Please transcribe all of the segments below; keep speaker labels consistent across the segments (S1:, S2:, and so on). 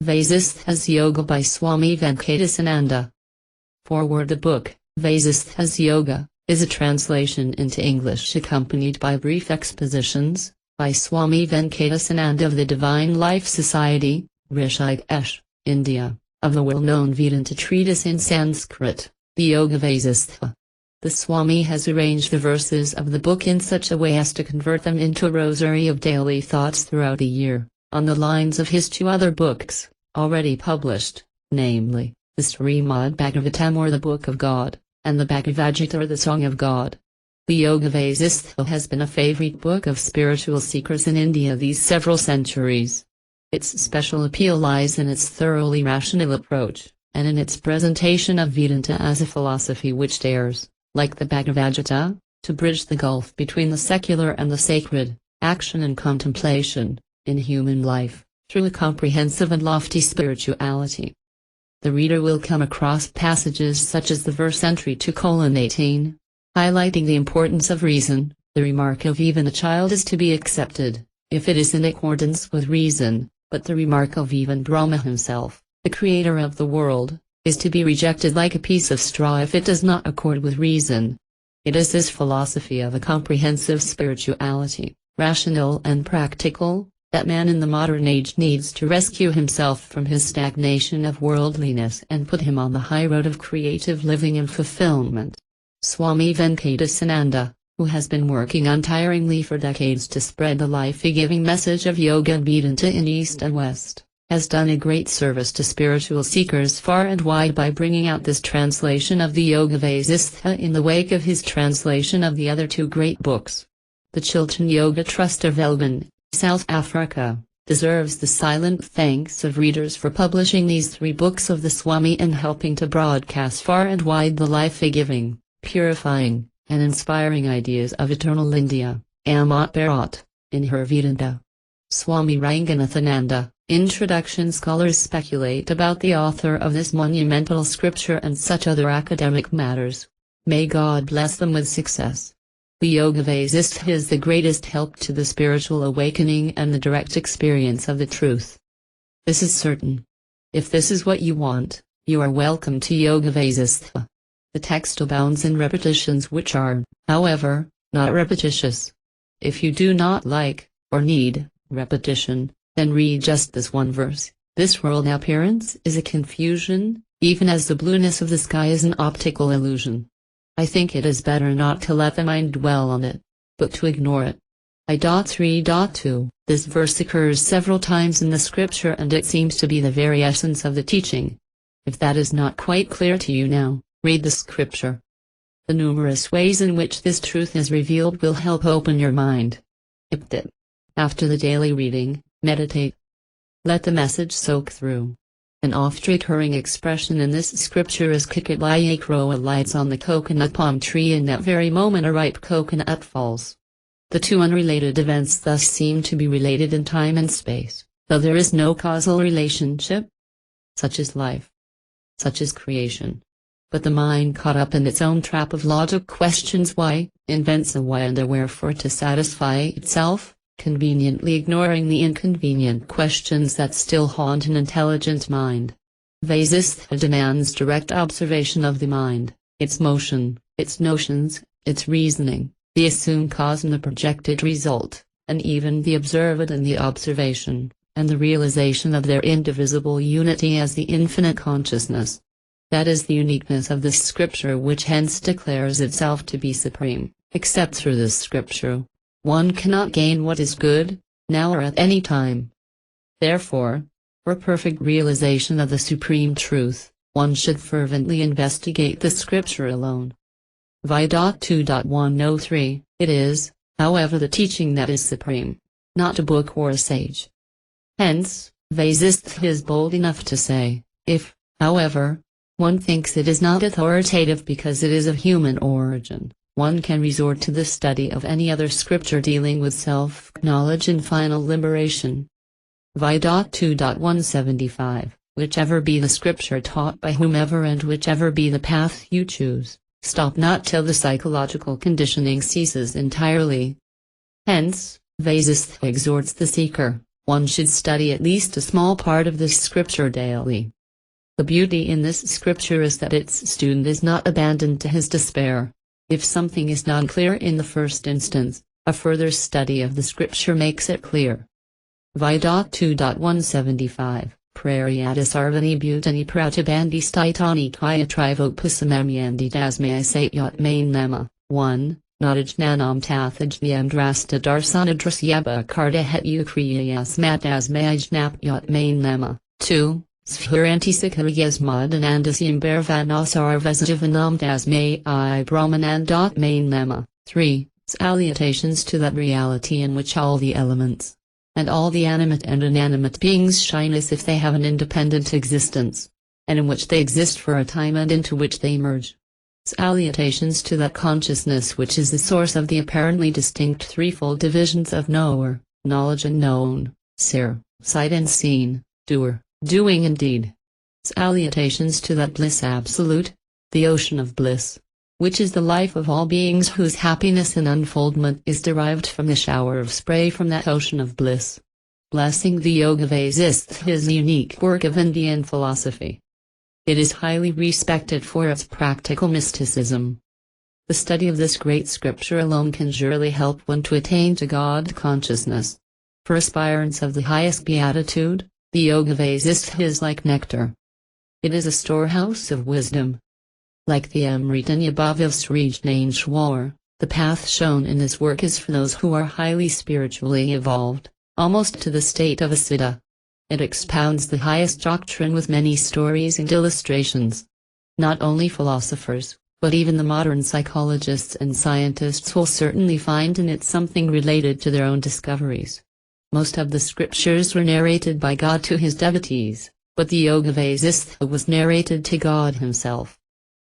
S1: Vasishtha's Yoga by Swami Venkatesananda. Forward. The book, Vasishtha's Yoga, is a translation into English accompanied by brief expositions, by Swami Venkatesananda of the Divine Life Society, Rishikesh, India, of the well-known Vedanta treatise in Sanskrit, the Yoga-Vasistha. The Swami has arranged the verses of the book in such a way as to convert them into a rosary of daily thoughts throughout the year, on the lines of his two other books, already published, namely, the Srimad Bhagavatam or the Book of God, and the Bhagavad-gītā or the Song of God. The Yoga-Vasistha has been a favorite book of spiritual seekers in India these several centuries. Its special appeal lies in its thoroughly rational approach, and in its presentation of Vedanta as a philosophy which dares, like the Bhagavad-gītā, to bridge the gulf between the secular and the sacred, action and contemplation, in human life, through a comprehensive and lofty spirituality. The reader will come across passages such as the verse entry 2:18, highlighting the importance of reason. The remark of even a child is to be accepted, if it is in accordance with reason, but the remark of even Brahma himself, the creator of the world, is to be rejected like a piece of straw if it does not accord with reason. It is this philosophy of a comprehensive spirituality, rational and practical, that man in the modern age needs to rescue himself from his stagnation of worldliness and put him on the high road of creative living and fulfillment. Swami Venkatesananda, who has been working untiringly for decades to spread the life-giving message of yoga and Vedanta in East and West, has done a great service to spiritual seekers far and wide by bringing out this translation of the Yoga-Vasistha in the wake of his translation of the other two great books. The Chiltern Yoga Trust of Elgin, South Africa, deserves the silent thanks of readers for publishing these three books of the Swami and helping to broadcast far and wide the life-giving, purifying, and inspiring ideas of eternal India, Amat Bharat, in her Vedanta. Swami Ranganathananda. Introduction. Scholars speculate about the author of this monumental scripture and such other academic matters. May God bless them with success. The Yoga-Vasistha is the greatest help to the spiritual awakening and the direct experience of the truth. This is certain. If this is what you want, you are welcome to Yoga-Vasistha. The text abounds in repetitions which are, however, not repetitious. If you do not like, or need, repetition, then read just this one verse. This world appearance is a confusion, even as the blueness of the sky is an optical illusion. I think it is better not to let the mind dwell on it, but to ignore it. I.3.2. This verse occurs several times in the scripture and it seems to be the very essence of the teaching. If that is not quite clear to you now, read the scripture. The numerous ways in which this truth is revealed will help open your mind. After the daily reading, meditate. Let the message soak through. An oft-recurring expression in this scripture is Kikatlayakroa lights on the coconut palm tree. In that very moment a ripe coconut falls. The two unrelated events thus seem to be related in time and space, though there is no causal relationship. Such is life. Such is creation. But the mind caught up in its own trap of logic questions why, invents a why and a wherefore to satisfy itself, conveniently ignoring the inconvenient questions that still haunt an intelligent mind. Vasistha demands direct observation of the mind, its motion, its notions, its reasoning, the assumed cause and the projected result, and even the observed and the observation, and the realization of their indivisible unity as the infinite consciousness. That is the uniqueness of this scripture, which hence declares itself to be supreme. Except through this scripture, one cannot gain what is good, now or at any time. Therefore, for perfect realization of the supreme truth, one should fervently investigate the scripture alone. Vi.2.103. It is, however, the teaching that is supreme, not a book or a sage. Hence, Vasistha is bold enough to say, if, however, one thinks it is not authoritative because it is of human origin, one can resort to the study of any other scripture dealing with self-knowledge and final liberation. Vi.2.175. Whichever be the scripture taught by whomever and whichever be the path you choose, stop not till the psychological conditioning ceases entirely. Hence, Vasistha exhorts the seeker, one should study at least a small part of this scripture daily. The beauty in this scripture is that its student is not abandoned to his despair. If something is not clear in the first instance, a further study of the scripture makes it clear. V.2.175 Praryata sarvani bhutani pratabandhi stitani kaya trivopasamamyandi dasmaya satyat main nama. 1. Nadajnanam tathajnyandrasta darsanadrasyaba karta hetu kriyasmat asmayajnapyat main nama. 2. Sphirantisikayasmadanandasym bervanasarvasjivanam dasmay I brahmanandat main nama. 3. Salutations to that reality in which all the elements and all the animate and inanimate beings shine as if they have an independent existence, and in which they exist for a time and into which they merge. Salutations to that consciousness which is the source of the apparently distinct threefold divisions of knower, knowledge and known, seer, sight and seen, doer, doing and deed. Salutations to that bliss absolute, the ocean of bliss, which is the life of all beings whose happiness and unfoldment is derived from the shower of spray from that ocean of bliss. Blessing the Yoga-Vasistha is a unique work of Indian philosophy. It is highly respected for its practical mysticism. The study of this great scripture alone can surely help one to attain to God consciousness. For aspirants of the highest beatitude, the Yoga-Vasistha is like nectar. It is a storehouse of wisdom. Like the Amritanya Bhava of Sri Jnaneshwar, the path shown in this work is for those who are highly spiritually evolved, almost to the state of a siddha. It expounds the highest doctrine with many stories and illustrations. Not only philosophers, but even the modern psychologists and scientists will certainly find in it something related to their own discoveries. Most of the scriptures were narrated by God to his devotees, but the Yoga-Vasistha was narrated to God himself.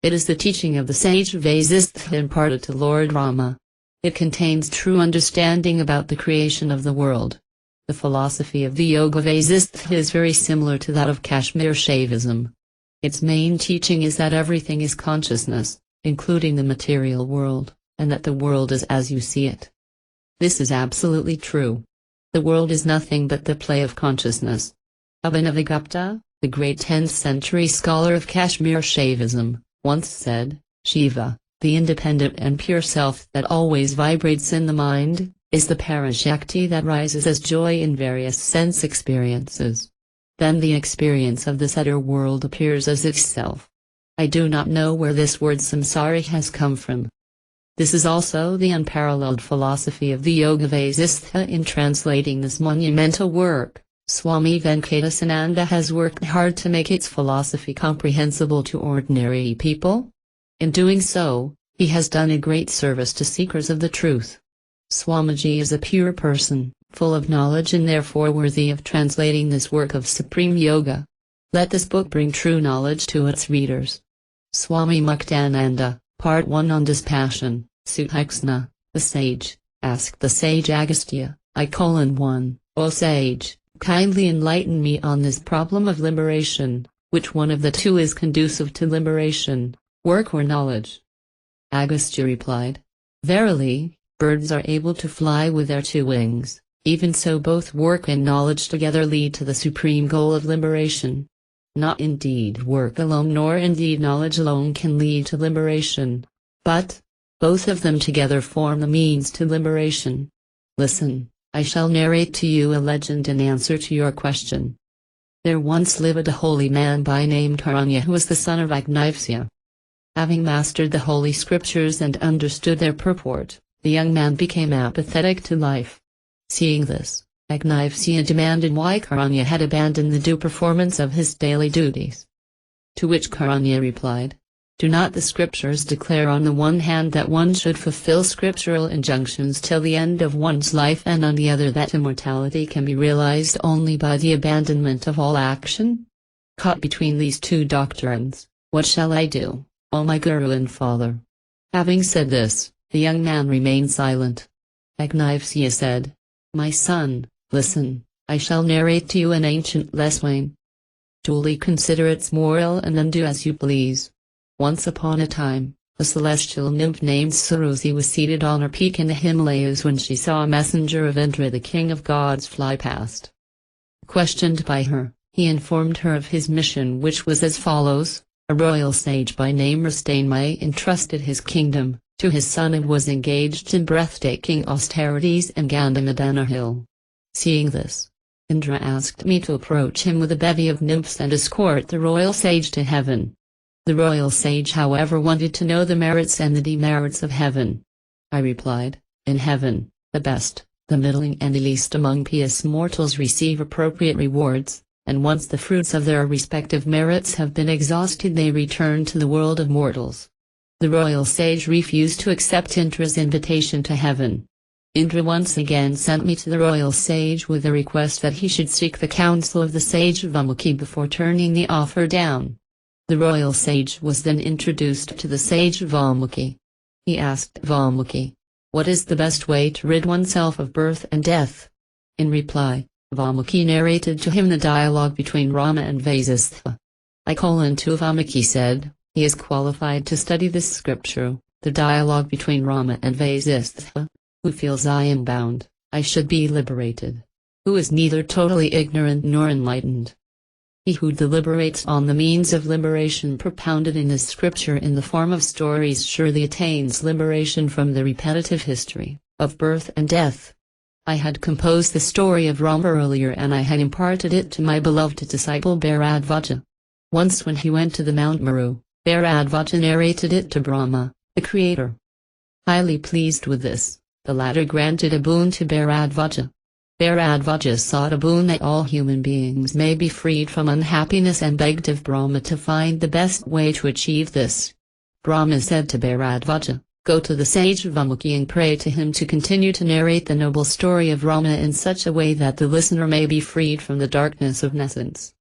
S1: It is the teaching of the sage Vasishtha imparted to Lord Rama. It contains true understanding about the creation of the world. The philosophy of the Yoga-Vasistha is very similar to that of Kashmir Shaivism. Its main teaching is that everything is consciousness, including the material world, and that the world is as you see it. This is absolutely true. The world is nothing but the play of consciousness. Abhinavagupta, the great 10th century scholar of Kashmir Shaivism, once said, Shiva, the independent and pure self that always vibrates in the mind, is the Parashakti that rises as joy in various sense experiences. Then the experience of this utter world appears as itself. I do not know where this word samsari has come from. This is also the unparalleled philosophy of the Yoga-Vasistha. In translating this monumental work, Swami Venkatesananda has worked hard to make its philosophy comprehensible to ordinary people. In doing so, he has done a great service to seekers of the truth. Swamiji is a pure person, full of knowledge and therefore worthy of translating this work of supreme yoga. Let this book bring true knowledge to its readers. Swami Muktananda, Part 1 on Dispassion, Suhaksna, the sage, asked the sage Agastya, I:1, O sage, kindly enlighten me on this problem of liberation, which one of the two is conducive to liberation, work or knowledge? Agastya replied, Verily, birds are able to fly with their two wings, even so both work and knowledge together lead to the supreme goal of liberation. Not indeed work alone nor indeed knowledge alone can lead to liberation, but both of them together form the means to liberation. Listen, I shall narrate to you a legend in answer to your question. There once lived a holy man by name Karanya who was the son of Agnivesya. Having mastered the holy scriptures and understood their purport, the young man became apathetic to life. Seeing this, Agnivesya demanded why Karanya had abandoned the due performance of his daily duties. To which Karanya replied, Do not the scriptures declare on the one hand that one should fulfill scriptural injunctions till the end of one's life and on the other that immortality can be realized only by the abandonment of all action? Caught between these two doctrines, what shall I do, O my Guru and Father? Having said this, the young man remained silent. Agnivesya said, My son, listen, I shall narrate to you an ancient lesson. Duly consider its moral and then do as you please. Once upon a time, a celestial nymph named Sarusi was seated on her peak in the Himalayas when she saw a messenger of Indra the king of gods fly past. Questioned by her, he informed her of his mission, which was as follows: a royal sage by name Disdain entrusted his kingdom to his son and was engaged in breathtaking austerities in Gandhamadana hill. Seeing this, Indra asked me to approach him with a bevy of nymphs and escort the royal sage to heaven. The royal sage, however, wanted to know the merits and the demerits of heaven. I replied, in heaven, the best, the middling and the least among pious mortals receive appropriate rewards, and once the fruits of their respective merits have been exhausted they return to the world of mortals. The royal sage refused to accept Indra's invitation to heaven. Indra once again sent me to the royal sage with a request that he should seek the counsel of the sage Valmiki before turning the offer down. The royal sage was then introduced to the sage Valmiki. He asked Valmiki, "What is the best way to rid oneself of birth and death?" In reply, Valmiki narrated to him the dialogue between Rama and Vasishtha. Valmiki said, "He is qualified to study this scripture, the dialogue between Rama and Vasishtha. Who feels I am bound, I should be liberated. Who is neither totally ignorant nor enlightened. He who deliberates on the means of liberation propounded in this scripture in the form of stories surely attains liberation from the repetitive history of birth and death." I had composed the story of Rama earlier and I had imparted it to my beloved disciple Bharadvaja. Once when he went to the Mount Meru, Bharadvaja narrated it to Brahma, the creator. Highly pleased with this, the latter granted a boon to Bharadvaja. Bharadvaja sought a boon that all human beings may be freed from unhappiness and begged of Brahma to find the best way to achieve this. Brahma said to Bharadvaja, "Go to the sage Valmiki and pray to him to continue to narrate the noble story of Rama in such a way that the listener may be freed from the darkness of nescience."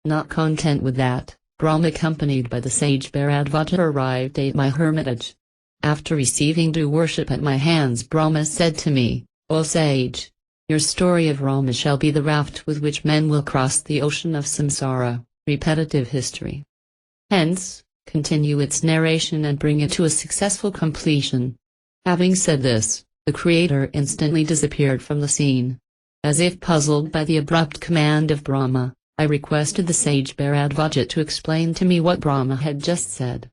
S1: Not content with that, Brahma accompanied by the sage Bharadvaja arrived at my hermitage. After receiving due worship at my hands, Brahma said to me, "O sage, your story of Rama shall be the raft with which men will cross the ocean of samsara, repetitive history. Hence, continue its narration and bring it to a successful completion." Having said this, the creator instantly disappeared from the scene. As if puzzled by the abrupt command of Brahma, I requested the sage Bharadvaja to explain to me what Brahma had just said.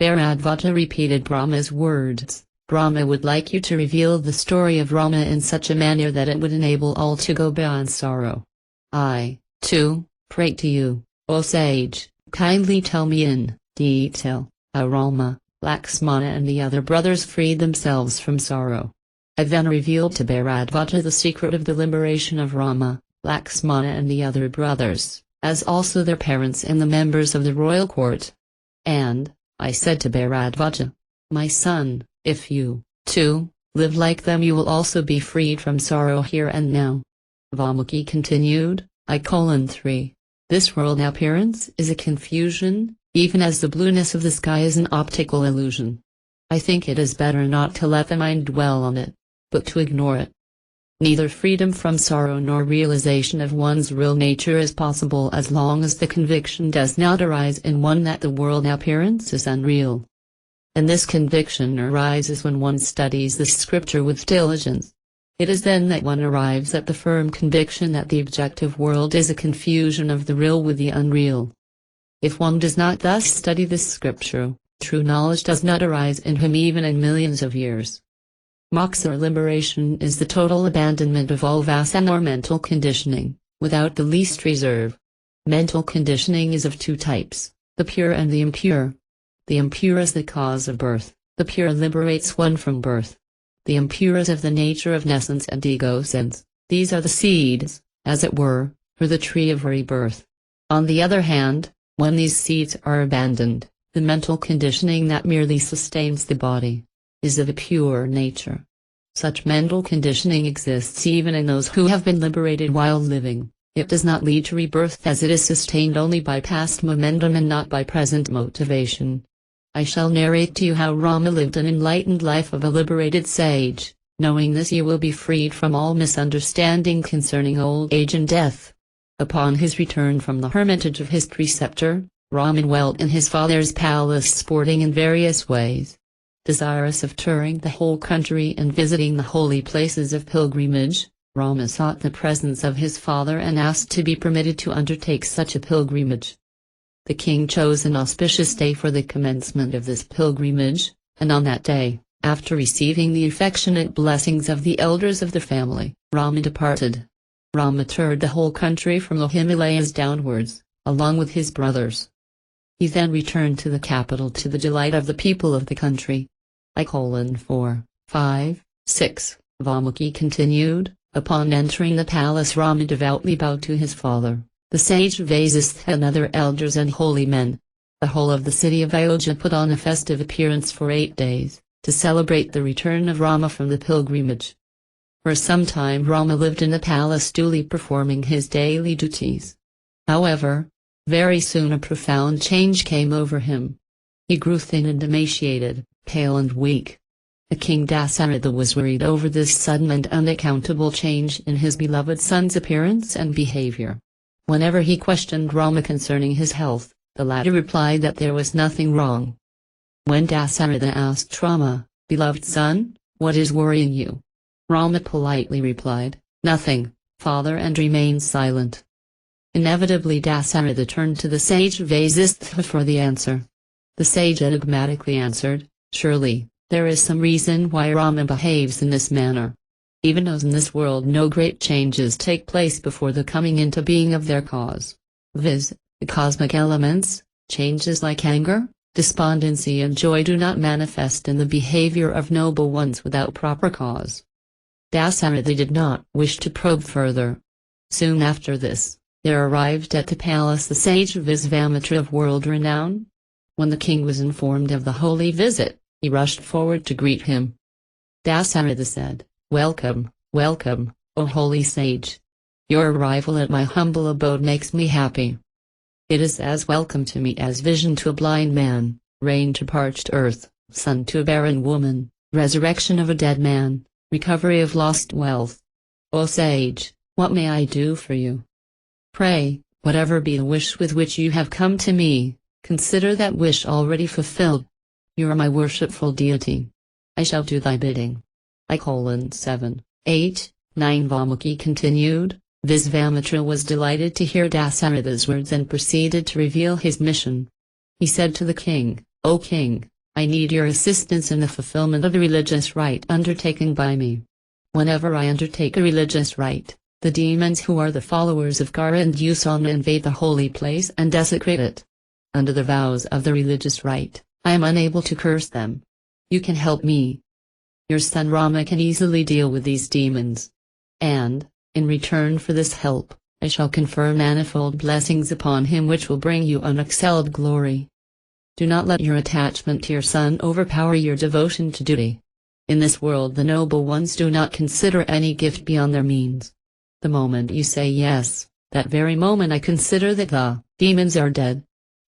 S1: Bharadvaja repeated Brahma's words. "Brahma would like you to reveal the story of Rama in such a manner that it would enable all to go beyond sorrow. I, too, pray to you, O sage, kindly tell me in detail how Rama, Lakshmana and the other brothers freed themselves from sorrow." I then revealed to Bharadvaja the secret of the liberation of Rama, Lakshmana and the other brothers, as also their parents and the members of the royal court. And, I said to Bharadvaja, "My son, if you, too, live like them you will also be freed from sorrow here and now." Valmiki continued, 3. This world appearance is a confusion, even as the blueness of the sky is an optical illusion. I think it is better not to let the mind dwell on it, but to ignore it. Neither freedom from sorrow nor realization of one's real nature is possible as long as the conviction does not arise in one that the world appearance is unreal. And this conviction arises when one studies this scripture with diligence. It is then that one arrives at the firm conviction that the objective world is a confusion of the real with the unreal. If one does not thus study this scripture, true knowledge does not arise in him even in millions of years. Moksha or liberation is the total abandonment of all vasana or mental conditioning, without the least reserve. Mental conditioning is of two types, the pure and the impure. The impure is the cause of birth, the pure liberates one from birth. The impure is of the nature of nescience and ego sense, these are the seeds, as it were, for the tree of rebirth. On the other hand, when these seeds are abandoned, the mental conditioning that merely sustains the body is of a pure nature. Such mental conditioning exists even in those who have been liberated while living. It does not lead to rebirth as it is sustained only by past momentum and not by present motivation. I shall narrate to you how Rama lived an enlightened life of a liberated sage. Knowing this you will be freed from all misunderstanding concerning old age and death. Upon his return from the hermitage of his preceptor, Rama dwelt in his father's palace sporting in various ways. Desirous of touring the whole country and visiting the holy places of pilgrimage, Rama sought the presence of his father and asked to be permitted to undertake such a pilgrimage. The king chose an auspicious day for the commencement of this pilgrimage, and on that day, after receiving the affectionate blessings of the elders of the family, Rama departed. Rama toured the whole country from the Himalayas downwards, along with his brothers. He then returned to the capital to the delight of the people of the country. 4, 5, 6, Valmiki continued, upon entering the palace Rama devoutly bowed to his father, the sage Vasistha and other elders and holy men. The whole of the city of Ayodhya put on a festive appearance for 8 days, to celebrate the return of Rama from the pilgrimage. For some time Rama lived in the palace duly performing his daily duties. However, very soon a profound change came over him. He grew thin and emaciated, pale and weak. The king Dasaratha was worried over this sudden and unaccountable change in his beloved son's appearance and behavior. Whenever he questioned Rama concerning his health, the latter replied that there was nothing wrong. When Dasaratha asked Rama, "Beloved son, what is worrying you?" Rama politely replied, "Nothing, father," and remained silent. Inevitably Dasaratha turned to the sage Vasistha for the answer. The sage enigmatically answered, "Surely, there is some reason why Rama behaves in this manner. Even as in this world no great changes take place before the coming into being of their cause, viz., the cosmic elements, changes like anger, despondency and joy do not manifest in the behavior of noble ones without proper cause." Dasaratha did not wish to probe further. Soon after this, there arrived at the palace the sage Visvamitra of world renown. When the king was informed of the holy visit, he rushed forward to greet him. Dasaratha said, "Welcome, welcome, O holy sage. Your arrival at my humble abode makes me happy. It is as welcome to me as vision to a blind man, rain to parched earth, sun to a barren woman, resurrection of a dead man, recovery of lost wealth. O sage, what may I do for you? Pray, whatever be the wish with which you have come to me, consider that wish already fulfilled. You are my worshipful deity. I shall do thy bidding." 7, 8, 9 Valmiki continued, Visvamitra was delighted to hear Dasaratha's words and proceeded to reveal his mission. He said to the king, "O king, I need your assistance in the fulfillment of the religious rite undertaken by me. Whenever I undertake a religious rite, the demons who are the followers of Kara and Usana invade the holy place and desecrate it. Under the vows of the religious rite, I am unable to curse them. You can help me. Your son Rama can easily deal with these demons. And, in return for this help, I shall confer manifold blessings upon him which will bring you unexcelled glory. Do not let your attachment to your son overpower your devotion to duty. In this world the noble ones do not consider any gift beyond their means. The moment you say yes, that very moment I consider that the demons are dead.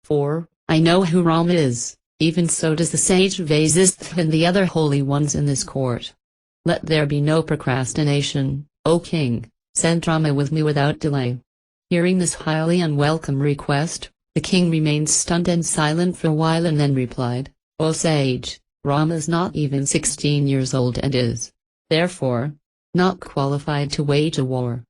S1: For, I know who Rama is. Even so does the sage Vasistha and the other holy ones in this court. Let there be no procrastination, O king, send Rama with me without delay." Hearing this highly unwelcome request, the king remained stunned and silent for a while and then replied, "O sage, Rama is not even 16 years old and is, therefore, not qualified to wage a war.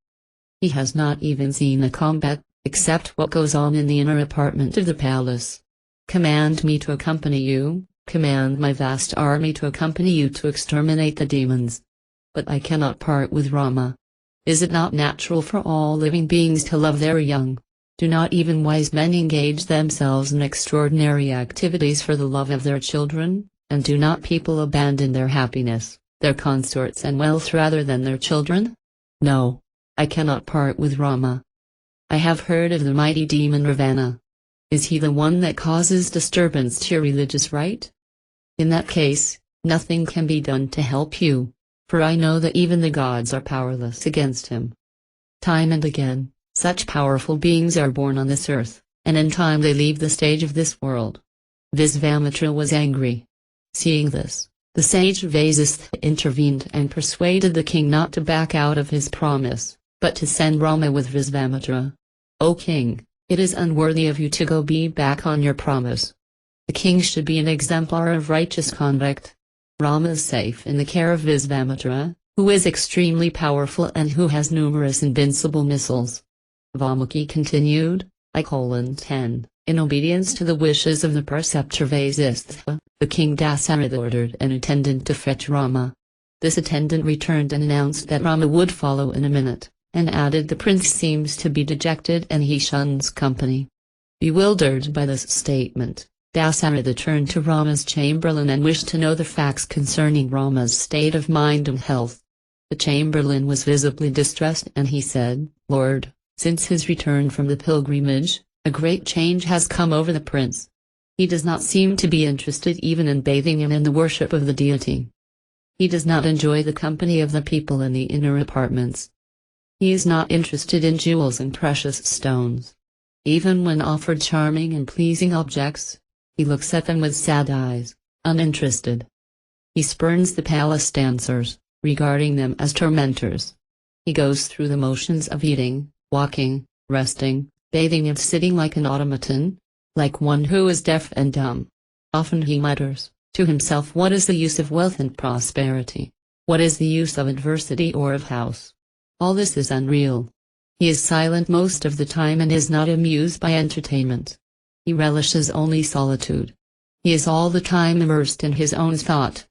S1: He has not even seen a combat, except what goes on in the inner apartment of the palace. Command me to accompany you, command my vast army to accompany you to exterminate the demons. But I cannot part with Rama. Is it not natural for all living beings to love their young? Do not even wise men engage themselves in extraordinary activities for the love of their children, and do not people abandon their happiness, their consorts and wealth rather than their children? No, I cannot part with Rama. I have heard of the mighty demon Ravana. Is he the one that causes disturbance to your religious rite? In that case, nothing can be done to help you, for I know that even the gods are powerless against him. Time and again, such powerful beings are born on this earth, and in time they leave the stage of this world." Visvamitra was angry. Seeing this, the sage Vasistha intervened and persuaded the king not to back out of his promise, but to send Rama with Visvamitra. "O king, it is unworthy of you to go back on your promise. The king should be an exemplar of righteous conduct. Rama is safe in the care of Visvamitra, who is extremely powerful and who has numerous invincible missiles. Valmiki continued, I:10. In obedience to the wishes of the preceptor Vasishtha, the king Dasaratha ordered an attendant to fetch Rama. This attendant returned and announced that Rama would follow in a minute, and added, the prince seems to be dejected and he shuns company. Bewildered by this statement, Dasaratha turned to Rama's chamberlain and wished to know the facts concerning Rama's state of mind and health. The chamberlain was visibly distressed and he said, Lord, since his return from the pilgrimage, a great change has come over the prince. He does not seem to be interested even in bathing and in the worship of the deity. He does not enjoy the company of the people in the inner apartments. He is not interested in jewels and precious stones. Even when offered charming and pleasing objects, he looks at them with sad eyes, uninterested. He spurns the palace dancers, regarding them as tormentors. He goes through the motions of eating, walking, resting, bathing and sitting like an automaton, like one who is deaf and dumb. Often he mutters to himself, what is the use of wealth and prosperity? What is the use of adversity or of house? All this is unreal. He is silent most of the time and is not amused by entertainment. He relishes only solitude. He is all the time immersed in his own thought.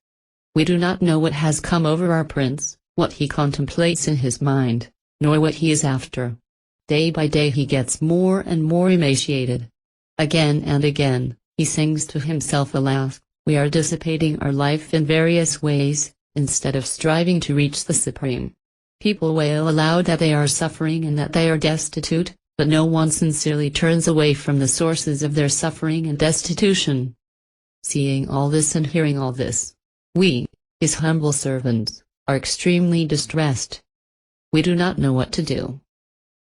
S1: We do not know what has come over our prince, what he contemplates in his mind, nor what he is after. Day by day he gets more and more emaciated. Again and again, he sings to himself, alas, we are dissipating our life in various ways, instead of striving to reach the supreme. People wail aloud that they are suffering and that they are destitute, but no one sincerely turns away from the sources of their suffering and destitution. Seeing all this and hearing all this, we, his humble servants, are extremely distressed. We do not know what to do.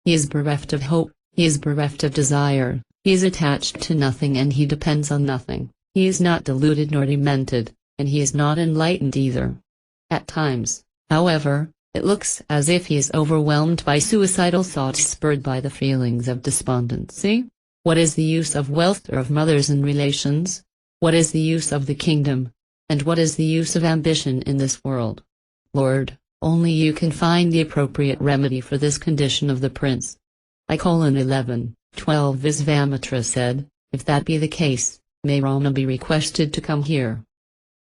S1: He is bereft of hope, he is bereft of desire, he is attached to nothing and he depends on nothing, he is not deluded nor demented, and he is not enlightened either. At times, however, it looks as if he is overwhelmed by suicidal thoughts spurred by the feelings of despondency. What is the use of wealth or of mothers and relations? What is the use of the kingdom? And what is the use of ambition in this world? Lord, only you can find the appropriate remedy for this condition of the prince. I:11, 12 Visvamitra said, if that be the case, may Rama be requested to come here.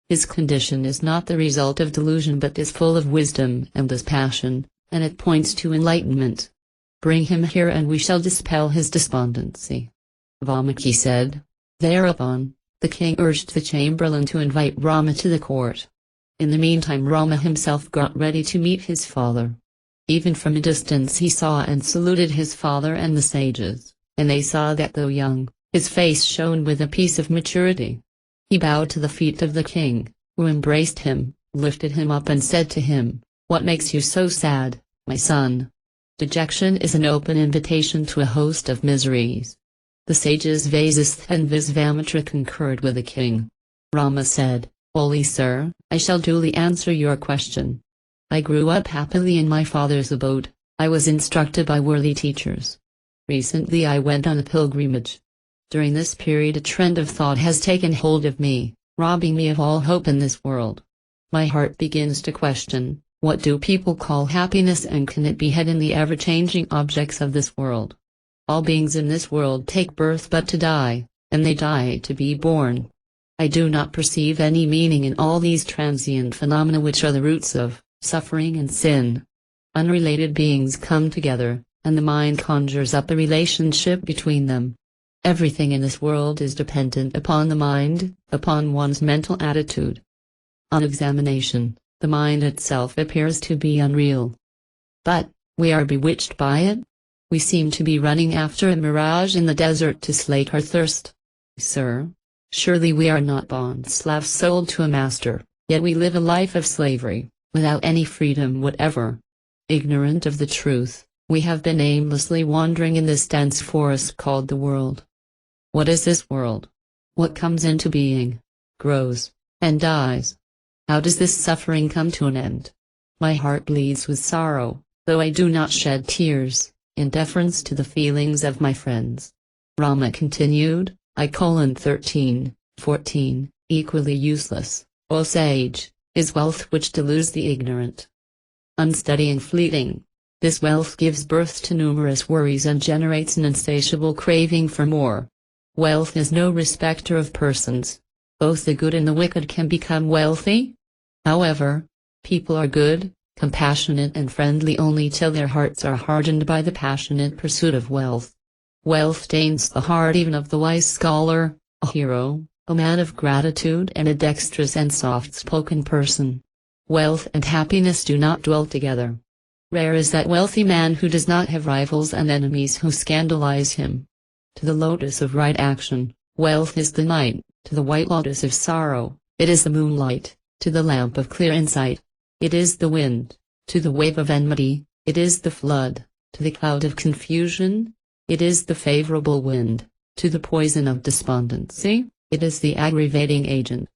S1: His condition is not the result of delusion but is full of wisdom and dispassion, and it points to enlightenment. Bring him here and we shall dispel his despondency. Valmiki said. Thereupon, the king urged the chamberlain to invite Rama to the court. In the meantime Rama himself got ready to meet his father. Even from a distance he saw and saluted his father and the sages, and they saw that though young, his face shone with a peace of maturity. He bowed to the feet of the king, who embraced him, lifted him up and said to him, what makes you so sad, my son? Dejection is an open invitation to a host of miseries. The sages Vasistha and Visvamitra concurred with the king. Rama said, Holy sir, I shall duly answer your question. I grew up happily in my father's abode, I was instructed by worthy teachers. Recently I went on a pilgrimage. During this period a trend of thought has taken hold of me, robbing me of all hope in this world. My heart begins to question, what do people call happiness and can it be had in the ever-changing objects of this world? All beings in this world take birth but to die, and they die to be born. I do not perceive any meaning in all these transient phenomena which are the roots of suffering and sin. Unrelated beings come together, and the mind conjures up a relationship between them. Everything in this world is dependent upon the mind, upon one's mental attitude. On examination, the mind itself appears to be unreal. But, we are bewitched by it. We seem to be running after a mirage in the desert to slake our thirst. Sir, surely we are not bond slaves sold to a master, yet we live a life of slavery, without any freedom whatever. Ignorant of the truth, we have been aimlessly wandering in this dense forest called the world. What is this world? What comes into being, grows, and dies? How does this suffering come to an end? My heart bleeds with sorrow, though I do not shed tears, in deference to the feelings of my friends. Rama continued, I:13, 14, equally useless, O sage, is wealth which deludes the ignorant. unsteady and fleeting. This wealth gives birth to numerous worries and generates an insatiable craving for more. Wealth is no respecter of persons. Both the good and the wicked can become wealthy. However, people are good, compassionate and friendly only till their hearts are hardened by the passionate pursuit of wealth. Wealth stains the heart even of the wise scholar, a hero, a man of gratitude and a dexterous and soft-spoken person. Wealth and happiness do not dwell together. Rare is that wealthy man who does not have rivals and enemies who scandalize him. To the lotus of right action, wealth is the night; to the white lotus of sorrow, it is the moonlight; to the lamp of clear insight, it is the wind; to the wave of enmity, it is the flood; to the cloud of confusion, it is the favorable wind; to the poison of despondency, it is the aggravating agent.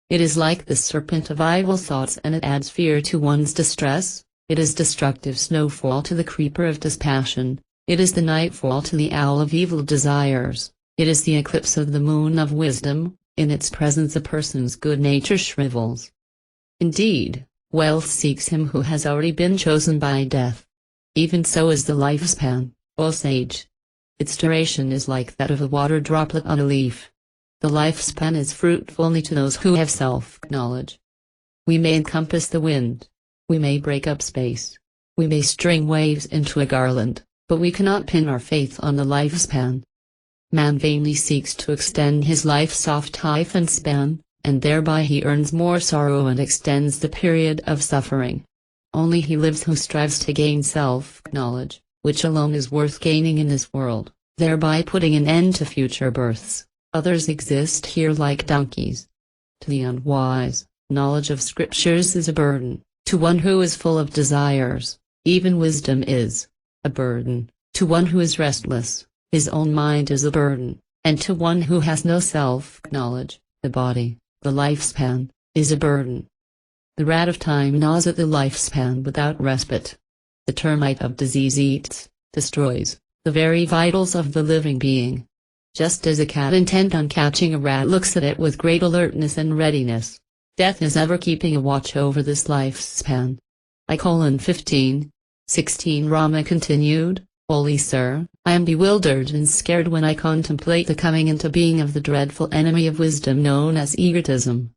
S1: It is like the serpent of evil thoughts and it adds fear to one's distress. It is destructive snowfall to the creeper of dispassion, it is the nightfall to the owl of evil desires, it is the eclipse of the moon of wisdom; in its presence a person's good nature shrivels. Indeed, wealth seeks him who has already been chosen by death. Even so is the lifespan, O sage. Its duration is like that of a water droplet on a leaf. The lifespan is fruitful only to those who have self-knowledge. We may encompass the wind. We may break up space. We may string waves into a garland, but we cannot pin our faith on the lifespan. Man vainly seeks to extend his life's soft hyphen span, and thereby he earns more sorrow and extends the period of suffering. Only he lives who strives to gain self-knowledge, which alone is worth gaining in this world, thereby putting an end to future births. Others exist here like donkeys. To the unwise, knowledge of scriptures is a burden. To one who is full of desires, even wisdom is a burden; to one who is restless, his own mind is a burden; and to one who has no self-knowledge, the body, the lifespan, is a burden. The rat of time gnaws at the lifespan without respite. The termite of disease eats, destroys, the very vitals of the living being. Just as a cat intent on catching a rat looks at it with great alertness and readiness, death is ever keeping a watch over this lifespan. 15:16 Rama continued, Holy Sir, I am bewildered and scared when I contemplate the coming into being of the dreadful enemy of wisdom known as egotism.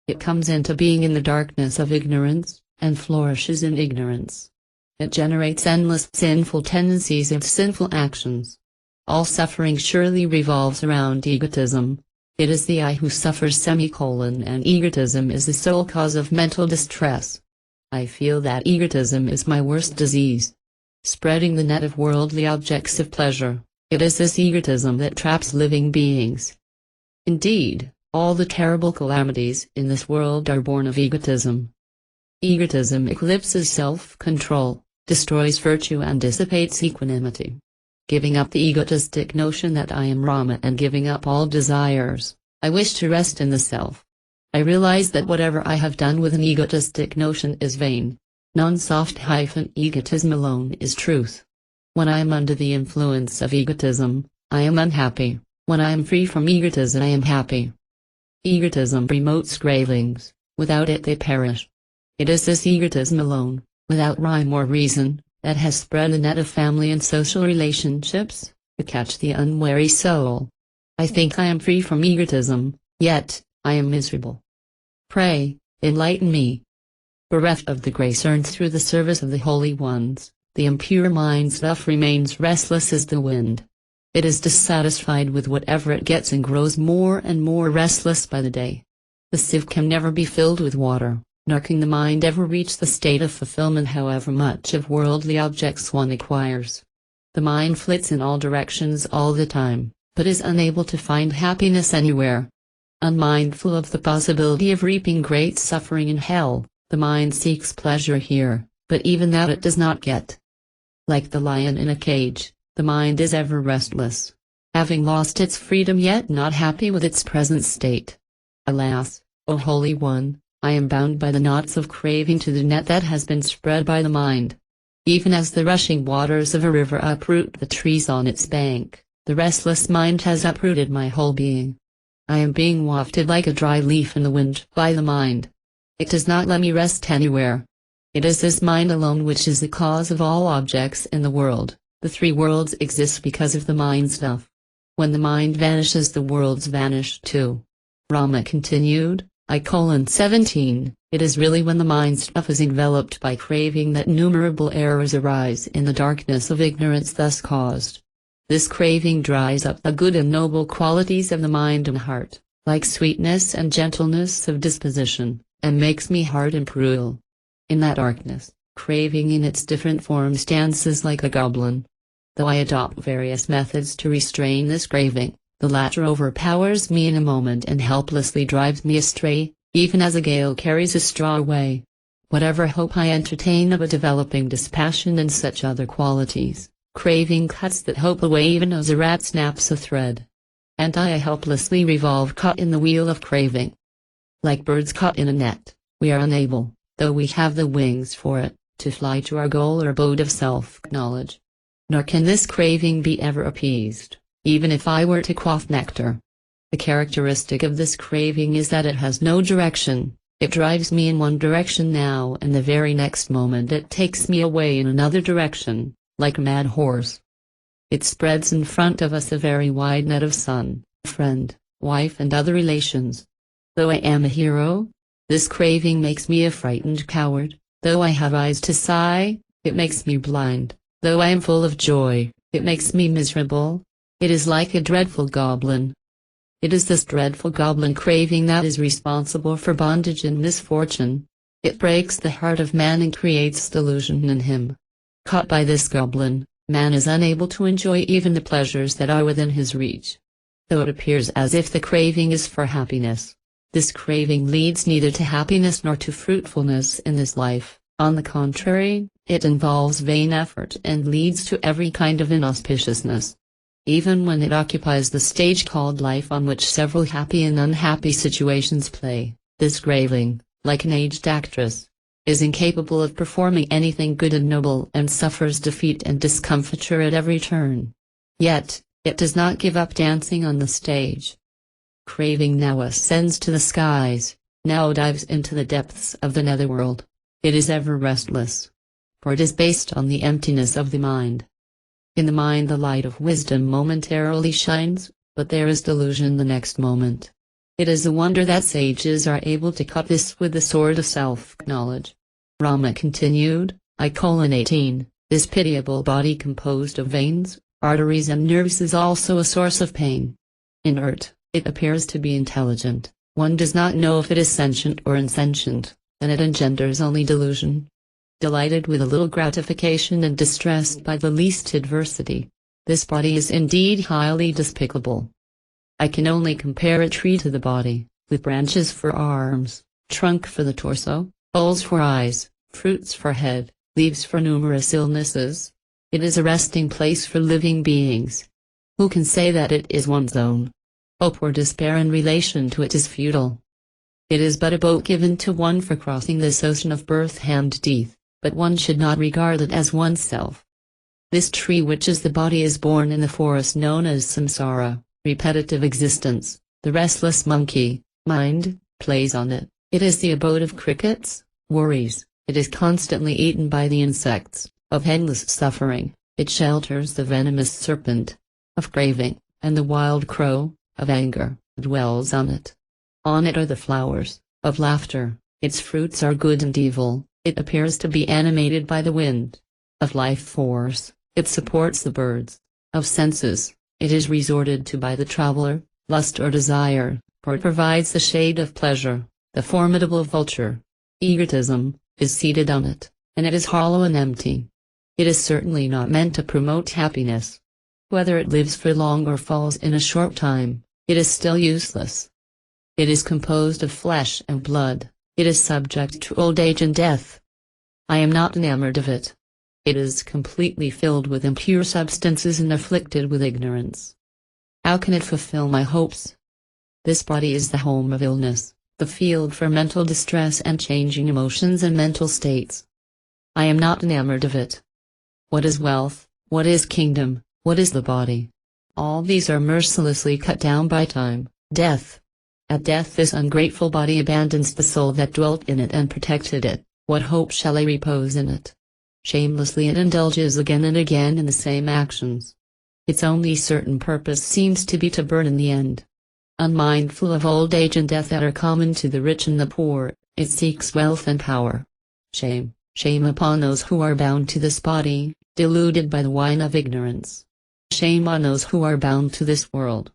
S1: It comes into being in the darkness of ignorance, and flourishes in ignorance. It generates endless sinful tendencies and sinful actions. All suffering surely revolves around egotism. It is the I who suffers and egotism is the sole cause of mental distress. I feel that egotism is my worst disease. Spreading the net of worldly objects of pleasure, it is this egotism that traps living beings. Indeed, all the terrible calamities in this world are born of egotism. Egotism eclipses self-control, destroys virtue and dissipates equanimity. Giving up the egotistic notion that I am Rama and giving up all desires, I wish to rest in the self. I realize that whatever I have done with an egotistic notion is vain. Non-soft-egotism alone is truth. When I am under the influence of egotism, I am unhappy. When I am free from egotism, I am happy. Egotism promotes cravings; without it they perish. It is this egotism alone, without rhyme or reason, that has spread a net of family and social relationships, to catch the unwary soul. I think I am free from egotism, yet I am miserable. Pray, enlighten me. Bereft of the grace earned through the service of the holy ones, the impure mind's thus remains restless as the wind. It is dissatisfied with whatever it gets and grows more and more restless by the day. The sieve can never be filled with water, nor can the mind ever reach the state of fulfillment however much of worldly objects one acquires. The mind flits in all directions all the time, but is unable to find happiness anywhere. Unmindful of the possibility of reaping great suffering in hell, the mind seeks pleasure here, but even that it does not get. Like the lion in a cage, the mind is ever restless, having lost its freedom yet not happy with its present state. Alas, O Holy One, I am bound by the knots of craving to the net that has been spread by the mind. Even as the rushing waters of a river uproot the trees on its bank, the restless mind has uprooted my whole being. I am being wafted like a dry leaf in the wind by the mind. It does not let me rest anywhere. It is this mind alone which is the cause of all objects in the world. The three worlds exist because of the mind stuff. When the mind vanishes, the worlds vanish too. Rama continued, I:17, it is really when the mind stuff is enveloped by craving that innumerable errors arise in the darkness of ignorance thus caused. This craving dries up the good and noble qualities of the mind and heart, like sweetness and gentleness of disposition, and makes me hard and cruel. In that darkness, craving in its different forms dances like a goblin. Though I adopt various methods to restrain this craving, the latter overpowers me in a moment and helplessly drives me astray, even as a gale carries a straw away. Whatever hope I entertain of a developing dispassion and such other qualities, craving cuts that hope away even as a rat snaps a thread. And I helplessly revolve caught in the wheel of craving. Like birds caught in a net, we are unable, though we have the wings for it, to fly to our goal or abode of self-knowledge. Nor can this craving be ever appeased, even if I were to quaff nectar. The characteristic of this craving is that it has no direction. It drives me in one direction now and the very next moment it takes me away in another direction, like a mad horse. It spreads in front of us a very wide net of son, friend, wife and other relations. Though I am a hero, this craving makes me a frightened coward. Though I have eyes to sigh, it makes me blind. Though I am full of joy, it makes me miserable. It is like a dreadful goblin. It is this dreadful goblin craving that is responsible for bondage and misfortune. It breaks the heart of man and creates delusion in him. Caught by this goblin, man is unable to enjoy even the pleasures that are within his reach. Though it appears as if the craving is for happiness, this craving leads neither to happiness nor to fruitfulness in this life. On the contrary, it involves vain effort and leads to every kind of inauspiciousness. Even when it occupies the stage called life on which several happy and unhappy situations play, this craving, like an aged actress, is incapable of performing anything good and noble and suffers defeat and discomfiture at every turn. Yet, it does not give up dancing on the stage. Craving now ascends to the skies, now dives into the depths of the netherworld. It is ever restless, for it is based on the emptiness of the mind. In the mind the light of wisdom momentarily shines, but there is delusion the next moment. It is a wonder that sages are able to cut this with the sword of self-knowledge. Rama continued, I:18, this pitiable body composed of veins, arteries and nerves is also a source of pain. Inert, it appears to be intelligent, one does not know if it is sentient or insentient, and it engenders only delusion. Delighted with a little gratification and distressed by the least adversity, this body is indeed highly despicable. I can only compare a tree to the body, with branches for arms, trunk for the torso, holes for eyes, fruits for head, leaves for numerous illnesses. It is a resting place for living beings. Who can say that it is one's own? Hope or despair in relation to it is futile. It is but a boat given to one for crossing this ocean of birth and death, but one should not regard it as oneself. This tree which is the body is born in the forest known as samsara, repetitive existence. The restless monkey, mind, plays on it. It is the abode of crickets, worries. It is constantly eaten by the insects, of endless suffering. It shelters the venomous serpent, of craving, and the wild crow, of anger, dwells on it. On it are the flowers, of laughter. Its fruits are good and evil. It appears to be animated by the wind. Of life force, it supports the birds. Of senses, it is resorted to by the traveler, lust or desire, for it provides the shade of pleasure. The formidable vulture, egotism, is seated on it, and it is hollow and empty. It is certainly not meant to promote happiness. Whether it lives for long or falls in a short time, it is still useless. It is composed of flesh and blood. It is subject to old age and death. I am not enamored of it. It is completely filled with impure substances and afflicted with ignorance. How can it fulfill my hopes? This body is the home of illness, the field for mental distress and changing emotions and mental states. I am not enamored of it. What is wealth? What is kingdom? What is the body? All these are mercilessly cut down by time, death. At death this ungrateful body abandons the soul that dwelt in it and protected it, What hope shall I repose in it? Shamelessly it indulges again and again in the same actions. Its only certain purpose seems to be to burn in the end. Unmindful of old age and death that are common to the rich and the poor, it seeks wealth and power. Shame, shame upon those who are bound to this body, deluded by the wine of ignorance. Shame on those who are bound to this world.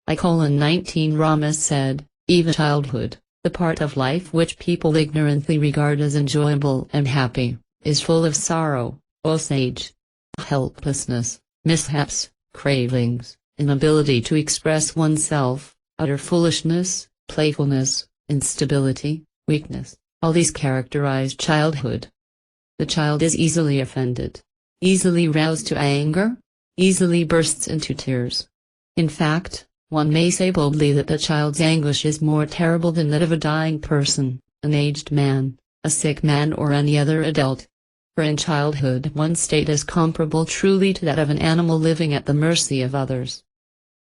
S1: 19 Rama said, even childhood, the part of life which people ignorantly regard as enjoyable and happy, is full of sorrow, O sage. Helplessness, mishaps, cravings, inability to express oneself, utter foolishness, playfulness, instability, weakness, all these characterize childhood. The child is easily offended, easily roused to anger, easily bursts into tears. In fact, one may say boldly that the child's anguish is more terrible than that of a dying person, an aged man, a sick man or any other adult. For in childhood one's state is comparable truly to that of an animal living at the mercy of others.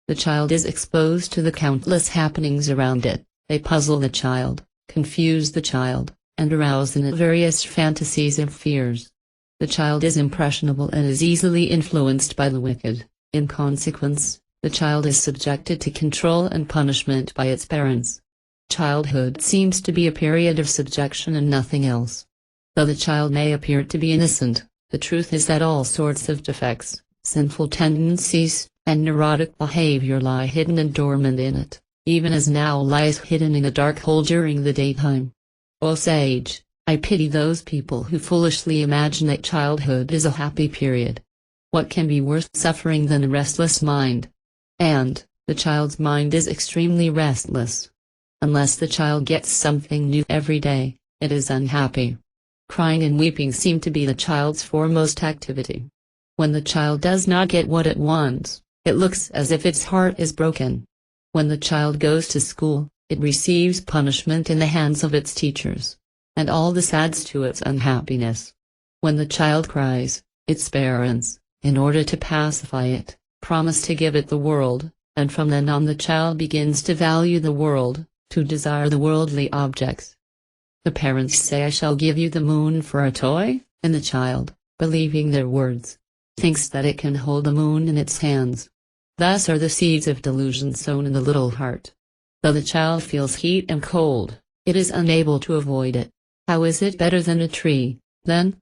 S1: The child is exposed to the countless happenings around it, they puzzle the child, confuse the child, and arouse in it various fantasies and fears. The child is impressionable and is easily influenced by the wicked. In consequence, the child is subjected to control and punishment by its parents. Childhood seems to be a period of subjection and nothing else. Though the child may appear to be innocent, the truth is that all sorts of defects, sinful tendencies, and neurotic behavior lie hidden and dormant in it, even as now lies hidden in a dark hole during the daytime. O sage, I pity those people who foolishly imagine that childhood is a happy period. What can be worse suffering than a restless mind? And, the child's mind is extremely restless. Unless the child gets something new every day, it is unhappy. Crying and weeping seem to be the child's foremost activity. When the child does not get what it wants, it looks as if its heart is broken. When the child goes to school, it receives punishment in the hands of its teachers. And all this adds to its unhappiness. When the child cries, its parents, in order to pacify it, promise to give it the world, and from then on the child begins to value the world, to desire the worldly objects. The parents say, I shall give you the moon for a toy, and the child, believing their words, thinks that it can hold the moon in its hands. Thus are the seeds of delusion sown in the little heart. Though the child feels heat and cold, it is unable to avoid it. How is it better than a tree, then?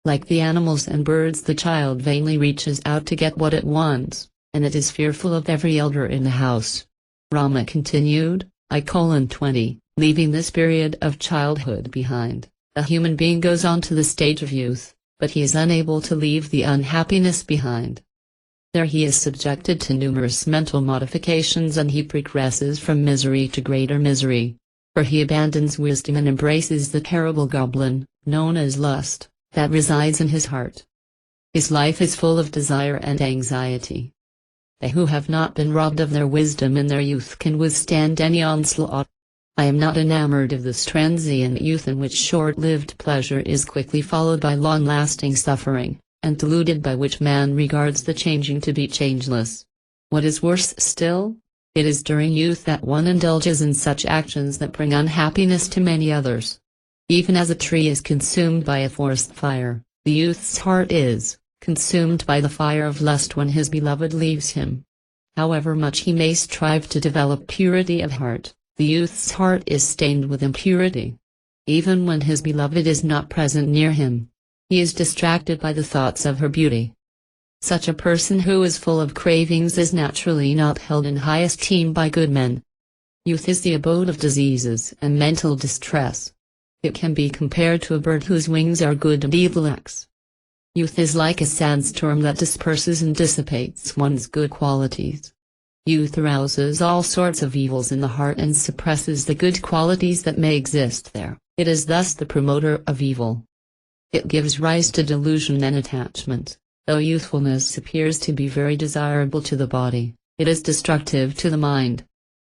S1: Like the animals and birds, the child vainly reaches out to get what it wants, and it is fearful of every elder in the house. Rama continued, 20, leaving this period of childhood behind, a human being goes on to the stage of youth, but he is unable to leave the unhappiness behind. There he is subjected to numerous mental modifications and he progresses from misery to greater misery. For he abandons wisdom and embraces the terrible goblin, known as lust, that resides in his heart. His life is full of desire and anxiety. They who have not been robbed of their wisdom in their youth can withstand any onslaught. I am not enamored of this transient youth in which short-lived pleasure is quickly followed by long-lasting suffering, and deluded by which man regards the changing to be changeless. What is worse still? It is during youth that one indulges in such actions that bring unhappiness to many others. Even as a tree is consumed by a forest fire, the youth's heart is consumed by the fire of lust when his beloved leaves him. However much he may strive to develop purity of heart, the youth's heart is stained with impurity. Even when his beloved is not present near him, he is distracted by the thoughts of her beauty. Such a person who is full of cravings is naturally not held in high esteem by good men. Youth is the abode of diseases and mental distress. It can be compared to a bird whose wings are good and evil acts. Youth is like a sandstorm that disperses and dissipates one's good qualities. Youth arouses all sorts of evils in the heart and suppresses the good qualities that may exist there. It is thus the promoter of evil. It gives rise to delusion and attachment. Though youthfulness appears to be very desirable to the body, it is destructive to the mind.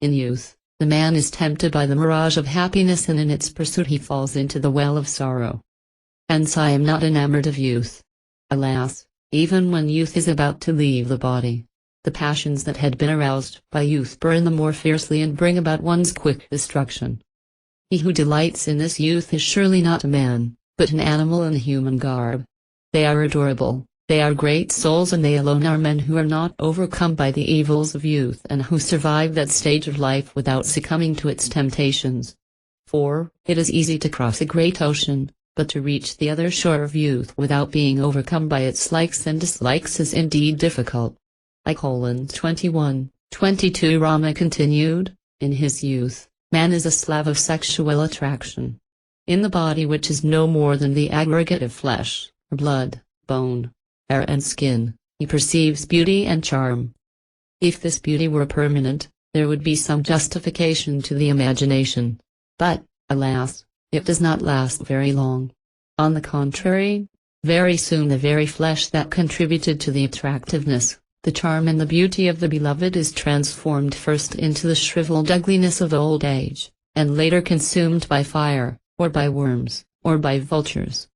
S1: In youth, the man is tempted by the mirage of happiness and in its pursuit he falls into the well of sorrow. Hence I am not enamored of youth. Alas, even when youth is about to leave the body, the passions that had been aroused by youth burn the more fiercely and bring about one's quick destruction. He who delights in this youth is surely not a man, but an animal in human garb. They are adorable, they are great souls, and they alone are men who are not overcome by the evils of youth and who survive that stage of life without succumbing to its temptations. For, it is easy to cross a great ocean, but to reach the other shore of youth without being overcome by its likes and dislikes is indeed difficult. 21:22 Rama continued, in his youth, man is a slave of sexual attraction. In the body, which is no more than the aggregate of flesh, blood, bone, hair and skin, he perceives beauty and charm. If this beauty were permanent, there would be some justification to the imagination. But, alas, it does not last very long. On the contrary, very soon the very flesh that contributed to the attractiveness, the charm and the beauty of the beloved is transformed first into the shriveled ugliness of old age, and later consumed by fire, or by worms, or by vultures.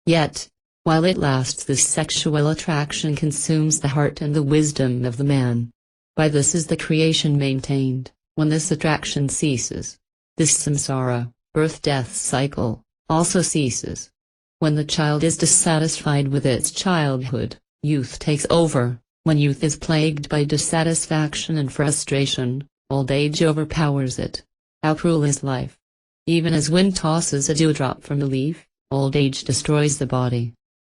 S1: Yet, while it lasts, this sexual attraction consumes the heart and the wisdom of the man. By this is the creation maintained. When this attraction ceases, this samsara, birth-death cycle, also ceases. When the child is dissatisfied with its childhood, youth takes over. When youth is plagued by dissatisfaction and frustration, old age overpowers it. How cruel is life! Even as wind tosses a dewdrop from a leaf, old age destroys the body.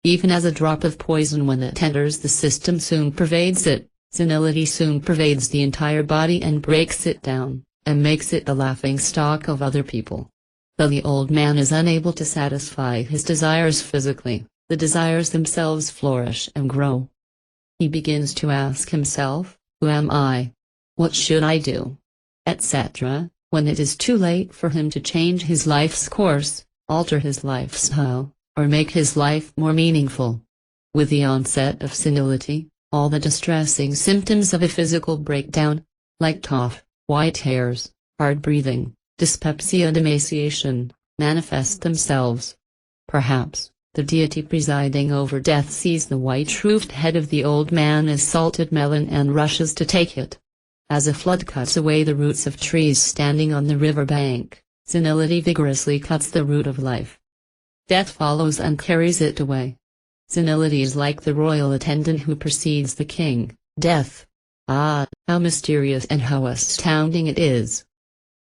S1: Even as a drop of poison, when it enters the system, soon pervades it, senility soon pervades the entire body and breaks it down, and makes it the laughing-stock of other people. Though the old man is unable to satisfy his desires physically, the desires themselves flourish and grow. He begins to ask himself, who am I? What should I do? Etc. When it is too late for him to change his life's course, alter his lifestyle, or make his life more meaningful. With the onset of senility, all the distressing symptoms of a physical breakdown, like cough, white hairs, hard breathing, dyspepsia and emaciation, manifest themselves. Perhaps the deity presiding over death sees the white-roofed head of the old man as salted melon and rushes to take it. As a flood cuts away the roots of trees standing on the river bank, senility vigorously cuts the root of life. Death follows and carries it away. Senility is like the royal attendant who precedes the king, death. Ah, how mysterious and how astounding it is!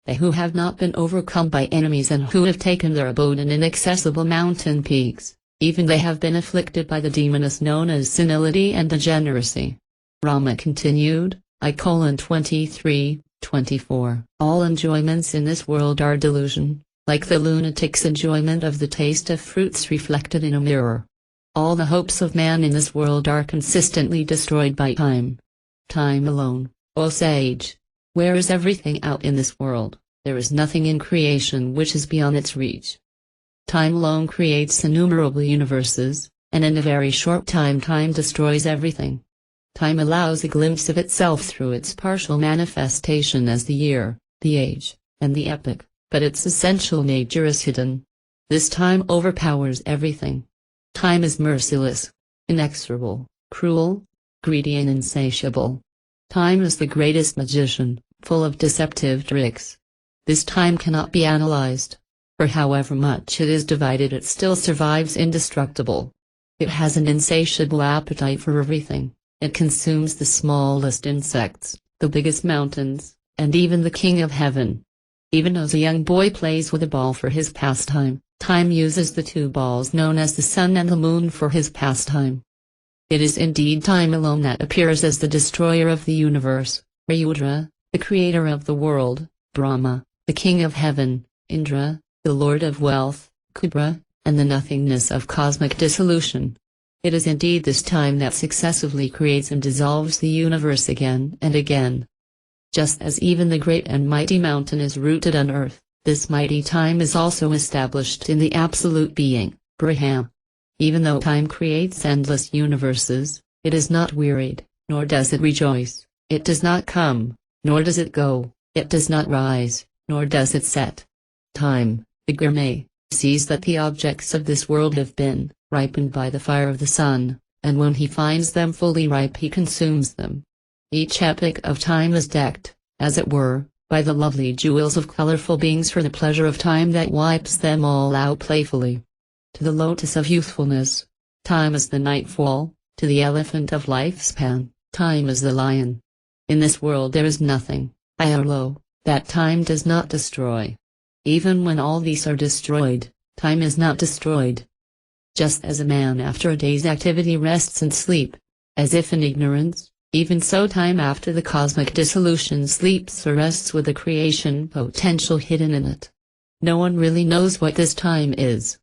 S1: They who have not been overcome by enemies and who have taken their abode in inaccessible mountain peaks, even they have been afflicted by the demoness known as senility and degeneracy. Rama continued, 23:24 All enjoyments in this world are delusion, like the lunatic's enjoyment of the taste of fruits reflected in a mirror. All the hopes of man in this world are consistently destroyed by time. Time alone, O sage. Where is everything out in this world? There is nothing in creation which is beyond its reach. Time alone creates innumerable universes, and in a very short time time destroys everything. Time allows a glimpse of itself through its partial manifestation as the year, the age, and the epoch, but its essential nature is hidden. This time overpowers everything. Time is merciless, inexorable, cruel, greedy and insatiable. Time is the greatest magician, full of deceptive tricks. This time cannot be analyzed, for however much it is divided it still survives indestructible. It has an insatiable appetite for everything. It consumes the smallest insects, the biggest mountains, and even the king of heaven. Even as a young boy plays with a ball for his pastime, time uses the two balls known as the sun and the moon for his pastime. It is indeed time alone that appears as the destroyer of the universe, Rudra, the creator of the world, Brahma, the king of heaven, Indra, the lord of wealth, Kubra, and the nothingness of cosmic dissolution. It is indeed this time that successively creates and dissolves the universe again and again. Just as even the great and mighty mountain is rooted on earth, this mighty time is also established in the absolute being, Brahma. Even though time creates endless universes, it is not wearied, nor does it rejoice. It does not come, nor does it go. It does not rise, nor does it set. Time, the gourmet, sees that the objects of this world have been ripened by the fire of the sun, and when he finds them fully ripe he consumes them. Each epoch of time is decked, as it were, by the lovely jewels of colorful beings for the pleasure of time that wipes them all out playfully. to the lotus of youthfulness. Time is the nightfall, to the elephant of lifespan. Time is the lion. In this world there is nothing, high or low, that time does not destroy. Even when all these are destroyed, time is not destroyed. Just as a man after a day's activity rests in sleep, as if in ignorance, even so time after the cosmic dissolution sleeps or rests with the creation potential hidden in it. No one really knows what this time is.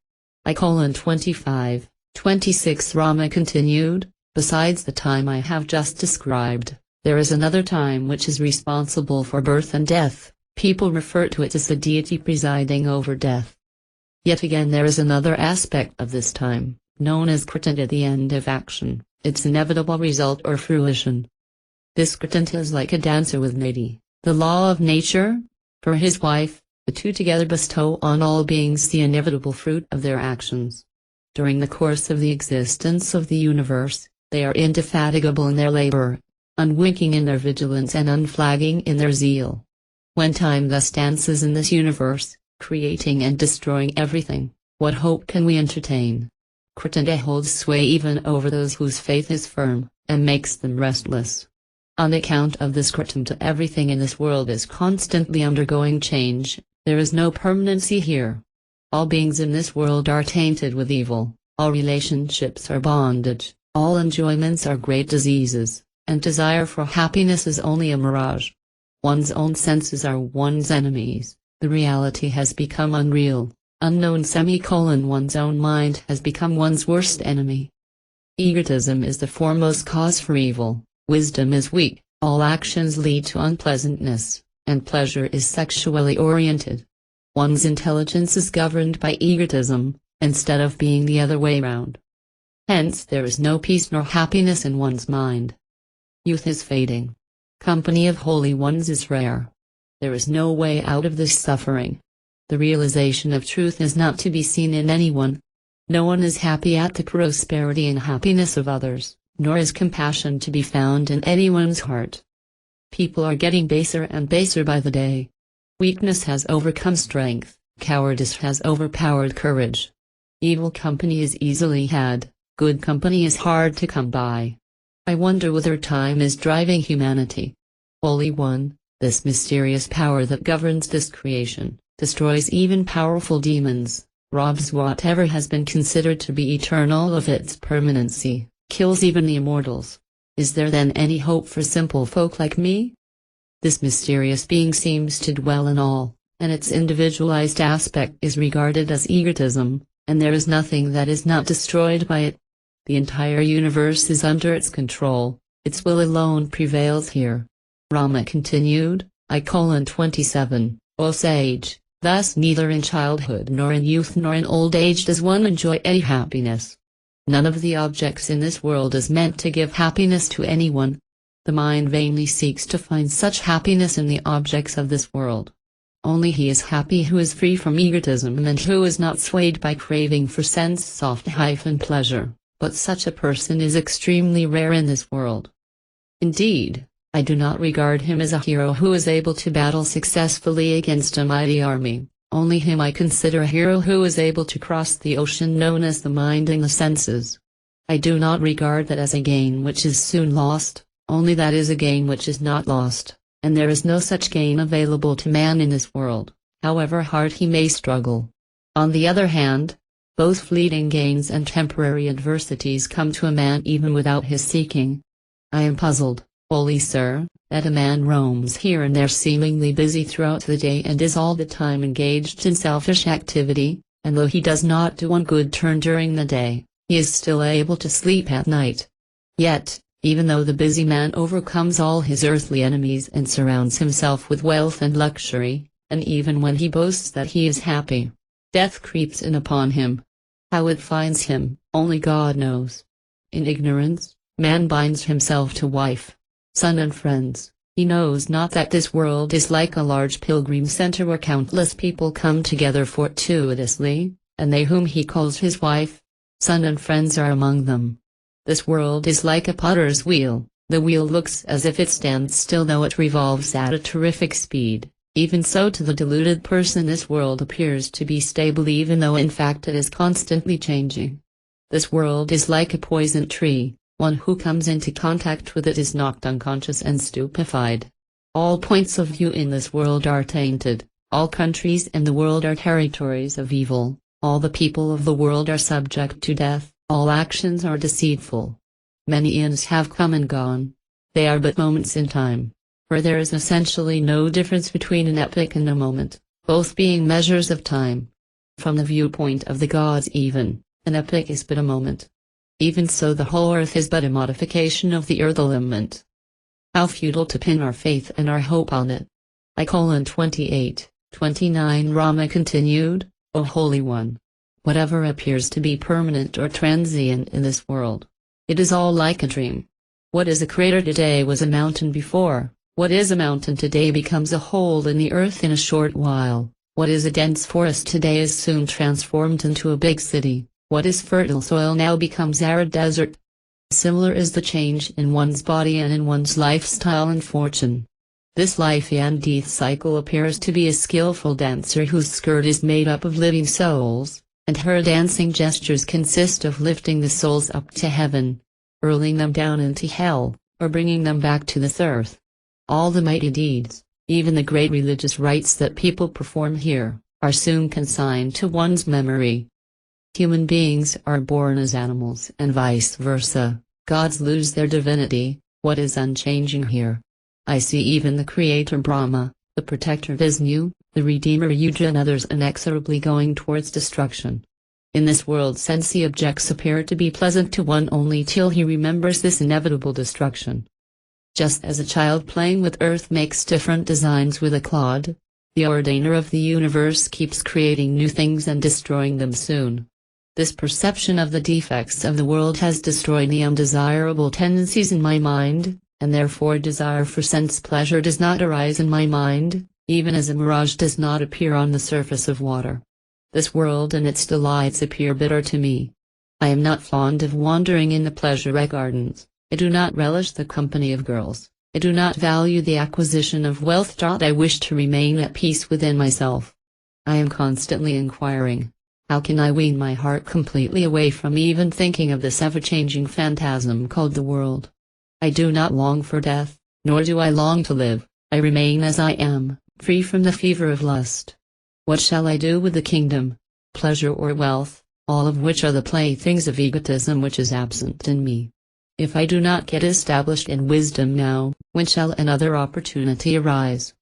S1: 25, 26 Rama continued, besides the time I have just described, there is another time which is responsible for birth and death. People refer to it as the deity presiding over death. Yet again there is another aspect of this time, known as kritanta, the end of action, its inevitable result or fruition. This kritanta is like a dancer with nidhi, the law of nature. For his wife, the two together bestow on all beings the inevitable fruit of their actions. During the course of the existence of the universe, they are indefatigable in their labor, unwinking in their vigilance and unflagging in their zeal. When time thus dances in this universe, creating and destroying everything, what hope can we entertain? Kritanta holds sway even over those whose faith is firm, and makes them restless. On account of this kritanta, everything in this world is constantly undergoing change. There is no permanency here. All beings in this world are tainted with evil, all relationships are bondage, all enjoyments are great diseases, and desire for happiness is only a mirage. One's own senses are one's enemies, the reality has become unreal, unknown. One's own mind has become one's worst enemy. Egotism is the foremost cause for evil, wisdom is weak, all actions lead to unpleasantness, and pleasure is sexually oriented. One's intelligence is governed by egotism, instead of being the other way round. Hence there is no peace nor happiness in one's mind. Youth is fading. Company of holy ones is rare. There is no way out of this suffering. The realization of truth is not to be seen in anyone. No one is happy at the prosperity and happiness of others, nor is compassion to be found in anyone's heart. People are getting baser and baser by the day. Weakness has overcome strength, cowardice has overpowered courage. Evil company is easily had, good company is hard to come by. I wonder whether time is driving humanity. Holy One, this mysterious power that governs this creation, destroys even powerful demons, robs whatever has been considered to be eternal of its permanency, kills even the immortals. Is there then any hope for simple folk like me? This mysterious being seems to dwell in all, and its individualized aspect is regarded as egotism, and there is nothing that is not destroyed by it. The entire universe is under its control, its will alone prevails here. Rama continued, 27, O sage, thus neither in childhood nor in youth nor in old age does one enjoy any happiness. None of the objects in this world is meant to give happiness to anyone. The mind vainly seeks to find such happiness in the objects of this world. Only he is happy who is free from egotism and who is not swayed by craving for sense-soft pleasure, but such a person is extremely rare in this world. Indeed, I do not regard him as a hero who is able to battle successfully against a mighty army. Only him I consider a hero who is able to cross the ocean known as the mind and the senses. I do not regard that as a gain which is soon lost, only that is a gain which is not lost, and there is no such gain available to man in this world, however hard he may struggle. On the other hand, both fleeting gains and temporary adversities come to a man even without his seeking. I am puzzled, holy sir, that a man roams here and there seemingly busy throughout the day and is all the time engaged in selfish activity, and though he does not do one good turn during the day, he is still able to sleep at night. Yet, even though the busy man overcomes all his earthly enemies and surrounds himself with wealth and luxury, and even when he boasts that he is happy, death creeps in upon him. How it finds him, only God knows. In ignorance, man binds himself to wife, son and friends. He knows not that this world is like a large pilgrim center where countless people come together fortuitously, and they whom he calls his wife, son and friends are among them. This world is like a potter's wheel. The wheel looks as if it stands still though it revolves at a terrific speed, Even so, to the deluded person this world appears to be stable, even though in fact it is constantly changing. This world is like a poison tree. One who comes into contact with it is knocked unconscious and stupefied. All points of view in this world are tainted. All countries in the world are territories of evil. All the people of the world are subject to death. All actions are deceitful. Many eons have come and gone. They are but moments in time. For there is essentially no difference between an epoch and a moment, both being measures of time. From the viewpoint of the gods even, an epoch is but a moment. Even so, the whole earth is but a modification of the earth-element. How futile to pin our faith and our hope on it. 28:29 Rama continued, O Holy One. Whatever appears to be permanent or transient in this world, it is all like a dream. What is a crater today was a mountain before. What is a mountain today becomes a hole in the earth in a short while. What is a dense forest today is soon transformed into a big city. What is fertile soil now becomes arid desert. Similar is the change in one's body and in one's lifestyle and fortune. This life and death cycle appears to be a skillful dancer whose skirt is made up of living souls, and her dancing gestures consist of lifting the souls up to heaven, hurling them down into hell, or bringing them back to this earth. All the mighty deeds, even the great religious rites that people perform here, are soon consigned to one's memory. Human beings are born as animals and vice versa. Gods lose their divinity. What is unchanging here? I see even the creator Brahma, the protector Vishnu, the redeemer Yuja, and others inexorably going towards destruction. In this world, sensory objects appear to be pleasant to one only till he remembers this inevitable destruction. Just as a child playing with earth makes different designs with a clod, the ordainer of the universe keeps creating new things and destroying them soon. This perception of the defects of the world has destroyed the undesirable tendencies in my mind, and therefore desire for sense pleasure does not arise in my mind, even as a mirage does not appear on the surface of water. This world and its delights appear bitter to me. I am not fond of wandering in the pleasure gardens. I do not relish the company of girls. I do not value the acquisition of wealth. I wish to remain at peace within myself. I am constantly inquiring, how can I wean my heart completely away from even thinking of this ever-changing phantasm called the world? I do not long for death, nor do I long to live. I remain as I am, free from the fever of lust. What shall I do with the kingdom, pleasure or wealth, all of which are the playthings of egotism which is absent in me? If I do not get established in wisdom now, when shall another opportunity arise?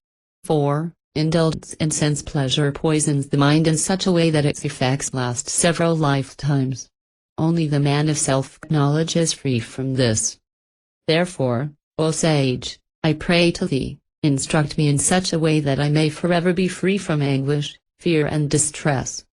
S1: 4. Indulgence in sense pleasure poisons the mind in such a way that its effects last several lifetimes. Only the man of self-knowledge is free from this. Therefore, O sage, I pray to thee, instruct me in such a way that I may forever be free from anguish, fear and distress.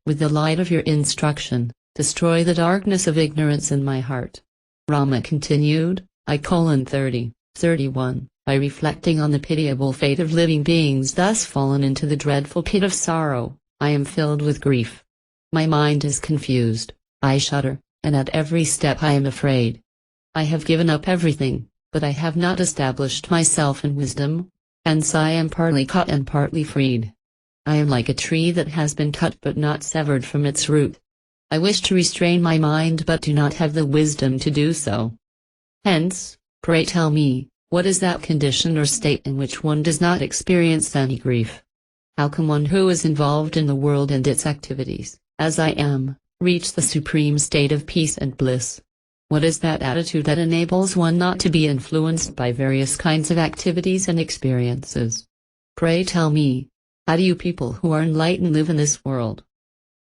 S1: With the light of your instruction, destroy the darkness of ignorance in my heart. Rama continued, I:30:31, by reflecting on the pitiable fate of living beings thus fallen into the dreadful pit of sorrow, I am filled with grief. My mind is confused, I shudder, and at every step I am afraid. I have given up everything, but I have not established myself in wisdom, hence I am partly caught and partly freed. I am like a tree that has been cut but not severed from its root. I wish to restrain my mind but do not have the wisdom to do so. Hence, pray tell me, what is that condition or state in which one does not experience any grief? How can one who is involved in the world and its activities, as I am, reach the supreme state of peace and bliss? What is that attitude that enables one not to be influenced by various kinds of activities and experiences? Pray tell me, how do you people who are enlightened live in this world?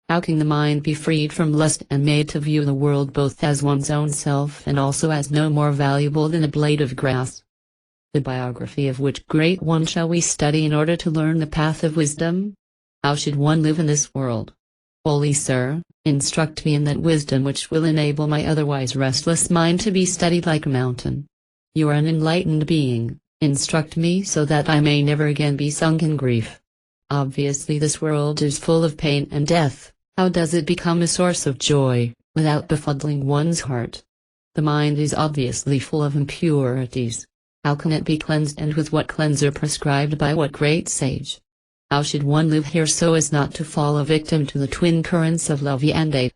S1: How can the mind be freed from lust and made to view the world both as one's own self and also as no more valuable than a blade of grass? The biography of which great one shall we study in order to learn the path of wisdom? How should one live in this world? Holy Sir, instruct me in that wisdom which will enable my otherwise restless mind to be steadied like a mountain. You are an enlightened being, instruct me so that I may never again be sunk in grief. Obviously this world is full of pain and death. How does it become a source of joy, without befuddling one's heart? The mind is obviously full of impurities. How can it be cleansed, and with what cleanser prescribed by what great sage? How should one live here so as not to fall a victim to the twin currents of love and hate?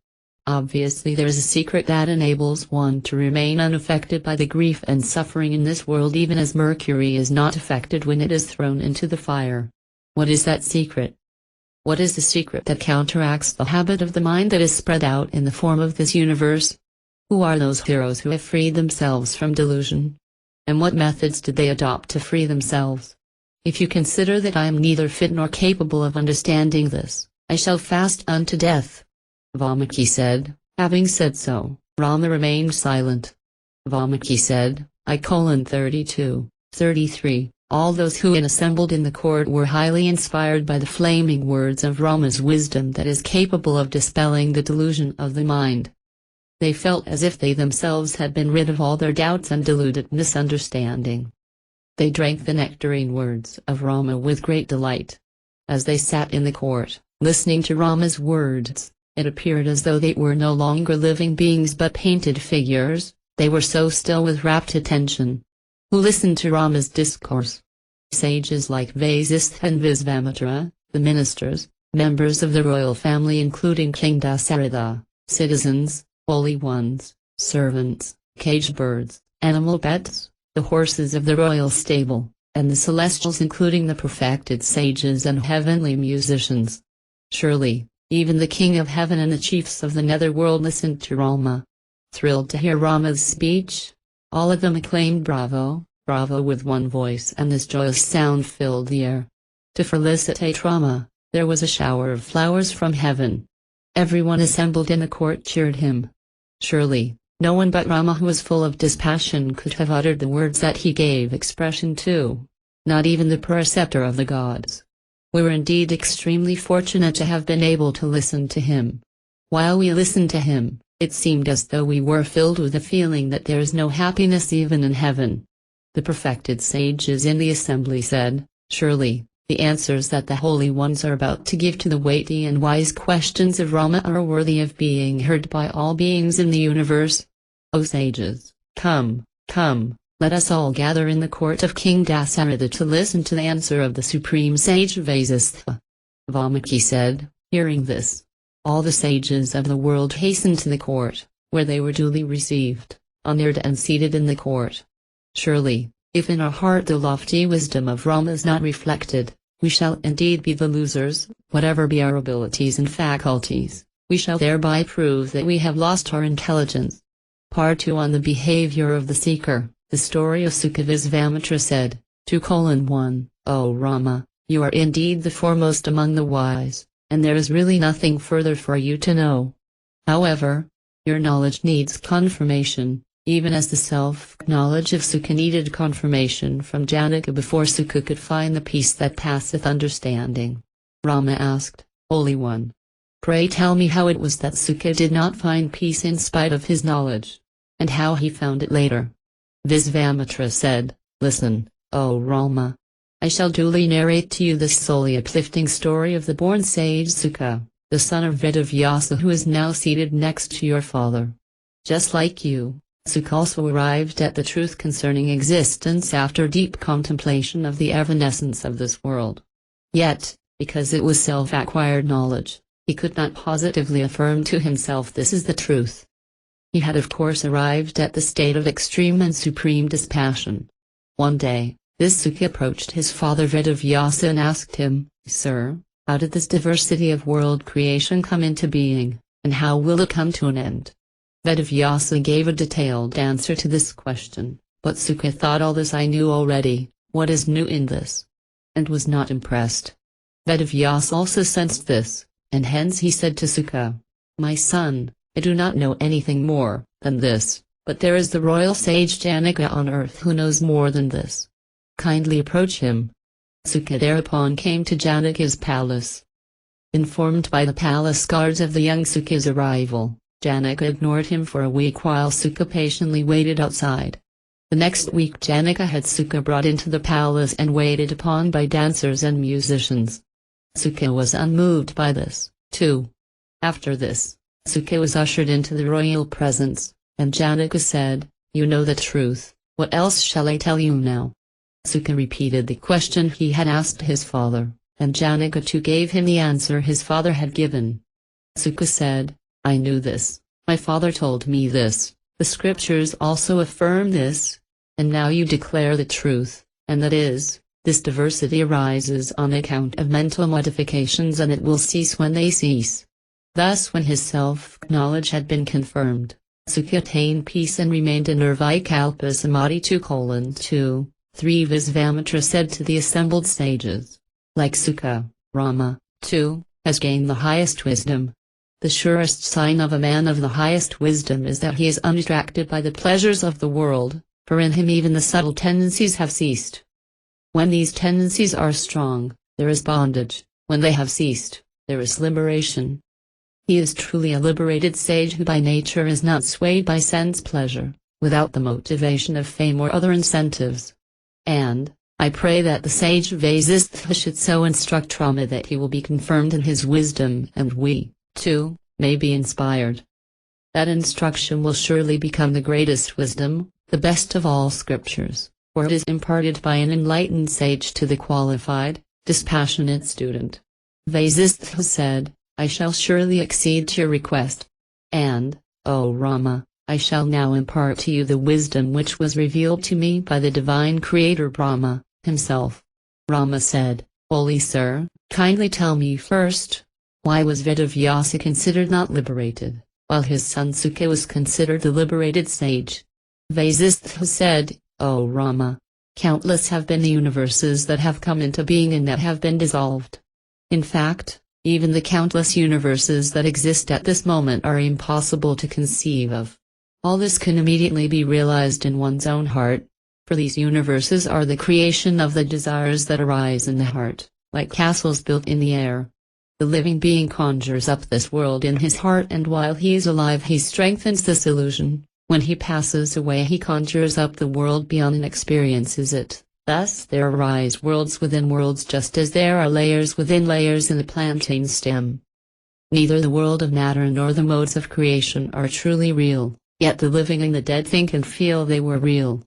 S1: Obviously there is a secret that enables one to remain unaffected by the grief and suffering in this world, even as mercury is not affected when it is thrown into the fire. What is that secret? What is the secret that counteracts the habit of the mind that is spread out in the form of this universe? Who are those heroes who have freed themselves from delusion? And what methods did they adopt to free themselves? If you consider that I am neither fit nor capable of understanding this, I shall fast unto death. Valmiki said. Having said so, Rama remained silent. Valmiki said, I:32, 33. All those who assembled in the court were highly inspired by the flaming words of Rama's wisdom that is capable of dispelling the delusion of the mind. They felt as if they themselves had been rid of all their doubts and deluded misunderstanding. They drank the nectarine words of Rama with great delight. As they sat in the court, listening to Rama's words, it appeared as though they were no longer living beings but painted figures. They were so still with rapt attention. Who listened to Rama's discourse? Sages like Vasishtha and Visvamitra, the ministers, members of the royal family including King Dasaratha, citizens, holy ones, servants, caged birds, animal pets, the horses of the royal stable, and the celestials including the perfected sages and heavenly musicians. Surely, even the king of heaven and the chiefs of the netherworld listened to Rama. Thrilled to hear Rama's speech, all of them acclaimed bravo, bravo with one voice, and this joyous sound filled the air. To felicitate Rama, there was a shower of flowers from heaven. Everyone assembled in the court cheered him. Surely, no one but Rama, who was full of dispassion, could have uttered the words that he gave expression to. Not even the preceptor of the gods. We were indeed extremely fortunate to have been able to listen to him. While we listened to him, it seemed as though we were filled with the feeling that there is no happiness even in heaven. The perfected sages in the assembly said, surely, the answers that the holy ones are about to give to the weighty and wise questions of Rama are worthy of being heard by all beings in the universe. O sages, come, come, let us all gather in the court of King Dasaratha to listen to the answer of the supreme sage Vasistha. Valmiki said, hearing this, all the sages of the world hastened to the court, where they were duly received, honored and seated in the court. Surely, if in our heart the lofty wisdom of Rama is not reflected, we shall indeed be the losers. Whatever be our abilities and faculties, we shall thereby prove that we have lost our intelligence. Part 2 on the behavior of the seeker. The story of Sukha. Visvamitra said, 2:1, O Rama, you are indeed the foremost among the wise, and there is really nothing further for you to know. However, your knowledge needs confirmation, even as the self-knowledge of Sukha needed confirmation from Janaka before Sukha could find the peace that passeth understanding. Rama asked, Holy One, pray tell me how it was that Sukha did not find peace in spite of his knowledge, and how he found it later. Visvamitra said, Listen, O Rama. I shall duly narrate to you this solely uplifting story of the born sage Sukha, the son of Vedavyasu, who is now seated next to your father. Just like you, Sukha also arrived at the truth concerning existence after deep contemplation of the evanescence of this world. Yet, because it was self-acquired knowledge, he could not positively affirm to himself this is the truth. He had of course arrived at the state of extreme and supreme dispassion. One day, this Sukha approached his father Vedavyasa and asked him, Sir, how did this diversity of world creation come into being, and how will it come to an end? Vedavyasa gave a detailed answer to this question, but Sukha thought, all this I knew already, what is new in this? And was not impressed. Vedavyasa also sensed this, and hence he said to Sukha, My son, I do not know anything more than this, but there is the royal sage Janaka on earth who knows more than this. Kindly approach him. Sukha thereupon came to Janaka's palace. Informed by the palace guards of the young Sukha's arrival, Janaka ignored him for a week while Sukha patiently waited outside. The next week Janaka had Sukha brought into the palace and waited upon by dancers and musicians. Sukha was unmoved by this, too. After this, Sukha was ushered into the royal presence, and Janaka said, You know the truth, What else shall I tell you now? Sukha repeated the question he had asked his father, and Janaka too gave him the answer his father had given. Sukha said, I knew this, my father told me this, the scriptures also affirm this, and now you declare the truth, and that is, this diversity arises on account of mental modifications and it will cease when they cease. Thus when his self-knowledge had been confirmed, Sukha attained peace and remained in Nirvikalpa Samadhi 2:2. 3 Visvamitra said to the assembled sages, like Sukha, Rama, too, has gained the highest wisdom. The surest sign of a man of the highest wisdom is that he is undistracted by the pleasures of the world, for in him even the subtle tendencies have ceased. When these tendencies are strong, there is bondage; when they have ceased, there is liberation. He is truly a liberated sage who by nature is not swayed by sense pleasure, without the motivation of fame or other incentives. And, I pray that the sage Vasishtha should so instruct Rama that he will be confirmed in his wisdom and we, too, may be inspired. That instruction will surely become the greatest wisdom, the best of all scriptures, for it is imparted by an enlightened sage to the qualified, dispassionate student. Vasishtha said, I shall surely accede to your request. And, O Rama, I shall now impart to you the wisdom which was revealed to me by the divine creator Brahma, himself. Rama said, Holy Sir, kindly tell me first, why was Vedavyasa considered not liberated, while his son Sukha was considered the liberated sage? Vasishtha said, O Rama, countless have been the universes that have come into being and that have been dissolved. In fact, even the countless universes that exist at this moment are impossible to conceive of. All this can immediately be realized in one's own heart, for these universes are the creation of the desires that arise in the heart, like castles built in the air. The living being conjures up this world in his heart, and while he is alive he strengthens this illusion. When he passes away he conjures up the world beyond and experiences it. Thus there arise worlds within worlds, just as there are layers within layers in the plantain stem. Neither the world of matter nor the modes of creation are truly real, yet the living and the dead think and feel they were real.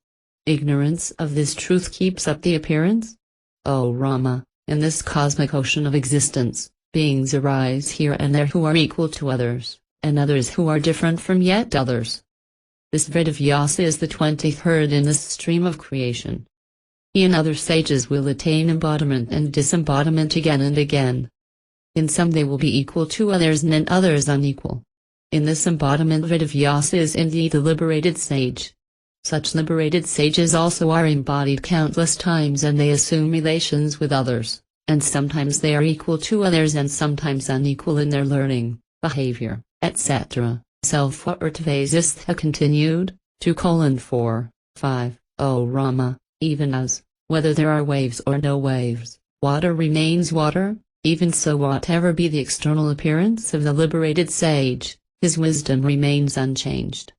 S1: Ignorance of this truth keeps up the appearance. O Rama, in this cosmic ocean of existence, beings arise here and there who are equal to others, and others who are different from yet others. This Vedavyasa is the 23rd in this stream of creation. He and other sages will attain embodiment and disembodiment again and again. In some they will be equal to others and in others unequal. In this embodiment Vedavyasa is indeed the liberated sage. Such liberated sages also are embodied countless times, and they assume relations with others, and sometimes they are equal to others and sometimes unequal in their learning, behavior, etc. Vasishtha continued, 2:4, 5, O Rama, even as, whether there are waves or no waves, water remains water, even so whatever be the external appearance of the liberated sage, his wisdom remains unchanged.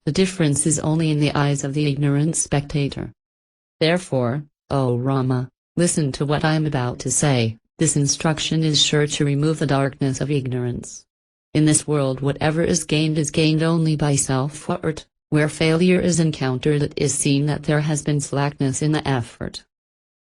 S1: The difference is only in the eyes of the ignorant spectator. Therefore, O Rama, listen to what I am about to say. This instruction is sure to remove the darkness of ignorance. In this world whatever is gained only by self-effort. Where failure is encountered it is seen that there has been slackness in the effort.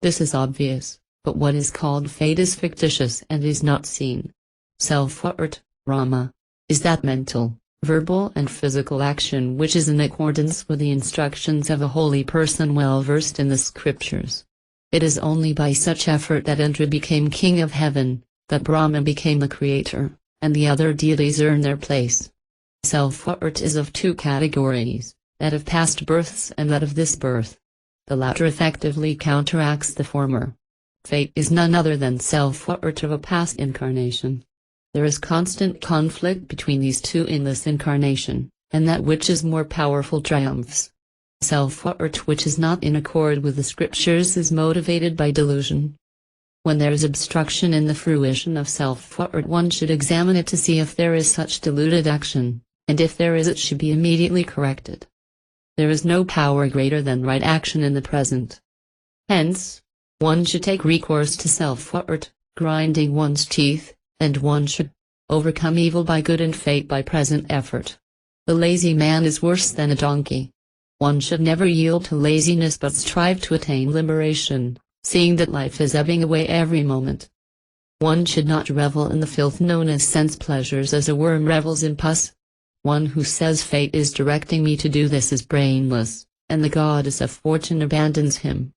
S1: This is obvious, but what is called fate is fictitious and is not seen. Self-effort, Rama, is that mental, verbal and physical action which is in accordance with the instructions of a holy person well versed in the scriptures. It is only by such effort that Indra became king of heaven, that Brahma became the creator, and the other deities earn their place. Self-effort is of two categories, that of past births and that of this birth. The latter effectively counteracts the former. Fate is none other than self-effort of a past incarnation. There is constant conflict between these two in this incarnation, and that which is more powerful triumphs. Self-effort which is not in accord with the scriptures is motivated by delusion. When there is obstruction in the fruition of self-effort one should examine it to see if there is such deluded action, and if there is it should be immediately corrected. There is no power greater than right action in the present. Hence, one should take recourse to self-effort, grinding one's teeth, and one should overcome evil by good and fate by present effort. The lazy man is worse than a donkey. One should never yield to laziness but strive to attain liberation, seeing that life is ebbing away every moment. One should not revel in the filth known as sense pleasures as a worm revels in pus. One who says fate is directing me to do this is brainless, and the goddess of fortune abandons him.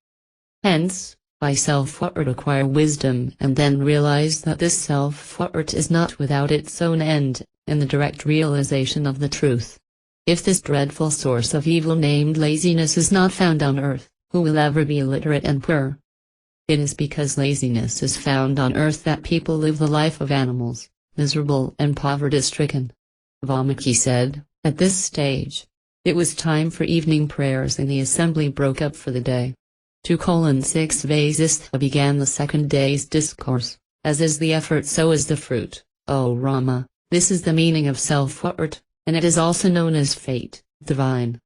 S1: Hence, by self-effort acquire wisdom and then realize that this self-effort is not without its own end, in the direct realization of the truth. If this dreadful source of evil named laziness is not found on earth, who will ever be illiterate and poor? It is because laziness is found on earth that people live the life of animals, miserable and poverty-stricken. Valmiki said, at this stage, it was time for evening prayers and the assembly broke up for the day. 2:6 Vasistha began the second day's discourse, as is the effort so is the fruit, O Rama, this is the meaning of self-effort, and it is also known as fate, divine.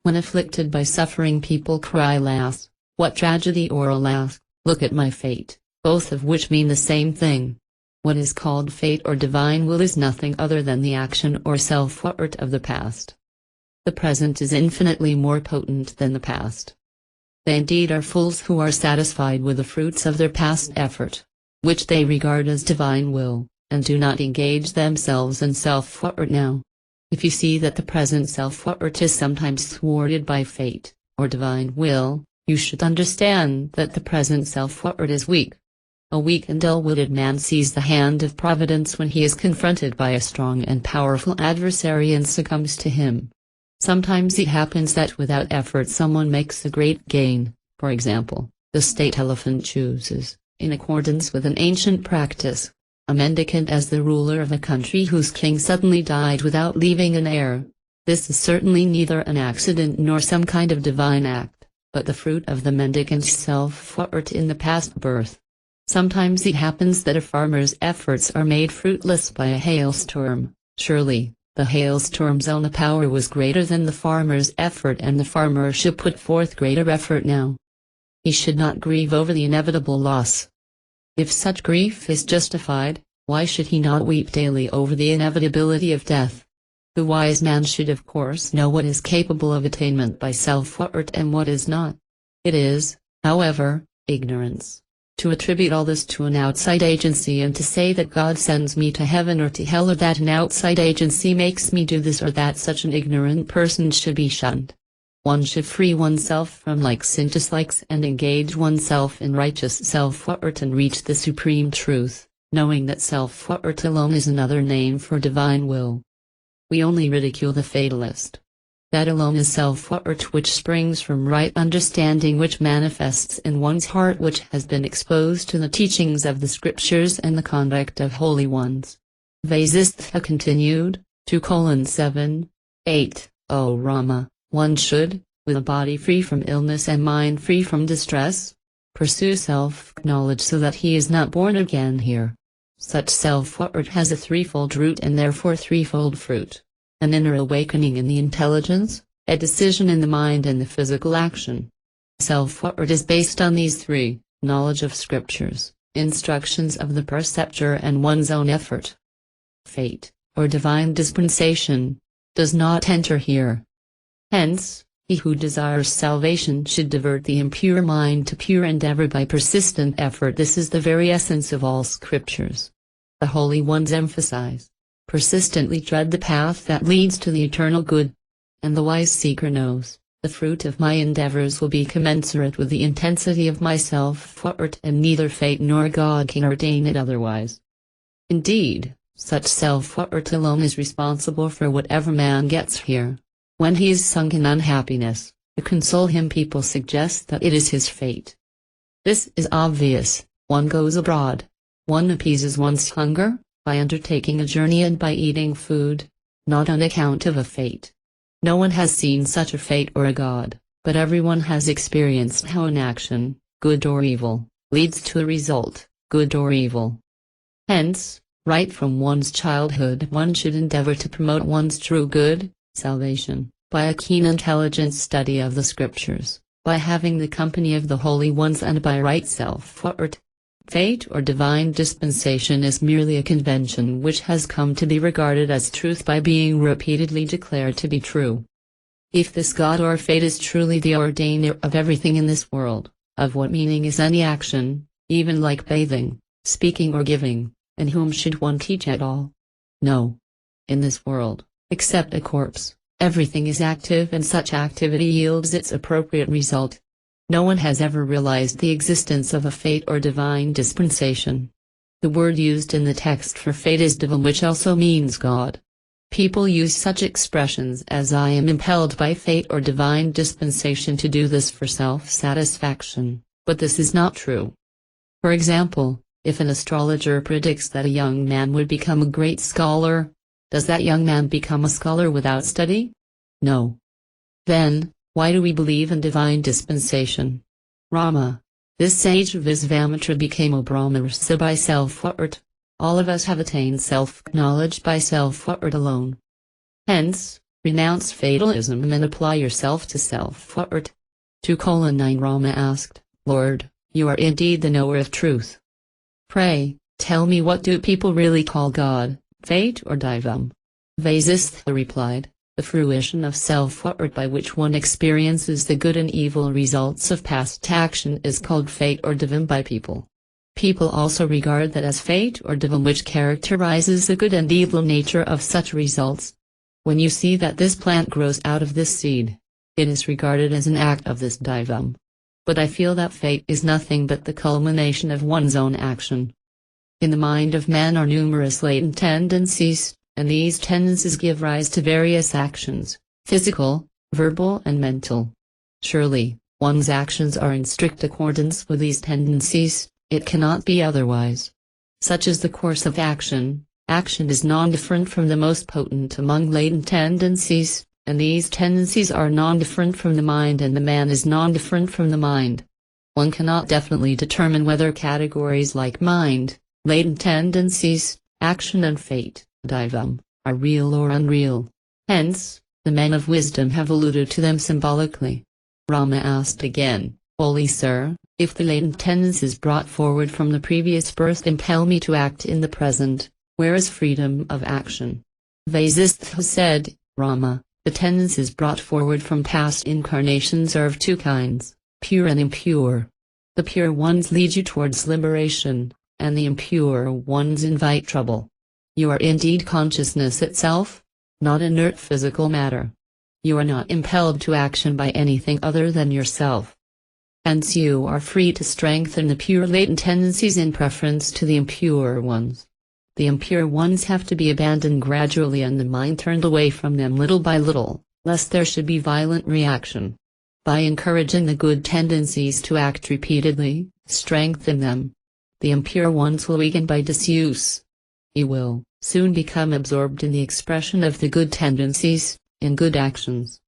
S1: When afflicted by suffering people cry alas, what tragedy, or alas, look at my fate, both of which mean the same thing. What is called fate or divine will is nothing other than the action or self-effort of the past. The present is infinitely more potent than the past. They indeed are fools who are satisfied with the fruits of their past effort, which they regard as divine will, and do not engage themselves in self-effort now. If you see that the present self-effort is sometimes thwarted by fate, or divine will, you should understand that the present self-effort is weak. A weak and dull-witted man sees the hand of providence when he is confronted by a strong and powerful adversary and succumbs to him. Sometimes it happens that without effort someone makes a great gain. For example, the state elephant chooses, in accordance with an ancient practice, a mendicant as the ruler of a country whose king suddenly died without leaving an heir. This is certainly neither an accident nor some kind of divine act, but the fruit of the mendicant's self-effort in the past birth. Sometimes it happens that a farmer's efforts are made fruitless by a hailstorm. Surely, the hailstorm's own power was greater than the farmer's effort, and the farmer should put forth greater effort now. He should not grieve over the inevitable loss. If such grief is justified, why should he not weep daily over the inevitability of death? The wise man should of course know what is capable of attainment by self-effort and what is not. It is, however, ignorance to attribute all this to an outside agency and to say that God sends me to heaven or to hell, or that an outside agency makes me do this or that. Such an ignorant person should be shunned. One should free oneself from likes and dislikes and engage oneself in righteous self-effort and reach the supreme truth, knowing that self-effort alone is another name for divine will. We only ridicule the fatalist. That alone is self-effort which springs from right understanding, which manifests in one's heart, which has been exposed to the teachings of the scriptures and the conduct of holy ones. Vasistha continued, 2:7, 8, O Rama, one should, with a body free from illness and mind free from distress, pursue self-knowledge so that he is not born again here. Such self-effort has a threefold root and therefore threefold fruit. An inner awakening in the intelligence, a decision in the mind, and the physical action. Self-effort is based on these three: knowledge of scriptures, instructions of the preceptor, and one's own effort. Fate, or divine dispensation, does not enter here. Hence, he who desires salvation should divert the impure mind to pure endeavor by persistent effort. This is the very essence of all scriptures. The holy ones emphasize, persistently tread the path that leads to the eternal good. And the wise seeker knows, the fruit of my endeavors will be commensurate with the intensity of my self-effort, and neither fate nor God can ordain it otherwise. Indeed, such self-effort alone is responsible for whatever man gets here. When he is sunk in unhappiness, to console him people suggest that it is his fate. This is obvious. One goes abroad. One appeases one's hunger by undertaking a journey and by eating food, not on account of a fate. No one has seen such a fate or a god, but everyone has experienced how an action, good or evil, leads to a result, good or evil. Hence, right from one's childhood one should endeavor to promote one's true good, salvation, by a keen intelligent study of the scriptures, by having the company of the holy ones, and by right self-effort. Fate or divine dispensation is merely a convention which has come to be regarded as truth by being repeatedly declared to be true. If this God or fate is truly the ordainer of everything in this world, of what meaning is any action, even like bathing, speaking or giving, and whom should one teach at all? No. In this world, except a corpse, everything is active and such activity yields its appropriate result. No one has ever realized the existence of a fate or divine dispensation. The word used in the text for fate is diva, which also means God. People use such expressions as I am impelled by fate or divine dispensation to do this for self-satisfaction, but this is not true. For example, if an astrologer predicts that a young man would become a great scholar, does that young man become a scholar without study? No. Then, why do we believe in divine dispensation? Rama, this sage of Visvamitra, became a Brahmarsa by self-effort. All of us have attained self-knowledge by self-effort alone. Hence, renounce fatalism and apply yourself to self-effort. 2:9 Rama asked, Lord, you are indeed the knower of truth. Pray, tell me, what do people really call God, fate or divam? Vasishtha replied, the fruition of self-effort by which one experiences the good and evil results of past action is called fate or divam by people. People also regard that as fate or divam, which characterizes the good and evil nature of such results. When you see that this plant grows out of this seed, it is regarded as an act of this divam. But I feel that fate is nothing but the culmination of one's own action. In the mind of man are numerous latent tendencies, and these tendencies give rise to various actions, physical, verbal and mental. Surely, one's actions are in strict accordance with these tendencies. It cannot be otherwise. Such is the course of action. Action is non-different from the most potent among latent tendencies, and these tendencies are non-different from the mind, and the man is non-different from the mind. One cannot definitely determine whether categories like mind, latent tendencies, action and fate, divam, are real or unreal. Hence, the men of wisdom have alluded to them symbolically. Rama asked again, Holy Sir, if the latent tendencies brought forward from the previous birth impel me to act in the present, where is freedom of action? Vasishtha said, Rama, the tendencies brought forward from past incarnations are of two kinds, pure and impure. The pure ones lead you towards liberation, and the impure ones invite trouble. You are indeed consciousness itself, not inert physical matter. You are not impelled to action by anything other than yourself. Hence you are free to strengthen the pure latent tendencies in preference to the impure ones. The impure ones have to be abandoned gradually and the mind turned away from them little by little, lest there should be violent reaction. By encouraging the good tendencies to act repeatedly, strengthen them. The impure ones will weaken by disuse. You will soon become absorbed in the expression of the good tendencies, in good actions.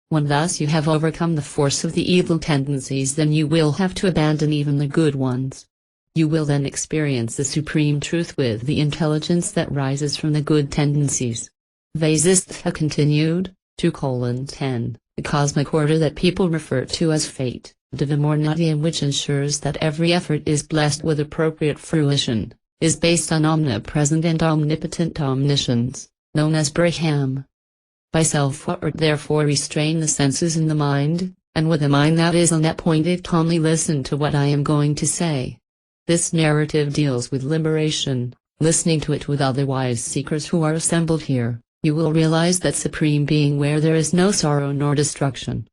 S1: When thus you have overcome the force of the evil tendencies, then you will have to abandon even the good ones. You will then experience the supreme truth with the intelligence that rises from the good tendencies. Vasishtha continued, 2:10, the cosmic order that people refer to as fate, divam or nidam, which ensures that every effort is blessed with appropriate fruition, is based on omnipresent and omnipotent omniscience, known as Brahman. By self-effort therefore restrain the senses in the mind, and with a mind that is unappointed calmly listen to what I am going to say. This narrative deals with liberation. Listening to it with other wise seekers who are assembled here, you will realize that Supreme Being where there is no sorrow nor destruction.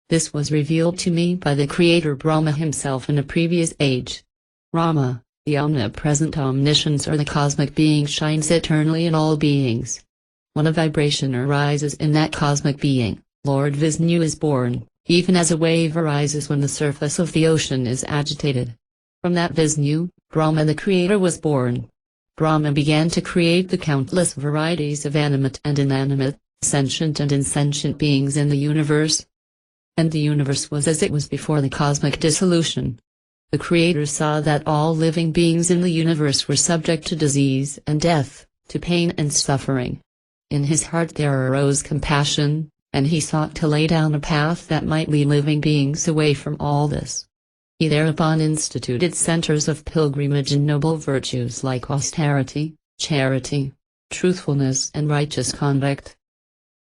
S1: This was revealed to me by the Creator Brahma himself in a previous age. Rama, the omnipresent omniscience or the cosmic being, shines eternally in all beings. When a vibration arises in that cosmic being, Lord Vishnu is born, even as a wave arises when the surface of the ocean is agitated. From that Vishnu, Brahma the Creator was born. Brahma began to create the countless varieties of animate and inanimate, sentient and insentient beings in the universe. And the universe was as it was before the cosmic dissolution. The Creator saw that all living beings in the universe were subject to disease and death, to pain and suffering. In his heart there arose compassion, and he sought to lay down a path that might lead living beings away from all this. He thereupon instituted centers of pilgrimage in noble virtues like austerity, charity, truthfulness and righteous conduct.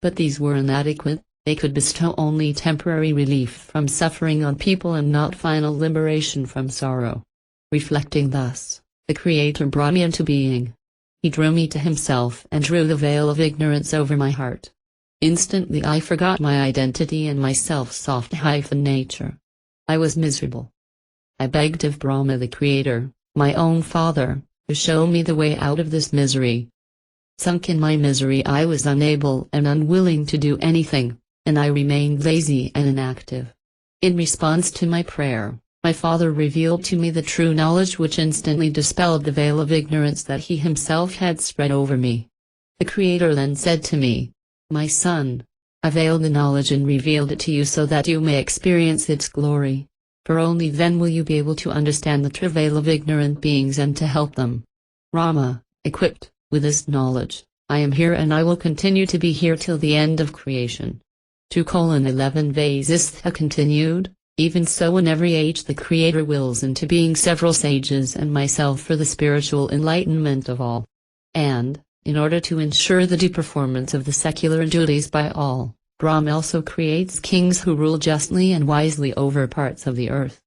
S1: But these were inadequate. They could bestow only temporary relief from suffering on people and not final liberation from sorrow. Reflecting thus, the Creator brought me into being. He drew me to Himself and drew the veil of ignorance over my heart. Instantly I forgot my identity and my self-nature. I was miserable. I begged of Brahma the Creator, my own Father, to show me the way out of this misery. Sunk in my misery, I was unable and unwilling to do anything, and I remained lazy and inactive. In response to my prayer, my Father revealed to me the true knowledge which instantly dispelled the veil of ignorance that He Himself had spread over me. The Creator then said to me, "My son, I veiled the knowledge and revealed it to you so that you may experience its glory, for only then will you be able to understand the travail of ignorant beings and to help them." Rama, equipped with this knowledge, I am here and I will continue to be here till the end of creation. 2:11 Vasishtha continued, even so in every age the Creator wills into being several sages and myself for the spiritual enlightenment of all. And, in order to ensure the due performance of the secular duties by all, Brahma also creates kings who rule justly and wisely over parts of the earth.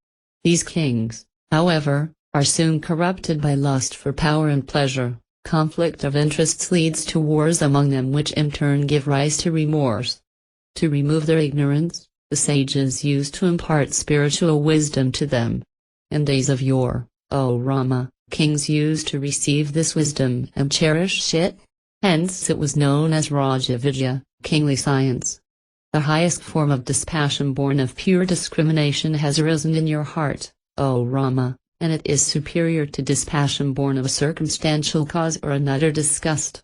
S1: These kings, however, are soon corrupted by lust for power and pleasure. Conflict of interests leads to wars among them which in turn give rise to remorse. To remove their ignorance, the sages used to impart spiritual wisdom to them. In days of yore, O Rama, kings used to receive this wisdom and cherish it. Hence it was known as Raja Vidya, kingly science. The highest form of dispassion born of pure discrimination has arisen in your heart, O Rama, and it is superior to dispassion born of a circumstantial cause or an utter disgust.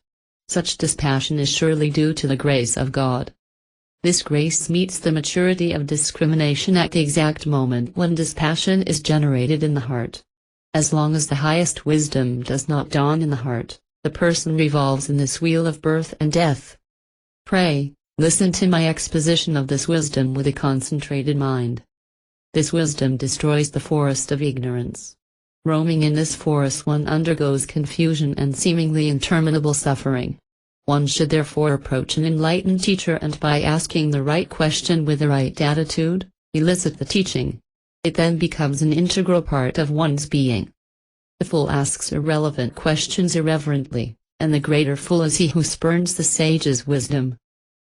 S1: Such dispassion is surely due to the grace of God. This grace meets the maturity of discrimination at the exact moment when dispassion is generated in the heart. As long as the highest wisdom does not dawn in the heart, the person revolves in this wheel of birth and death. Pray, listen to my exposition of this wisdom with a concentrated mind. This wisdom destroys the forest of ignorance. Roaming in this forest one undergoes confusion and seemingly interminable suffering. One should therefore approach an enlightened teacher and by asking the right question with the right attitude, elicit the teaching. It then becomes an integral part of one's being. The fool asks irrelevant questions irreverently, and the greater fool is he who spurns the sage's wisdom.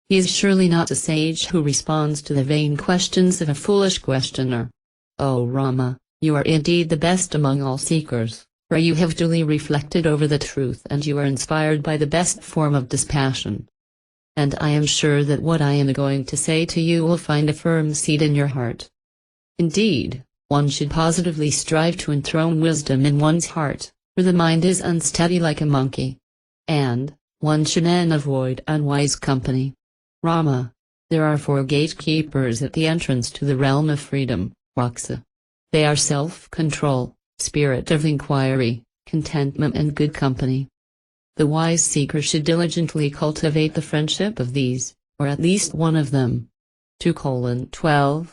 S1: He is surely not a sage who responds to the vain questions of a foolish questioner. O Rama, you are indeed the best among all seekers, for you have duly reflected over the truth and you are inspired by the best form of dispassion. And I am sure that what I am going to say to you will find a firm seat in your heart. Indeed, one should positively strive to enthrone wisdom in one's heart, for the mind is unsteady like a monkey. And, one should then avoid unwise company. Rama, there are 4 gatekeepers at the entrance to the realm of freedom, Raksa. They are self-control, spirit of inquiry, contentment and good company. The wise seeker should diligently cultivate the friendship of these, or at least one of them. 2:12,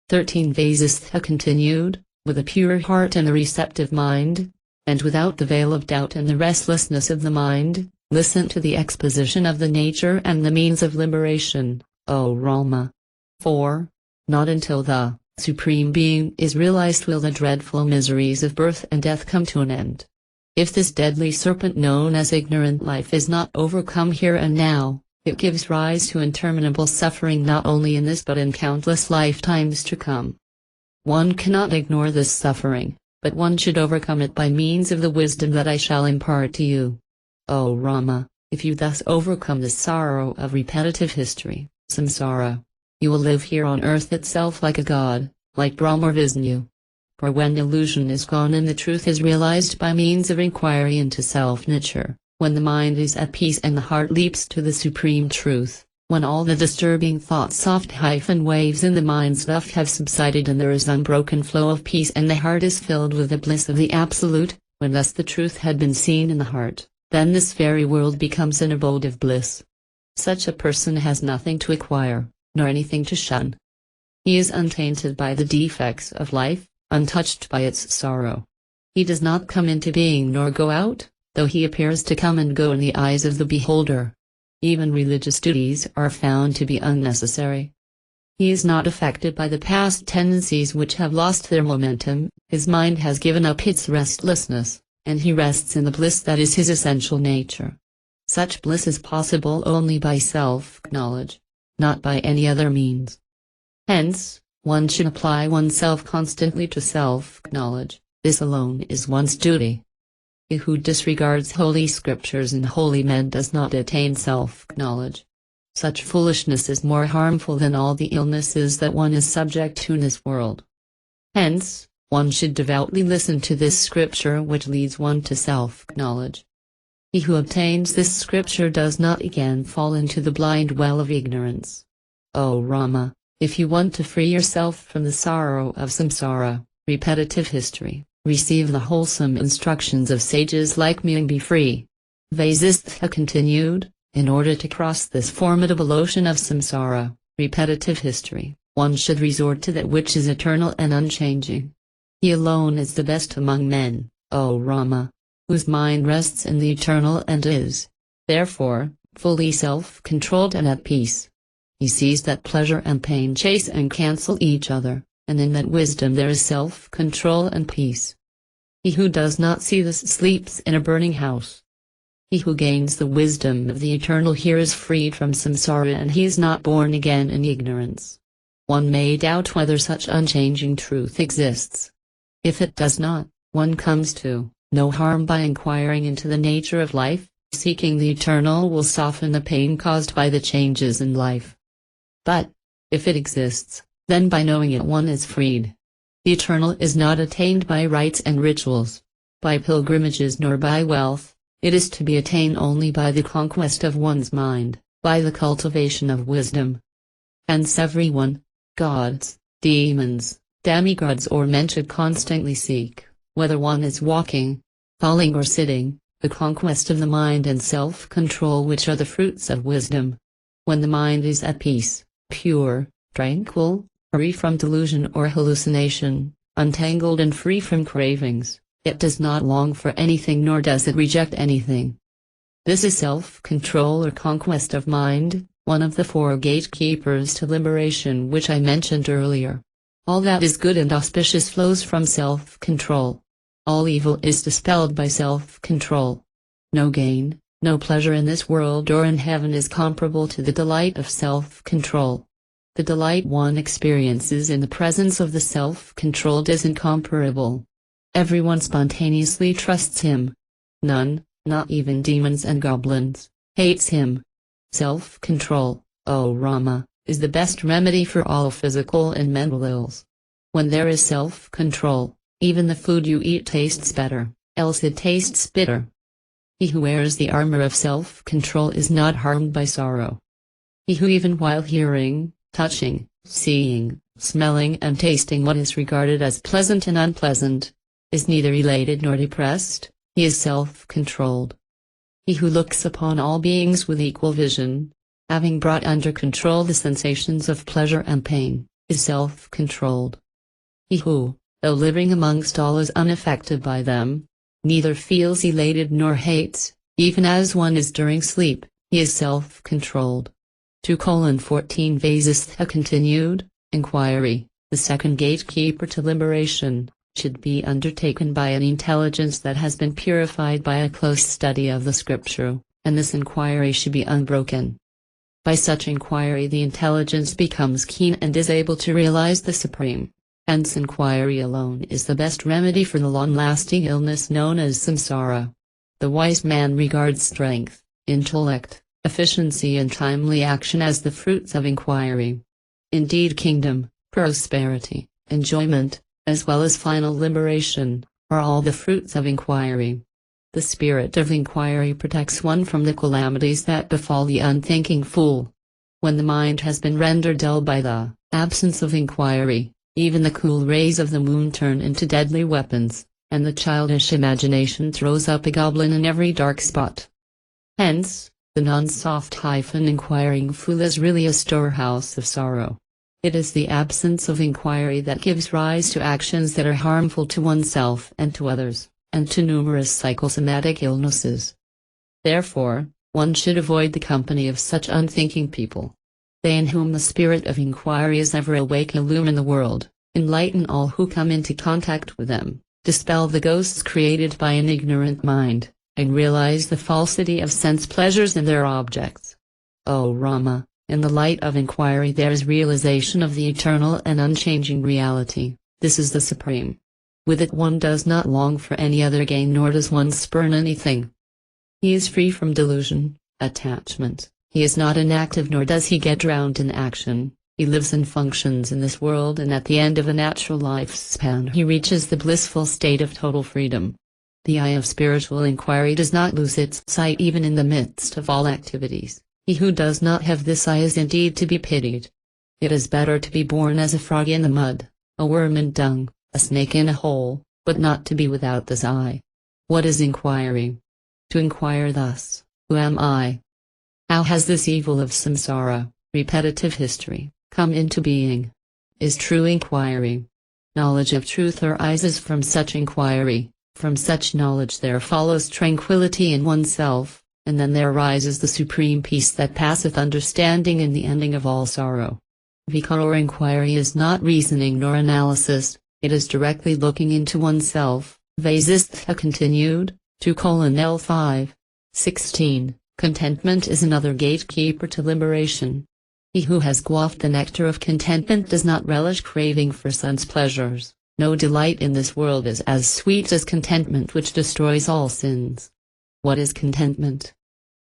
S1: 13 Vasishtha continued, with a pure heart and a receptive mind, and without the veil of doubt and the restlessness of the mind, listen to the exposition of the nature and the means of liberation, O Rama. 4. Not until the Supreme Being is realized will the dreadful miseries of birth and death come to an end. If this deadly serpent known as ignorant life is not overcome here and now, it gives rise to interminable suffering not only in this but in countless lifetimes to come. One cannot ignore this suffering, but one should overcome it by means of the wisdom that I shall impart to you. O Rama, if you thus overcome the sorrow of repetitive history, samsara, you will live here on earth itself like a god, like Brahma or Vishnu. For when illusion is gone and the truth is realized by means of inquiry into self-nature, when the mind is at peace and the heart leaps to the supreme truth, when all the disturbing thoughts waves in the mind's stuff have subsided and there is unbroken flow of peace and the heart is filled with the bliss of the Absolute, when thus the truth had been seen in the heart, then this very world becomes an abode of bliss. Such a person has nothing to acquire, nor anything to shun. He is untainted by the defects of life, untouched by its sorrow. He does not come into being nor go out, though he appears to come and go in the eyes of the beholder. even religious duties are found to be unnecessary. He is not affected by the past tendencies which have lost their momentum, his mind has given up its restlessness, and he rests in the bliss that is his essential nature. Such bliss is possible only by self-knowledge, not by any other means. Hence, one should apply oneself constantly to self-knowledge, this alone is one's duty. He who disregards holy scriptures and holy men does not attain self-knowledge. Such foolishness is more harmful than all the illnesses that one is subject to in this world. Hence, one should devoutly listen to this scripture which leads one to self-knowledge. He who obtains this scripture does not again fall into the blind well of ignorance. O Rama, if you want to free yourself from the sorrow of samsara, repetitive history, receive the wholesome instructions of sages like me and be free. Vasishtha continued, in order to cross this formidable ocean of samsara, repetitive history, one should resort to that which is eternal and unchanging. He alone is the best among men, O Rama, whose mind rests in the eternal and is, therefore, fully self-controlled and at peace. He sees that pleasure and pain chase and cancel each other, and in that wisdom there is self-control and peace. He who does not see this sleeps in a burning house. He who gains the wisdom of the eternal here is freed from samsara and he is not born again in ignorance. One may doubt whether such unchanging truth exists. If it does not, one comes to no harm by inquiring into the nature of life. Seeking the eternal will soften the pain caused by the changes in life. But, if it exists, then by knowing it one is freed. The eternal is not attained by rites and rituals, by pilgrimages nor by wealth. It is to be attained only by the conquest of one's mind, by the cultivation of wisdom. Hence everyone, gods, demons, demigods or men should constantly seek, whether one is walking, falling or sitting, the conquest of the mind and self-control which are the fruits of wisdom. When the mind is at peace, pure, tranquil, free from delusion or hallucination, untangled and free from cravings, it does not long for anything nor does it reject anything. This is self-control or conquest of mind, one of the four gatekeepers to liberation which I mentioned earlier. All that is good and auspicious flows from self-control. All evil is dispelled by self-control. No gain, no pleasure in this world or in heaven is comparable to the delight of self-control. The delight one experiences in the presence of the self-controlled is incomparable. Everyone spontaneously trusts him. None, not even demons and goblins, hates him. Self-control, O Rama, is the best remedy for all physical and mental ills. When there is self-control, even the food you eat tastes better, else it tastes bitter. He who wears the armor of self-control is not harmed by sorrow. He who even while hearing, touching, seeing, smelling and tasting what is regarded as pleasant and unpleasant, is neither elated nor depressed, he is self-controlled. He who looks upon all beings with equal vision, having brought under control the sensations of pleasure and pain, is self-controlled. He who, though living amongst all is unaffected by them, neither feels elated nor hates, even as one is during sleep, he is self-controlled. 2:14 Vasistha continued, inquiry, the second gatekeeper to liberation, should be undertaken by an intelligence that has been purified by a close study of the scripture, and this inquiry should be unbroken. By such inquiry the intelligence becomes keen and is able to realize the supreme. Hence inquiry alone is the best remedy for the long-lasting illness known as samsara. The wise man regards strength, intellect, efficiency and timely action as the fruits of inquiry. Indeed, kingdom, prosperity, enjoyment, as well as final liberation, are all the fruits of inquiry. The spirit of inquiry protects one from the calamities that befall the unthinking fool. When the mind has been rendered dull by the absence of inquiry, even the cool rays of the moon turn into deadly weapons, and the childish imagination throws up a goblin in every dark spot. Hence, the non-soft inquiring fool is really a storehouse of sorrow. It is the absence of inquiry that gives rise to actions that are harmful to oneself and to others, and to numerous psychosomatic illnesses. Therefore, One should avoid the company of such unthinking people. They in whom the spirit of inquiry is ever awake illumine the world, enlighten all who come into contact with them, dispel the ghosts created by an ignorant mind, and realize the falsity of sense pleasures and their objects. O Rama, in the light of inquiry there is realization of the eternal and unchanging reality. This is the supreme. With it one does not long for any other gain nor does one spurn anything. He is free from delusion, attachment. He is not inactive nor does he get drowned in action. He lives and functions in this world, and at the end of a natural lifespan he reaches the blissful state of total freedom. The eye of spiritual inquiry does not lose its sight even in the midst of all activities. He who does not have this eye is indeed to be pitied. It is better to be born as a frog in the mud, a worm in dung, a snake in a hole, but not to be without this eye. What is inquiry? To inquire thus, who am I? How has this evil of samsara, repetitive history, come into being? Is true inquiry. Knowledge of truth arises from such inquiry. From such knowledge there follows tranquility in oneself, and then there arises the supreme peace that passeth understanding and the ending of all sorrow. Vichara or inquiry is not reasoning nor analysis, it is directly looking into oneself. Vasishtha continued, 2:L5. 16. Contentment is another gatekeeper to liberation. He who has quaffed the nectar of contentment does not relish craving for sense pleasures. No delight in this world is as sweet as contentment, which destroys all sins. What is contentment?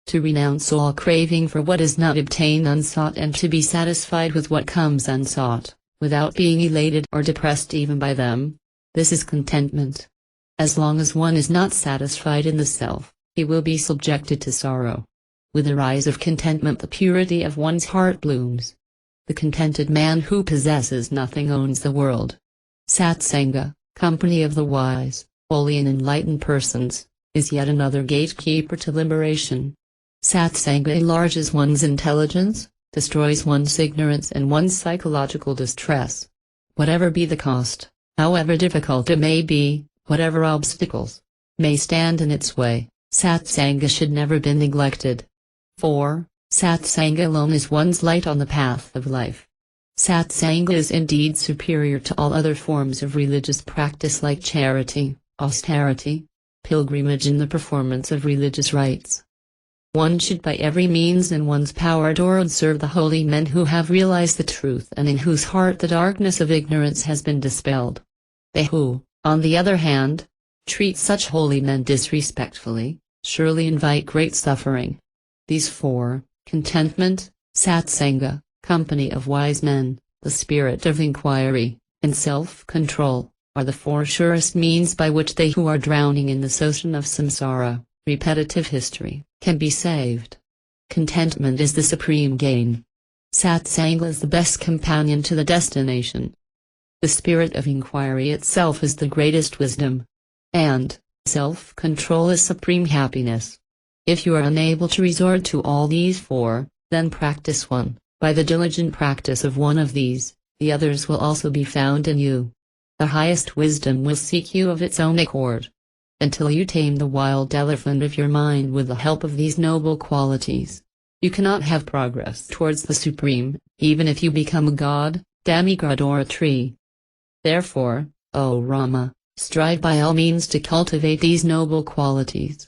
S1: To renounce all craving for what is not obtained unsought and to be satisfied with what comes unsought, without being elated or depressed even by them. This is contentment. As long as one is not satisfied in the self, he will be subjected to sorrow. With the rise of contentment the purity of one's heart blooms. The contented man who possesses nothing owns the world. Satsanga, company of the wise, holy and enlightened persons, is yet another gatekeeper to liberation. Satsanga enlarges one's intelligence, destroys one's ignorance and one's psychological distress. Whatever be the cost, however difficult it may be, whatever obstacles may stand in its way, Satsanga should never be neglected. 4. Satsanga alone is one's light on the path of life. Satsanga is indeed superior to all other forms of religious practice like charity, austerity, pilgrimage and the performance of religious rites. One should by every means in one's power adore and serve the holy men who have realized the truth and in whose heart the darkness of ignorance has been dispelled. They who, on the other hand, treat such holy men disrespectfully, surely invite great suffering. These 4, contentment, satsanga, company of wise men, the spirit of inquiry, and self-control, are the 4 surest means by which they who are drowning in this ocean of samsara, repetitive history, can be saved. Contentment is the supreme gain. Satsanga is the best companion to the destination. The spirit of inquiry itself is the greatest wisdom. And self-control is supreme happiness. If you are unable to resort to all these 4, then practice one. By the diligent practice of one of these, the others will also be found in you. The highest wisdom will seek you of its own accord. Until you tame the wild elephant of your mind with the help of these noble qualities, you cannot have progress towards the supreme, even if you become a god, demigod or a tree. Therefore, O Rama, strive by all means to cultivate these noble qualities.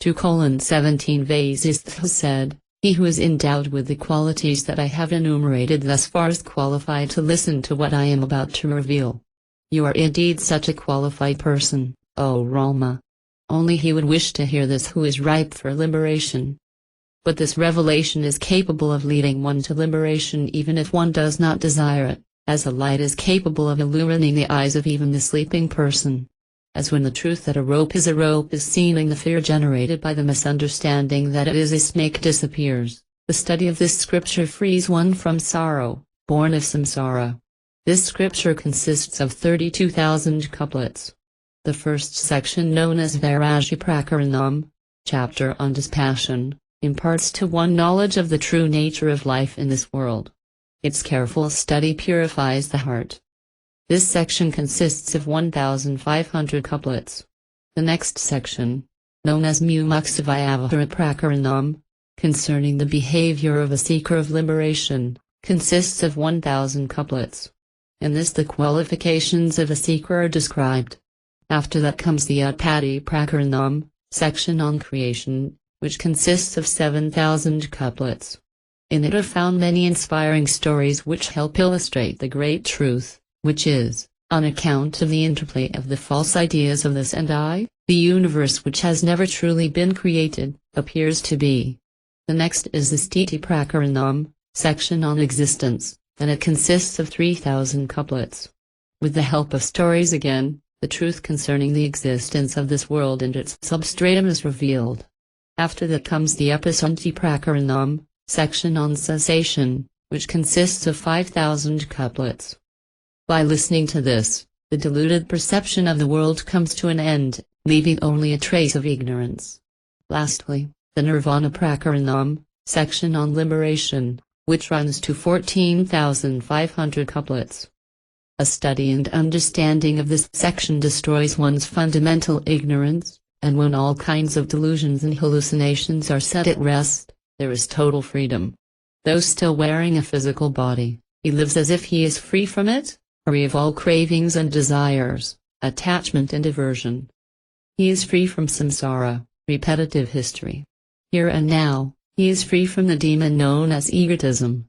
S1: 2:17 Vasishtha said, he who is endowed with the qualities that I have enumerated thus far is qualified to listen to what I am about to reveal. You are indeed such a qualified person, O Rama. Only he would wish to hear this who is ripe for liberation. But this revelation is capable of leading one to liberation even if one does not desire it, as a light is capable of illumining the eyes of even the sleeping person. As when the truth that a rope is seen and the fear generated by the misunderstanding that it is a snake disappears, the study of this scripture frees one from sorrow, born of samsara. This scripture consists of 32,000 couplets. The first section, known as Vairagya-prakaranam, chapter on dispassion, imparts to one knowledge of the true nature of life in this world. Its careful study purifies the heart. This section consists of 1,500 couplets. The next section, known as Mumuksha-Vyavahara-prakaranam, concerning the behavior of a seeker of liberation, consists of 1,000 couplets. In this the qualifications of a seeker are described. After that comes the Utpatti Prakaranam, section on creation, which consists of 7,000 couplets. In it are found many inspiring stories which help illustrate the great truth, which is, on account of the interplay of the false ideas of this and I, the universe which has never truly been created, appears to be. The next is the Sthiti Prakaranam, section on existence, and it consists of 3,000 couplets. With the help of stories again, the truth concerning the existence of this world and its substratum is revealed. After that comes the Upasanti Prakaranam, section on cessation, which consists of 5,000 couplets. By listening to this, the deluded perception of the world comes to an end, leaving only a trace of ignorance. Lastly, the Nirvana Prakaranam, section on liberation, which runs to 14,500 couplets. A study and understanding of this section destroys one's fundamental ignorance, and when all kinds of delusions and hallucinations are set at rest, there is total freedom. Though still wearing a physical body, he lives as if he is free from it, free of all cravings and desires, attachment and aversion. He is free from samsara, repetitive history. Here and now, he is free from the demon known as egotism.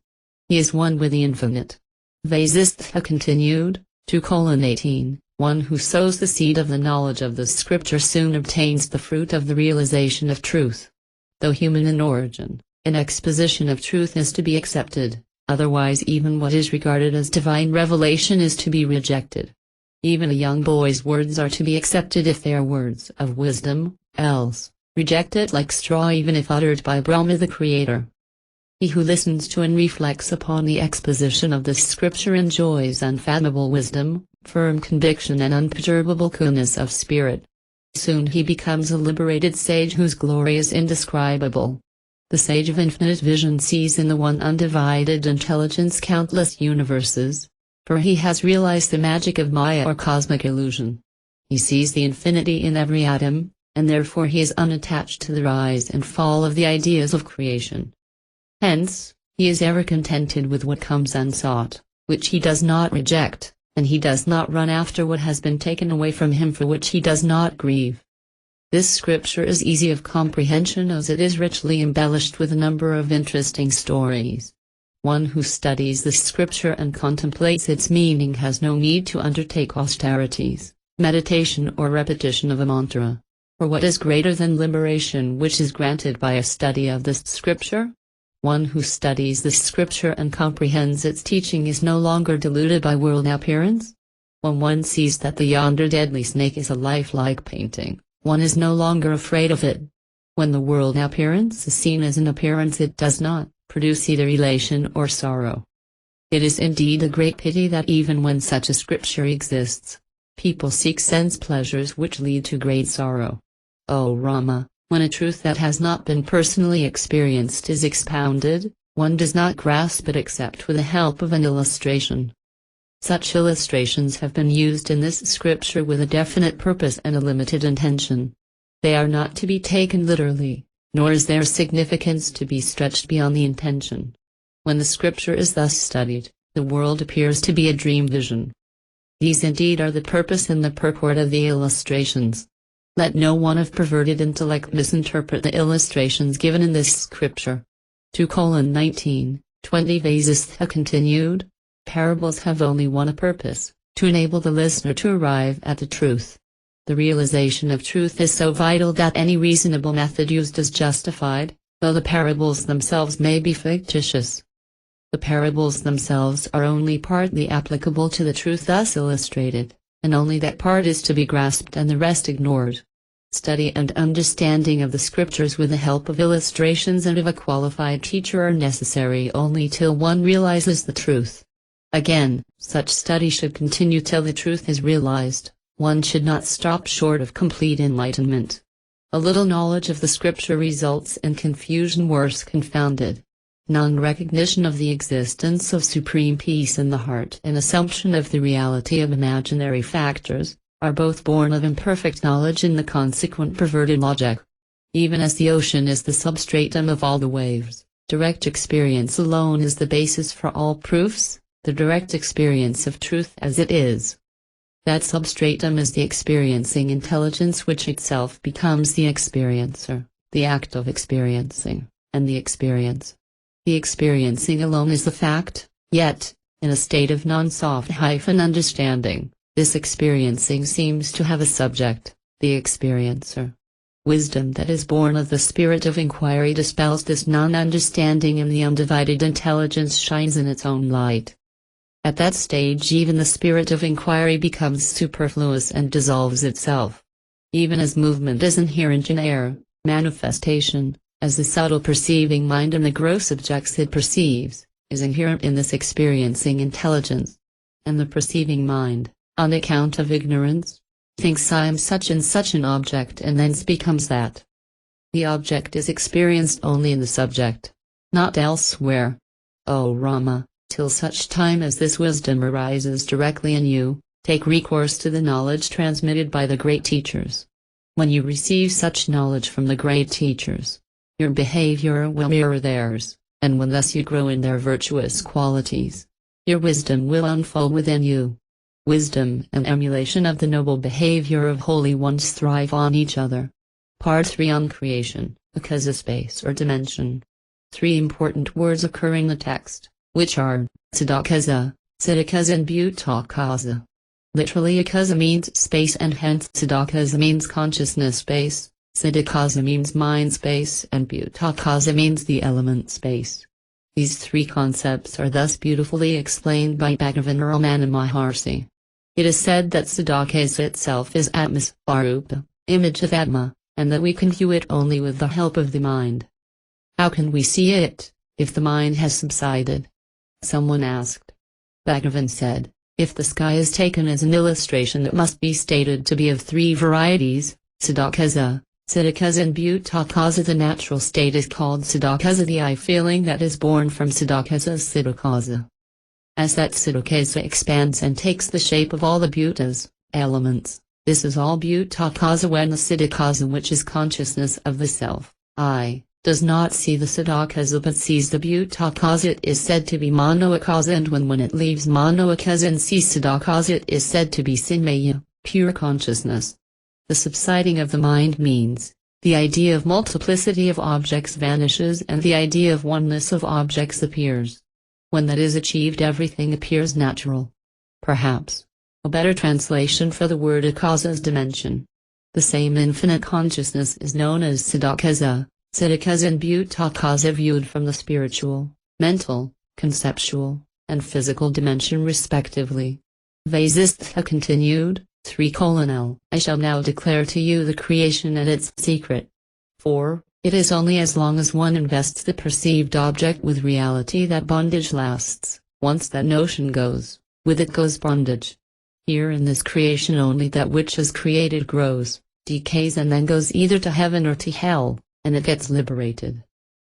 S1: He is one with the infinite. Vasishtha continued, 2:18, one who sows the seed of the knowledge of the scripture soon obtains the fruit of the realization of truth. Though human in origin, an exposition of truth is to be accepted, otherwise even what is regarded as divine revelation is to be rejected. Even a young boy's words are to be accepted if they are words of wisdom, else, reject it like straw even if uttered by Brahma the Creator. He who listens to and reflects upon the exposition of this scripture enjoys unfathomable wisdom, firm conviction and unperturbable coolness of spirit. Soon he becomes a liberated sage whose glory is indescribable. The sage of infinite vision sees in the one undivided intelligence countless universes, for he has realized the magic of Maya or cosmic illusion. He sees the infinity in every atom, and therefore he is unattached to the rise and fall of the ideas of creation. Hence, he is ever contented with what comes unsought, which he does not reject, and he does not run after what has been taken away from him for which he does not grieve. This scripture is easy of comprehension as it is richly embellished with a number of interesting stories. One who studies this scripture and contemplates its meaning has no need to undertake austerities, meditation or repetition of a mantra. For what is greater than liberation which is granted by a study of this scripture? One who studies this scripture and comprehends its teaching is no longer deluded by world appearance. When one sees that the yonder deadly snake is a lifelike painting, one is no longer afraid of it. When the world appearance is seen as an appearance, it does not produce either elation or sorrow. It is indeed a great pity that even when such a scripture exists, people seek sense pleasures which lead to great sorrow. O Rama, when a truth that has not been personally experienced is expounded, one does not grasp it except with the help of an illustration. Such illustrations have been used in this scripture with a definite purpose and a limited intention. They are not to be taken literally, nor is their significance to be stretched beyond the intention. When the scripture is thus studied, the world appears to be a dream vision. These indeed are the purpose and the purport of the illustrations. Let no one of perverted intellect misinterpret the illustrations given in this scripture. 2:19, 20 Vasishtha continued, parables have only one purpose, to enable the listener to arrive at the truth. The realization of truth is so vital that any reasonable method used is justified, though the parables themselves may be fictitious. The parables themselves are only partly applicable to the truth thus illustrated, and only that part is to be grasped and the rest ignored. Study and understanding of the scriptures with the help of illustrations and of a qualified teacher are necessary only till one realizes the truth. Again, such study should continue till the truth is realized. One should not stop short of complete enlightenment. A little knowledge of the scripture results in confusion worse confounded. Non-recognition of the existence of supreme peace in the heart and assumption of the reality of imaginary factors, are both born of imperfect knowledge and the consequent perverted logic. Even as the ocean is the substratum of all the waves, direct experience alone is the basis for all proofs, the direct experience of truth as it is. That substratum is the experiencing intelligence which itself becomes the experiencer, the act of experiencing, and the experience. The experiencing alone is the fact, yet, in a state of non-soft understanding, this experiencing seems to have a subject, the experiencer. Wisdom that is born of the spirit of inquiry dispels this non-understanding and the undivided intelligence shines in its own light. At that stage even the spirit of inquiry becomes superfluous and dissolves itself. Even as movement is inherent in air, manifestation, as the subtle perceiving mind and the gross objects it perceives, is inherent in this experiencing intelligence. And the perceiving mind, on account of ignorance, thinks I am such and such an object and thence becomes that. The object is experienced only in the subject, not elsewhere. O Rama, till such time as this wisdom arises directly in you, take recourse to the knowledge transmitted by the great teachers. When you receive such knowledge from the great teachers, your behavior will mirror theirs, and when thus you grow in their virtuous qualities, your wisdom will unfold within you. Wisdom and emulation of the noble behavior of holy ones thrive on each other. Part 3 on creation, because of space or dimension. 3 important words occur in the text, which are Siddhakasa, Siddhakasa and Bhutakasa. Literally akasa means space and hence Siddhakasa means consciousness space, Siddhakasa means mind space and Bhutakasa means the element space. These 3 concepts are thus beautifully explained by Bhagavan Ramana Maharshi. It is said that Siddhakasa itself is Atma's Arupa, image of Atma, and that we can view it only with the help of the mind. How can we see it, if the mind has subsided? Someone asked. Bhagavan said, if the sky is taken as an illustration it must be stated to be of 3 varieties, Siddhakasa, Siddhakasa and Bhutakasa. The natural state is called Siddhakasa, the I feeling that is born from Siddhakasa is Siddhakasa. As that Siddhakasa expands and takes the shape of all the bhutas, elements, this is all Bhutakasa. When the Siddhakasa, which is consciousness of the self, I, does not see the Siddhakasa but sees the Bhutakasa, it is said to be Manoakasa, and when it leaves Manoakasa and sees Siddhakasa it is said to be Sinmaya, pure consciousness. The subsiding of the mind means, the idea of multiplicity of objects vanishes and the idea of oneness of objects appears. When that is achieved everything appears natural. Perhaps, a better translation for the word akasa is dimension. The same infinite consciousness is known as Siddhakasa, Siddhakasa and Bhutakasa viewed from the spiritual, mental, conceptual, and physical dimension respectively. Vasishtha continued, 3:L. I shall now declare to you the creation and its secret. 4. It is only as long as one invests the perceived object with reality that bondage lasts. Once that notion goes, with it goes bondage. Here in this creation only that which is created grows, decays and then goes either to heaven or to hell, and it gets liberated.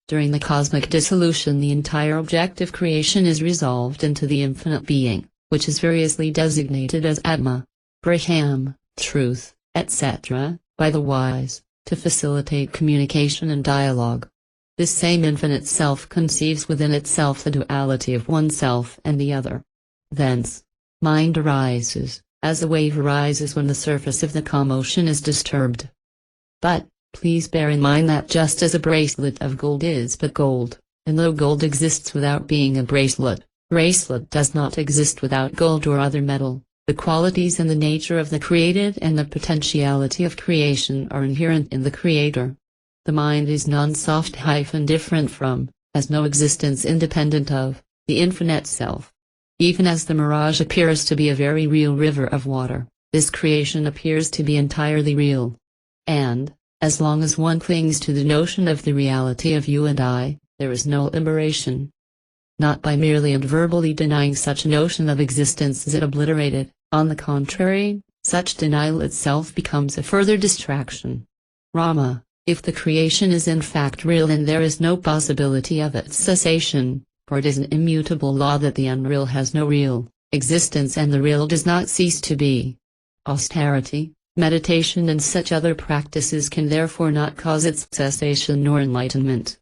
S1: During the cosmic dissolution the entire objective creation is resolved into the infinite being, which is variously designated as Atma, Brahman, truth, etc., by the wise, to facilitate communication and dialogue. This same infinite self conceives within itself the duality of oneself and the other. Thence, mind arises, as a wave arises when the surface of the calm ocean is disturbed. But, please bear in mind that just as a bracelet of gold is but gold, and though gold exists without being a bracelet does not exist without gold or other metal. The qualities and the nature of the created and the potentiality of creation are inherent in the Creator. The mind is non-soft different from, has no existence independent of, the infinite self. Even as the mirage appears to be a very real river of water, this creation appears to be entirely real. And, as long as one clings to the notion of the reality of you and I, there is no liberation. Not by merely and verbally denying such notion of existence is it obliterated. On the contrary, such denial itself becomes a further distraction. Rama, if the creation is in fact real and there is no possibility of its cessation, for it is an immutable law that the unreal has no real existence and the real does not cease to be. Austerity, Meditation and such other practices can therefore not cause its cessation nor enlightenment.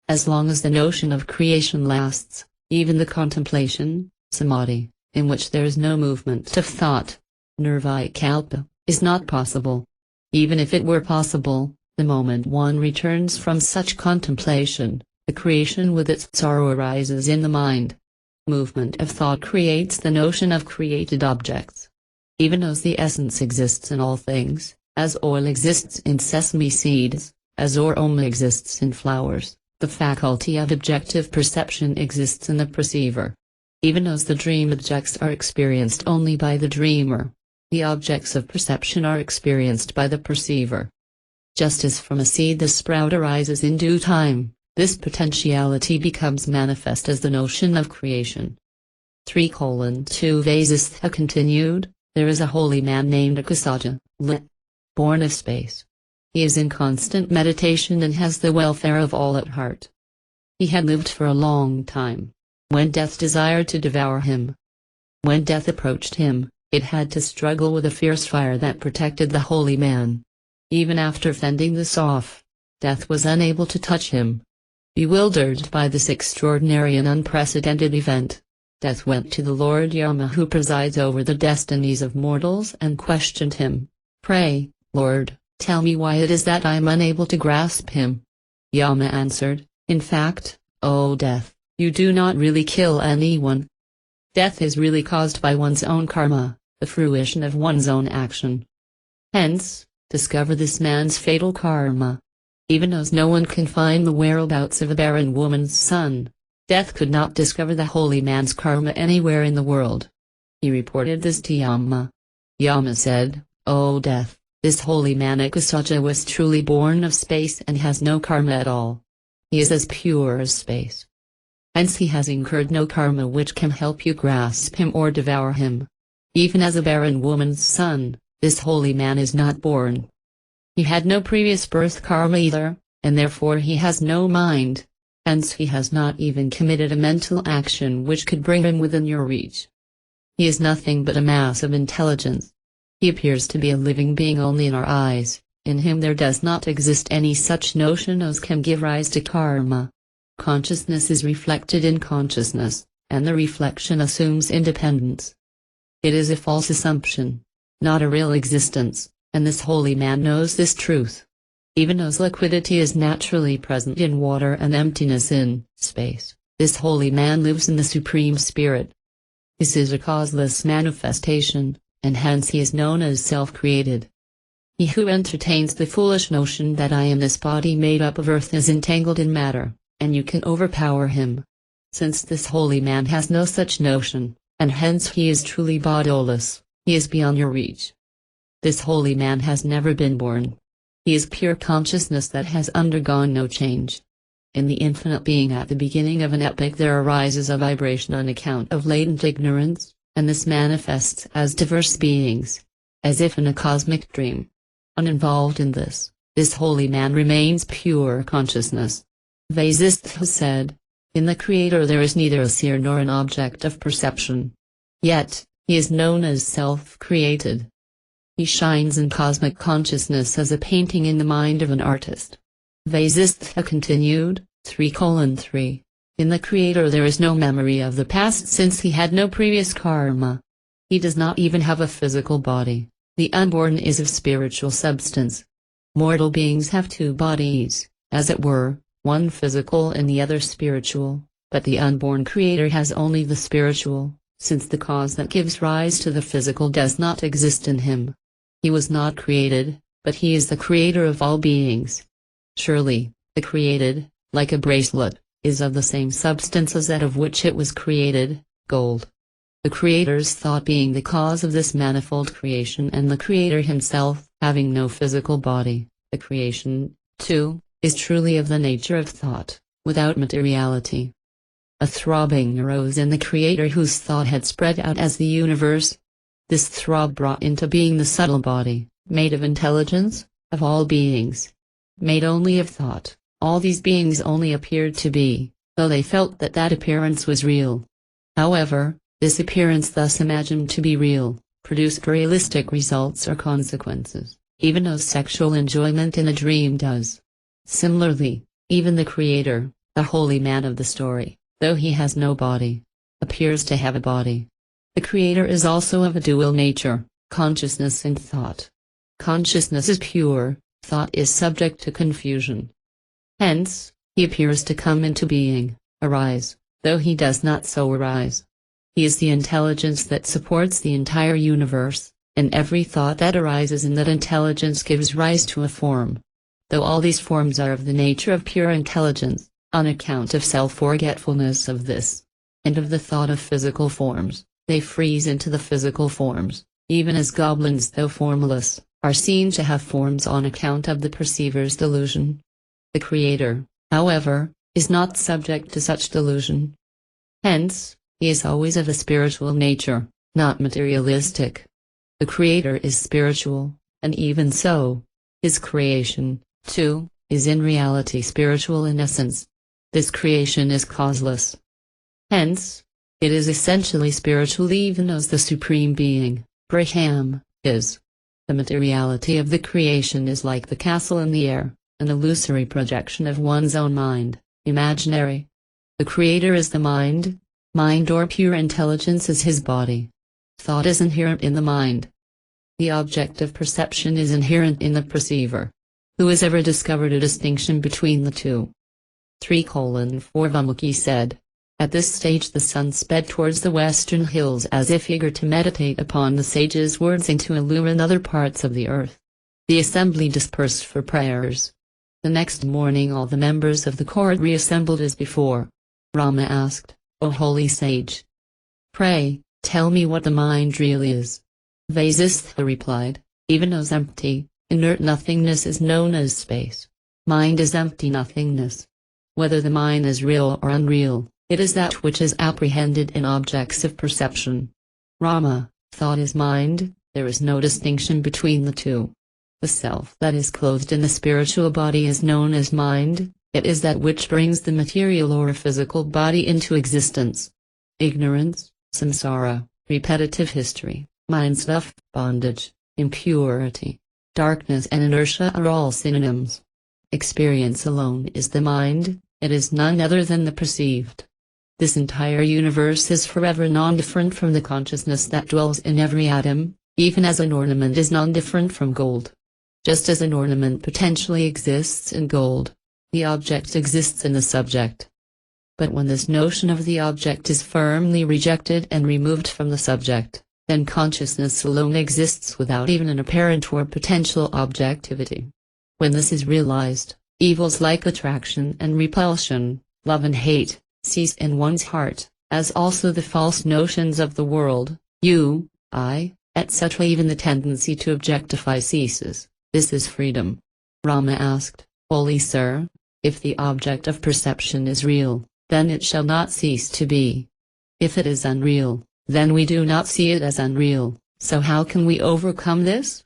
S1: As long as the notion of creation lasts, even the contemplation, samadhi, in which there is no movement of thought, nirvikalpa, is not possible. Even if it were possible, the moment one returns from such contemplation, the creation with its sorrow arises in the mind. Movement of thought creates the notion of created objects. Even as the essence exists in all things, as oil exists in sesame seeds, as aroma exists in flowers, the faculty of objective perception exists in the perceiver. Even as the dream objects are experienced only by the dreamer, the objects of perception are experienced by the perceiver. Just as from a seed the sprout arises in due time, this potentiality becomes manifest as the notion of creation. 3:2 Vasistha continued, there is a holy man named Akasaja, born of space. He is in constant meditation and has the welfare of all at heart. He had lived for a long time, when death desired to devour him. When death approached him, it had to struggle with a fierce fire that protected the holy man. Even after fending this off, death was unable to touch him. Bewildered by this extraordinary and unprecedented event, death went to the Lord Yama who presides over the destinies of mortals and questioned him, "Pray, Lord, tell me why it is that I am unable to grasp him." Yama answered, "In fact, O death, you do not really kill anyone. Death is really caused by one's own karma, the fruition of one's own action. Hence, discover this man's fatal karma." Even as no one can find the whereabouts of a barren woman's son, death could not discover the holy man's karma anywhere in the world. He reported this to Yama. Yama said, "O death, this holy man Akasaja was truly born of space and has no karma at all. He is as pure as space. Hence he has incurred no karma which can help you grasp him or devour him. Even as a barren woman's son, this holy man is not born. He had no previous birth karma either, and therefore he has no mind. Hence he has not even committed a mental action which could bring him within your reach. He is nothing but a mass of intelligence. He appears to be a living being only in our eyes. In him there does not exist any such notion as can give rise to karma. Consciousness is reflected in consciousness, and the reflection assumes independence. It is a false assumption, not a real existence, and this holy man knows this truth. Even as liquidity is naturally present in water and emptiness in space, this holy man lives in the Supreme Spirit. This is a causeless manifestation, and hence he is known as self-created. He who entertains the foolish notion that I am this body made up of earth is entangled in matter, and you can overpower him. Since this holy man has no such notion, and hence he is truly bodiless, he is beyond your reach. This holy man has never been born. He is pure consciousness that has undergone no change. In the infinite being at the beginning of an epoch there arises a vibration on account of latent ignorance, and this manifests as diverse beings, as if in a cosmic dream. Uninvolved in this holy man remains pure consciousness. Vasishtha said, "In the Creator there is neither a seer nor an object of perception. Yet, he is known as self-created. He shines in cosmic consciousness as a painting in the mind of an artist." Vasistha continued, 3:3. In the Creator there is no memory of the past since he had no previous karma. He does not even have a physical body. The unborn is of spiritual substance. Mortal beings have two bodies, as it were, one physical and the other spiritual, but the unborn Creator has only the spiritual, since the cause that gives rise to the physical does not exist in him. He was not created, but he is the Creator of all beings. Surely, the created, like a bracelet, is of the same substance as that of which it was created, gold. The Creator's thought being the cause of this manifold creation and the Creator himself having no physical body, the creation, too, is truly of the nature of thought, without materiality. A throbbing arose in the Creator whose thought had spread out as the universe. This throb brought into being the subtle body, made of intelligence, of all beings. Made only of thought, all these beings only appeared to be, though they felt that that appearance was real. However, this appearance thus imagined to be real, produce realistic results or consequences, even as sexual enjoyment in a dream does. Similarly, even the Creator, the holy man of the story, though he has no body, appears to have a body. The Creator is also of a dual nature, consciousness and thought. Consciousness is pure, thought is subject to confusion. Hence, he appears to come into being, arise, though he does not so arise. He is the intelligence that supports the entire universe, and every thought that arises in that intelligence gives rise to a form. Though all these forms are of the nature of pure intelligence, on account of self-forgetfulness of this, and of the thought of physical forms, they freeze into the physical forms, even as goblins, though formless, are seen to have forms on account of the perceiver's delusion. The Creator, however, is not subject to such delusion. Hence, he is always of a spiritual nature, not materialistic. The Creator is spiritual, and even so, his creation, too, is in reality spiritual in essence. This creation is causeless. Hence, it is essentially spiritual even as the Supreme Being, Brahman, is. The materiality of the creation is like the castle in the air, an illusory projection of one's own mind, imaginary. The Creator is the mind or pure intelligence is his body. Thought is inherent in the mind. The object of perception is inherent in the perceiver. Who has ever discovered a distinction between the two? 3:4 Valmiki said. At this stage the sun sped towards the western hills as if eager to meditate upon the sage's words and to illumine other parts of the earth. The assembly dispersed for prayers. The next morning all the members of the court reassembled as before. Rama asked, O holy sage, pray, tell me what the mind really is. Vasishtha replied, even as empty, inert nothingness is known as space. Mind is empty nothingness. Whether the mind is real or unreal, it is that which is apprehended in objects of perception. Rama, thought is mind, there is no distinction between the two. The self that is clothed in the spiritual body is known as mind, it is that which brings the material or physical body into existence. Ignorance, samsara, repetitive history, mind stuff, bondage, impurity, darkness and inertia are all synonyms. Experience alone is the mind, it is none other than the perceived. This entire universe is forever non-different from the consciousness that dwells in every atom, even as an ornament is non-different from gold. Just as an ornament potentially exists in gold, the object exists in the subject. But when this notion of the object is firmly rejected and removed from the subject, then consciousness alone exists without even an apparent or potential objectivity. When this is realized, evils like attraction and repulsion, love and hate, cease in one's heart, as also the false notions of the world, you, I, etc. Even the tendency to objectify ceases. This is freedom. Rama asked, Holy Sir, if the object of perception is real, then it shall not cease to be. If it is unreal, then we do not see it as unreal, so how can we overcome this?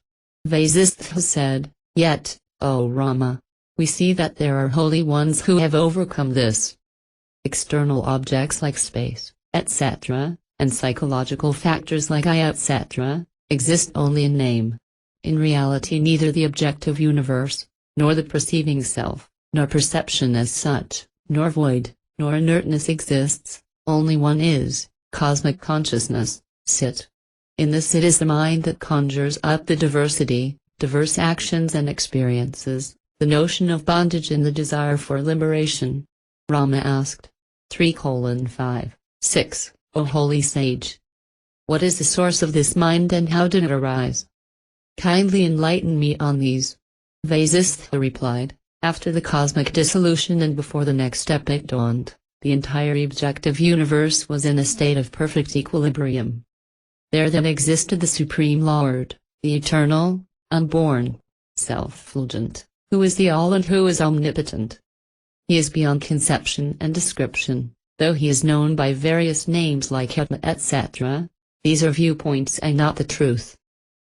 S1: Vasishtha said, Yet, O Rama, we see that there are holy ones who have overcome this. External objects like space, etc., and psychological factors like etc., exist only in name. In reality neither the objective universe, nor the perceiving self, nor perception as such, nor void, nor inertness exists, only one is, cosmic consciousness, sit. In this it is the mind that conjures up the diversity, diverse actions and experiences, the notion of bondage and the desire for liberation. Rama asked, 3:5, O holy sage, what is the source of this mind and how did it arise? Kindly enlighten me on these. Vasishtha replied, after the cosmic dissolution and before the next epoch dawned, the entire objective universe was in a state of perfect equilibrium. There then existed the Supreme Lord, the eternal, unborn, self-fulgent, who is the all and who is omnipotent. He is beyond conception and description, though he is known by various names like Atma etc., these are viewpoints and not the truth.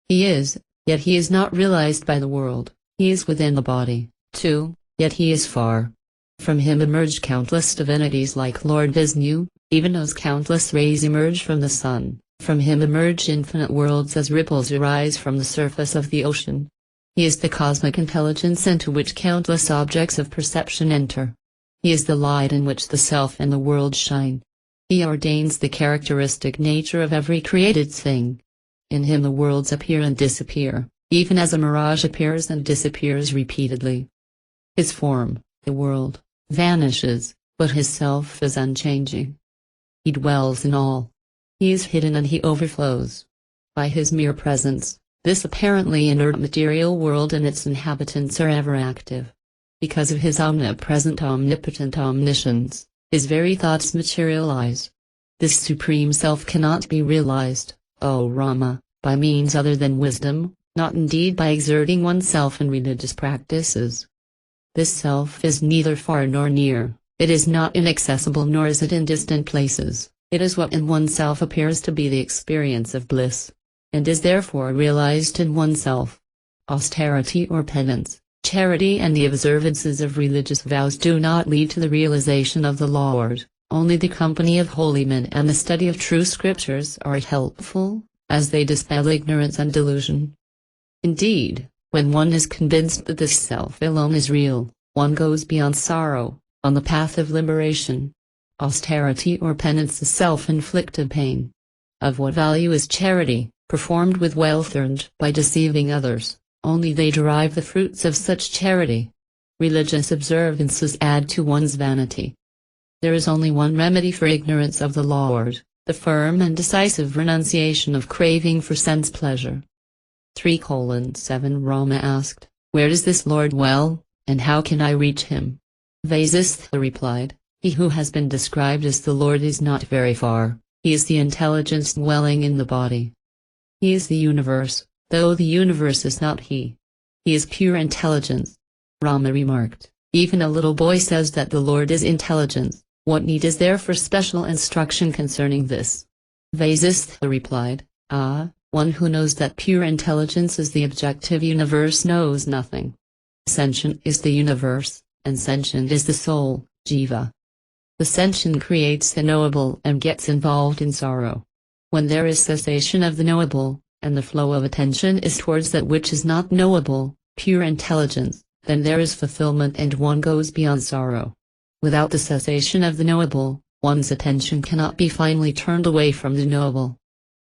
S1: He is, yet he is not realized by the world, he is within the body, too, yet he is far. From him emerge countless divinities like Lord Vishnu, even as countless rays emerge from the sun, From him emerge infinite worlds as ripples arise from the surface of the ocean. He is the cosmic intelligence into which countless objects of perception enter. He is the light in which the self and the world shine. He ordains the characteristic nature of every created thing. In him the worlds appear and disappear, even as a mirage appears and disappears repeatedly. His form, the world, vanishes, but his self is unchanging. He dwells in all. He is hidden and he overflows. By his mere presence, this apparently inert material world and its inhabitants are ever active. Because of his omnipresent omnipotent omniscience, his very thoughts materialize. This supreme self cannot be realized, O Rama, by means other than wisdom, not indeed by exerting oneself in religious practices. This self is neither far nor near, it is not inaccessible nor is it in distant places, it is what in oneself appears to be the experience of bliss, and is therefore realized in oneself. Austerity or penance, charity and the observances of religious vows do not lead to the realization of the Lord, only the company of holy men and the study of true scriptures are helpful, as they dispel ignorance and delusion. Indeed, when one is convinced that this self alone is real, one goes beyond sorrow, on the path of liberation. Austerity or penance is self-inflicted pain. Of what value is charity, performed with wealth earned by deceiving others? Only they derive the fruits of such charity. Religious observances add to one's vanity. There is only one remedy for ignorance of the Lord, the firm and decisive renunciation of craving for sense pleasure. 3:7 Rama asked, "Where does this Lord dwell, and how can I reach him?" Vasishtha replied, "He who has been described as the Lord is not very far, he is the intelligence dwelling in the body. He is the universe, though the universe is not he. He is pure intelligence." Rama remarked, "Even a little boy says that the Lord is intelligence, what need is there for special instruction concerning this?" Vasishtha replied, One who knows that pure intelligence is the objective universe knows nothing. Sentient is the universe, and sentient is the soul, jiva. The sentient creates the knowable and gets involved in sorrow. When there is cessation of the knowable, and the flow of attention is towards that which is not knowable, pure intelligence, then there is fulfillment and one goes beyond sorrow. Without the cessation of the knowable, one's attention cannot be finally turned away from the knowable.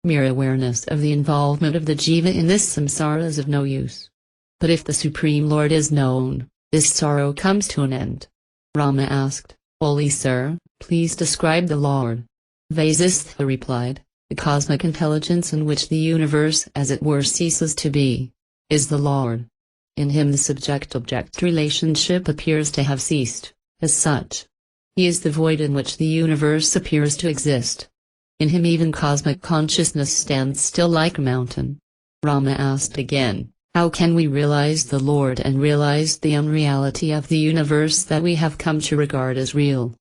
S1: Mere awareness of the involvement of the jiva in this samsara is of no use. But if the Supreme Lord is known, this sorrow comes to an end. Rama asked, "Holy Sir, please describe the Lord." Vasishtha replied, "The cosmic intelligence in which the universe as it were ceases to be, is the Lord. In him the subject-object relationship appears to have ceased, as such. He is the void in which the universe appears to exist. In him even cosmic consciousness stands still like a mountain." Rama asked again, "How can we realize the Lord and realize the unreality of the universe that we have come to regard as real?"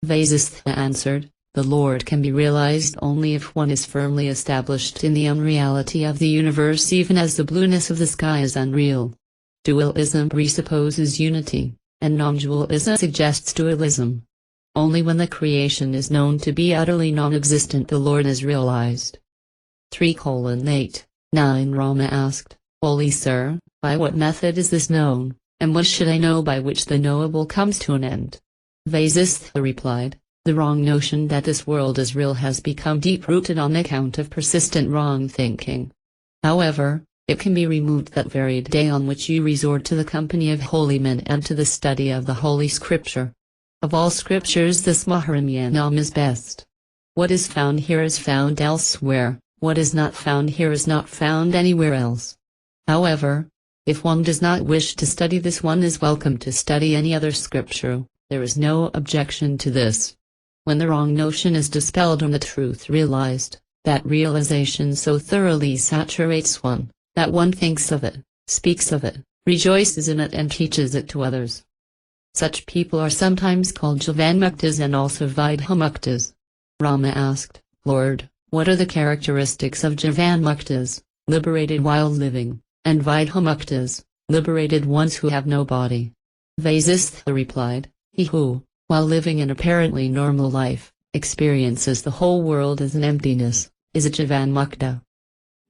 S1: Vasishtha answered, "The Lord can be realized only if one is firmly established in the unreality of the universe, even as the blueness of the sky is unreal. Dualism presupposes unity, and non-dualism suggests dualism. Only when the creation is known to be utterly non-existent the Lord is realized." 3:8-9 Rama asked, "Holy Sir, by what method is this known, and what should I know by which the knowable comes to an end?" Vasishtha replied, "The wrong notion that this world is real has become deep-rooted on account of persistent wrong thinking. However, it can be removed that very day on which you resort to the company of holy men and to the study of the Holy Scripture. Of all scriptures this Maha-Ramayana is best. What is found here is found elsewhere, what is not found here is not found anywhere else. However, if one does not wish to study this one is welcome to study any other scripture, there is no objection to this. When the wrong notion is dispelled and the truth realized, that realization so thoroughly saturates one, that one thinks of it, speaks of it, rejoices in it and teaches it to others. Such people are sometimes called Jivanmuktas and also Vidhamuktas." Rama asked, "Lord, what are the characteristics of Jivanmuktas, liberated while living, and Vidhamuktas, liberated ones who have no body?" Vasishtha replied, "He who, while living an apparently normal life, experiences the whole world as an emptiness, is a Jivanmukta.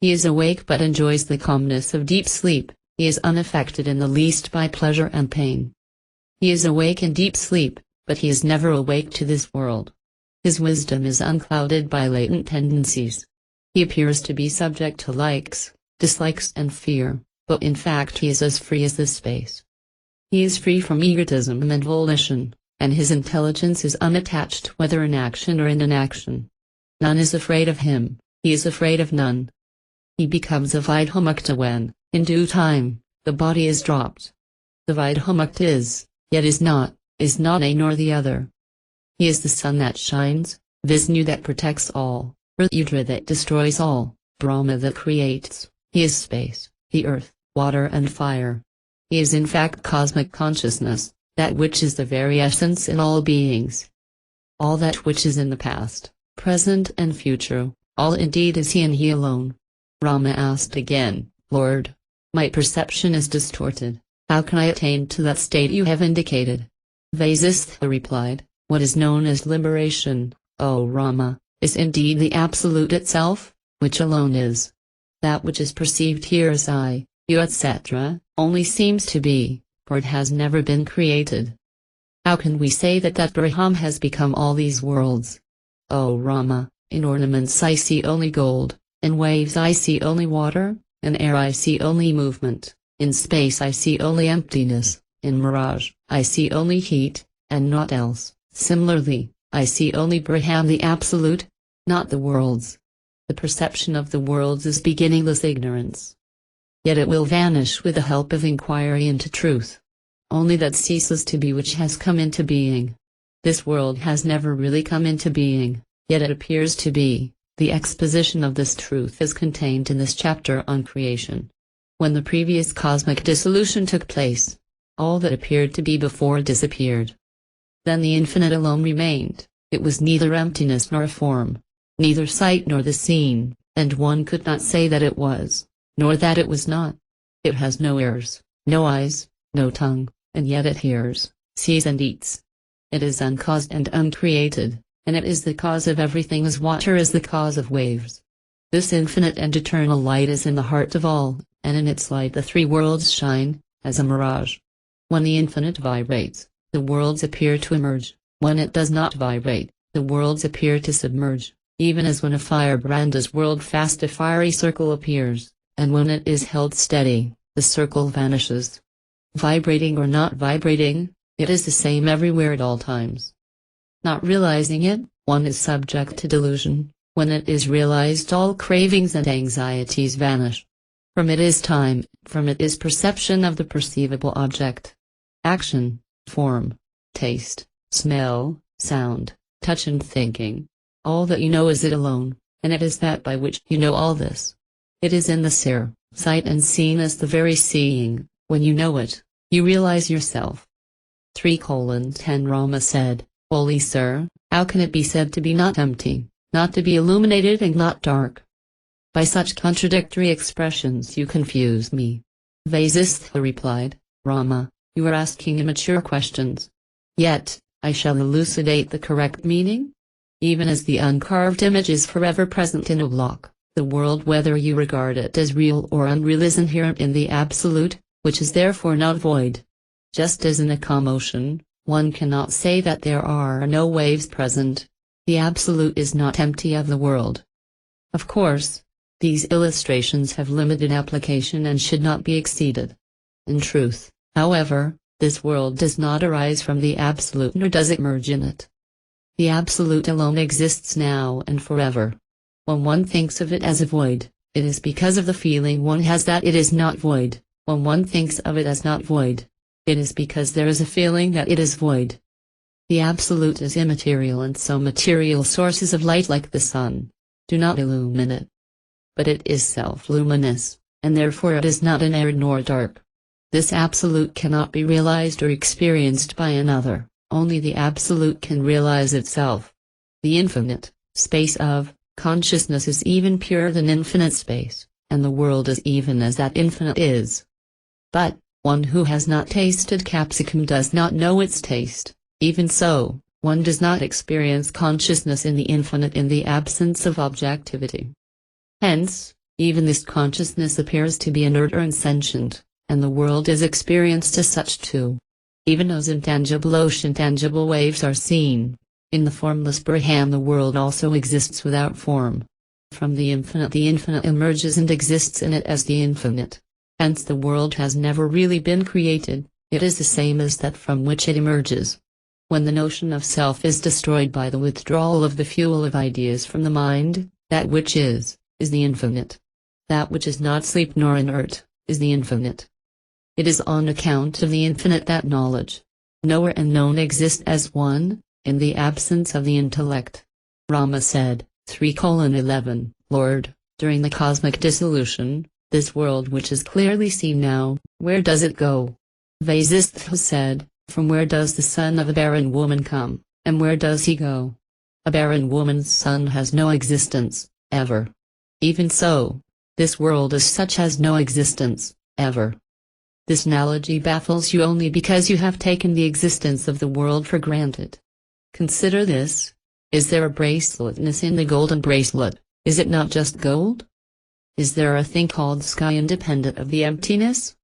S1: He is awake but enjoys the calmness of deep sleep. He is unaffected in the least by pleasure and pain. He is awake in deep sleep, but he is never awake to this world. His wisdom is unclouded by latent tendencies. He appears to be subject to likes, dislikes and fear, but in fact he is as free as this space. He is free from egotism and volition, and his intelligence is unattached whether in action or in inaction. None is afraid of him, he is afraid of none. He becomes a Vidhamukta when, in due time, the body is dropped. The Vidhamukta is, yet is not a nor the other. He is the sun that shines, Vishnu that protects all, Rudra that destroys all, Brahma that creates. He is space, the earth, water and fire. He is in fact cosmic consciousness, that which is the very essence in all beings. All that which is in the past, present and future, all indeed is he and he alone. Rama asked again, Lord, my perception is distorted, how can I attain to that state you have indicated? Vasishtha replied, what is known as liberation, O Rama, is indeed the Absolute itself, which alone is. That which is perceived here as I, you etc., only seems to be, for it has never been created. How can we say that Brahman has become all these worlds? O Rama, in ornaments I see only gold, in waves I see only water, in air I see only movement, in space I see only emptiness, in mirage I see only heat, and naught else. Similarly, I see only Brahman the Absolute, not the worlds. The perception of the worlds is beginningless ignorance. Yet it will vanish with the help of inquiry into truth. Only that ceases to be which has come into being. This world has never really come into being, yet it appears to be. The exposition of this truth is contained in this chapter on creation. When the previous cosmic dissolution took place, all that appeared to be before disappeared. Then the infinite alone remained. It was neither emptiness nor a form, neither sight nor the seen, and one could not say that it was, nor that it was not. It has no ears, no eyes, no tongue, and yet it hears, sees and eats. It is uncaused and uncreated, and it is the cause of everything as water is the cause of waves. This infinite and eternal light is in the heart of all, and in its light the three worlds shine, as a mirage. When the infinite vibrates, the worlds appear to emerge. When it does not vibrate, the worlds appear to submerge, even as when a firebrand is whirled fast a fiery circle appears, and when it is held steady, the circle vanishes. Vibrating or not vibrating, it is the same everywhere at all times. Not realizing it, one is subject to delusion. When it is realized, all cravings and anxieties vanish. From it is time, from it is perception of the perceivable object. Action, form, taste, smell, sound, touch and thinking. All that you know is it alone, and it is that by which you know all this. It is in the seer, sight and seen as the very seeing. When you know it, you realize yourself. 3:10 Rama said, Holy Sir, how can it be said to be not empty, not to be illuminated and not dark? By such contradictory expressions you confuse me. Vasishtha replied, Rama, you are asking immature questions. Yet, I shall elucidate the correct meaning. Even as the uncarved image is forever present in a block, the world whether you regard it as real or unreal is inherent in the Absolute, which is therefore not void. Just as in a calm ocean, one cannot say that there are no waves present. The Absolute is not empty of the world. Of course, these illustrations have limited application and should not be exceeded. In truth, however, this world does not arise from the Absolute nor does it merge in it. The Absolute alone exists now and forever. When one thinks of it as a void, it is because of the feeling one has that it is not void. When one thinks of it as not void, it is because there is a feeling that it is void. The Absolute is immaterial, and so material sources of light like the sun do not illumine it. But it is self-luminous, and therefore it is not an air nor dark. This Absolute cannot be realized or experienced by another, only the Absolute can realize itself. The infinite space of consciousness is even purer than infinite space, and the world is even as that infinite is. But, one who has not tasted capsicum does not know its taste. Even so, One does not experience consciousness in the infinite in the absence of objectivity. Hence, even this consciousness appears to be inert or insentient, and the world is experienced as such too. Even as intangible ocean tangible waves are seen, in the formless Brahman the world also exists without form. From the infinite emerges and exists in it as the infinite. Hence the world has never really been created, it is the same as that from which it emerges. When the notion of self is destroyed by the withdrawal of the fuel of ideas from the mind, that which is the infinite. That which is not sleep nor inert, is the infinite. It is on account of the infinite that knowledge, knower and known exist as one, in the absence of the intellect. Rama said, 3:11, Lord, during the cosmic dissolution, this world which is clearly seen now, where does it go? Vasishtha said, from where does the son of a barren woman come, and where does he go? A barren woman's son has no existence, ever. Even so, this world as such has no existence, ever. This analogy baffles you only because you have taken the existence of the world for granted. Consider this. Is there a braceletness in the golden bracelet? Is it not just gold? Is there a thing called sky independent of the emptiness?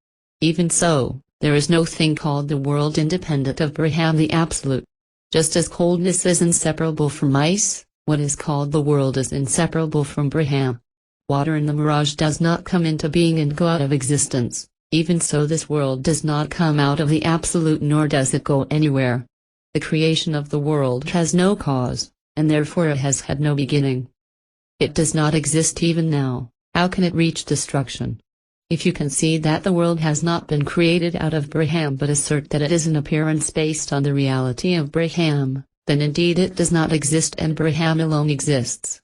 S1: Even so, there is no thing called the world independent of Brahman the Absolute. Just as coldness is inseparable from ice, what is called the world is inseparable from Brahman. Water in the mirage does not come into being and go out of existence. Even so this world does not come out of the Absolute nor does it go anywhere. The creation of the world has no cause, and therefore it has had no beginning. It does not exist even now, how can it reach destruction? If you concede that the world has not been created out of Brahman but assert that it is an appearance based on the reality of Brahman, then indeed it does not exist and Brahman alone exists.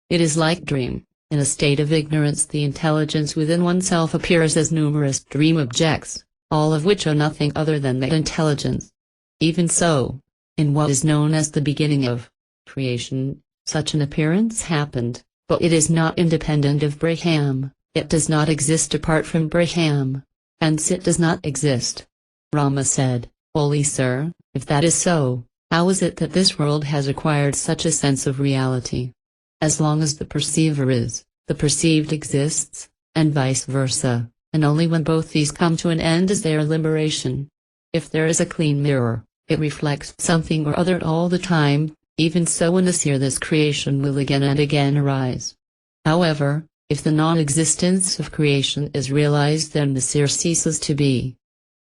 S1: It is like dream. In a state of ignorance the intelligence within oneself appears as numerous dream objects, all of which are nothing other than that intelligence. Even so, in what is known as the beginning of creation, such an appearance happened, but it is not independent of Brahman, it does not exist apart from Brahman, hence it does not exist. Rama said, Holy Sir, if that is so, how is it that this world has acquired such a sense of reality? As long as the perceiver is, the perceived exists, and vice versa, and only when both these come to an end is there liberation. If there is a clean mirror, it reflects something or other all the time, even so in the seer this creation will again and again arise. However, if the non-existence of creation is realized then the seer ceases to be.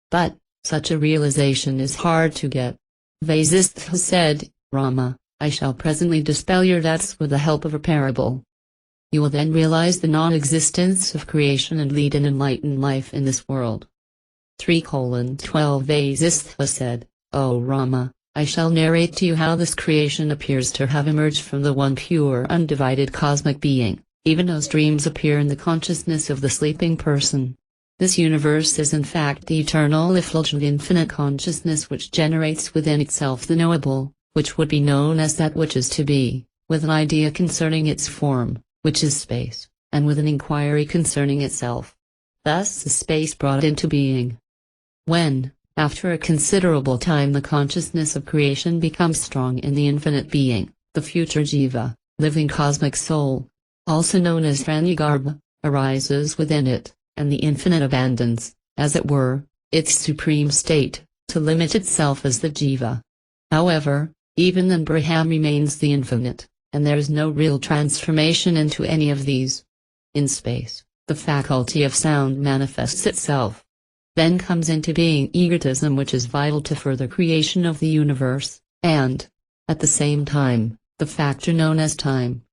S1: But, such a realization is hard to get. Vasishtha said, Rama, I shall presently dispel your doubts with the help of a parable. You will then realize the non-existence of creation and lead an enlightened life in this world. 3:12 Vasishtha said, O Rama, I shall narrate to you how this creation appears to have emerged from the one pure undivided cosmic being, even as dreams appear in the consciousness of the sleeping person. This universe is in fact the eternal effulgent infinite consciousness which generates within itself the knowable, which would be known as that which is to be, with an idea concerning its form, which is space, and with an inquiry concerning itself. Thus the space brought into being. When, after a considerable time the consciousness of creation becomes strong in the infinite being, the future jiva, living cosmic soul, also known as Pranagarbha, arises within it, and the infinite abandons, as it were, its supreme state, to limit itself as the jiva. However, even then Brahman remains the infinite, and there is no real transformation into any of these. In space, the faculty of sound manifests itself. Then comes into being egotism which is vital to further creation of the universe, and, at the same time, the factor known as time.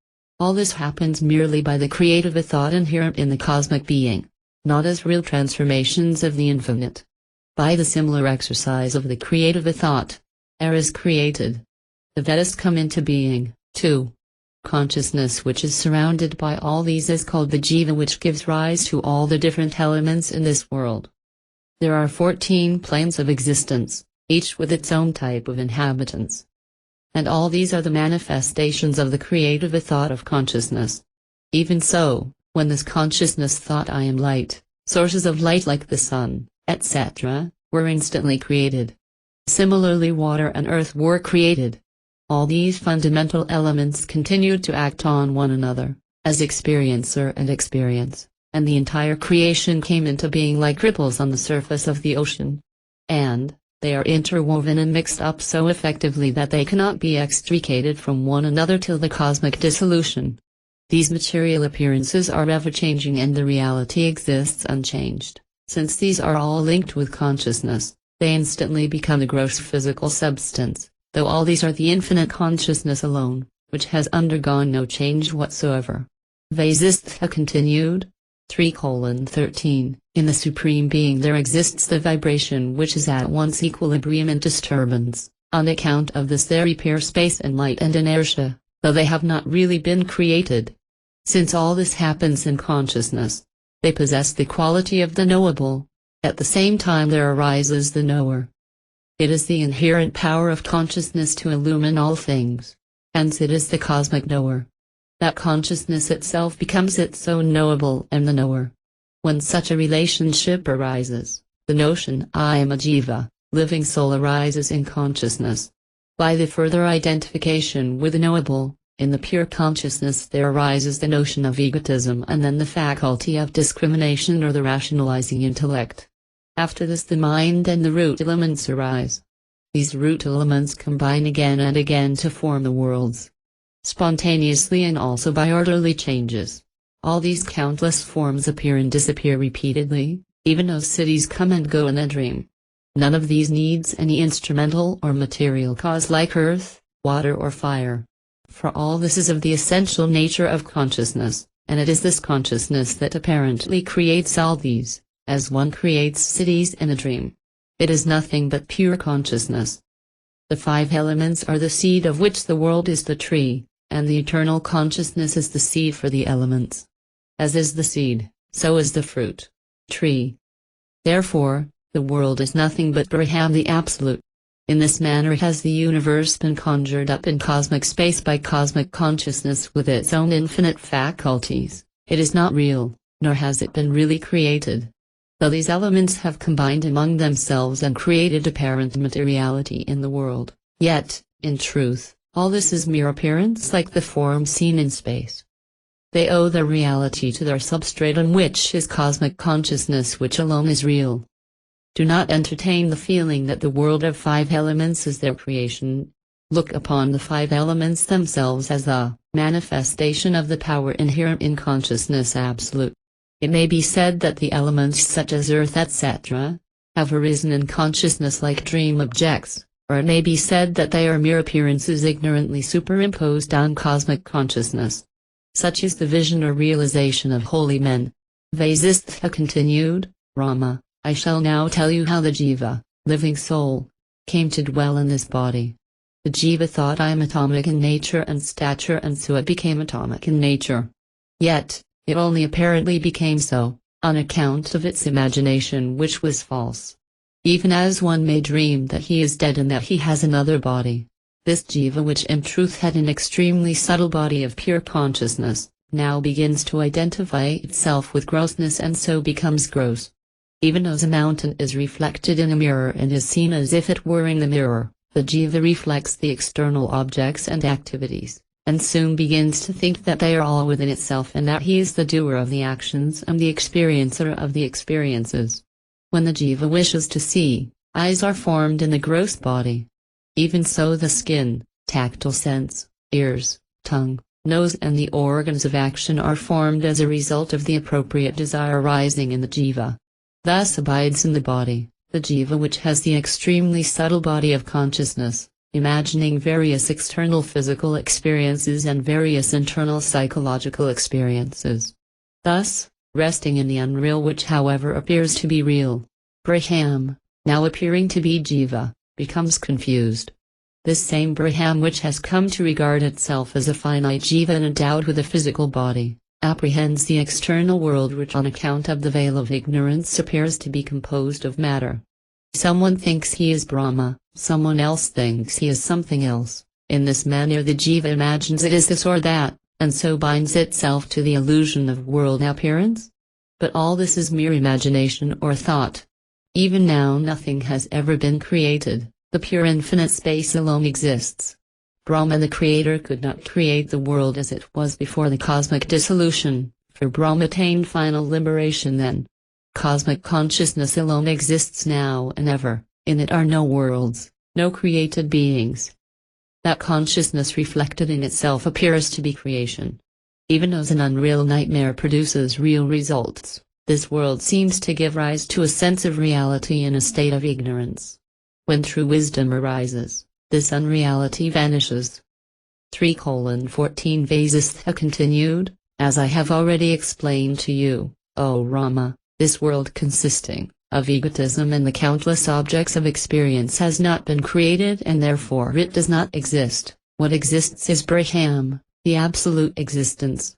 S1: All this happens merely by the creative thought inherent in the cosmic being, not as real transformations of the infinite. By the similar exercise of the creative thought, air is created. The Vedas come into being, too. Consciousness which is surrounded by all these is called the jiva which gives rise to all the different elements in this world. There are 14 planes of existence, each with its own type of inhabitants. And all these are the manifestations of the creative thought of consciousness. Even so, when this consciousness thought I am light, sources of light like the sun, etc., were instantly created. Similarly, water and earth were created. All these fundamental elements continued to act on one another, as experiencer and experience, and the entire creation came into being like ripples on the surface of the ocean. And they are interwoven and mixed up so effectively that they cannot be extricated from one another till the cosmic dissolution. These material appearances are ever-changing and the reality exists unchanged. Since these are all linked with consciousness, they instantly become the gross physical substance, though all these are the infinite consciousness alone, which has undergone no change whatsoever. Vasishtha continued. 3:13 In the Supreme Being there exists the vibration which is at once equilibrium and disturbance. On account of this there appear space and light and inertia, though they have not really been created. Since all this happens in consciousness, they possess the quality of the knowable. At the same time there arises the knower. It is the inherent power of consciousness to illumine all things. Hence it is the cosmic knower. That consciousness itself becomes its own knowable and the knower. When such a relationship arises, the notion I am a jiva, living soul arises in consciousness. By the further identification with the knowable, in the pure consciousness there arises the notion of egotism and then the faculty of discrimination or the rationalizing intellect. After this the mind and the root elements arise. These root elements combine again and again to form the worlds. Spontaneously and also by orderly changes. All these countless forms appear and disappear repeatedly, even as cities come and go in a dream. None of these needs any instrumental or material cause like earth, water or fire. For all this is of the essential nature of consciousness, and it is this consciousness that apparently creates all these, as one creates cities in a dream. It is nothing but pure consciousness. The five elements are the seed of which the world is the tree, and the eternal consciousness is the seed for the elements. As is the seed, so is the fruit, tree. Therefore, the world is nothing but Brahman the Absolute. In this manner has the universe been conjured up in cosmic space by cosmic consciousness with its own infinite faculties. It is not real, nor has it been really created. Though these elements have combined among themselves and created apparent materiality in the world, yet, in truth, all this is mere appearance like the form seen in space. They owe their reality to their substratum which is cosmic consciousness which alone is real. Do not entertain the feeling that the world of five elements is their creation. Look upon the five elements themselves as the manifestation of the power inherent in consciousness absolute. It may be said that the elements such as earth etc. have arisen in consciousness like dream objects, or it may be said that they are mere appearances ignorantly superimposed on cosmic consciousness. Such is the vision or realization of holy men. Vasishtha continued. Rama, I shall now tell you how the jiva, living soul, came to dwell in this body. The jiva thought I am atomic in nature and stature and so it became atomic in nature. Yet, it only apparently became so, on account of its imagination which was false. Even as one may dream that he is dead and that he has another body. This jiva which in truth had an extremely subtle body of pure consciousness, now begins to identify itself with grossness and so becomes gross. Even as a mountain is reflected in a mirror and is seen as if it were in the mirror, the jiva reflects the external objects and activities, and soon begins to think that they are all within itself and that he is the doer of the actions and the experiencer of the experiences. When the jiva wishes to see, eyes are formed in the gross body. Even so the skin, tactile sense, ears, tongue, nose and the organs of action are formed as a result of the appropriate desire arising in the jiva. Thus abides in the body, the jiva which has the extremely subtle body of consciousness, imagining various external physical experiences and various internal psychological experiences. Thus, resting in the unreal which however appears to be real, Brahman, now appearing to be jiva, becomes confused. This same Brahman which has come to regard itself as a finite jiva and endowed with a physical body, apprehends the external world which on account of the veil of ignorance appears to be composed of matter. Someone thinks he is Brahma, someone else thinks he is something else. In this manner the jiva imagines it is this or that, and so binds itself to the illusion of world appearance. But all this is mere imagination or thought. Even now nothing has ever been created. The pure infinite space alone exists. Brahma the creator could not create the world as it was before the cosmic dissolution, for Brahma attained final liberation then. Cosmic consciousness alone exists now and ever, in it are no worlds, no created beings. That consciousness reflected in itself appears to be creation. Even as an unreal nightmare produces real results, this world seems to give rise to a sense of reality in a state of ignorance. When true wisdom arises, this unreality vanishes. 3:14 Vasistha continued, as I have already explained to you, O Rama, this world consisting of egotism and the countless objects of experience has not been created and therefore it does not exist. What exists is Brahman, the absolute existence.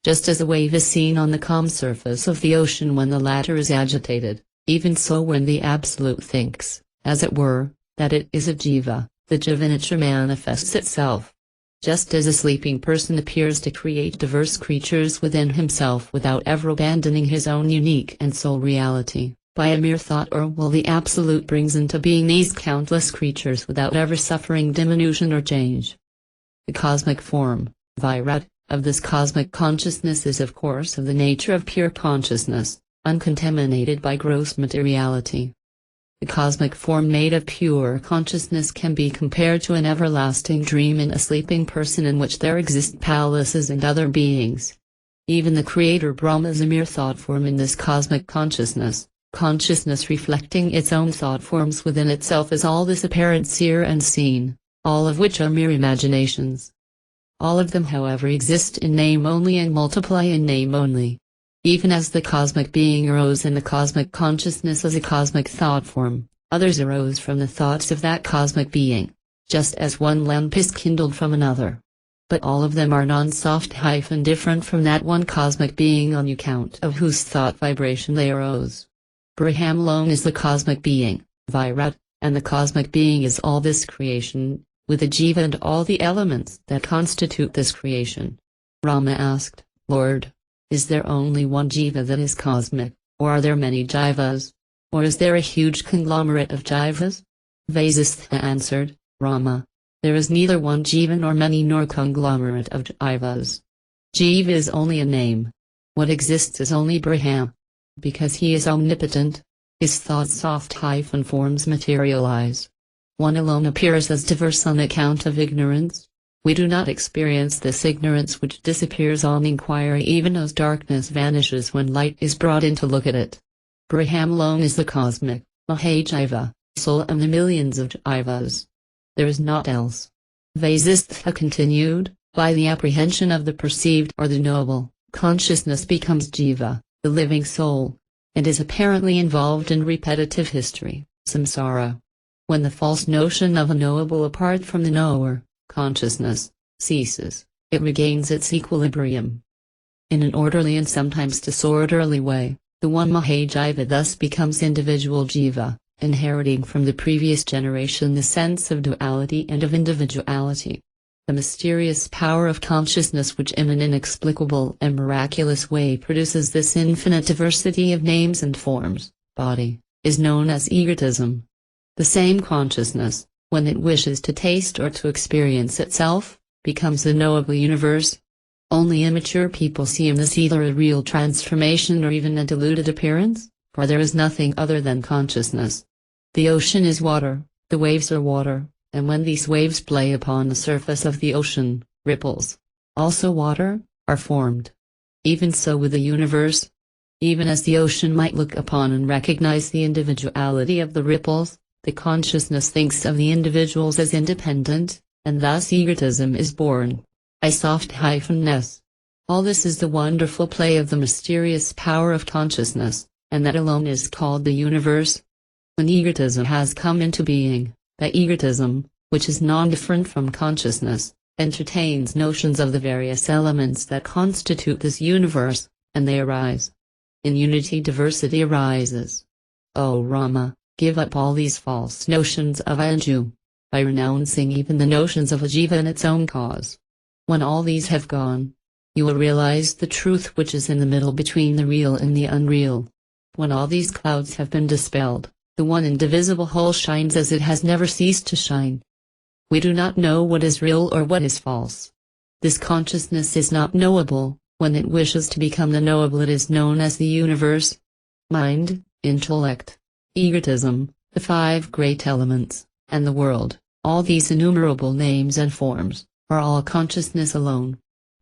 S1: Just as a wave is seen on the calm surface of the ocean when the latter is agitated, even so when the Absolute thinks, as it were, that it is a jiva, the jiva nature manifests itself. Just as a sleeping person appears to create diverse creatures within himself without ever abandoning his own unique and sole reality, by a mere thought or will the Absolute brings into being these countless creatures without ever suffering diminution or change. The cosmic form, Virat, of this cosmic consciousness is of course of the nature of pure consciousness, uncontaminated by gross materiality. The cosmic form made of pure consciousness can be compared to an everlasting dream in a sleeping person in which there exist palaces and other beings. Even the creator Brahma is a mere thought form in this cosmic consciousness. Consciousness reflecting its own thought forms within itself is all this apparent seer and seen, all of which are mere imaginations. All of them however exist in name only and multiply in name only. Even as the cosmic being arose in the cosmic consciousness as a cosmic thought form, others arose from the thoughts of that cosmic being, just as one lamp is kindled from another. But all of them are non-soft different from that one cosmic being on account of whose thought vibration they arose. Brahman alone is the cosmic being, Virat, and the cosmic being is all this creation, with the jiva and all the elements that constitute this creation. Rama asked, Lord, is there only one jiva that is cosmic, or are there many jivas? Or is there a huge conglomerate of jivas? Vasistha answered, Rama, there is neither one jiva nor many nor conglomerate of jivas. Jiva is only a name. What exists is only Brahman. Because he is omnipotent, his thoughts soft forms materialize. One alone appears as diverse on account of ignorance. We do not experience this ignorance which disappears on inquiry even as darkness vanishes when light is brought in to look at it. Brahman alone is the cosmic, Mahajiva, soul and the millions of jivas. There is naught else. Vasistha continued, by the apprehension of the perceived or the knowable, consciousness becomes jiva, the living soul, and is apparently involved in repetitive history, samsara. When the false notion of a knowable apart from the knower, consciousness, ceases, it regains its equilibrium. In an orderly and sometimes disorderly way, the one Mahajiva thus becomes individual jiva, inheriting from the previous generation the sense of duality and of individuality. The mysterious power of consciousness which in an inexplicable and miraculous way produces this infinite diversity of names and forms, body, is known as egotism. The same consciousness, when it wishes to taste or to experience itself, becomes the knowable universe. Only immature people see in this either a real transformation or even a diluted appearance, for there is nothing other than consciousness. The ocean is water, the waves are water, and when these waves play upon the surface of the ocean, ripples, also water, are formed. Even so with the universe. Even as the ocean might look upon and recognize the individuality of the ripples, the consciousness thinks of the individuals as independent, and thus egotism is born. I soft-ness. All this is the wonderful play of the mysterious power of consciousness, and that alone is called the universe. When egotism has come into being, that egotism, which is non-different from consciousness, entertains notions of the various elements that constitute this universe, and they arise. In unity diversity arises. O Rama, give up all these false notions of I and you, by renouncing even the notions of a jiva in its own cause. When all these have gone, you will realize the truth which is in the middle between the real and the unreal. When all these clouds have been dispelled, The one indivisible whole shines as it has never ceased to shine. We do not know what is real or what is false. This consciousness is not knowable. When it wishes to become the knowable, it is known as the universe. Mind, intellect, egotism, the five great elements, and the world, all these innumerable names and forms, are all consciousness alone.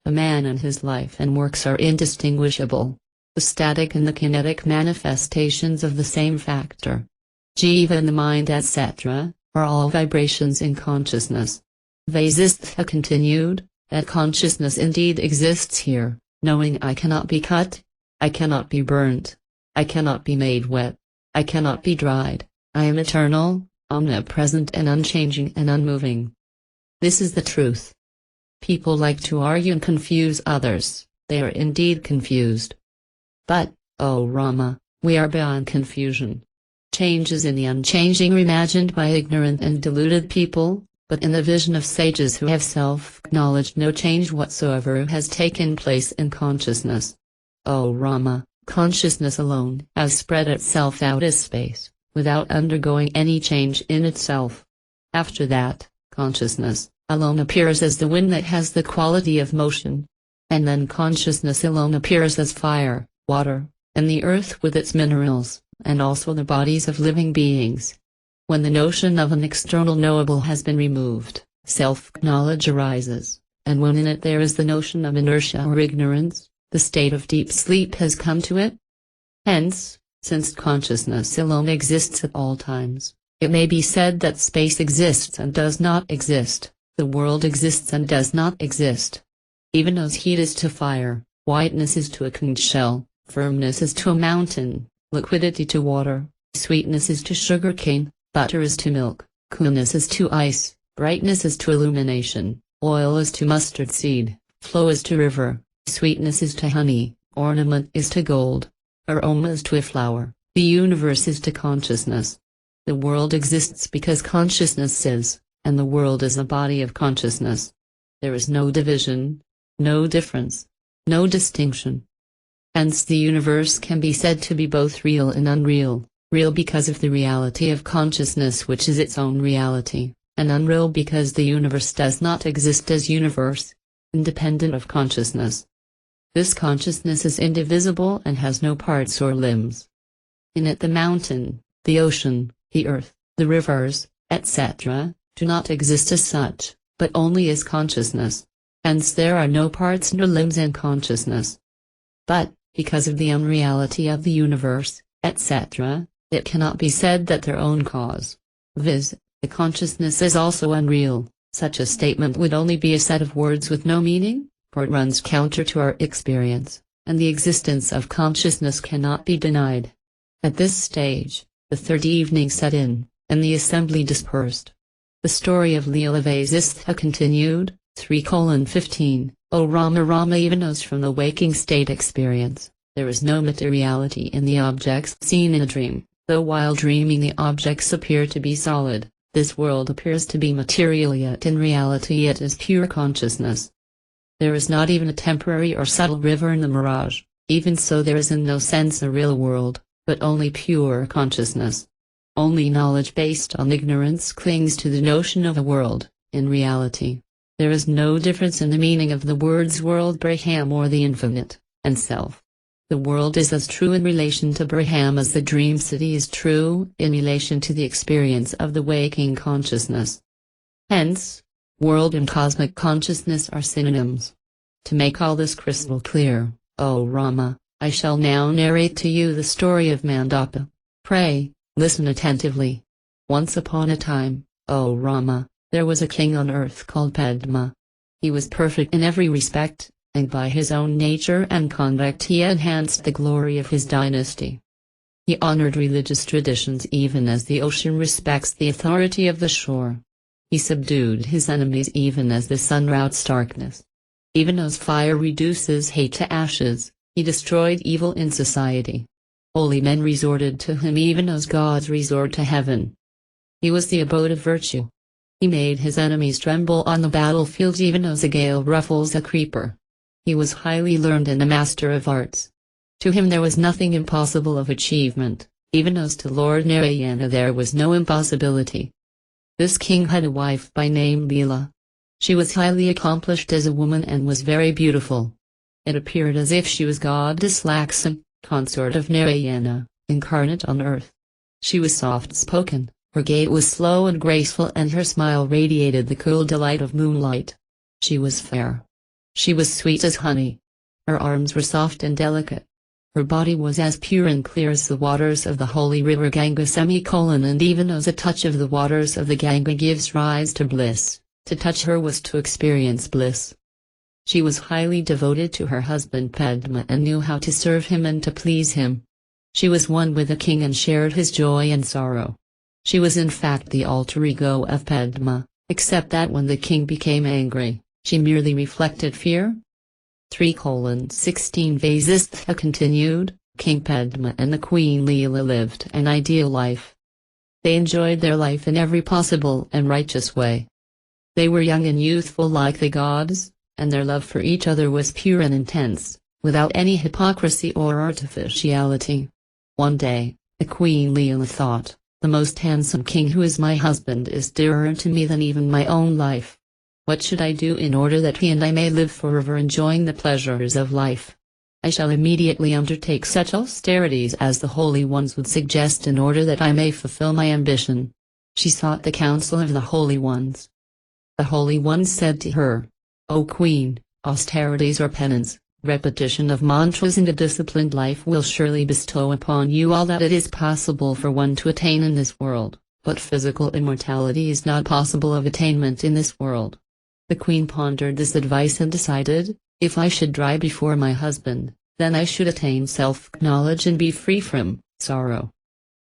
S1: The man and his life and works are indistinguishable. The static and the kinetic manifestations of the same factor. Jiva and the mind, etc., are all vibrations in consciousness. Vasishtha continued, that consciousness indeed exists here, knowing I cannot be cut, I cannot be burnt, I cannot be made wet, I cannot be dried, I am eternal, omnipresent and unchanging and unmoving. This is the truth. People like to argue and confuse others, they are indeed confused. But, O Rama, we are beyond confusion. Change is in the unchanging imagined by ignorant and deluded people, but in the vision of sages who have self-acknowledged no change whatsoever has taken place in consciousness. O Rama, consciousness alone has spread itself out as space, without undergoing any change in itself. After that, consciousness alone appears as the wind that has the quality of motion. And then consciousness alone appears as fire, water, and the earth with its minerals, and also the bodies of living beings. When the notion of an external knowable has been removed, self-knowledge arises, and when in it there is the notion of inertia or ignorance, the state of deep sleep has come to it. Hence, since consciousness alone exists at all times, it may be said that space exists and does not exist, the world exists and does not exist. Even as heat is to fire, whiteness is to a conch shell, firmness is to a mountain, liquidity to water, sweetness is to sugar cane, butter is to milk, coolness is to ice, brightness is to illumination, oil is to mustard seed, flow is to river, sweetness is to honey, ornament is to gold, aroma is to a flower, the universe is to consciousness. The world exists because consciousness is, and the world is a body of consciousness. There is no division, no difference, no distinction. Hence the universe can be said to be both real and unreal, real because of the reality of consciousness which is its own reality, and unreal because the universe does not exist as universe, independent of consciousness. This consciousness is indivisible and has no parts or limbs. In it the mountain, the ocean, the earth, the rivers, etc., do not exist as such, but only as consciousness. Hence there are no parts nor limbs in consciousness. But, because of the unreality of the universe, etc., it cannot be said that their own cause, viz., the consciousness is also unreal. Such a statement would only be a set of words with no meaning, for it runs counter to our experience, and the existence of consciousness cannot be denied. At this stage, the third evening set in, and the assembly dispersed. The story of Yoga-Vasistha continued, 3:15, O Rama, Rama even knows from the waking state experience, there is no materiality in the objects seen in a dream, though while dreaming the objects appear to be solid, this world appears to be material yet in reality it is pure consciousness. There is not even a temporary or subtle river in the mirage, even so there is in no sense a real world, but only pure consciousness. Only knowledge based on ignorance clings to the notion of a world. In reality, there is no difference in the meaning of the words world, Brahman, or the infinite, and self. The world is as true in relation to Brahman as the dream city is true in relation to the experience of the waking consciousness. Hence, world and cosmic consciousness are synonyms. To make all this crystal clear, O Rama, I shall now narrate to you the story of Mandapa. Pray, listen attentively. Once upon a time, O Rama, there was a king on earth called Padma. He was perfect in every respect, and by his own nature and conduct he enhanced the glory of his dynasty. He honored religious traditions even as the ocean respects the authority of the shore. He subdued his enemies even as the sun routs darkness. Even as fire reduces hate to ashes, he destroyed evil in society. Holy men resorted to him even as gods resort to heaven. He was the abode of virtue. He made his enemies tremble on the battlefield even as a gale ruffles a creeper. He was highly learned and a master of arts. To him there was nothing impossible of achievement, Even as to Lord Narayana there was no impossibility. This king had a wife by name Leela. She was highly accomplished as a woman and was very beautiful. It appeared as if she was goddess Lakshmi, consort of Narayana, incarnate on earth. She was soft-spoken, her gait was slow and graceful, and her smile radiated the cool delight of moonlight. She was fair. She was sweet as honey. Her arms were soft and delicate. Her body was as pure and clear as the waters of the holy river Ganga and even as a touch of the waters of the Ganga gives rise to bliss, to touch her was to experience bliss. She was highly devoted to her husband Padma and knew how to serve him and to please him. She was one with the king and shared his joy and sorrow. She was in fact the alter ego of Padma, except that when the king became angry, she merely reflected fear. 3:16 Vasistha continued, King Padma and the Queen Leela lived an ideal life. They enjoyed their life in every possible and righteous way. They were young and youthful like the gods, and their love for each other was pure and intense, without any hypocrisy or artificiality. One day, the Queen Leela thought, the most handsome king who is my husband is dearer to me than even my own life. What should I do in order that he and I may live forever enjoying the pleasures of life? I shall immediately undertake such austerities as the holy ones would suggest in order that I may fulfill my ambition. She sought the counsel of the holy ones. The holy ones said to her, O Queen, austerities or penance, repetition of mantras and a disciplined life will surely bestow upon you all that it is possible for one to attain in this world, but physical immortality is not possible of attainment in this world. The queen pondered this advice and decided, if I should die before my husband, then I should attain self-knowledge and be free from sorrow.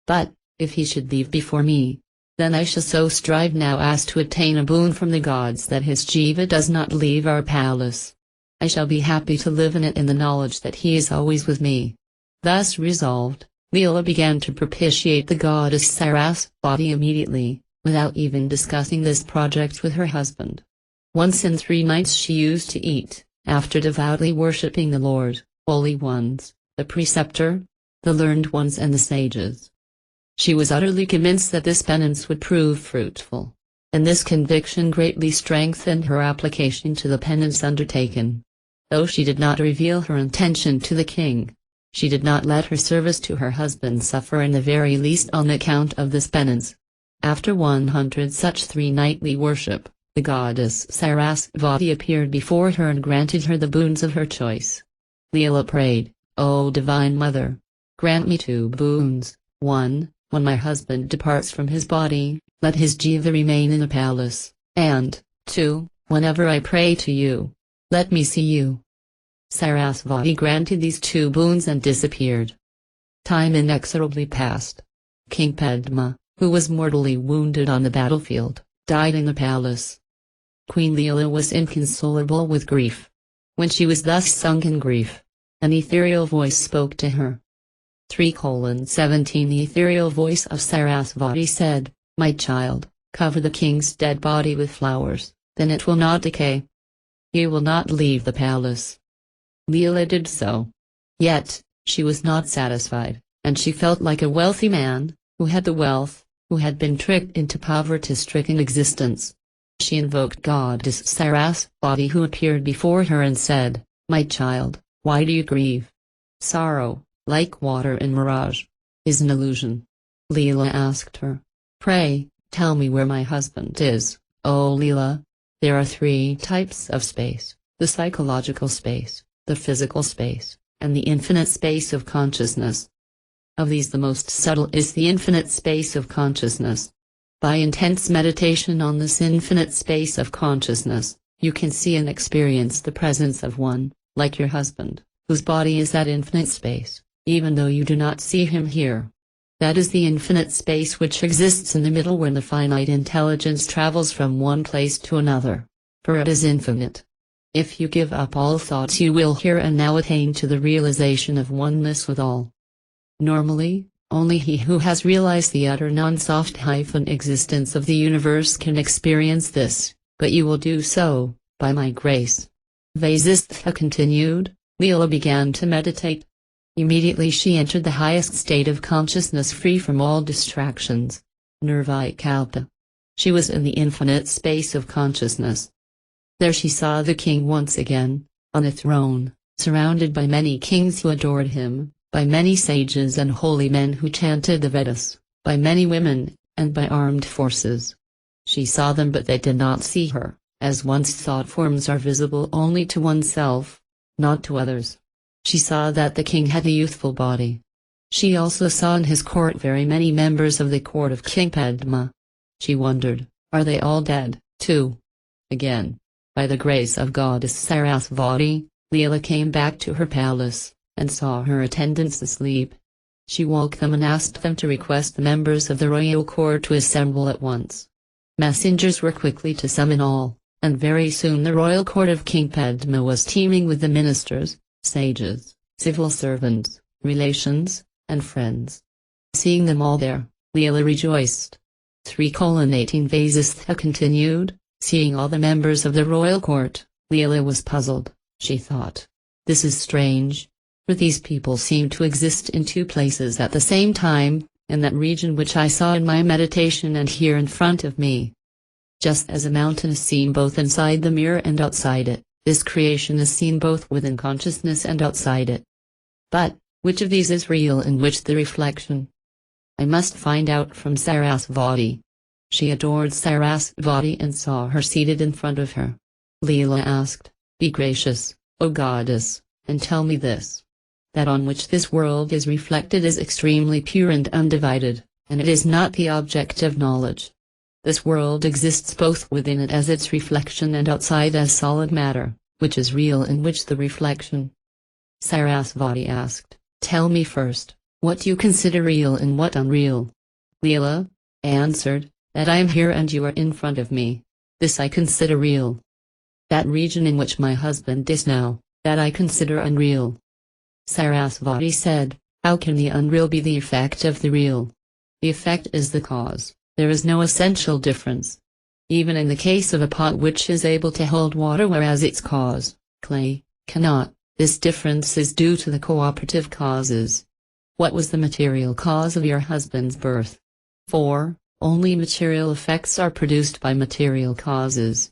S1: But, if he should leave before me, then I shall so strive now as to attain a boon from the gods that his jiva does not leave our palace. I shall be happy to live in it in the knowledge that he is always with me. Thus resolved, Leela began to propitiate the goddess Sarasvati immediately, without even discussing this project with her husband. Once in 3 nights she used to eat, after devoutly worshipping the Lord, holy ones, the preceptor, the learned ones and the sages. She was utterly convinced that this penance would prove fruitful, and this conviction greatly strengthened her application to the penance undertaken. Though she did not reveal her intention to the king, she did not let her service to her husband suffer in the very least on account of this penance. After 100 such 3 nightly worship, the goddess Sarasvati appeared before her and granted her the boons of her choice. Leela prayed, O Divine Mother, grant me 2 boons. 1. When my husband departs from his body, let his jiva remain in the palace, and, 2. Whenever I pray to you, let me see you. Sarasvati granted these 2 boons and disappeared. Time inexorably passed. King Padma, who was mortally wounded on the battlefield, died in the palace. Queen Leela was inconsolable with grief. When she was thus sunk in grief, an ethereal voice spoke to her. 3:17 The ethereal voice of Sarasvati said, My child, cover the king's dead body with flowers, then it will not decay. He will not leave the palace. Leela did so. Yet, she was not satisfied, and she felt like a wealthy man, who had the wealth, who had been tricked into poverty-stricken existence. She invoked goddess Sarasvati who appeared before her and said, My child, why do you grieve? Sorrow, like water in mirage, is an illusion. Leela asked her, Pray, tell me where my husband is, O Leela. There are 3 types of space, the psychological space, the physical space, and the infinite space of consciousness. Of these the most subtle is the infinite space of consciousness. By intense meditation on this infinite space of consciousness, you can see and experience the presence of one, like your husband, whose body is that infinite space, even though you do not see him here. That is the infinite space which exists in the middle when the finite intelligence travels from one place to another, for it is infinite. If you give up all thoughts you will here and now attain to the realization of oneness with all. Normally, only he who has realized the utter non-soft existence of the universe can experience this, but you will do so, by my grace. Vasistha continued, Leela began to meditate. Immediately she entered the highest state of consciousness free from all distractions. Nirvikalpa. She was in the infinite space of consciousness. There she saw the king once again, on a throne, surrounded by many kings who adored him, by many sages and holy men who chanted the Vedas, by many women, and by armed forces. She saw them but they did not see her, as once thought forms are visible only to oneself, not to others. She saw that the king had a youthful body. She also saw in his court very many members of the court of King Padma. She wondered, are they all dead, too? Again, by the grace of Goddess Sarasvati, Leela came back to her palace, and saw her attendants asleep. She woke them and asked them to request the members of the royal court to assemble at once. Messengers were quickly to summon all, and very soon the royal court of King Padma was teeming with the ministers, sages, civil servants, relations, and friends. Seeing them all there, Leela rejoiced. 3:18 Vasistha continued, seeing all the members of the royal court, Leela was puzzled. She thought, this is strange, for these people seem to exist in two places at the same time, in that region which I saw in my meditation and here in front of me. Just as a mountain is seen both inside the mirror and outside it, this creation is seen both within consciousness and outside it. But, which of these is real and which the reflection? I must find out from Sarasvati. She adored Sarasvati and saw her seated in front of her. Leela asked, be gracious, O goddess, and tell me this. That on which this world is reflected is extremely pure and undivided, and it is not the object of knowledge. This world exists both within it as its reflection and outside as solid matter, which is real and which the reflection. Sarasvati asked, tell me first, what you consider real and what unreal. Leela answered, that I am here and you are in front of me. This I consider real. That region in which my husband is now, that I consider unreal. Sarasvati said, how can the unreal be the effect of the real? The effect is the cause. There is no essential difference. Even in the case of a pot which is able to hold water whereas its cause, clay, cannot, this difference is due to the cooperative causes. What was the material cause of your husband's birth? 4. Only material effects are produced by material causes.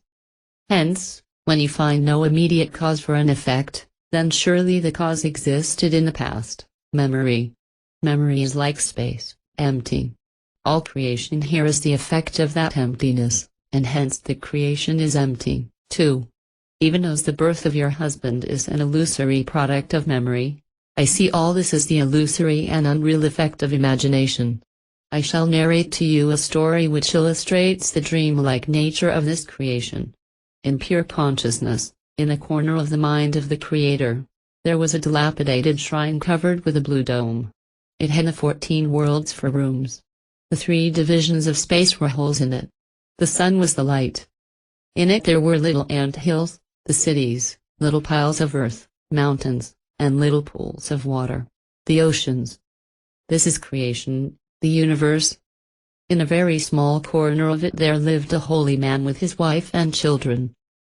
S1: Hence, when you find no immediate cause for an effect, then surely the cause existed in the past. Memory. Memory is like space, empty. All creation here is the effect of that emptiness, and hence the creation is empty, too. Even as the birth of your husband is an illusory product of memory, I see all this as the illusory and unreal effect of imagination. I shall narrate to you a story which illustrates the dreamlike nature of this creation. In pure consciousness, in a corner of the mind of the Creator, there was a dilapidated shrine covered with a blue dome. It had 14 worlds for rooms. The 3 divisions of space were holes in it. The sun was the light. In it there were little ant hills, the cities, little piles of earth, mountains, and little pools of water, the oceans. This is creation, the universe. In a very small corner of it there lived a holy man with his wife and children.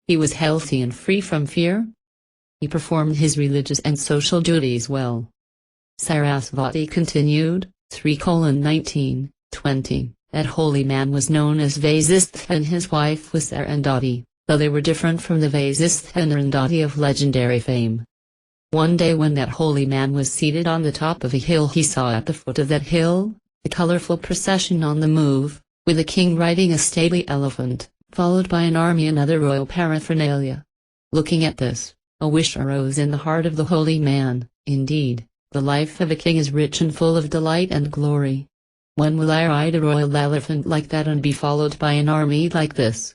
S1: He was healthy and free from fear. He performed his religious and social duties well. Sarasvati continued, 3:19. 20. That holy man was known as Vasistha and his wife was Arundhati, though they were different from the Vasistha and Arundhati of legendary fame. One day when that holy man was seated on the top of a hill he saw at the foot of that hill, a colorful procession on the move, with a king riding a stately elephant, followed by an army and other royal paraphernalia. Looking at this, a wish arose in the heart of the holy man. Indeed, the life of a king is rich and full of delight and glory. When will I ride a royal elephant like that and be followed by an army like this?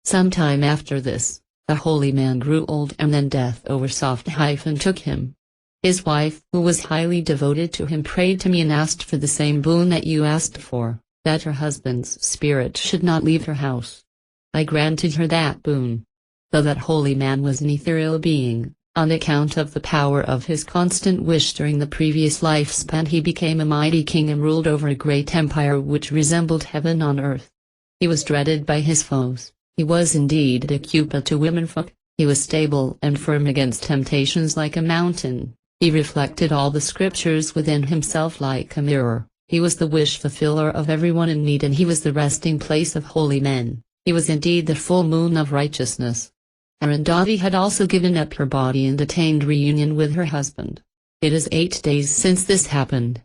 S1: Some time after this, the holy man grew old and then death took him. His wife, who was highly devoted to him, prayed to me and asked for the same boon that you asked for, that her husband's spirit should not leave her house. I granted her that boon. Though that holy man was an ethereal being, on account of the power of his constant wish during the previous lifespan he became a mighty king and ruled over a great empire which resembled heaven on earth. He was dreaded by his foes, he was indeed a Cupid to womenfolk, he was stable and firm against temptations like a mountain, He reflected all the scriptures within himself like a mirror. He was the wish fulfiller of everyone in need, and he was the resting place of holy men. He was indeed the full moon of righteousness. Arundhati had also given up her body and attained reunion with her husband. It is 8 days since this happened.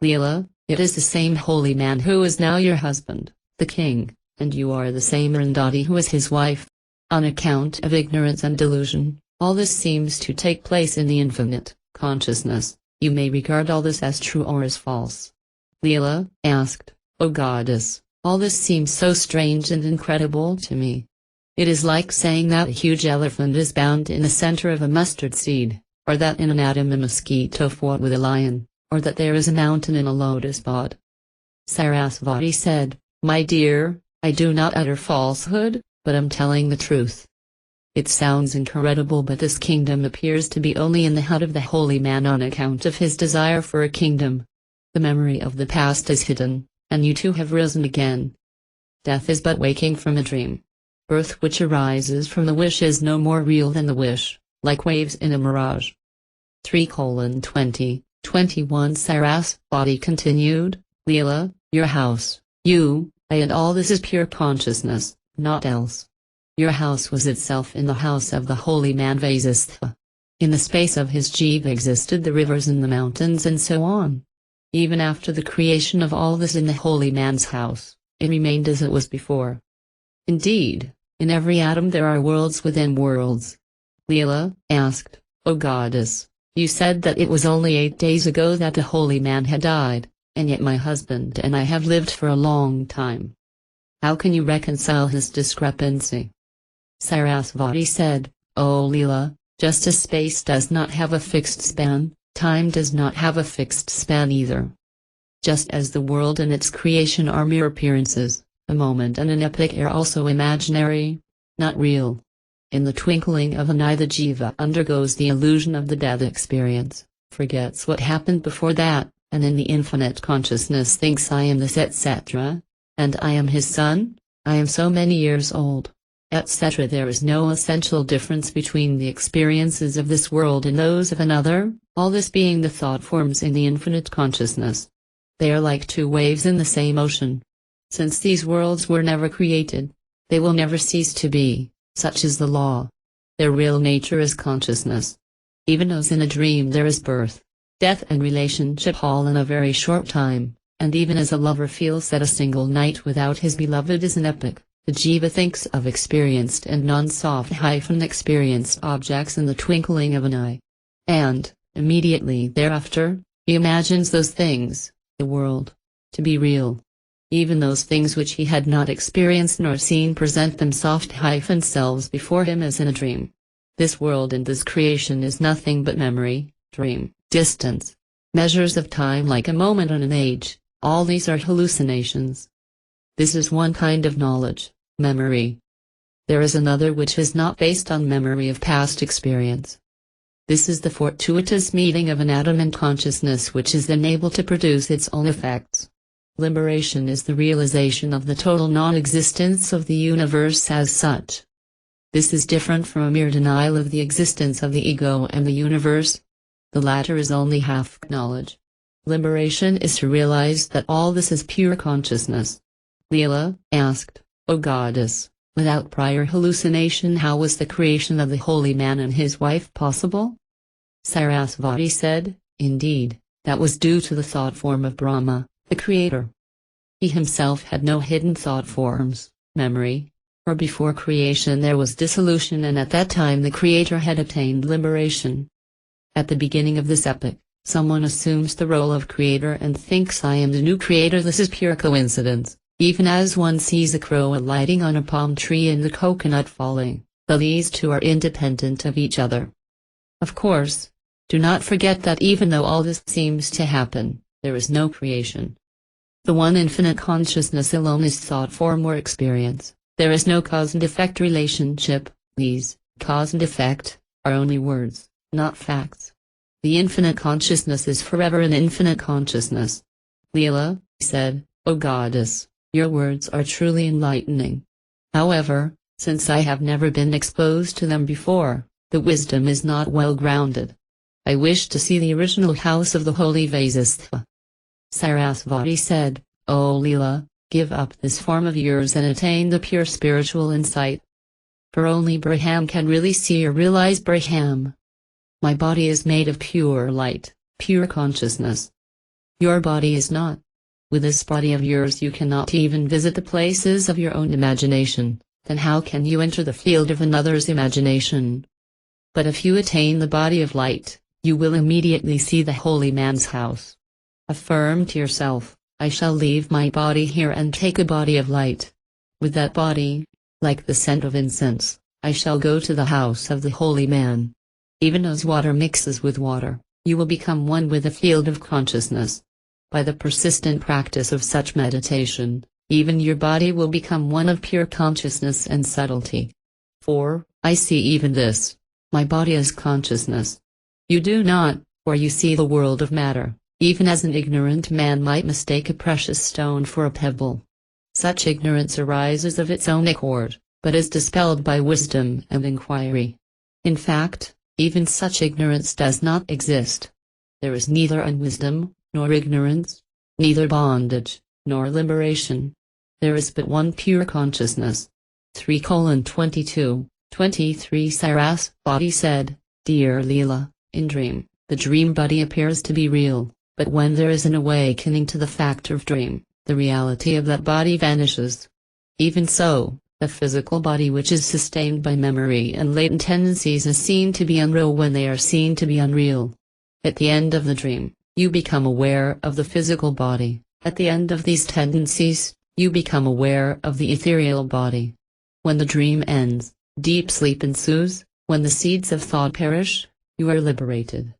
S1: Leela, it is the same holy man who is now your husband, the king, and you are the same Arundhati who is his wife. On account of ignorance and delusion, all this seems to take place in the infinite consciousness. You may regard all this as true or as false. Leela asked, O goddess, all this seems so strange and incredible to me. It is like saying that a huge elephant is bound in the center of a mustard seed, or that in an atom a mosquito fought with a lion, or that there is a mountain in a lotus pod. Sarasvati said, My dear, I do not utter falsehood, but am telling the truth. It sounds incredible, but this kingdom appears to be only in the head of the holy man on account of his desire for a kingdom. The memory of the past is hidden, and you too have risen again. Death is but waking from a dream. Birth which arises from the wish is no more real than the wish, like waves in a mirage. 3:20, 21 Sarasvati continued, Leela, your house, you, I and all this is pure consciousness, not else. Your house was itself in the house of the holy man Vasistha. In the space of his jiva existed the rivers and the mountains and so on. Even after the creation of all this in the holy man's house, it remained as it was before. Indeed, in every atom there are worlds within worlds. Leela asked, O goddess, you said that it was only 8 days ago that the holy man had died, and yet my husband and I have lived for a long time. How can you reconcile this discrepancy? Sarasvati said, O Leela, just as space does not have a fixed span, time does not have a fixed span either. Just as the world and its creation are mere appearances, a moment and an epoch are also imaginary, not real. In the twinkling of an eye the jiva undergoes the illusion of the death experience, forgets what happened before that, and in the infinite consciousness thinks I am this etc., and I am his son, I am so many years old, etc. There is no essential difference between the experiences of this world and those of another, all this being the thought forms in the infinite consciousness. They are like two waves in the same ocean. Since these worlds were never created, they will never cease to be, such is the law. Their real nature is consciousness. Even as in a dream there is birth, death and relationship all in a very short time, and even as a lover feels that a single night without his beloved is an epoch, the jiva thinks of experienced and non-soft-experienced objects in the twinkling of an eye. And, immediately thereafter, he imagines those things, the world, to be real. Even those things which he had not experienced nor seen present them soft-selves before him as in a dream. This world and this creation is nothing but memory, dream, distance, measures of time like a moment and an age, all these are hallucinations. This is one kind of knowledge, memory. There is another which is not based on memory of past experience. This is the fortuitous meeting of an atom and consciousness which is then able to produce its own effects. Liberation is the realization of the total non-existence of the universe as such. This is different from a mere denial of the existence of the ego and the universe. The latter is only half knowledge. Liberation is to realize that all this is pure consciousness. Leela asked, O goddess, without prior hallucination how was the creation of the holy man and his wife possible? Sarasvati said, Indeed, that was due to the thought form of Brahma, the creator. He himself had no hidden thought forms, memory, for before creation there was dissolution, and at that time the creator had attained liberation. At the beginning of this epoch, someone assumes the role of creator and thinks I am the new creator. This is pure coincidence, even as one sees a crow alighting on a palm tree and the coconut falling, though these two are independent of each other. Of course, do not forget that even though all this seems to happen, there is no creation. The one infinite consciousness alone is thought form or experience. There is no cause and effect relationship. These, cause and effect, are only words, not facts. The infinite consciousness is forever an infinite consciousness. Leela said, O goddess, your words are truly enlightening. However, since I have never been exposed to them before, the wisdom is not well grounded. I wish to see the original house of the holy Vasishtha. Sarasvati said, O Leela, give up this form of yours and attain the pure spiritual insight. For only Brahman can really see or realize Brahman. My body is made of pure light, pure consciousness. Your body is not. With this body of yours you cannot even visit the places of your own imagination, then how can you enter the field of another's imagination? But if you attain the body of light, you will immediately see the holy man's house. Affirm to yourself, I shall leave my body here and take a body of light. With that body, like the scent of incense, I shall go to the house of the holy man. Even as water mixes with water, you will become one with the field of consciousness. By the persistent practice of such meditation, even your body will become one of pure consciousness and subtlety. For, I see even this. My body is consciousness. You do not, for you see the world of matter, even as an ignorant man might mistake a precious stone for a pebble. Such ignorance arises of its own accord, but is dispelled by wisdom and inquiry. In fact, even such ignorance does not exist. There is neither unwisdom, nor ignorance, neither bondage, nor liberation. There is but one pure consciousness. 3:22, 23 Sarasvati said, Dear Leela, in dream, the dream body appears to be real, but when there is an awakening to the fact of dream, the reality of that body vanishes. Even so, the physical body which is sustained by memory and latent tendencies is seen to be unreal when they are seen to be unreal. At the end of the dream, you become aware of the physical body. At the end of these tendencies, you become aware of the ethereal body. When the dream ends, deep sleep ensues. When the seeds of thought perish, you are liberated.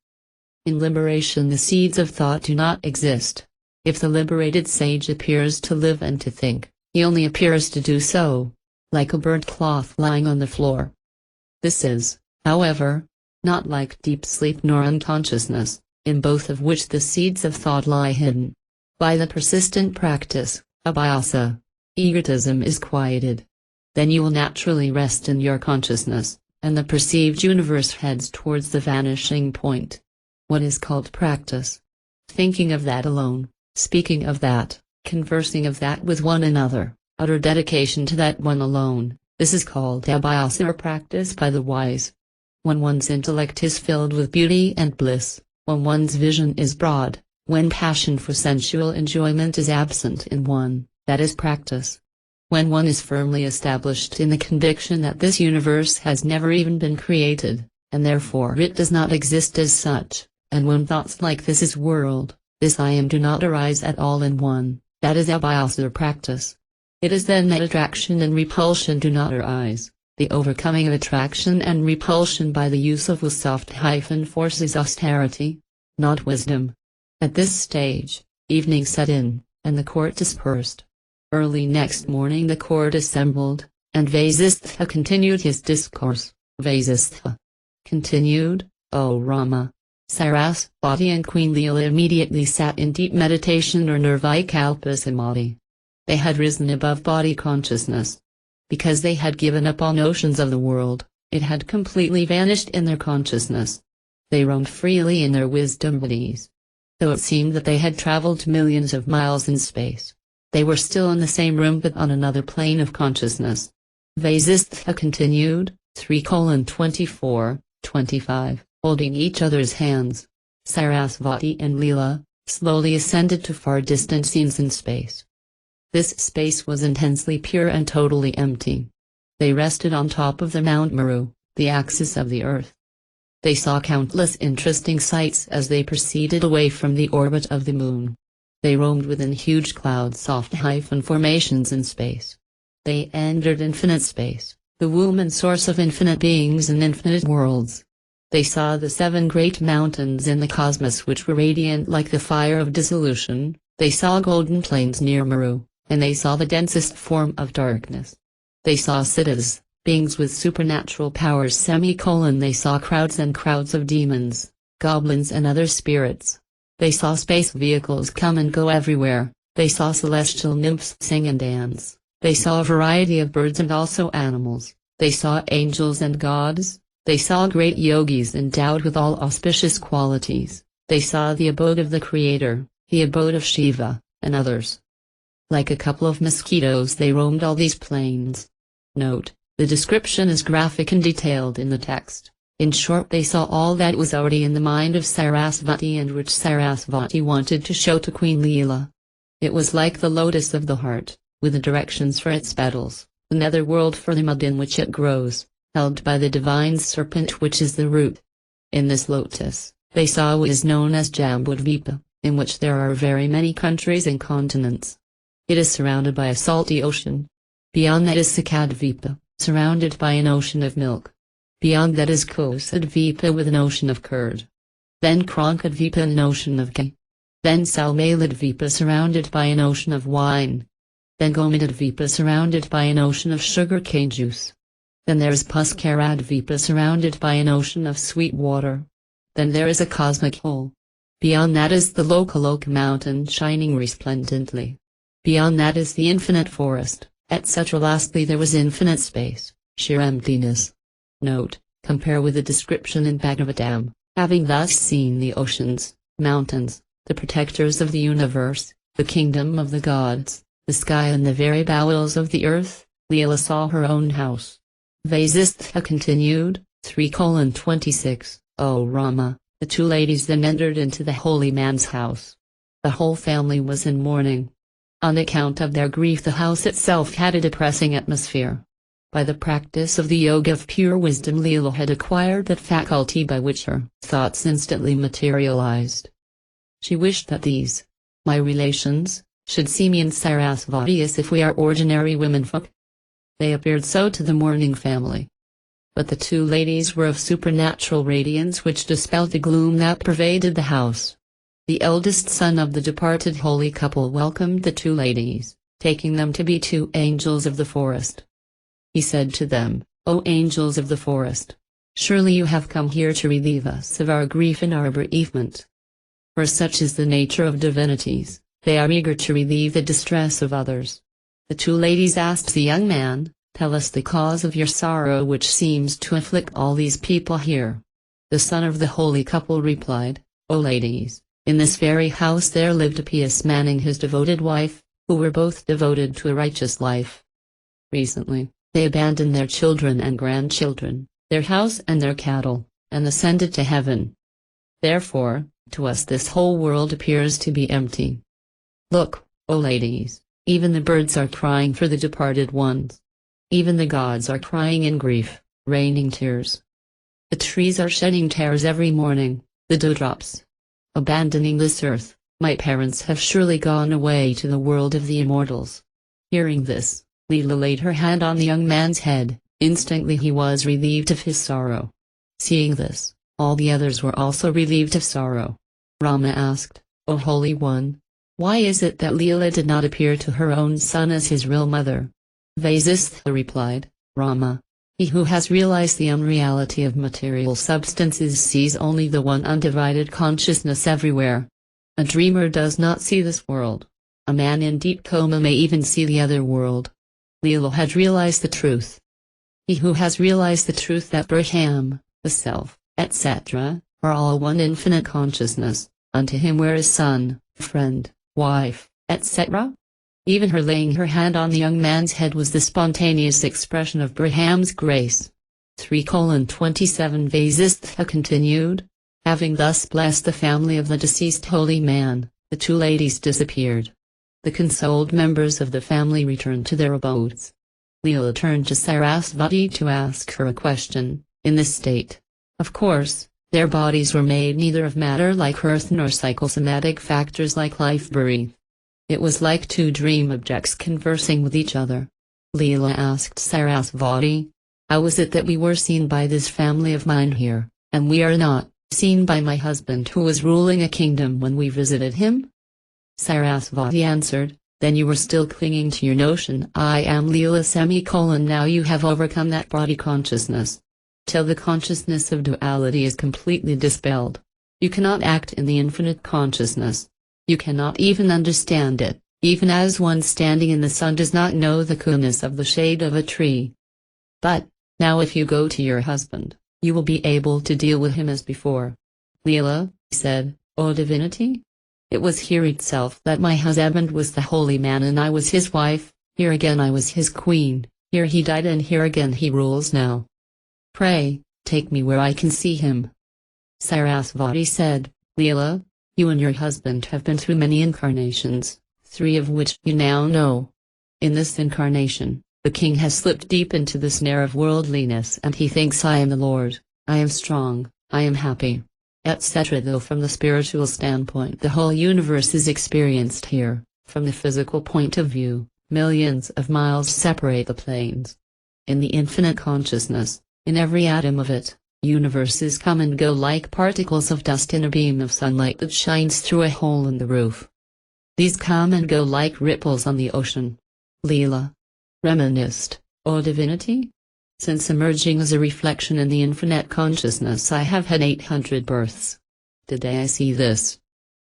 S1: In liberation the seeds of thought do not exist. If the liberated sage appears to live and to think, he only appears to do so, like a burnt cloth lying on the floor. This is, however, not like deep sleep nor unconsciousness, in both of which the seeds of thought lie hidden. By the persistent practice, abhyasa, egotism is quieted. Then you will naturally rest in your consciousness, and the perceived universe heads towards the vanishing point. What is called practice? Thinking of that alone, speaking of that, conversing of that with one another, utter dedication to that one alone, this is called abhyasa or practice by the wise. When one's intellect is filled with beauty and bliss, when one's vision is broad, when passion for sensual enjoyment is absent in one, that is practice. When one is firmly established in the conviction that this universe has never even been created, and therefore it does not exist as such, and when thoughts like this is world, this I am do not arise at all in one, that is abhyasa or practice. It is then that attraction and repulsion do not arise. The overcoming of attraction and repulsion by the use of Vasishtha-force is austerity, not wisdom. At this stage, evening set in, and the court dispersed. Early next morning the court assembled, and Vasishtha continued his discourse. Vasishtha continued, O Rama. Sarasvati and Queen Leela immediately sat in deep meditation or nirvikalpa samadhi. They had risen above body consciousness. Because they had given up all notions of the world, it had completely vanished in their consciousness. They roamed freely in their wisdom bodies. Though it seemed that they had traveled millions of miles in space, they were still in the same room but on another plane of consciousness. Vasishtha continued, 3:24, 25, holding each other's hands. Sarasvati and Leela slowly ascended to far distant scenes in space. This space was intensely pure and totally empty. They rested on top of the Mount Meru, the axis of the earth. They saw countless interesting sights as they proceeded away from the orbit of the moon. They roamed within huge cloud soft formations in space. They entered infinite space, the womb and source of infinite beings and infinite worlds. They saw the 7 great mountains in the cosmos which were radiant like the fire of dissolution. They saw golden plains near Meru, and they saw the densest form of darkness. They saw siddhas, beings with supernatural powers. They saw crowds and crowds of demons, goblins and other spirits. They saw space vehicles come and go everywhere. They saw celestial nymphs sing and dance. They saw a variety of birds and also animals. They saw angels and gods. They saw great yogis endowed with all auspicious qualities. They saw the abode of the Creator, the abode of Shiva, and others. Like a couple of mosquitoes they roamed all these plains. Note, the description is graphic and detailed in the text. In short, they saw all that was already in the mind of Sarasvati and which Sarasvati wanted to show to Queen Leela. It was like the lotus of the heart, with the directions for its petals, the netherworld for the mud in which it grows, held by the divine serpent which is the root. In this lotus, they saw what is known as Jambudvipa, in which there are very many countries and continents. It is surrounded by a salty ocean. Beyond that is Sakadvipa, surrounded by an ocean of milk. Beyond that is Kosadvipa with an ocean of curd. Then Krankadvipa, an ocean of ghee. Then Salmaladvipa, surrounded by an ocean of wine. Then Gomadadvipa, surrounded by an ocean of sugar cane juice. Then there is Puskaradvipa, surrounded by an ocean of sweet water. Then there is a cosmic hole. Beyond that is the Lokaloka mountain shining resplendently. Beyond that is the infinite forest, etc. Lastly there was infinite space, sheer emptiness. Note, compare with the description in Bhagavatam. Having thus seen the oceans, mountains, the protectors of the universe, the kingdom of the gods, the sky and the very bowels of the earth, Leela saw her own house. Vasistha continued, 3:26, O Rama, the two ladies then entered into the holy man's house. The whole family was in mourning. On account of their grief the house itself had a depressing atmosphere. By the practice of the yoga of pure wisdom Leela had acquired that faculty by which her thoughts instantly materialized. She wished that these, my relations, should see me and Sarasvati as if we are ordinary womenfolk. They appeared so to the mourning family. But the two ladies were of supernatural radiance which dispelled the gloom that pervaded the house. The eldest son of the departed holy couple welcomed the two ladies, taking them to be two angels of the forest. He said to them, O angels of the forest, surely you have come here to relieve us of our grief and our bereavement. For such is the nature of divinities, they are eager to relieve the distress of others. The two ladies asked the young man, tell us the cause of your sorrow which seems to afflict all these people here. The son of the holy couple replied, O ladies, in this very house there lived a pious man and his devoted wife, who were both devoted to a righteous life. Recently, they abandoned their children and grandchildren, their house and their cattle, and ascended to heaven. Therefore, to us this whole world appears to be empty. Look, O ladies, even the birds are crying for the departed ones. Even the gods are crying in grief, raining tears. The trees are shedding tears every morning, the dewdrops. Abandoning this earth, my parents have surely gone away to the world of the immortals. Hearing this, Leela laid her hand on the young man's head, instantly he was relieved of his sorrow. Seeing this, all the others were also relieved of sorrow. Rama asked, O Holy One, why is it that Leela did not appear to her own son as his real mother? Vasistha replied, Rama, he who has realized the unreality of material substances sees only the one undivided consciousness everywhere. A dreamer does not see this world. A man in deep coma may even see the other world. Leela had realized the truth. He who has realized the truth that Brahman, the self, etc., are all one infinite consciousness, unto him where is son, friend, wife, etc. Even her laying her hand on the young man's head was the spontaneous expression of Brahman's grace. 3:27 Vasistha continued, having thus blessed the family of the deceased holy man, the two ladies disappeared. The consoled members of the family returned to their abodes. Leela turned to Sarasvati to ask her a question. In this state, of course, their bodies were made neither of matter like earth nor psychosomatic factors like life breath. It was like two dream objects conversing with each other. Leela asked Sarasvati, how is it that we were seen by this family of mine here, and we are not seen by my husband who was ruling a kingdom when we visited him? Sarasvati answered, then you were still clinging to your notion I am Leela now you have overcome that body consciousnness. Till the consciousness of duality is completely dispelled, you cannot act in the infinite consciousness. You cannot even understand it, even as one standing in the sun does not know the coolness of the shade of a tree. But, now if you go to your husband, you will be able to deal with him as before. Leela said, O divinity? It was here itself that my husband was the holy man and I was his wife, here again I was his queen, here he died and here again he rules now. Pray, take me where I can see him. Sarasvati said, Leela, you and your husband have been through many incarnations, 3 of which you now know. In this incarnation, the king has slipped deep into the snare of worldliness and he thinks I am the Lord, I am strong, I am happy, etc. Though from the spiritual standpoint the whole universe is experienced here, from the physical point of view, millions of miles separate the planes. In the infinite consciousness, in every atom of it, universes come and go like particles of dust in a beam of sunlight that shines through a hole in the roof. These come and go like ripples on the ocean. Leela. Reminisced, O divinity? Since emerging as a reflection in the infinite consciousness I have had 800 births. Today I see this.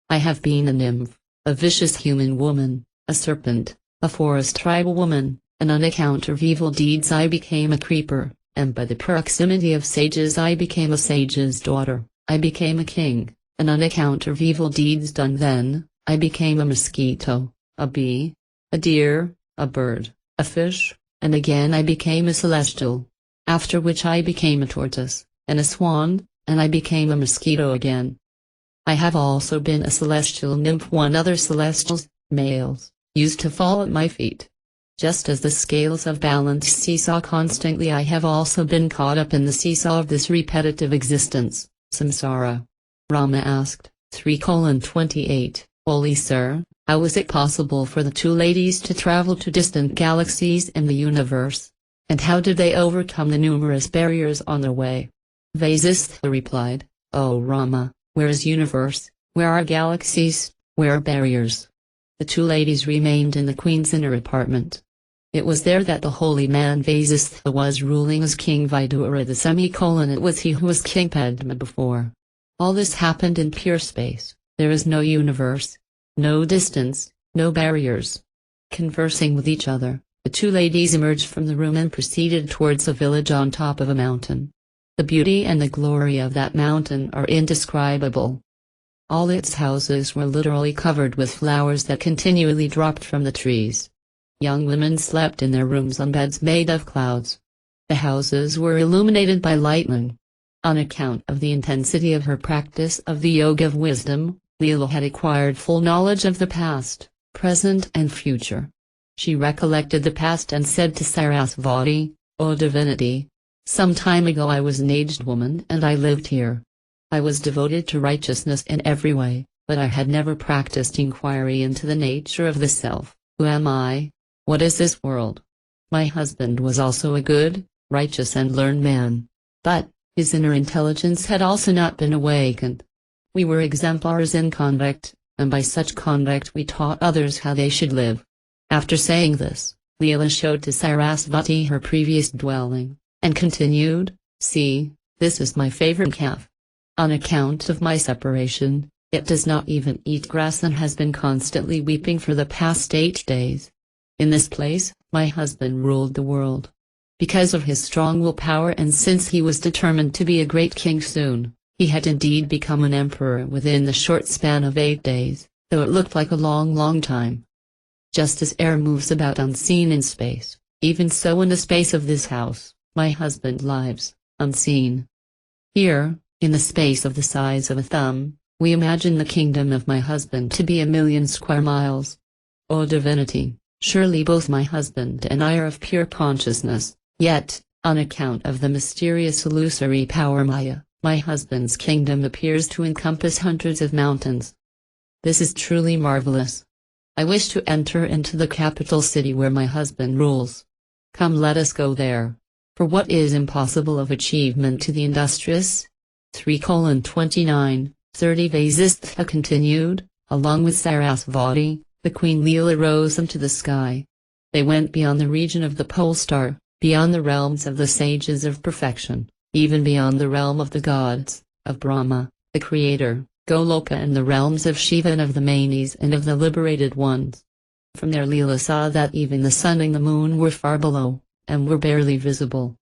S1: I have been a nymph, a vicious human woman, a serpent, a forest tribal woman, and on account of evil deeds I became a creeper, and by the proximity of sages I became a sage's daughter, I became a king, and on account of evil deeds done then, I became a mosquito, a bee, a deer, a bird, a fish, and again I became a celestial, after which I became a tortoise, and a swan, and I became a mosquito again. I have also been a celestial nymph. One other celestials, males, used to fall at my feet. Just as the scales of balance seesaw constantly, I have also been caught up in the seesaw of this repetitive existence, samsara. Rama asked, 3:28, Holy Sir, how was it possible for the 2 ladies to travel to distant galaxies in the universe? And how did they overcome the numerous barriers on their way? Vasishtha replied, O Rama, where is universe, where are galaxies, where are barriers? The 2 ladies remained in the queen's inner apartment. It was there that the holy man Vasishtha was ruling as King Vidura the semicolon. It was he who was King Padma before. All this happened in pure space. There is no universe, no distance, no barriers. Conversing with each other, the 2 ladies emerged from the room and proceeded towards a village on top of a mountain. The beauty and the glory of that mountain are indescribable. All its houses were literally covered with flowers that continually dropped from the trees. Young women slept in their rooms on beds made of clouds. The houses were illuminated by lightning. On account of the intensity of her practice of the yoga of wisdom, Leela had acquired full knowledge of the past, present and future. She recollected the past and said to Sarasvati, O divinity, some time ago I was an aged woman and I lived here. I was devoted to righteousness in every way, but I had never practiced inquiry into the nature of the self. Who am I? What is this world? My husband was also a good, righteous and learned man. But his inner intelligence had also not been awakened. We were exemplars in conduct, and by such conduct we taught others how they should live. After saying this, Leela showed to Sarasvati her previous dwelling, and continued, See, this is my favorite calf. On account of my separation, it does not even eat grass and has been constantly weeping for the past 8 days. In this place, my husband ruled the world. Because of his strong willpower and since he was determined to be a great king soon, he had indeed become an emperor within the short span of 8 days, though it looked like a long time. Just as air moves about unseen in space, even so in the space of this house, my husband lives, unseen. Here, in the space of the size of a thumb, we imagine the kingdom of my husband to be 1,000,000 square miles. O divinity, surely both my husband and I are of pure consciousness, yet, on account of the mysterious illusory power Maya, my husband's kingdom appears to encompass hundreds of mountains. This is truly marvelous. I wish to enter into the capital city where my husband rules. Come, let us go there. For what is impossible of achievement to the industrious? 3:29, 30 Vasishtha continued, along with Sarasvati, the Queen Leela rose into the sky. They went beyond the region of the pole star, beyond the realms of the sages of perfection, even beyond the realm of the gods, of Brahma, the Creator, Goloka and the realms of Shiva and of the Manis and of the liberated ones. From there Leela saw that even the sun and the moon were far below, and were barely visible.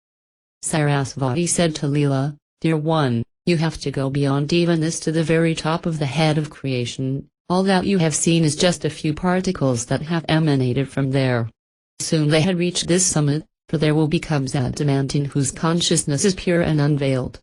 S1: Sarasvati said to Leela, "Dear one, you have to go beyond even this to the very top of the head of creation. All that you have seen is just a few particles that have emanated from there." Soon they had reached this summit, for there will become Adamantine whose consciousness is pure and unveiled.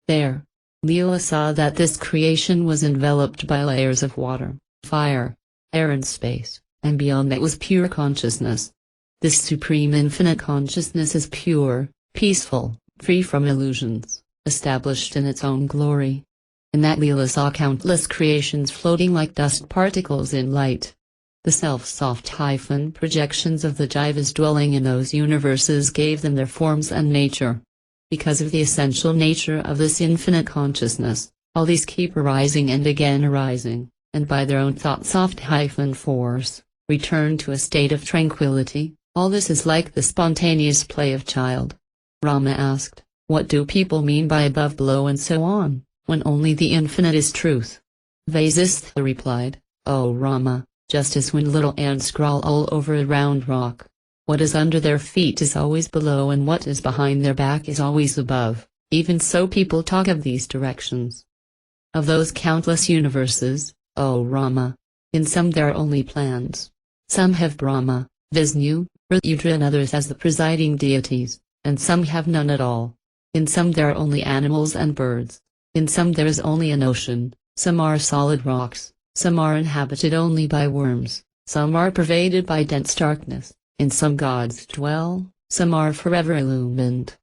S1: There, Leela saw that this creation was enveloped by layers of water, fire, air and space, and beyond that was pure consciousness. This supreme infinite consciousness is pure, peaceful, free from illusions, established in its own glory. In that Leela saw countless creations floating like dust particles in light. The self-soft projections of the jivas dwelling in those universes gave them their forms and nature. Because of the essential nature of this infinite consciousness, all these keep arising and again arising, and by their own thought-force, return to a state of tranquility. All this is like the spontaneous play of child. Rama asked, "What do people mean by above, below and so on, when only the infinite is truth?" Vasishtha replied, "O Rama, just as when little ants crawl all over a round rock, what is under their feet is always below and what is behind their back is always above, even so people talk of these directions. Of those countless universes, O Rama, in some there are only plants. Some have Brahma, Vishnu, Rudra and others as the presiding deities, and some have none at all. In some there are only animals and birds. In some there is only an ocean, some are solid rocks, some are inhabited only by worms, some are pervaded by dense darkness, in some gods dwell, some are forever illumined.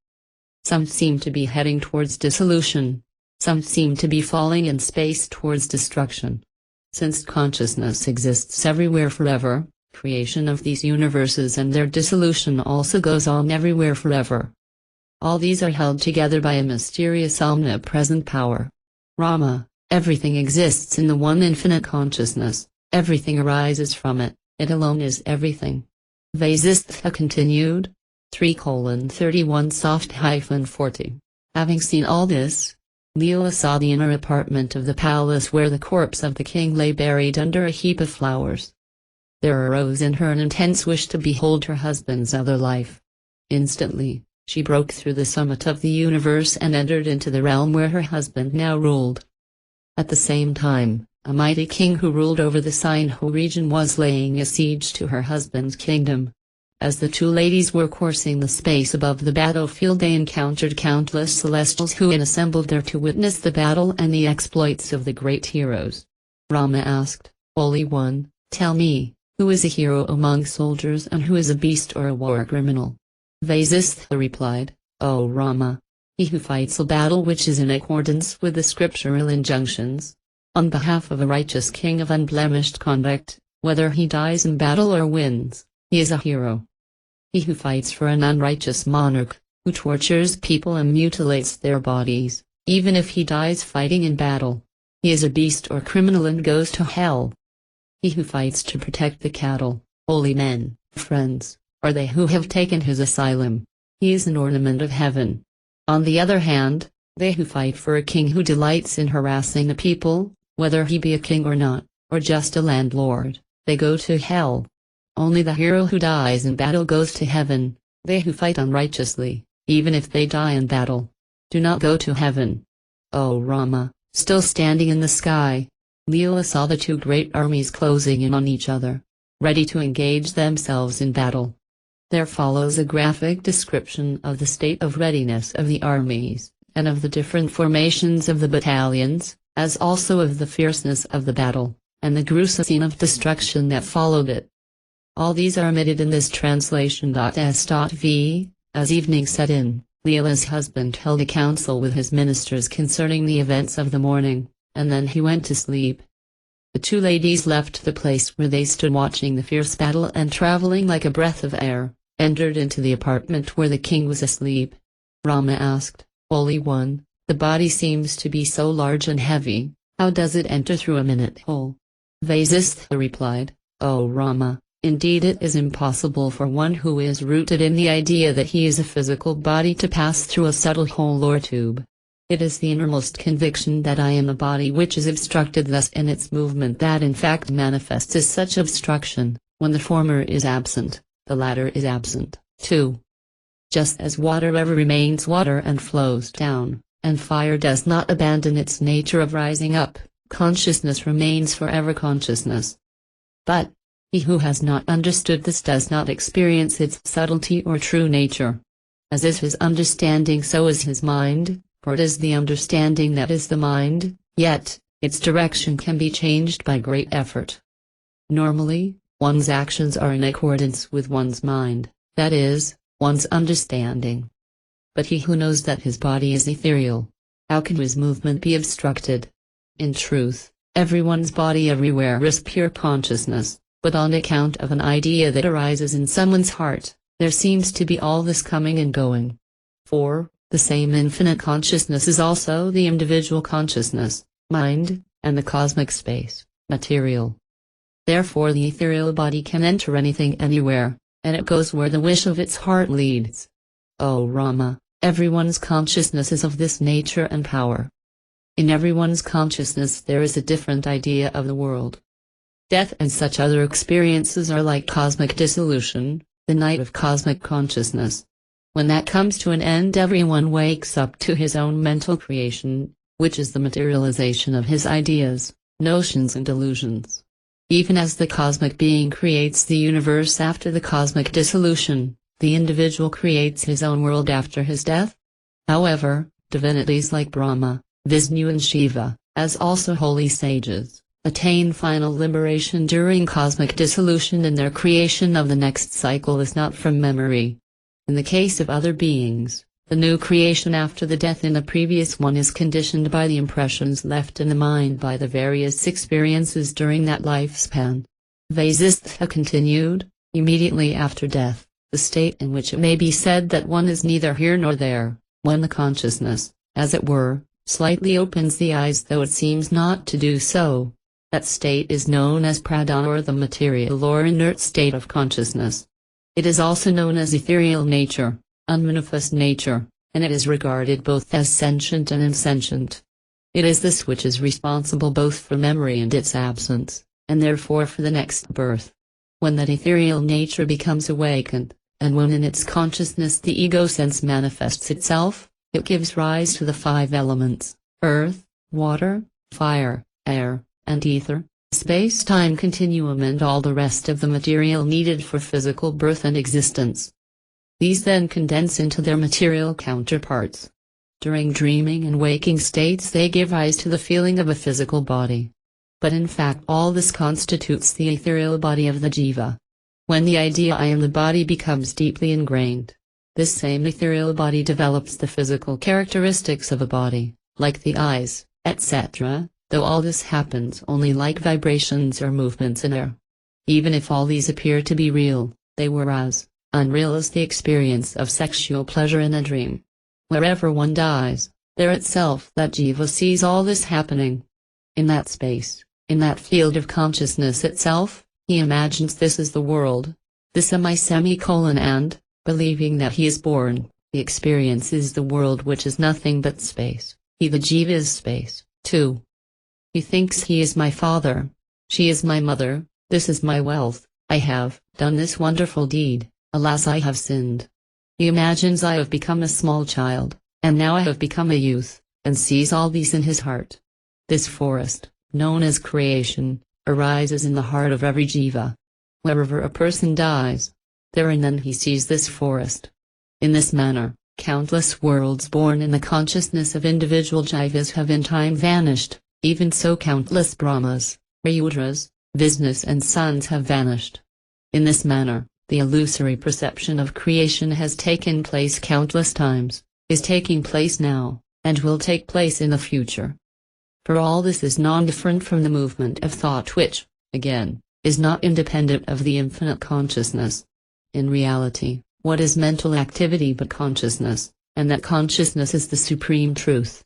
S1: Some seem to be heading towards dissolution, some seem to be falling in space towards destruction. Since consciousness exists everywhere forever, creation of these universes and their dissolution also goes on everywhere forever. All these are held together by a mysterious omnipresent power. Rama, everything exists in the one infinite consciousness, everything arises from it, it alone is everything." Vasishtha continued. 3:31-40. Having seen all this, Leela saw the inner apartment of the palace where the corpse of the king lay buried under a heap of flowers. There arose in her an intense wish to behold her husband's other life. Instantly, she broke through the summit of the universe and entered into the realm where her husband now ruled. At the same time, a mighty king who ruled over the Sindhu region was laying a siege to her husband's kingdom. As the two ladies were coursing the space above the battlefield, they encountered countless celestials who had assembled there to witness the battle and the exploits of the great heroes. Rama asked, "Holy One, tell me, who is a hero among soldiers and who is a beast or a war criminal?" Vasishtha replied, "O Rama, he who fights a battle which is in accordance with the scriptural injunctions, on behalf of a righteous king of unblemished conduct, whether he dies in battle or wins, he is a hero. He who fights for an unrighteous monarch, who tortures people and mutilates their bodies, even if he dies fighting in battle, he is a beast or criminal and goes to hell. He who fights to protect the cattle, holy men, friends, or they who have taken his asylum, he is an ornament of heaven. On the other hand, they who fight for a king who delights in harassing the people, whether he be a king or not, or just a landlord, they go to hell. Only the hero who dies in battle goes to heaven. They who fight unrighteously, even if they die in battle, do not go to heaven." O Rama, still standing in the sky, Leela saw the two great armies closing in on each other, ready to engage themselves in battle. There follows a graphic description of the state of readiness of the armies, and of the different formations of the battalions, as also of the fierceness of the battle, and the gruesome scene of destruction that followed it. All these are omitted in this translation. S.V. As evening set in, Leela's husband held a council with his ministers concerning the events of the morning, and then he went to sleep. The two ladies left the place where they stood watching the fierce battle and traveling like a breath of air, entered into the apartment where the king was asleep. Rama asked, "Holy One, the body seems to be so large and heavy, how does it enter through a minute hole?" Vasishtha replied, "O Rama, indeed it is impossible for one who is rooted in the idea that he is a physical body to pass through a subtle hole or tube. It is the innermost conviction that I am a body which is obstructed thus in its movement that in fact manifests as such obstruction. When the former is absent, the latter is absent, too." Just as water ever remains water and flows down, and fire does not abandon its nature of rising up, consciousness remains forever consciousness. But he who has not understood this does not experience its subtlety or true nature. As is his understanding, so is his mind, for it is the understanding that is the mind, yet its direction can be changed by great effort. Normally, one's actions are in accordance with one's mind, that is, one's understanding. But he who knows that his body is ethereal, how can his movement be obstructed? In truth, everyone's body everywhere is pure consciousness, but on account of an idea that arises in someone's heart, there seems to be all this coming and going. For the same infinite consciousness is also the individual consciousness, mind, and the cosmic space, material. Therefore the ethereal body can enter anything anywhere, and it goes where the wish of its heart leads. O Rama, everyone's consciousness is of this nature and power. In everyone's consciousness there is a different idea of the world. Death and such other experiences are like cosmic dissolution, the night of cosmic consciousness. When that comes to an end, everyone wakes up to his own mental creation, which is the materialization of his ideas, notions and delusions. Even as the cosmic being creates the universe after the cosmic dissolution, the individual creates his own world after his death. However, divinities like Brahma, Vishnu and Shiva, as also holy sages, attain final liberation during cosmic dissolution, and their creation of the next cycle is not from memory. In the case of other beings, the new creation after the death in the previous one is conditioned by the impressions left in the mind by the various experiences during that lifespan. Vasishtha continued, immediately after death, the state in which it may be said that one is neither here nor there, when the consciousness, as it were, slightly opens the eyes though it seems not to do so. That state is known as pradhan, or the material or inert state of consciousness. It is also known as ethereal nature, unmanifest nature, and it is regarded both as sentient and insentient. It is this which is responsible both for memory and its absence, and therefore for the next birth. When that ethereal nature becomes awakened, and when in its consciousness the ego sense manifests itself, it gives rise to the 5 elements: earth, water, fire, air, and ether, space-time continuum, and all the rest of the material needed for physical birth and existence. These then condense into their material counterparts. During dreaming and waking states they give rise to the feeling of a physical body. But in fact all this constitutes the ethereal body of the jiva. When the idea I am the body becomes deeply ingrained, this same ethereal body develops the physical characteristics of a body, like the eyes, etc., though all this happens only like vibrations or movements in air. Even if all these appear to be real, they were as unreal as the experience of sexual pleasure in a dream. Wherever one dies, there itself that jiva sees all this happening. In that space, in that field of consciousness itself, he imagines this is the world, this am I and, believing that he is born, he experiences the world which is nothing but space. He the jiva is space, too. He thinks he is my father, she is my mother, this is my wealth, I have done this wonderful deed, alas I have sinned. He imagines I have become a small child, and now I have become a youth, and sees all these in his heart. This forest, known as creation, arises in the heart of every jiva. Wherever a person dies, there and then he sees this forest. In this manner, countless worlds born in the consciousness of individual jivas have in time vanished. Even so countless Brahmas, Rudras, Vishnus and sons have vanished. In this manner, the illusory perception of creation has taken place countless times, is taking place now, and will take place in the future. For all this is non-different from the movement of thought which, again, is not independent of the infinite consciousness. In reality, what is mental activity but consciousness, and that consciousness is the supreme truth.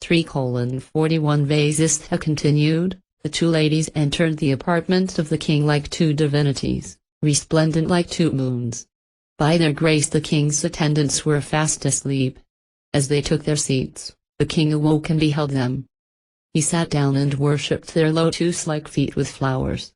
S1: 3:41 Vasistha continued, the 2 ladies entered the apartment of the king like 2 divinities, resplendent like 2 moons. By their grace the king's attendants were fast asleep. As they took their seats, the king awoke and beheld them. He sat down and worshipped their lotus-like feet with flowers.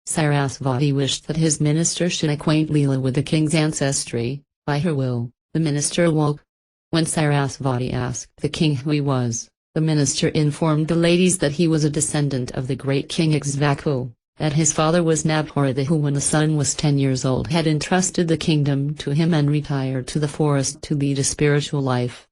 S1: Sarasvati wished that his minister should acquaint Leela with the king's ancestry, By her will, the minister awoke. When Sarasvati asked the king who he was, the minister informed the ladies that he was a descendant of the great king Ikshvaku, that his father was Nabharata, who when the son was 10 years old had entrusted the kingdom to him and retired to the forest to lead a spiritual life.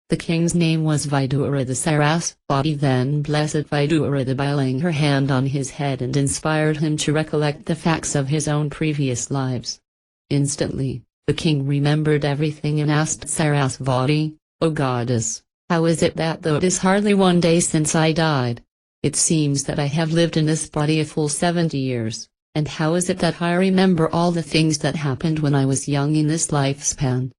S1: The king's name was Vidurada. Sarasvati then blessed Vidurada by laying her hand on his head and inspired him to recollect the facts of his own previous lives. Instantly, the king remembered everything and asked Sarasvati, "O goddess, how is it that though it is hardly 1 day since I died, it seems that I have lived in this body a full 70 years, and how is it that I remember all the things that happened when I was young in this lifespan?"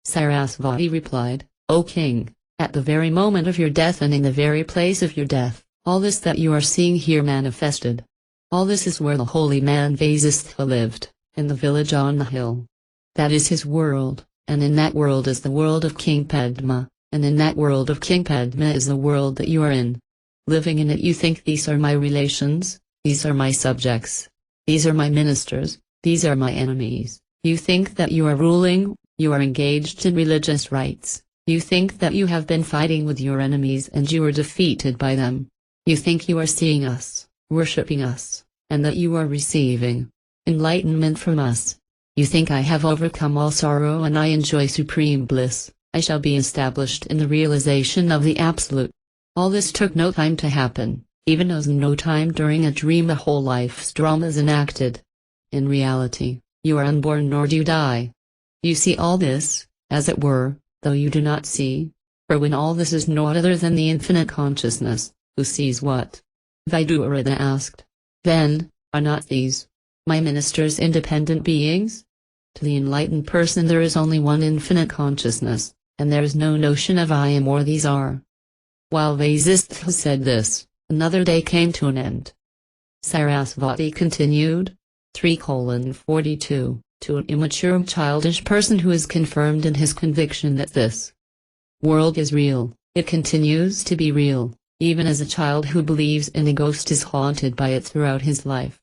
S1: Sarasvati replied, "O king, at the very moment of your death and in the very place of your death, all this that you are seeing here manifested. All this is where the holy man Vasistha lived, in the village on the hill. That is his world, and in that world is the world of King Padma, and in that world of King Padma is the world that you are in. Living in it you think these are my relations, these are my subjects, these are my ministers, these are my enemies. You think that you are ruling, you are engaged in religious rites, you think that you have been fighting with your enemies and you are defeated by them. You think you are seeing us, worshipping us, and that you are receiving enlightenment from us. You think I have overcome all sorrow and I enjoy supreme bliss, I shall be established in the realization of the Absolute. All this took no time to happen, even as in no time during a dream a whole life's drama is enacted. In reality, you are unborn nor do you die. You see all this, as it were, though you do not see, for when all this is no other than the infinite consciousness, who sees what?" Vidurada asked. "Then, are not these my ministers independent beings? To the enlightened person there is only one infinite consciousness, and there is no notion of I am or these are." While Vasistha said this, another day came to an end. Sarasvati continued. 3:42 To an immature childish person who is confirmed in his conviction that this world is real, it continues to be real, even as a child who believes in a ghost is haunted by it throughout his life.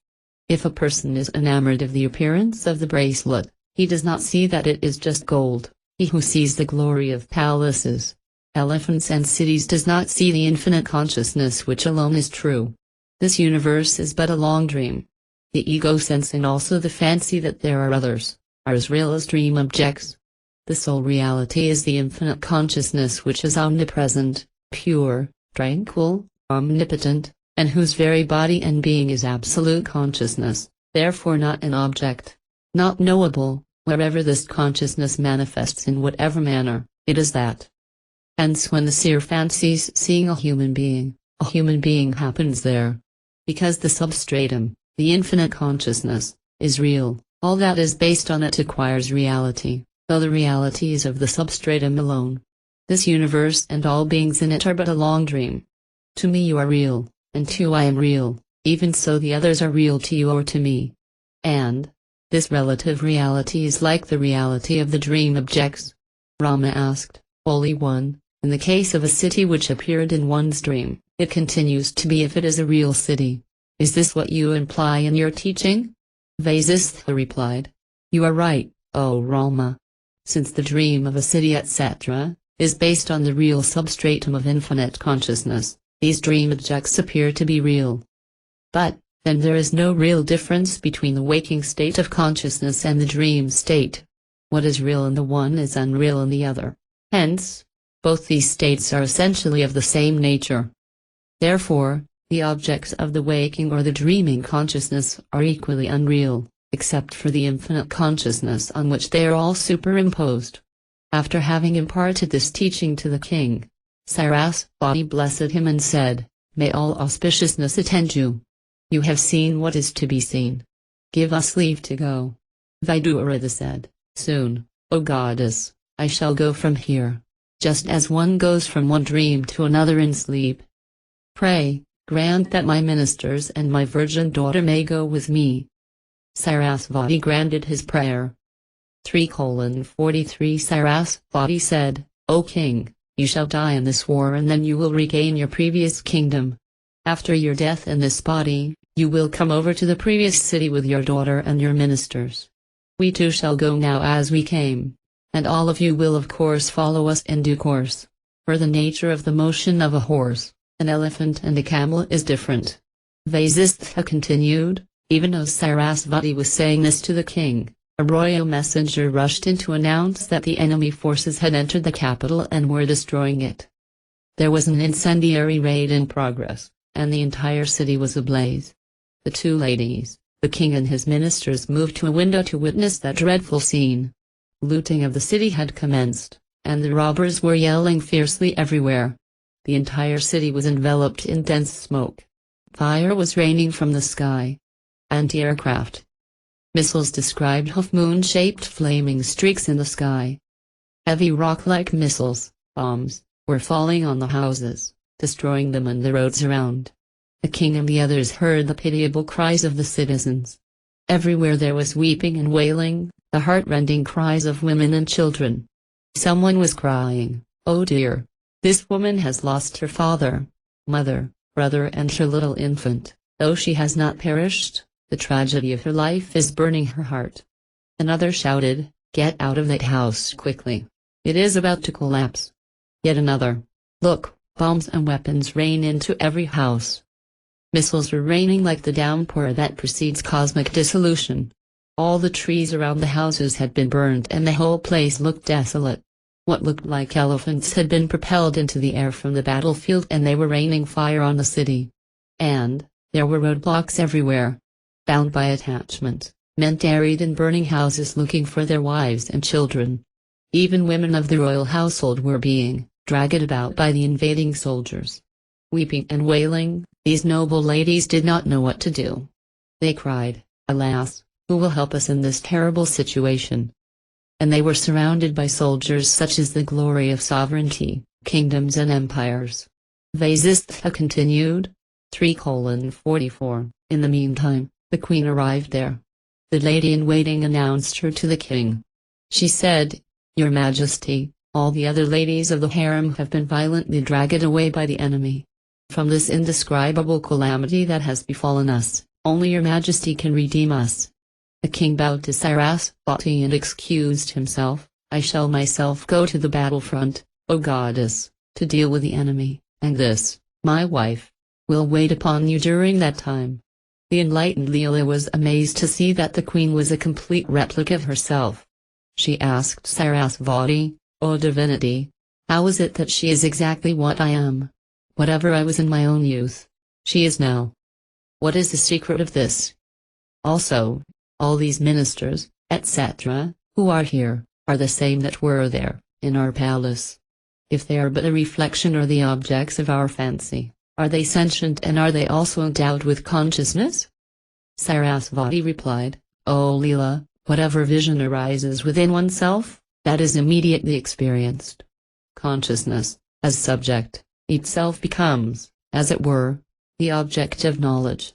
S1: If a person is enamored of the appearance of the bracelet, he does not see that it is just gold. He who sees the glory of palaces, elephants and cities does not see the infinite consciousness which alone is true. This universe is but a long dream. The ego sense and also the fancy that there are others, are as real as dream objects. The sole reality is the infinite consciousness which is omnipresent, pure, tranquil, omnipotent, and whose very body and being is absolute consciousness, therefore not an object, not knowable. Wherever this consciousness manifests in whatever manner, it is that. Hence when the seer fancies seeing a human being happens there. Because the substratum, the infinite consciousness, is real, all that is based on it acquires reality, though the reality is of the substratum alone. This universe and all beings in it are but a long dream. To me you are real, and to I am real, even so the others are real to you or to me. And this relative reality is like the reality of the dream objects. Rama asked, "Holy One, in the case of a city which appeared in one's dream, it continues to be if it is a real city. Is this what you imply in your teaching?" Vasistha replied, "You are right, O Rama. Since the dream of a city etc. is based on the real substratum of infinite consciousness, these dream objects appear to be real. But, then there is no real difference between the waking state of consciousness and the dream state. What is real in the one is unreal in the other. Hence, both these states are essentially of the same nature. Therefore, the objects of the waking or the dreaming consciousness are equally unreal, except for the infinite consciousness on which they are all superimposed." After having imparted this teaching to the king, Sarasvati blessed him and said, "May all auspiciousness attend you. You have seen what is to be seen. Give us leave to go." Vidurada said, "Soon, O goddess, I shall go from here, just as one goes from one dream to another in sleep. Pray, grant that my ministers and my virgin daughter may go with me." Sarasvati granted his prayer. 3:43 Sarasvati said, "O king, you shall die in this war and then you will regain your previous kingdom. After your death in this body, you will come over to the previous city with your daughter and your ministers. We too shall go now as we came. And all of you will of course follow us in due course. For the nature of the motion of a horse, an elephant and a camel is different. Vasishtha continued, even as Sarasvati was saying this to the king, a royal messenger rushed in to announce that the enemy forces had entered the capital and were destroying it. There was an incendiary raid in progress, and the entire city was ablaze. The two ladies, the king and his ministers, moved to a window to witness that dreadful scene. Looting of the city had commenced, and the robbers were yelling fiercely everywhere. The entire city was enveloped in dense smoke. Fire was raining from the sky. Anti-aircraft missiles described half-moon-shaped flaming streaks in the sky. Heavy rock-like missiles, bombs, were falling on the houses, destroying them and the roads around. The king and the others heard the pitiable cries of the citizens. Everywhere there was weeping and wailing, the heart-rending cries of women and children. Someone was crying, "Oh dear! This woman has lost her father, mother, brother and her little infant. Though she has not perished, the tragedy of her life is burning her heart." Another shouted, "Get out of that house quickly. It is about to collapse." Yet another, "Look, bombs and weapons rain into every house." Missiles were raining like the downpour that precedes cosmic dissolution. All the trees around the houses had been burned and the whole place looked desolate. What looked like elephants had been propelled into the air from the battlefield and they were raining fire on the city. And there were roadblocks everywhere. Bound by attachment, men tarried in burning houses looking for their wives and children. Even women of the royal household were being dragged about by the invading soldiers. Weeping and wailing, these noble ladies did not know what to do. They cried, "Alas, who will help us in this terrible situation?" And they were surrounded by soldiers such as the glory of sovereignty, kingdoms and empires. Vasistha continued. 3:44 In the meantime, the queen arrived there. The lady in waiting announced her to the king. She said, "Your Majesty, all the other ladies of the harem have been violently dragged away by the enemy. From this indescribable calamity that has befallen us, only your Majesty can redeem us." The king bowed to Sarasvati and excused himself, "I shall myself go to the battlefront, O goddess, to deal with the enemy, and this, my wife, will wait upon you during that time." The enlightened Leela was amazed to see that the queen was a complete replica of herself. She asked Sarasvati, "O divinity, how is it that she is exactly what I am? Whatever I was in my own youth, she is now. What is the secret of this? Also, all these ministers, etc., who are here, are the same that were there, in our palace. If they are but a reflection or the objects of our fancy, are they sentient and are they also endowed with consciousness?" Sarasvati replied, "O Leela, whatever vision arises within oneself, that is immediately experienced. Consciousness, as subject, itself becomes, as it were, the object of knowledge.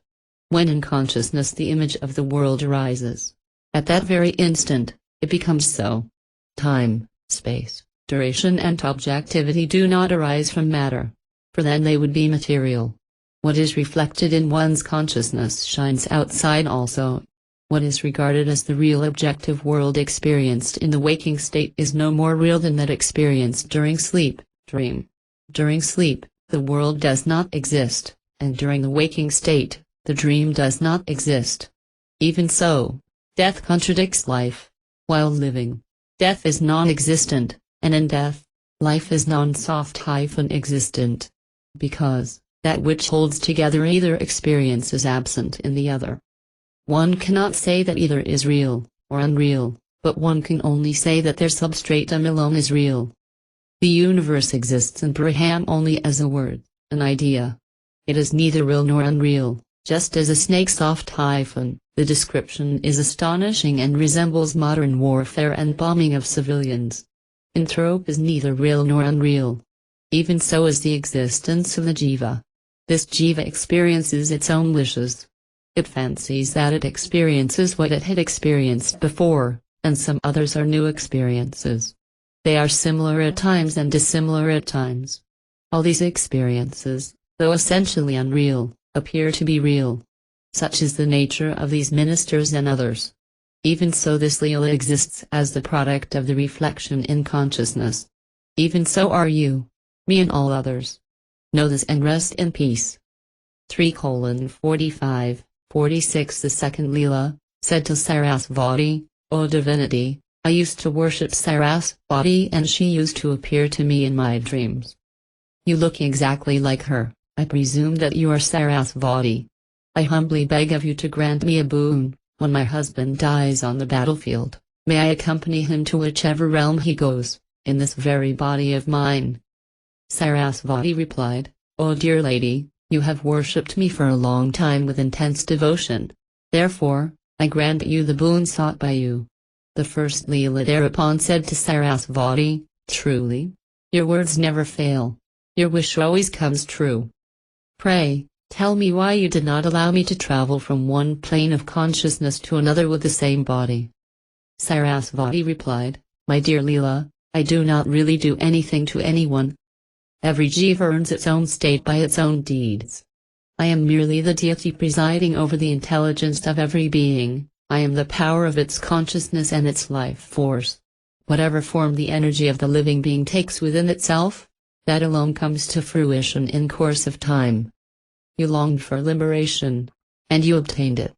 S1: When in consciousness the image of the world arises, at that very instant, it becomes so. Time, space, duration and objectivity do not arise from matter, for then they would be material. What is reflected in one's consciousness shines outside also. What is regarded as the real objective world experienced in the waking state is no more real than that experienced during sleep, dream. During sleep, the world does not exist, and during the waking state, the dream does not exist. Even so, death contradicts life. While living, death is non-existent, and in death, life is non-soft-existent. Because, that which holds together either experience is absent in the other. One cannot say that either is real, or unreal, but one can only say that their substratum alone is real. The universe exists in Brahman only as a word, an idea. It is neither real nor unreal. Just as a snake's the description is astonishing and resembles modern warfare and bombing of civilians. Entrope is neither real nor unreal. Even so is the existence of the jiva. This jiva experiences its own wishes. It fancies that it experiences what it had experienced before, and some others are new experiences. They are similar at times and dissimilar at times. All these experiences, though essentially unreal, appear to be real. Such is the nature of these ministers and others. Even so, this Leela exists as the product of the reflection in consciousness. Even so are you, me and all others. Know this and rest in peace. 3:45-46 The second Leela, said to Sarasvati, O divinity, I used to worship Sarasvati and she used to appear to me in my dreams. You look exactly like her. I presume that you are Sarasvati. I humbly beg of you to grant me a boon. When my husband dies on the battlefield, may I accompany him to whichever realm he goes, in this very body of mine. Sarasvati replied, O dear lady, you have worshipped me for a long time with intense devotion. Therefore, I grant you the boon sought by you. The first Leela thereupon said to Sarasvati, Truly, your words never fail. Your wish always comes true. Pray, tell me why you did not allow me to travel from one plane of consciousness to another with the same body. Sarasvati replied, My dear Leela, I do not really do anything to anyone. Every jiva earns its own state by its own deeds. I am merely the deity presiding over the intelligence of every being. I am the power of its consciousness and its life force. Whatever form the energy of the living being takes within itself, that alone comes to fruition in course of time. You longed for liberation, and you obtained it.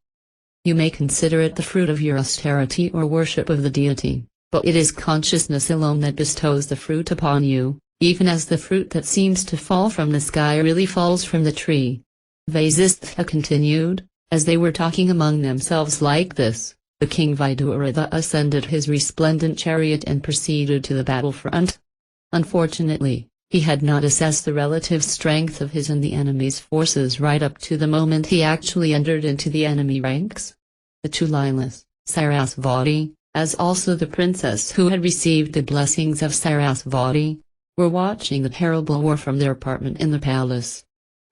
S1: You may consider it the fruit of your austerity or worship of the deity, but it is consciousness alone that bestows the fruit upon you, even as the fruit that seems to fall from the sky really falls from the tree. Vasishtha continued, as they were talking among themselves like this, the king Vidurudha ascended his resplendent chariot and proceeded to the battlefront. Unfortunately, he had not assessed the relative strength of his and the enemy's forces right up to the moment he actually entered into the enemy ranks. The two Leelas, Sarasvati, as also the princess who had received the blessings of Sarasvati, were watching the terrible war from their apartment in the palace.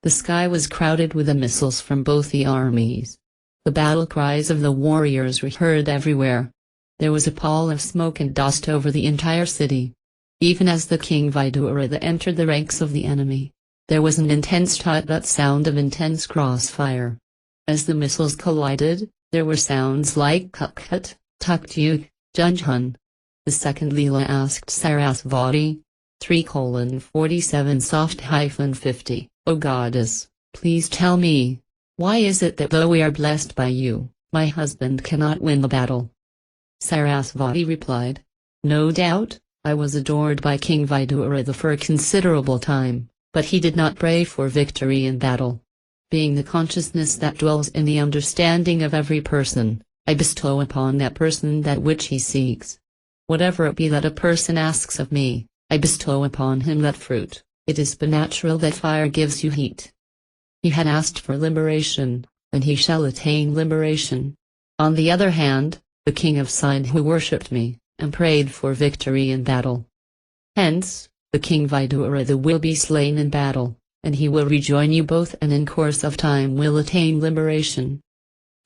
S1: The sky was crowded with the missiles from both the armies. The battle cries of the warriors were heard everywhere. There was a pall of smoke and dust over the entire city. Even as the king Vidurudha entered the ranks of the enemy, there was an intense tut-tut sound of intense crossfire. As the missiles collided, there were sounds like kuk-kut, tuk-tuk, junjun. The second Leela asked Sarasvati, 3:47 soft-50, O goddess, please tell me, why is it that though we are blessed by you, my husband cannot win the battle? Sarasvati replied, No doubt, I was adored by King Vidurudha for a considerable time, but he did not pray for victory in battle. Being the consciousness that dwells in the understanding of every person, I bestow upon that person that which he seeks. Whatever it be that a person asks of me, I bestow upon him that fruit. It is but natural that fire gives you heat. He had asked for liberation, and he shall attain liberation. On the other hand, the king of Sindhu worshipped me, and prayed for victory in battle. Hence, the king Vidurudha will be slain in battle, and he will rejoin you both and in course of time will attain liberation.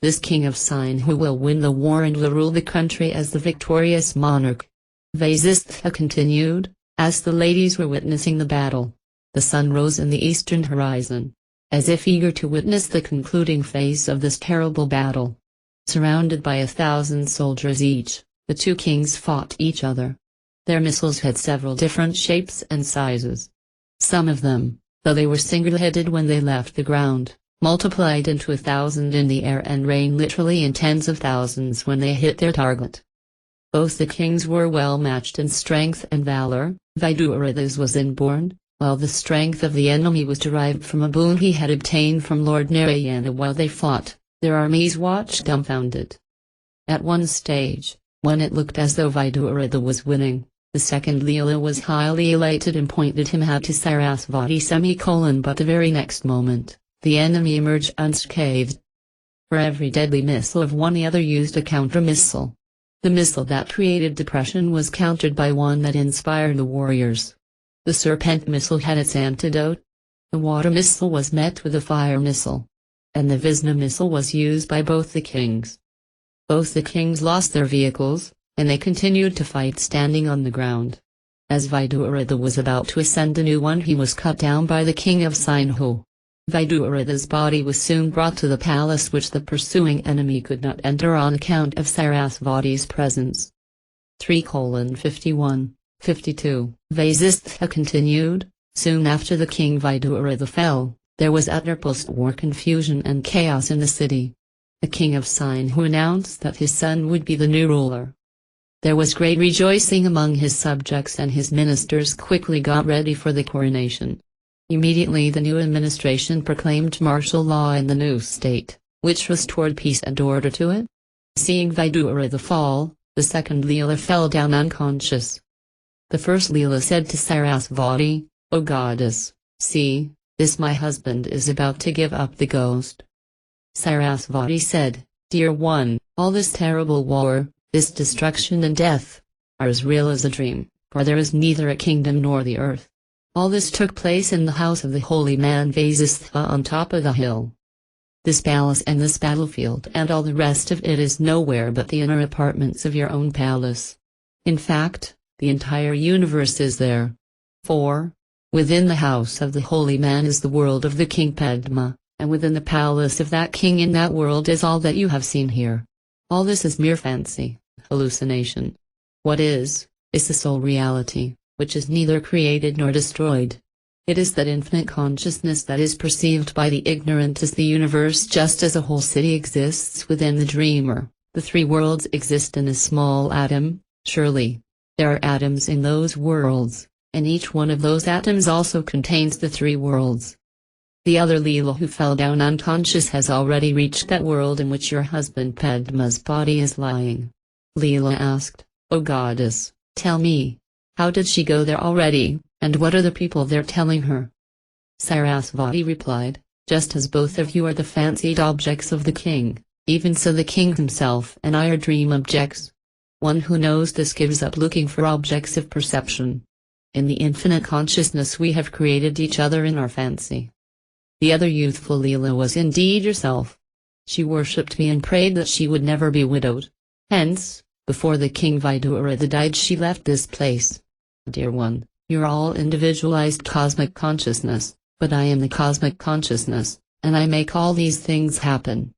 S1: This king of Sindhu will win the war and will rule the country as the victorious monarch. Vasishtha continued, as the ladies were witnessing the battle. The sun rose in the eastern horizon, as if eager to witness the concluding phase of this terrible battle. Surrounded by 1,000 soldiers each, the two kings fought each other. Their missiles had several different shapes and sizes. Some of them, though they were single-headed when they left the ground, multiplied into 1,000 in the air and rained literally in tens of thousands when they hit their target. Both the kings were well matched in strength and valor. Vidurudha's was inborn, while the strength of the enemy was derived from a boon he had obtained from Lord Narayana. While they fought, their armies watched dumbfounded. At one stage, when it looked as though Vidurudha was winning, the second Leela was highly elated and pointed him out to Sarasvati but the very next moment, the enemy emerged unscathed. For every deadly missile of one the other used a counter-missile. The missile that created depression was countered by one that inspired the warriors. The serpent missile had its antidote. The water missile was met with a fire missile. And the Vishnu missile was used by both the kings. Both the kings lost their vehicles, and they continued to fight standing on the ground. As Vidurudha was about to ascend a new one, he was cut down by the king of Sindhu. Viduratha's body was soon brought to the palace which the pursuing enemy could not enter on account of Sarasvati's presence. 3:51, 52. Vasistha continued, soon after the king Viduratha fell, there was utter post-war confusion and chaos in the city. The king of Sindhu announced that his son would be the new ruler. There was great rejoicing among his subjects and his ministers quickly got ready for the coronation. Immediately the new administration proclaimed martial law in the new state, which restored peace and order to it. Seeing Viduratha fall, the second Leela fell down unconscious. The first Leela said to Sarasvati, "O goddess, see, this my husband is about to give up the ghost." Sarasvati said, "Dear one, all this terrible war, this destruction and death, are as real as a dream, for there is neither a kingdom nor the earth. All this took place in the house of the holy man Vasistha on top of the hill. This palace and this battlefield and all the rest of it is nowhere but the inner apartments of your own palace. In fact, the entire universe is there. For, within the house of the holy man is the world of the king Padma, and within the palace of that king in that world is all that you have seen here. All this is mere fancy, hallucination. What is the sole reality, which is neither created nor destroyed. It is that infinite consciousness that is perceived by the ignorant as the universe, just as a whole city exists within the dreamer. The three worlds exist in a small atom, surely. There are atoms in those worlds, and each one of those atoms also contains the three worlds. The other Leela who fell down unconscious has already reached that world in which your husband Padma's body is lying." Leela asked, "O goddess, tell me, how did she go there already, and what are the people there telling her?" Sarasvati replied, "Just as both of you are the fancied objects of the king, even so the king himself and I are dream objects. One who knows this gives up looking for objects of perception. In the infinite consciousness we have created each other in our fancy. The other youthful Leela was indeed yourself. She worshipped me and prayed that she would never be widowed. Hence, before the king Viduratha died she left this place. Dear one, you're all individualized cosmic consciousness, but I am the cosmic consciousness, and I make all these things happen."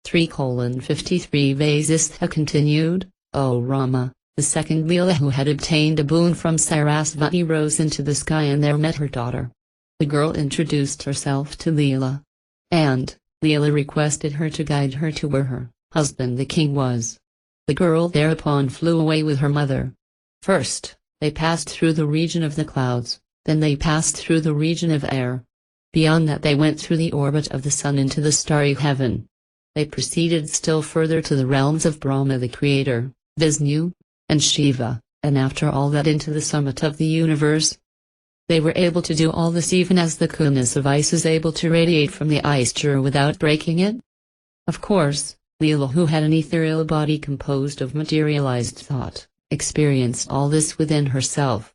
S1: 3:53 Vasistha continued, "O Rama, the second Leela who had obtained a boon from Sarasvati rose into the sky and there met her daughter. The girl introduced herself to Leela. And, Leela requested her to guide her to where her husband the king was. The girl thereupon flew away with her mother. First, they passed through the region of the clouds, then they passed through the region of air. Beyond that they went through the orbit of the sun into the starry heaven. They proceeded still further to the realms of Brahma the Creator, Vishnu, and Shiva, and after all that into the summit of the universe. They were able to do all this even as the coolness of ice is able to radiate from the ice core without breaking it. Of course, Leela, who had an ethereal body composed of materialized thought, experienced all this within herself.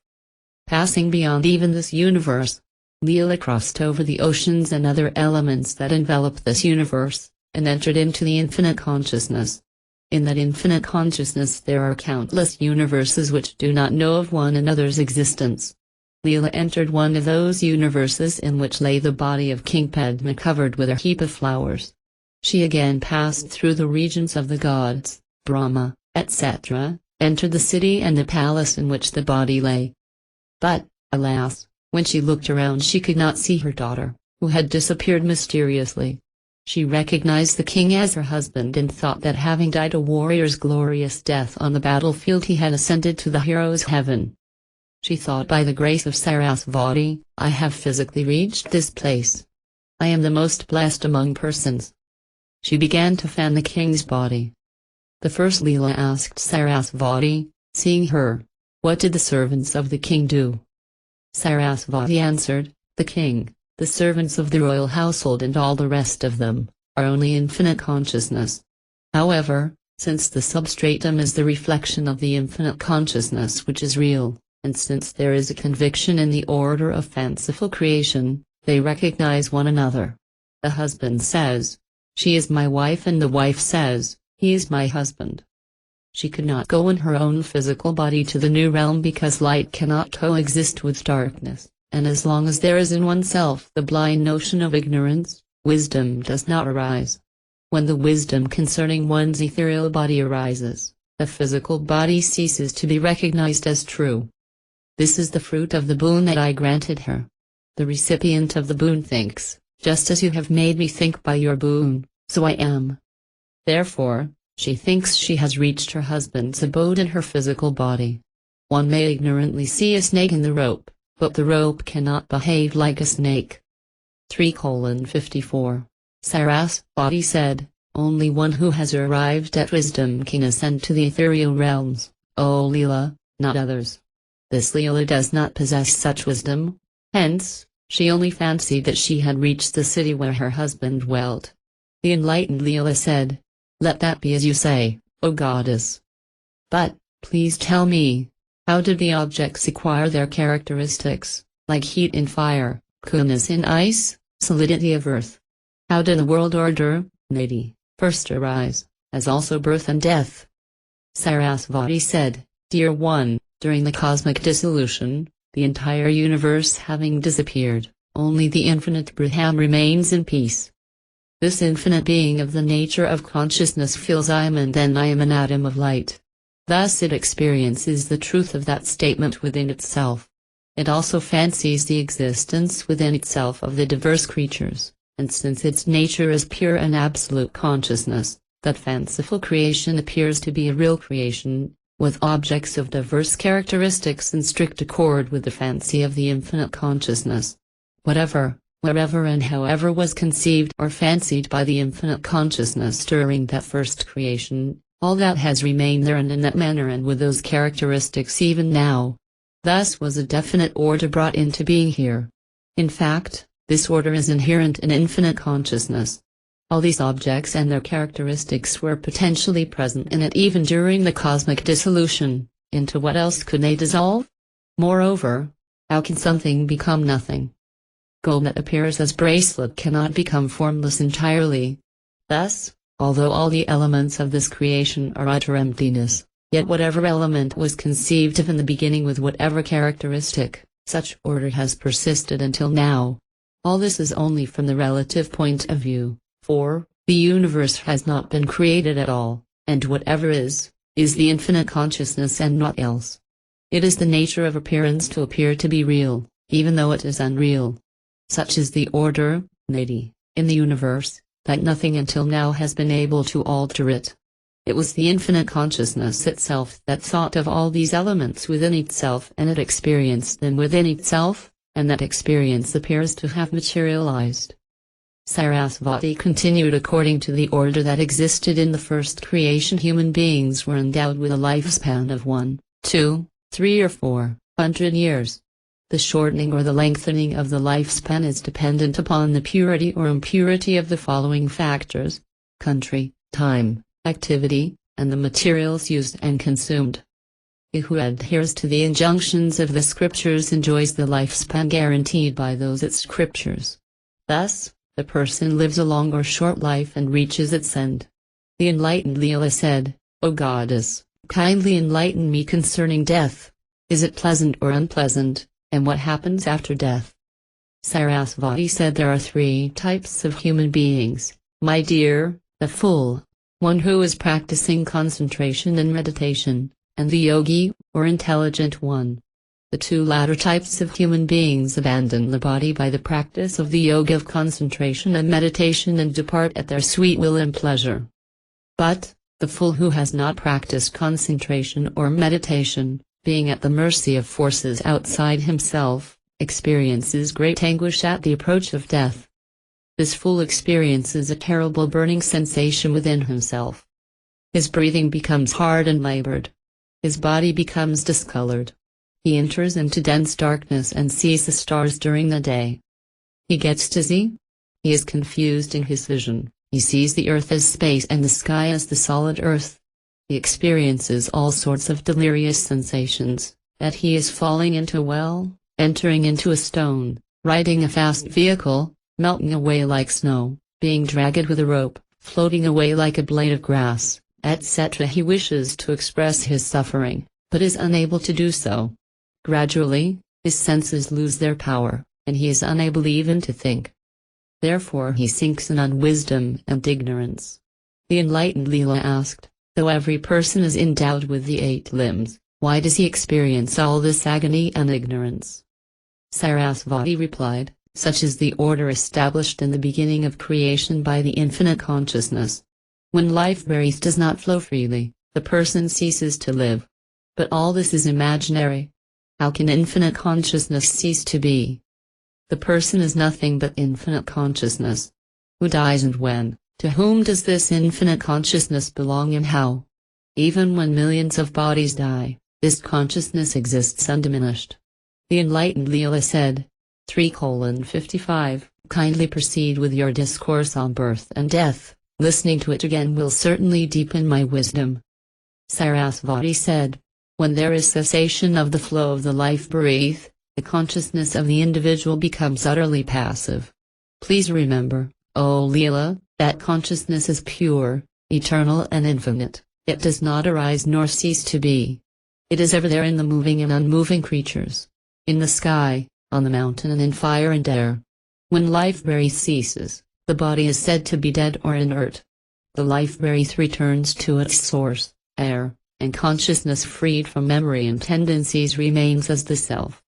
S1: Passing beyond even this universe, Leela crossed over the oceans and other elements that envelop this universe, and entered into the infinite consciousness. In that infinite consciousness there are countless universes which do not know of one another's existence. Leela entered one of those universes in which lay the body of King Padma covered with a heap of flowers. She again passed through the regions of the gods, Brahma, etc., entered the city and the palace in which the body lay. But, alas, when she looked around she could not see her daughter, who had disappeared mysteriously. She recognized the king as her husband and thought that having died a warrior's glorious death on the battlefield he had ascended to the hero's heaven. She thought, by the grace of Sarasvati, I have physically reached this place. I am the most blessed among persons. She began to fan the king's body. The first Leela asked Sarasvati, seeing her, "What did the servants of the king do?" Sarasvati answered, "The king, the servants of the royal household and all the rest of them, are only infinite consciousness. However, since the substratum is the reflection of the infinite consciousness which is real, and since there is a conviction in the order of fanciful creation, they recognize one another. The husband says, 'She is my wife,' and the wife says, 'He is my husband.' She could not go in her own physical body to the new realm because light cannot coexist with darkness, and as long as there is in oneself the blind notion of ignorance, wisdom does not arise. When the wisdom concerning one's ethereal body arises, the physical body ceases to be recognized as true. This is the fruit of the boon that I granted her. The recipient of the boon thinks, just as you have made me think by your boon, so I am. Therefore, she thinks she has reached her husband's abode in her physical body. One may ignorantly see a snake in the rope, but the rope cannot behave like a snake. 3:54. Sarasvati said, only one who has arrived at wisdom can ascend to the ethereal realms, O Leela, not others. This Leela does not possess such wisdom, hence, she only fancied that she had reached the city where her husband dwelt. The enlightened Leela said, let that be as you say, O goddess. But, please tell me, how did the objects acquire their characteristics, like heat in fire, coolness in ice, solidity of earth? How did the world order, Nadi, first arise, as also birth and death? Sarasvati said, Dear one, during the cosmic dissolution, the entire universe having disappeared, only the infinite Brahman remains in peace. This infinite being of the nature of consciousness feels I am and then I am an atom of light. Thus it experiences the truth of that statement within itself. It also fancies the existence within itself of the diverse creatures, and since its nature is pure and absolute consciousness, that fanciful creation appears to be a real creation, with objects of diverse characteristics in strict accord with the fancy of the infinite consciousness. Whatever, wherever and however was conceived or fancied by the infinite consciousness during that first creation, all that has remained there and in that manner and with those characteristics even now. Thus was a definite order brought into being here. In fact, this order is inherent in infinite consciousness. All these objects and their characteristics were potentially present in it even during the cosmic dissolution. Into what else could they dissolve? Moreover, how can something become nothing? Gold that appears as bracelet cannot become formless entirely. Thus, although all the elements of this creation are utter emptiness, yet whatever element was conceived of in the beginning with whatever characteristic, such order has persisted until now. All this is only from the relative point of view, for, the universe has not been created at all, and whatever is the infinite consciousness and naught else. It is the nature of appearance to appear to be real, even though it is unreal. Such is the order, Nadi, in the universe, that nothing until now has been able to alter it. It was the infinite consciousness itself that thought of all these elements within itself and it experienced them within itself, and that experience appears to have materialized. Sarasvati continued according to the order that existed in the first creation human beings were endowed with a lifespan of 1, 2, 3 or 400 years. The shortening or the lengthening of the lifespan is dependent upon the purity or impurity of the following factors: country, time, activity, and the materials used and consumed. He who adheres to the injunctions of the scriptures enjoys the lifespan guaranteed by those scriptures. Thus, the person lives a long or short life and reaches its end. The enlightened Leela said, O goddess, kindly enlighten me concerning death. Is it pleasant or unpleasant, and what happens after death? Sarasvati said there are 3 types of human beings, my dear, the fool, one who is practicing concentration and meditation, and the yogi, or intelligent one. The 2 latter types of human beings abandon the body by the practice of the yoga of concentration and meditation and depart at their sweet will and pleasure. But, the fool who has not practiced concentration or meditation, being at the mercy of forces outside himself, experiences great anguish at the approach of death. This fool experiences a terrible burning sensation within himself. His breathing becomes hard and labored. His body becomes discolored. He enters into dense darkness and sees the stars during the day. He gets dizzy. He is confused in his vision. He sees the earth as space and the sky as the solid earth. He experiences all sorts of delirious sensations, that he is falling into a well, entering into a stone, riding a fast vehicle, melting away like snow, being dragged with a rope, floating away like a blade of grass, etc. He wishes to express his suffering, but is unable to do so. Gradually, his senses lose their power, and he is unable even to think. Therefore he sinks in unwisdom and ignorance. The enlightened Leela asked, though every person is endowed with the 8 limbs, why does he experience all this agony and ignorance? Sarasvati replied, such is the order established in the beginning of creation by the infinite consciousness. When life breath does not flow freely, the person ceases to live. But all this is imaginary. How can infinite consciousness cease to be? The person is nothing but infinite consciousness. Who dies and when? To whom does this infinite consciousness belong and how? Even when millions of bodies die, this consciousness exists undiminished. The enlightened Leela said, 3:55, kindly proceed with your discourse on birth and death, listening to it again will certainly deepen my wisdom. Sarasvati said, when there is cessation of the flow of the life breath, the consciousness of the individual becomes utterly passive. Please remember, O Leela, that consciousness is pure, eternal and infinite. It does not arise nor cease to be. It is ever there in the moving and unmoving creatures. In the sky, on the mountain and in fire and air. When life breath ceases, the body is said to be dead or inert. The life breath returns to its source, air, and consciousness freed from memory and tendencies remains as the self.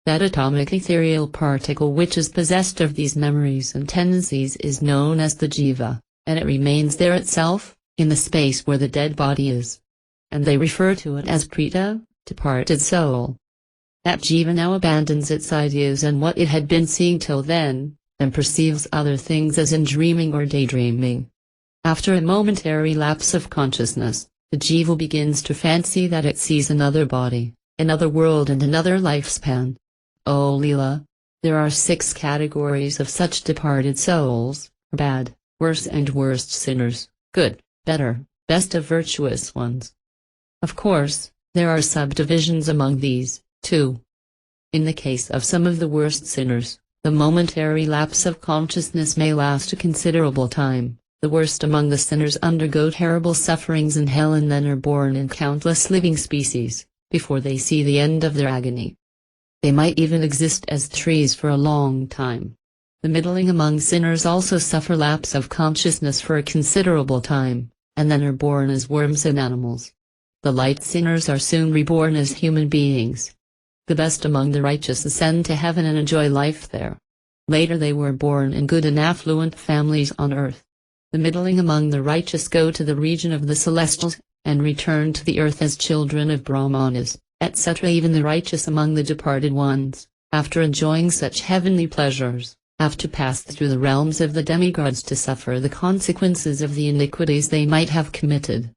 S1: That atomic ethereal particle which is possessed of these memories and tendencies is known as the jiva, and it remains there itself, in the space where the dead body is. And they refer to it as preta, departed soul. That jiva now abandons its ideas and what it had been seeing till then, and perceives other things as in dreaming or daydreaming. After a momentary lapse of consciousness, the jiva begins to fancy that it sees another body, another world and another lifespan. O Leela, there are 6 categories of such departed souls, bad, worse and worst sinners, good, better, best of virtuous ones. Of course, there are subdivisions among these, too. In the case of some of the worst sinners, the momentary lapse of consciousness may last a considerable time. The worst among the sinners undergo terrible sufferings in hell and then are born in countless living species, before they see the end of their agony. They might even exist as trees for a long time. The middling among sinners also suffer lapse of consciousness for a considerable time, and then are born as worms and animals. The light sinners are soon reborn as human beings. The best among the righteous ascend to heaven and enjoy life there. Later they were born in good and affluent families on earth. The middling among the righteous go to the region of the celestials, and return to the earth as children of Brahmanas, etc. Even the righteous among the departed ones, after enjoying such heavenly pleasures, have to pass through the realms of the demigods to suffer the consequences of the iniquities they might have committed.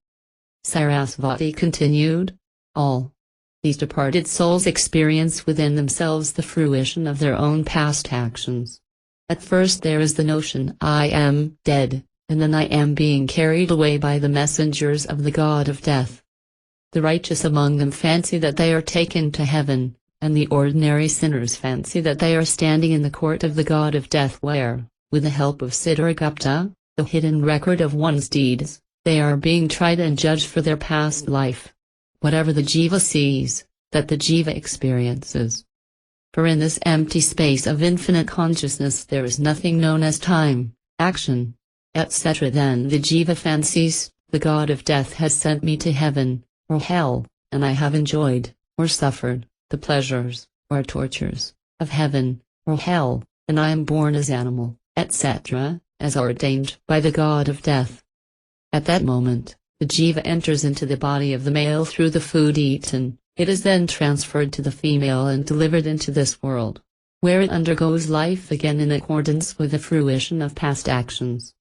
S1: Sarasvati continued, all these departed souls experience within themselves the fruition of their own past actions. At first there is the notion I am dead, and then I am being carried away by the messengers of the god of death. The righteous among them fancy that they are taken to heaven, and the ordinary sinners fancy that they are standing in the court of the god of death where, with the help of Siddhargupta, the hidden record of one's deeds, they are being tried and judged for their past life. Whatever the jiva sees, that the jiva experiences. For in this empty space of infinite consciousness there is nothing known as time, action, etc. Then the jiva fancies, the god of death has sent me to heaven, or hell, and I have enjoyed, or suffered, the pleasures, or tortures, of heaven, or hell, and I am born as animal, etc., as ordained by the god of death. At that moment, the jiva enters into the body of the male through the food eaten, it is then transferred to the female and delivered into this world, where it undergoes life again in accordance with the fruition of past actions.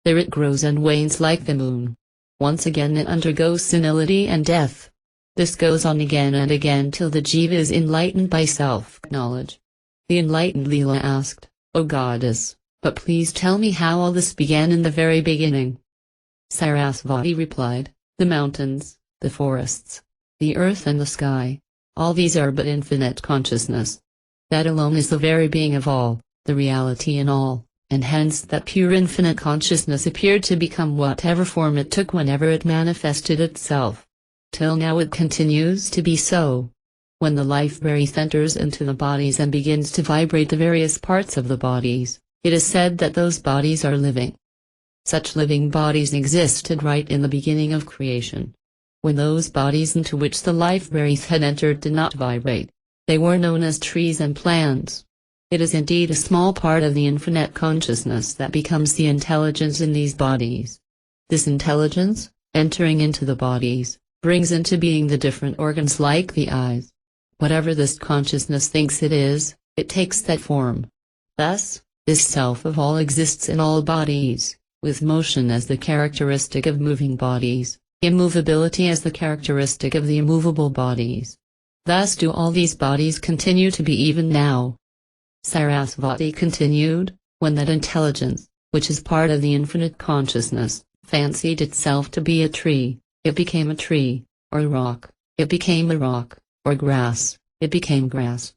S1: There it grows and wanes like the moon. Once again it undergoes senility and death. This goes on again and again till the jiva is enlightened by self-knowledge. The enlightened Leela asked, O goddess, but please tell me how all this began in the very beginning. Sarasvati replied, the mountains, the forests, the earth and the sky, all these are but infinite consciousness. That alone is the very being of all, the reality in all. And hence that pure infinite consciousness appeared to become whatever form it took whenever it manifested itself. Till now it continues to be so. When the life breath enters into the bodies and begins to vibrate the various parts of the bodies, it is said that those bodies are living. Such living bodies existed right in the beginning of creation. When those bodies into which the life breath had entered did not vibrate, they were known as trees and plants. It is indeed a small part of the infinite consciousness that becomes the intelligence in these bodies. This intelligence, entering into the bodies, brings into being the different organs like the eyes. Whatever this consciousness thinks it takes that form. Thus, this self of all exists in all bodies, with motion as the characteristic of moving bodies, immovability as the characteristic of the immovable bodies. Thus do all these bodies continue to be even now. Sarasvati continued, when that intelligence, which is part of the infinite consciousness, fancied itself to be a tree, it became a tree, or rock, it became a rock, or grass, it became grass.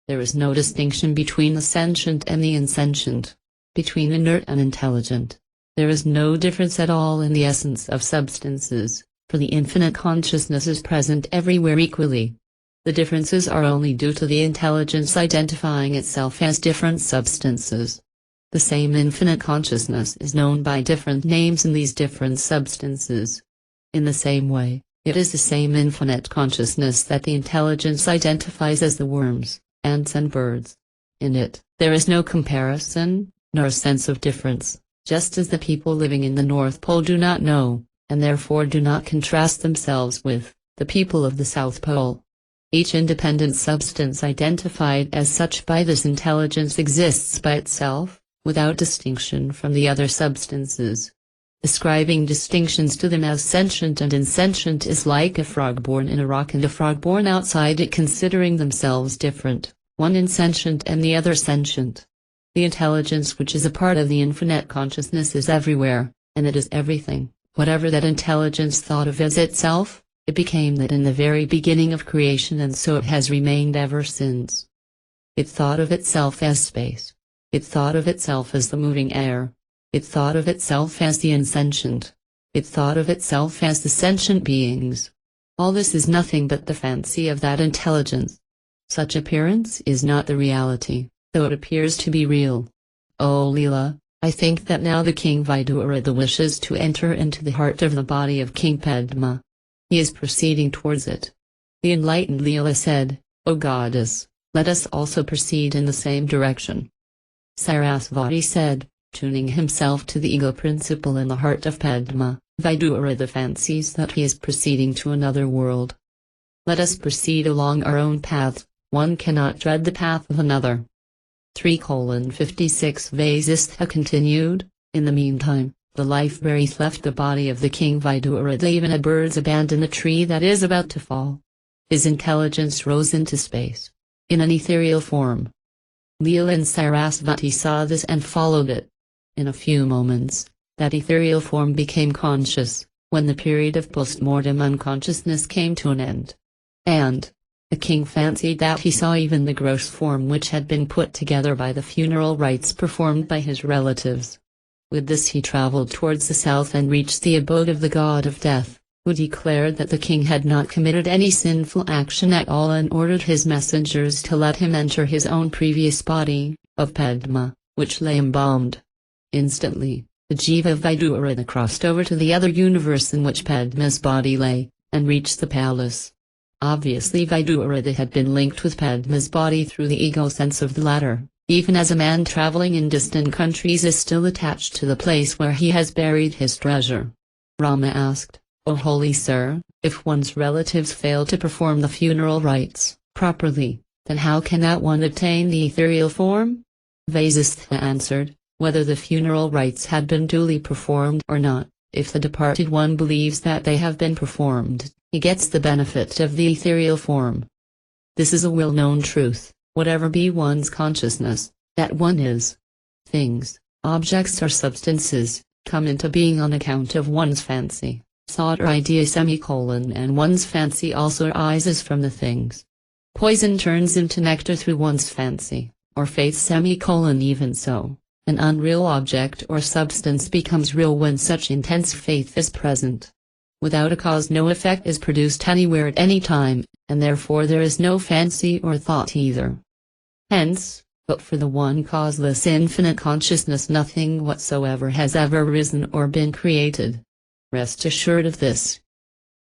S1: There is no distinction between the sentient and the insentient, between inert and intelligent. There is no difference at all in the essence of substances, for the infinite consciousness is present everywhere equally. The differences are only due to the intelligence identifying itself as different substances. The same infinite consciousness is known by different names in these different substances. In the same way, it is the same infinite consciousness that the intelligence identifies as the worms, ants and birds. In it, there is no comparison, nor sense of difference, just as the people living in the North Pole do not know, and therefore do not contrast themselves with, the people of the South Pole. Each independent substance identified as such by this intelligence exists by itself, without distinction from the other substances. Ascribing distinctions to them as sentient and insentient is like a frog born in a rock and a frog born outside it considering themselves different, one insentient and the other sentient. The intelligence which is a part of the infinite consciousness is everywhere, and it is everything. Whatever that intelligence thought of as itself, it became that in the very beginning of creation, and so it has remained ever since. It thought of itself as space. It thought of itself as the moving air. It thought of itself as the insentient. It thought of itself as the sentient beings. All this is nothing but the fancy of that intelligence. Such appearance is not the reality, though it appears to be real. O Leela, I think that now the king Vidurada wishes to enter into the heart of the body of King Padma. He is proceeding towards it. The enlightened Leela said, O goddess, let us also proceed in the same direction. Sarasvati said, tuning himself to the ego principle in the heart of Padma, Vidurada fancies that he is proceeding to another world. Let us proceed along our own path, one cannot tread the path of another. 3:56 Vasistha continued, in the meantime, the life breath left the body of the king Vidurada even as birds abandon a tree that is about to fall. His intelligence rose into space, in an ethereal form. Leela and Sarasvati saw this and followed it. In a few moments, that ethereal form became conscious, when the period of post-mortem unconsciousness came to an end. And, the king fancied that he saw even the gross form which had been put together by the funeral rites performed by his relatives. With this he traveled towards the south and reached the abode of the god of death, who declared that the king had not committed any sinful action at all and ordered his messengers to let him enter his own previous body, of Padma, which lay embalmed. Instantly, the jiva of Vidurada crossed over to the other universe in which Padma's body lay, and reached the palace. Obviously Vidurada had been linked with Padma's body through the ego sense of the latter, even as a man traveling in distant countries is still attached to the place where he has buried his treasure. Rama asked, O holy sir, if one's relatives fail to perform the funeral rites properly, then how can that one attain the ethereal form? Vasistha answered, whether the funeral rites had been duly performed or not, if the departed one believes that they have been performed, he gets the benefit of the ethereal form. This is a well-known truth, whatever be one's consciousness, that one is. Things, objects or substances, come into being on account of one's fancy, thought or idea and one's fancy also arises from the things. Poison turns into nectar through one's fancy, or faith even so. An unreal object or substance becomes real when such intense faith is present. Without a cause no effect is produced anywhere at any time, and therefore there is no fancy or thought either. Hence, but for the one causeless infinite consciousness nothing whatsoever has ever risen or been created. Rest assured of this.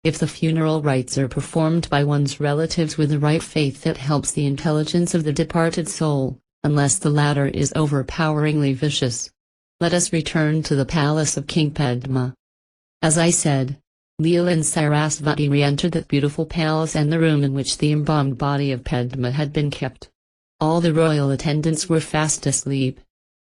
S1: If the funeral rites are performed by one's relatives with the right faith that helps the intelligence of the departed soul, unless the latter is overpoweringly vicious. Let us return to the palace of King Padma. As I said, Leela and Sarasvati re-entered that beautiful palace and the room in which the embalmed body of Padma had been kept. All the royal attendants were fast asleep.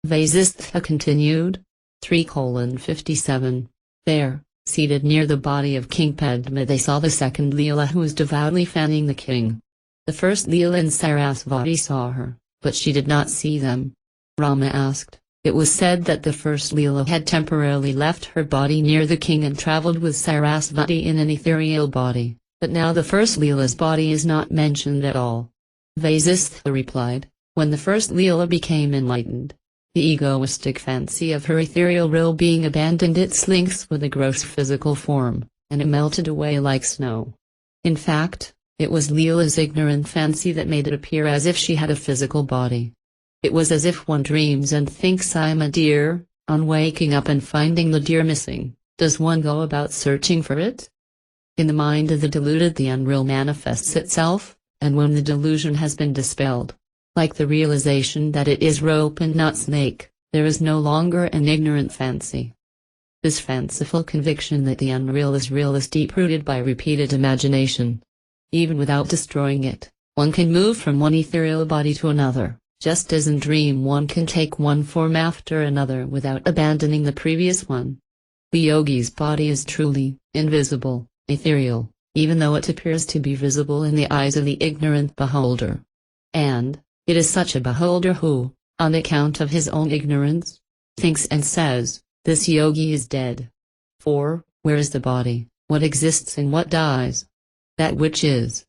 S1: Vasishtha continued. 3:57. There, seated near the body of King Padma they saw the second Leela who was devoutly fanning the king. The first Leela and Sarasvati saw her, but she did not see them. Rama asked, it was said that the first Leela had temporarily left her body near the king and travelled with Sarasvati in an ethereal body, but now the first Leela's body is not mentioned at all. Vasishtha replied, when the first Leela became enlightened, the egoistic fancy of her ethereal real being abandoned its links with a gross physical form, and it melted away like snow. In fact, it was Leela's ignorant fancy that made it appear as if she had a physical body. It was as if one dreams and thinks I'm a deer, on waking up and finding the deer missing, does one go about searching for it? In the mind of the deluded the unreal manifests itself, and when the delusion has been dispelled, like the realization that it is rope and not snake, there is no longer an ignorant fancy. This fanciful conviction that the unreal is real is deep-rooted by repeated imagination. Even without destroying it, one can move from one ethereal body to another, just as in dream one can take one form after another without abandoning the previous one. The yogi's body is truly invisible, ethereal, even though it appears to be visible in the eyes of the ignorant beholder. And it is such a beholder who, on account of his own ignorance, thinks and says, this yogi is dead. For, where is the body, what exists and what dies? That which is,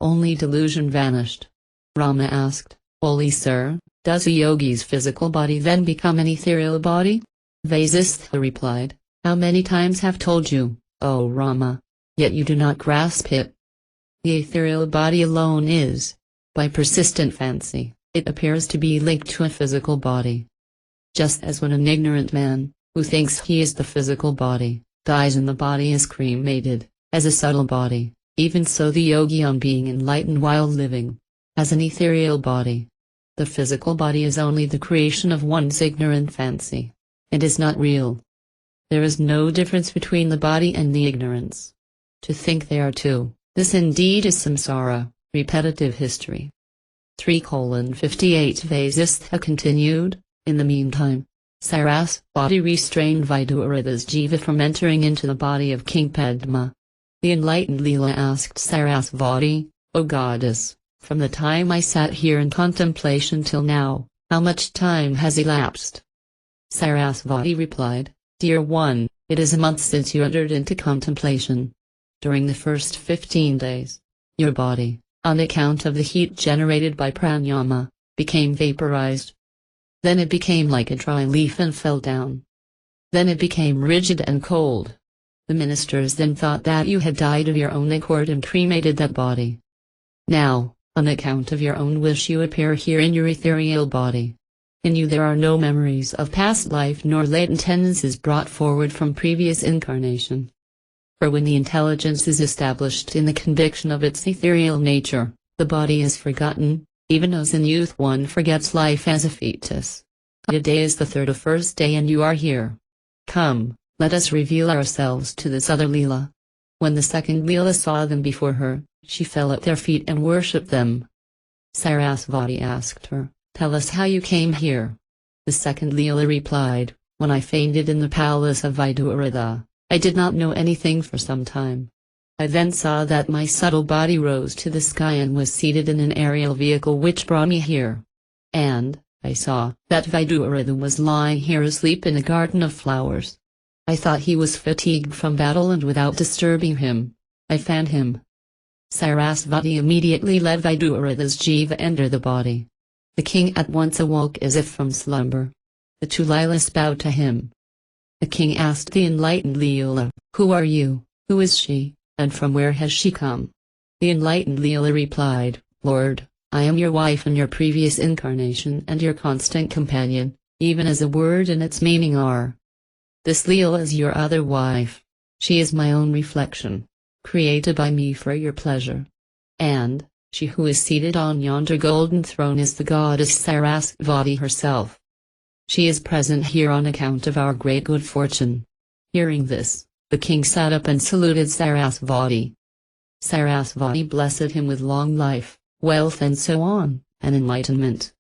S1: only delusion vanished. Rama asked, Holy Sir, does a yogi's physical body then become an ethereal body? Vasishtha replied, how many times have told you, O Rama, yet you do not grasp it. The ethereal body alone is, by persistent fancy, it appears to be linked to a physical body. Just as when an ignorant man, who thinks he is the physical body, dies and the body is cremated, as a subtle body, even so the yogi on being enlightened while living, has an ethereal body. The physical body is only the creation of one's ignorant fancy. It is not real. There is no difference between the body and the ignorance. To think they are two, this indeed is samsara, repetitive history. 3:58 Vasishtha continued, in the meantime, Sarasvati restrained Viduratha's jiva from entering into the body of King Padma. The enlightened Leela asked Sarasvati, O goddess, from the time I sat here in contemplation till now, how much time has elapsed? Sarasvati replied, Dear one, it is a month since you entered into contemplation. During the first 15 days, your body, on account of the heat generated by pranayama, became vaporized. Then it became like a dry leaf and fell down. Then it became rigid and cold. The ministers then thought that you had died of your own accord and cremated that body. Now, on account of your own wish you appear here in your ethereal body. In you there are no memories of past life nor latent tendencies brought forward from previous incarnation. For when the intelligence is established in the conviction of its ethereal nature, the body is forgotten, even as in youth one forgets life as a fetus. Today is the 31st day and you are here. Come, let us reveal ourselves to this other Leela. When the second Leela saw them before her, she fell at their feet and worshipped them. Sarasvati asked her, Tell us how you came here. The second Leela replied, When I fainted in the palace of Viduratha, I did not know anything for some time. I then saw that my subtle body rose to the sky and was seated in an aerial vehicle which brought me here. And, I saw that Viduratha was lying here asleep in a garden of flowers. I thought he was fatigued from battle and without disturbing him, I fanned him. Sarasvati immediately let Viduratha's jiva enter the body. The king at once awoke as if from slumber. The two Leelas bowed to him. The king asked the enlightened Leela, Who are you? Who is she, and from where has she come? The enlightened Leela replied, Lord, I am your wife in your previous incarnation and your constant companion, even as a word and its meaning are. This Leela is your other wife. She is my own reflection, created by me for your pleasure. And, she who is seated on yonder golden throne is the goddess Sarasvati herself. She is present here on account of our great good fortune. Hearing this, the king sat up and saluted Sarasvati. Sarasvati blessed him with long life, wealth and so on, and enlightenment.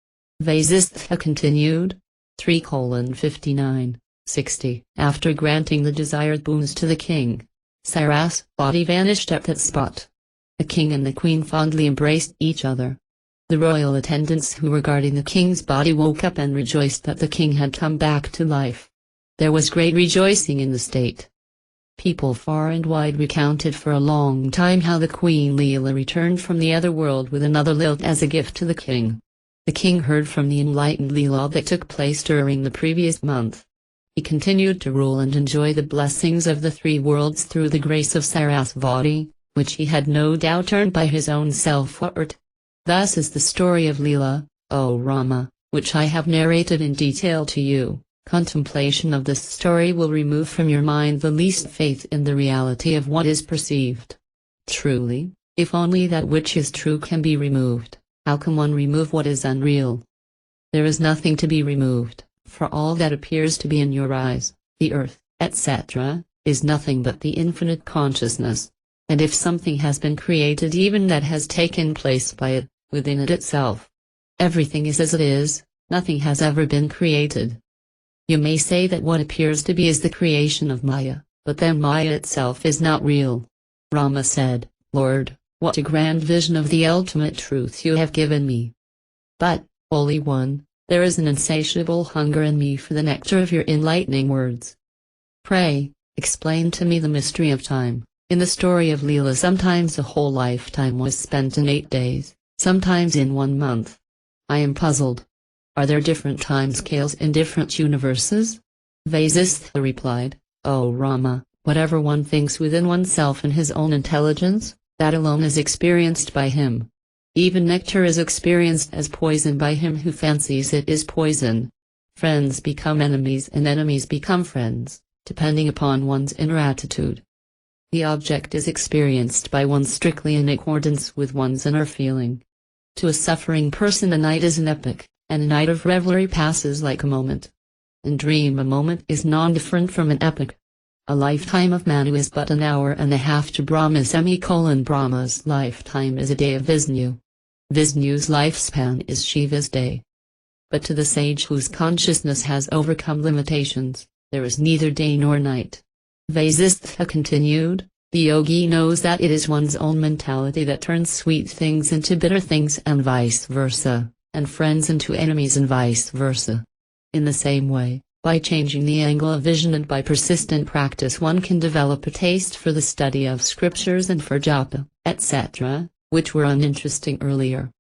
S1: Vasishtha continued. 3:59-60 After granting the desired boons to the king, Sarasvati vanished at that spot. The king and the queen fondly embraced each other. The royal attendants who were guarding the king's body woke up and rejoiced that the king had come back to life. There was great rejoicing in the state. People far and wide recounted for a long time how the Queen Leela returned from the other world with another lilt as a gift to the king. The king heard from the enlightened Leela that took place during the previous month. He continued to rule and enjoy the blessings of the three worlds through the grace of Sarasvati, which he had no doubt earned by his own self-effort. Thus is the story of Leela, O Rama, which I have narrated in detail to you. Contemplation of this story will remove from your mind the least faith in the reality of what is perceived. Truly, if only that which is true can be removed, how can one remove what is unreal? There is nothing to be removed, for all that appears to be in your eyes, the earth, etc., is nothing but the infinite consciousness. And if something has been created, even that has taken place by it, within it itself. Everything is as it is, nothing has ever been created. You may say that what appears to be is the creation of Maya, but then Maya itself is not real. Rama said, Lord, what a grand vision of the ultimate truth you have given me. But, Holy One, there is an insatiable hunger in me for the nectar of your enlightening words. Pray, explain to me the mystery of time. In the story of Leela, sometimes a whole lifetime was spent in 8 days, sometimes in 1 month. I am puzzled. Are there different time scales in different universes? Vasishtha replied, O Rama, whatever one thinks within oneself in his own intelligence, that alone is experienced by him. Even nectar is experienced as poison by him who fancies it is poison. Friends become enemies and enemies become friends, depending upon one's inner attitude. The object is experienced by one strictly in accordance with one's inner feeling. To a suffering person a night is an epoch, and a night of revelry passes like a moment. In dream a moment is non-different from an epoch. A lifetime of Manu is but an hour and a half to Brahma. Brahma's lifetime is a day of Vishnu. Vishnu's lifespan is Shiva's day. But to the sage whose consciousness has overcome limitations, there is neither day nor night. Vasishtha continued, the yogi knows that it is one's own mentality that turns sweet things into bitter things and vice versa, and friends into enemies and vice versa. In the same way, by changing the angle of vision and by persistent practice one can develop a taste for the study of scriptures and for japa, etc., which were uninteresting earlier.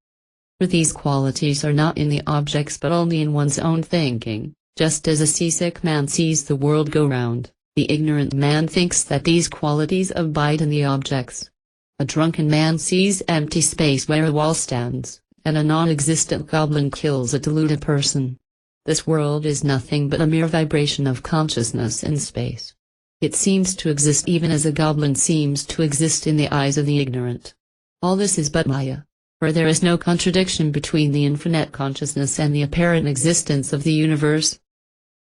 S1: For these qualities are not in the objects but only in one's own thinking, just as a seasick man sees the world go round. The ignorant man thinks that these qualities abide in the objects. A drunken man sees empty space where a wall stands, and a non-existent goblin kills a deluded person. This world is nothing but a mere vibration of consciousness in space. It seems to exist even as a goblin seems to exist in the eyes of the ignorant. All this is but Maya, for there is no contradiction between the infinite consciousness and the apparent existence of the universe.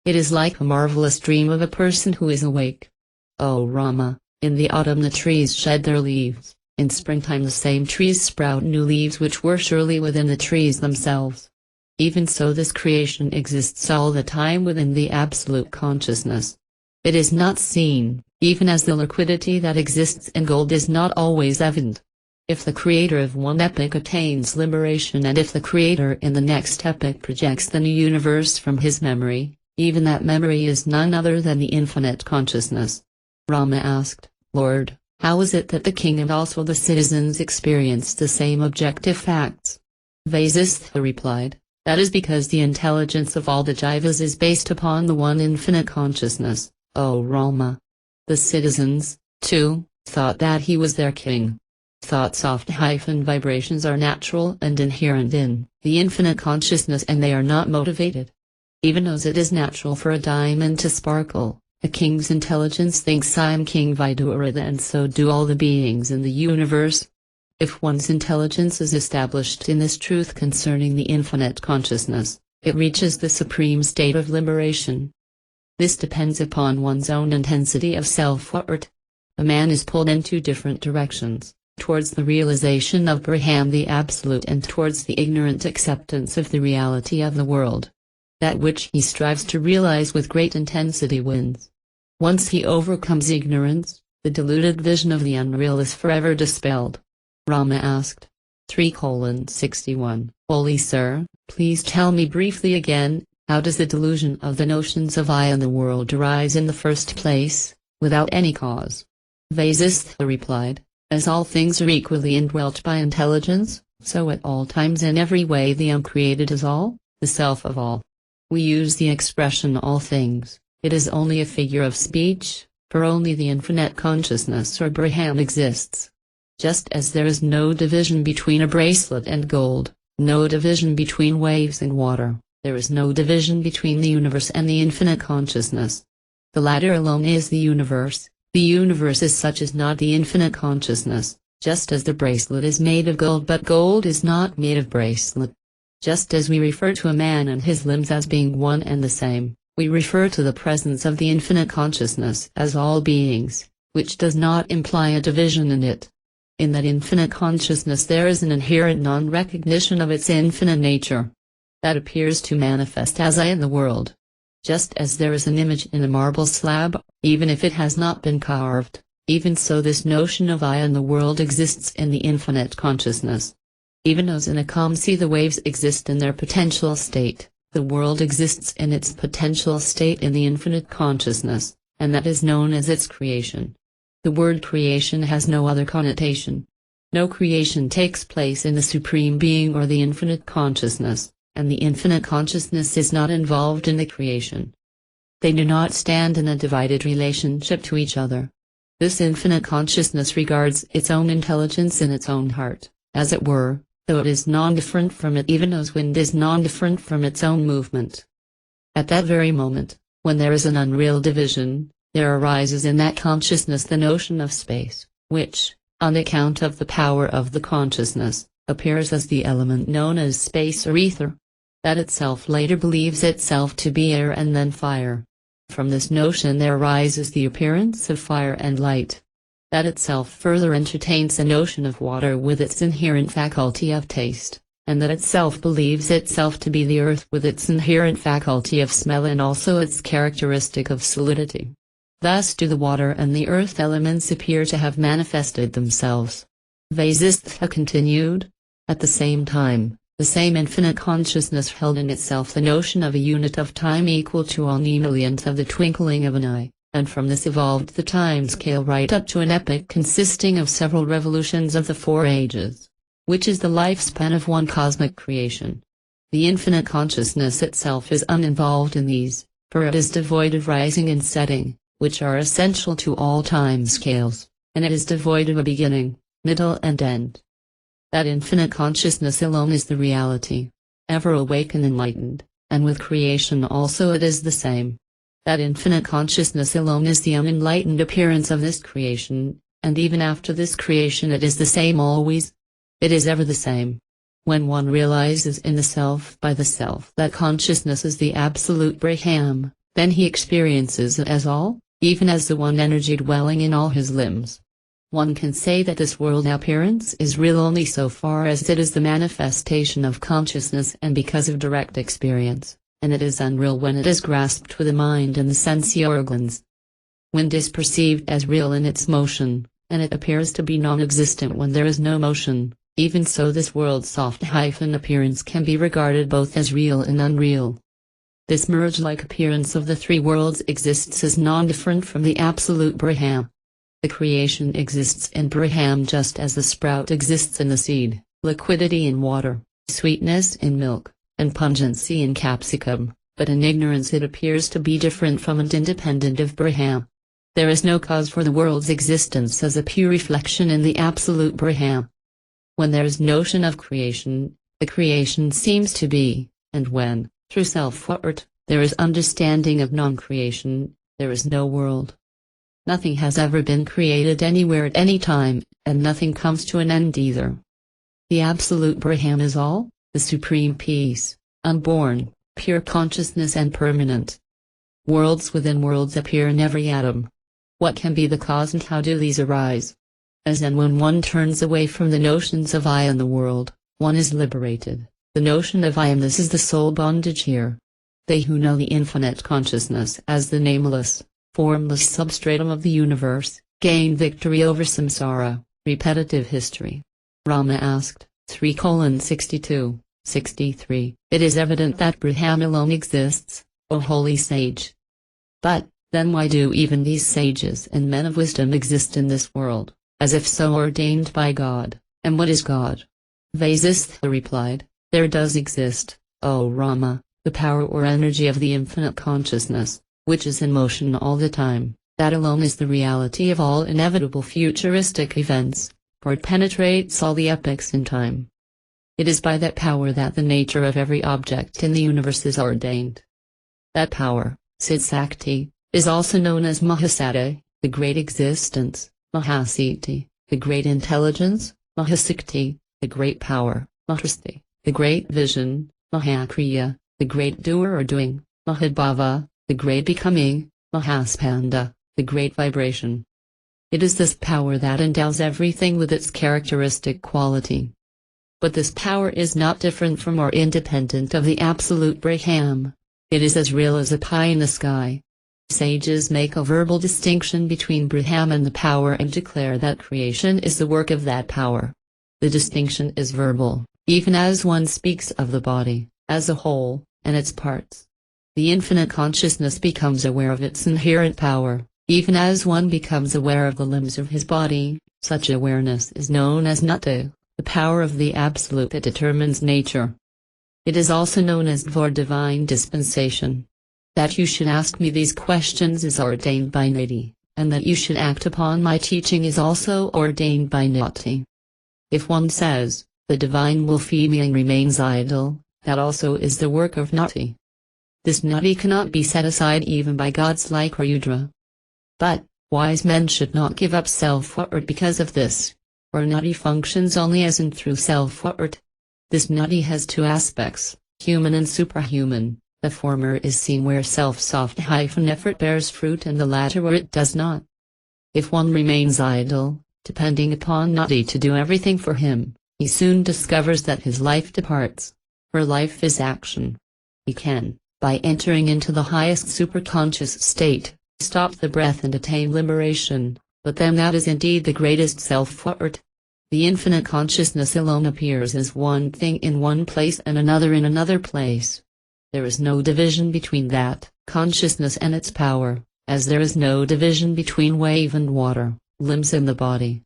S1: It is like a marvelous dream of a person who is awake. O Rama, in the autumn the trees shed their leaves, in springtime the same trees sprout new leaves which were surely within the trees themselves. Even so this creation exists all the time within the absolute consciousness. It is not seen, even as the liquidity that exists in gold is not always evident. If the creator of one epoch attains liberation and if the creator in the next epoch projects the new universe from his memory, even that memory is none other than the infinite consciousness. Rama asked, Lord, how is it that the king and also the citizens experience the same objective facts? Vasishtha replied, that is because the intelligence of all the jivas is based upon the one infinite consciousness, O Rama. The citizens, too, thought that he was their king. Thought soft-vibrations are natural and inherent in the infinite consciousness, and they are not motivated. Even as it is natural for a diamond to sparkle, a king's intelligence thinks I am King Vidurada, and so do all the beings in the universe. If one's intelligence is established in this truth concerning the infinite consciousness, it reaches the supreme state of liberation. This depends upon one's own intensity of self-worth. A man is pulled in two different directions, towards the realization of Brahman the Absolute and towards the ignorant acceptance of the reality of the world. That which he strives to realize with great intensity wins. Once he overcomes ignorance, the deluded vision of the unreal is forever dispelled. Rama asked. 3:61 Holy Sir, please tell me briefly again, how does the delusion of the notions of I and the world arise in the first place, without any cause? Vasishtha replied, as all things are equally indwelt by intelligence, so at all times in every way the uncreated is all, the self of all. We use the expression all things, it is only a figure of speech, for only the infinite consciousness or Brahman exists. Just as there is no division between a bracelet and gold, no division between waves and water, there is no division between the universe and the infinite consciousness. The latter alone is the universe. The universe as such is not the infinite consciousness, just as the bracelet is made of gold but gold is not made of bracelet. Just as we refer to a man and his limbs as being one and the same, we refer to the presence of the infinite consciousness as all beings, which does not imply a division in it. In that infinite consciousness there is an inherent non-recognition of its infinite nature. That appears to manifest as I in the world. Just as there is an image in a marble slab, even if it has not been carved, even so this notion of I in the world exists in the infinite consciousness. Even as in a calm sea the waves exist in their potential state, the world exists in its potential state in the infinite consciousness, and that is known as its creation. The word creation has no other connotation. No creation takes place in the Supreme Being or the infinite consciousness, and the infinite consciousness is not involved in the creation. They do not stand in a divided relationship to each other. This infinite consciousness regards its own intelligence in its own heart, as it were, though it is non-different from it even as wind is non-different from its own movement. At that very moment, when there is an unreal division, there arises in that consciousness the notion of space, which, on account of the power of the consciousness, appears as the element known as space or ether. That itself later believes itself to be air and then fire. From this notion there arises the appearance of fire and light. That itself further entertains a notion of water with its inherent faculty of taste, and that itself believes itself to be the earth with its inherent faculty of smell and also its characteristic of solidity. Thus do the water and the earth elements appear to have manifested themselves. Vasishtha continued. At the same time, the same infinite consciousness held in itself the notion of a unit of time equal to one millionth of the twinkling of an eye, and from this evolved the time scale right up to an epoch consisting of several revolutions of the 4 ages, which is the lifespan of one cosmic creation. The infinite consciousness itself is uninvolved in these, for it is devoid of rising and setting, which are essential to all time scales, and it is devoid of a beginning, middle and end. That infinite consciousness alone is the reality, ever awake and enlightened, and with creation also it is the same. That infinite consciousness alone is the unenlightened appearance of this creation, and even after this creation it is the same always. It is ever the same. When one realizes in the self by the self that consciousness is the absolute Brahman, then he experiences it as all, even as the one energy dwelling in all his limbs. One can say that this world appearance is real only so far as it is the manifestation of consciousness and because of direct experience, and it is unreal when it is grasped with the mind and the sense organs. Wind is perceived as real in its motion, and it appears to be non-existent when there is no motion. Even so this world's soft-appearance can be regarded both as real and unreal. This merge-like appearance of the 3 worlds exists as non-different from the absolute Brahman. The creation exists in Brahman just as the sprout exists in the seed, liquidity in water, sweetness in milk, and pungency in capsicum, but in ignorance it appears to be different from and independent of Brahman. There is no cause for the world's existence as a pure reflection in the absolute Brahma. When there is notion of creation, the creation seems to be, and when, through self-effort, there is understanding of non-creation, there is no world. Nothing has ever been created anywhere at any time, and nothing comes to an end either. The absolute Brahma is all, the supreme peace, unborn, pure consciousness and permanent. Worlds within worlds appear in every atom. What can be the cause and how do these arise? As and when one turns away from the notions of I and the world, one is liberated. The notion of I am this is the sole bondage here. They who know the infinite consciousness as the nameless, formless substratum of the universe, gain victory over samsara, repetitive history. Rama asked, 3:62, 63. It is evident that Brahma alone exists, O holy sage. But, then why do even these sages and men of wisdom exist in this world, as if so ordained by God? And what is God? Vasishtha replied, there does exist, O Rama, the power or energy of the infinite consciousness, which is in motion all the time. That alone is the reality of all inevitable futuristic events, for it penetrates all the epochs in time. It is by that power that the nature of every object in the universe is ordained. That power, Siddhakti, is also known as Mahasattva, the great existence, Mahasiddhi, the great intelligence, Mahashakti, the great power, Mahasthhi, the great vision, Mahakriya, the great doer or doing, Mahadbhava, the great becoming, Mahaspanda, the great vibration. It is this power that endows everything with its characteristic quality. But this power is not different from or independent of the absolute Brahma. It is as real as a pie in the sky. Sages make a verbal distinction between Brahma and the power and declare that creation is the work of that power. The distinction is verbal, even as one speaks of the body, as a whole, and its parts. The infinite consciousness becomes aware of its inherent power, even as one becomes aware of the limbs of his body. Such awareness is known as Nata, the power of the Absolute that determines nature. It is also known as Dvar divine dispensation. That you should ask me these questions is ordained by Niti, and that you should act upon my teaching is also ordained by Nati. If one says, the divine will feed me and remains idle, that also is the work of Nati. This Nati cannot be set aside even by gods like Rudra. But, wise men should not give up self-effort because of this, for Nati functions only as and through self-effort. This Nati has two aspects, human and superhuman. The former is seen where self-effort bears fruit and the latter where it does not. If one remains idle, depending upon Nati to do everything for him, he soon discovers that his life departs. For life is action. He can, by entering into the highest superconscious state, stop the breath and attain liberation, but then that is indeed the greatest self-effort. The infinite consciousness alone appears as one thing in one place and another in another place. There is no division between that consciousness and its power, as there is no division between wave and water, limbs and the body.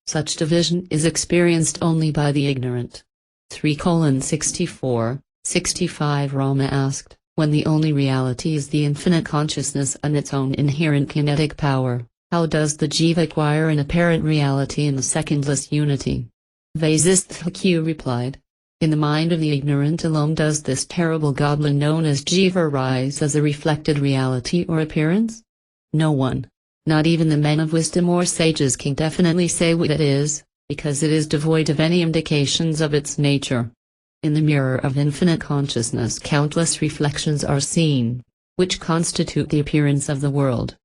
S1: Such division is experienced only by the ignorant. 3:64, 65 Rama asked, when the only reality is the infinite consciousness and its own inherent kinetic power, how does the jiva acquire an apparent reality in the secondless unity? Vasishtha replied, in the mind of the ignorant alone does this terrible goblin known as jiva arise as a reflected reality or appearance? No one, not even the men of wisdom or sages, can definitely say what it is, because it is devoid of any indications of its nature. In the mirror of infinite consciousness countless reflections are seen, which constitute the appearance of the world.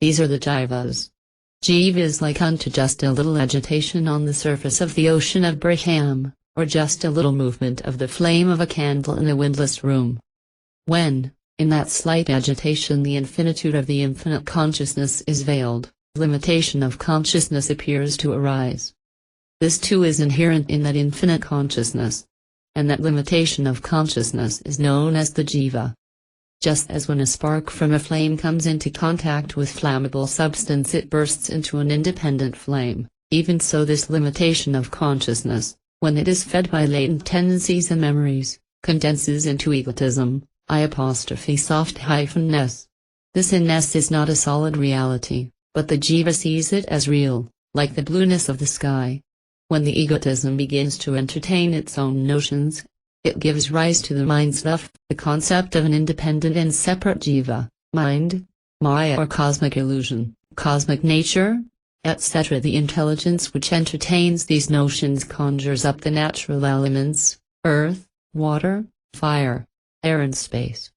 S1: These are the jivas. Jiva is like unto just a little agitation on the surface of the ocean of Brahma, or just a little movement of the flame of a candle in a windless room. When, in that slight agitation the infinitude of the infinite consciousness is veiled, limitation of consciousness appears to arise. This too is inherent in that infinite consciousness. And that limitation of consciousness is known as the jiva. Just as when a spark from a flame comes into contact with flammable substance it bursts into an independent flame, even so this limitation of consciousness, when it is fed by latent tendencies and memories, condenses into egotism, I'(soft-ness). This in-ness is not a solid reality, but the jiva sees it as real, like the blueness of the sky. When the egotism begins to entertain its own notions, it gives rise to the mind's stuff, the concept of an independent and separate jiva, mind, maya or cosmic illusion, cosmic nature, etc. The intelligence which entertains these notions conjures up the natural elements, earth, water, fire, air and space.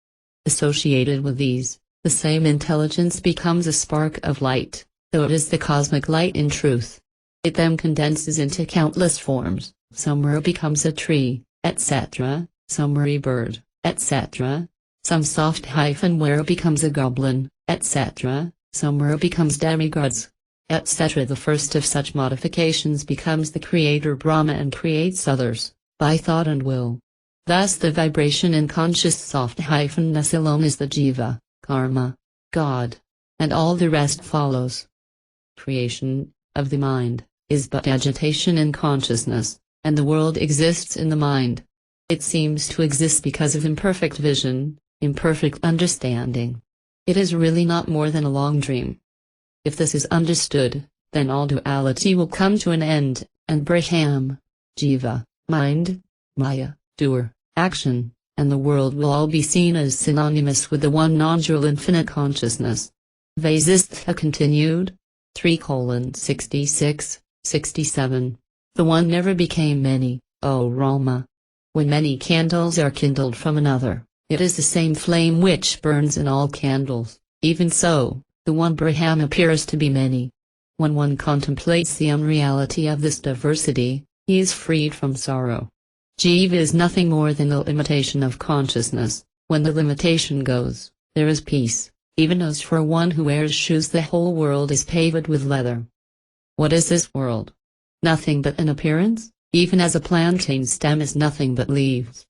S1: Associated with these, the same intelligence becomes a spark of light, though it is the cosmic light in truth. It then condenses into countless forms, somewhere becomes a tree, etc., somewhere a bird, etc., some soft where it becomes a goblin, etc., somewhere it becomes demigods, etc. The first of such modifications becomes the creator Brahma and creates others, by thought and will. Thus the vibration in conscious soft-ness alone is the jiva, karma, God, and all the rest follows. Creation, of the mind, is but agitation in consciousness, and the world exists in the mind. It seems to exist because of imperfect vision, imperfect understanding. It is really not more than a long dream. If this is understood, then all duality will come to an end, and Brahman, jiva, mind, maya, doer, action, and the world will all be seen as synonymous with the one non-dual infinite consciousness. Vasishtha continued. 3:66, 67. The one never became many, O Rama. When many candles are kindled from another, it is the same flame which burns in all candles. Even so, the one Brahman appears to be many. When one contemplates the unreality of this diversity, he is freed from sorrow. Jiva is nothing more than the limitation of consciousness. When the limitation goes, there is peace, even as for one who wears shoes the whole world is paved with leather. What is this world? Nothing but an appearance, even as a plantain stem is nothing but leaves.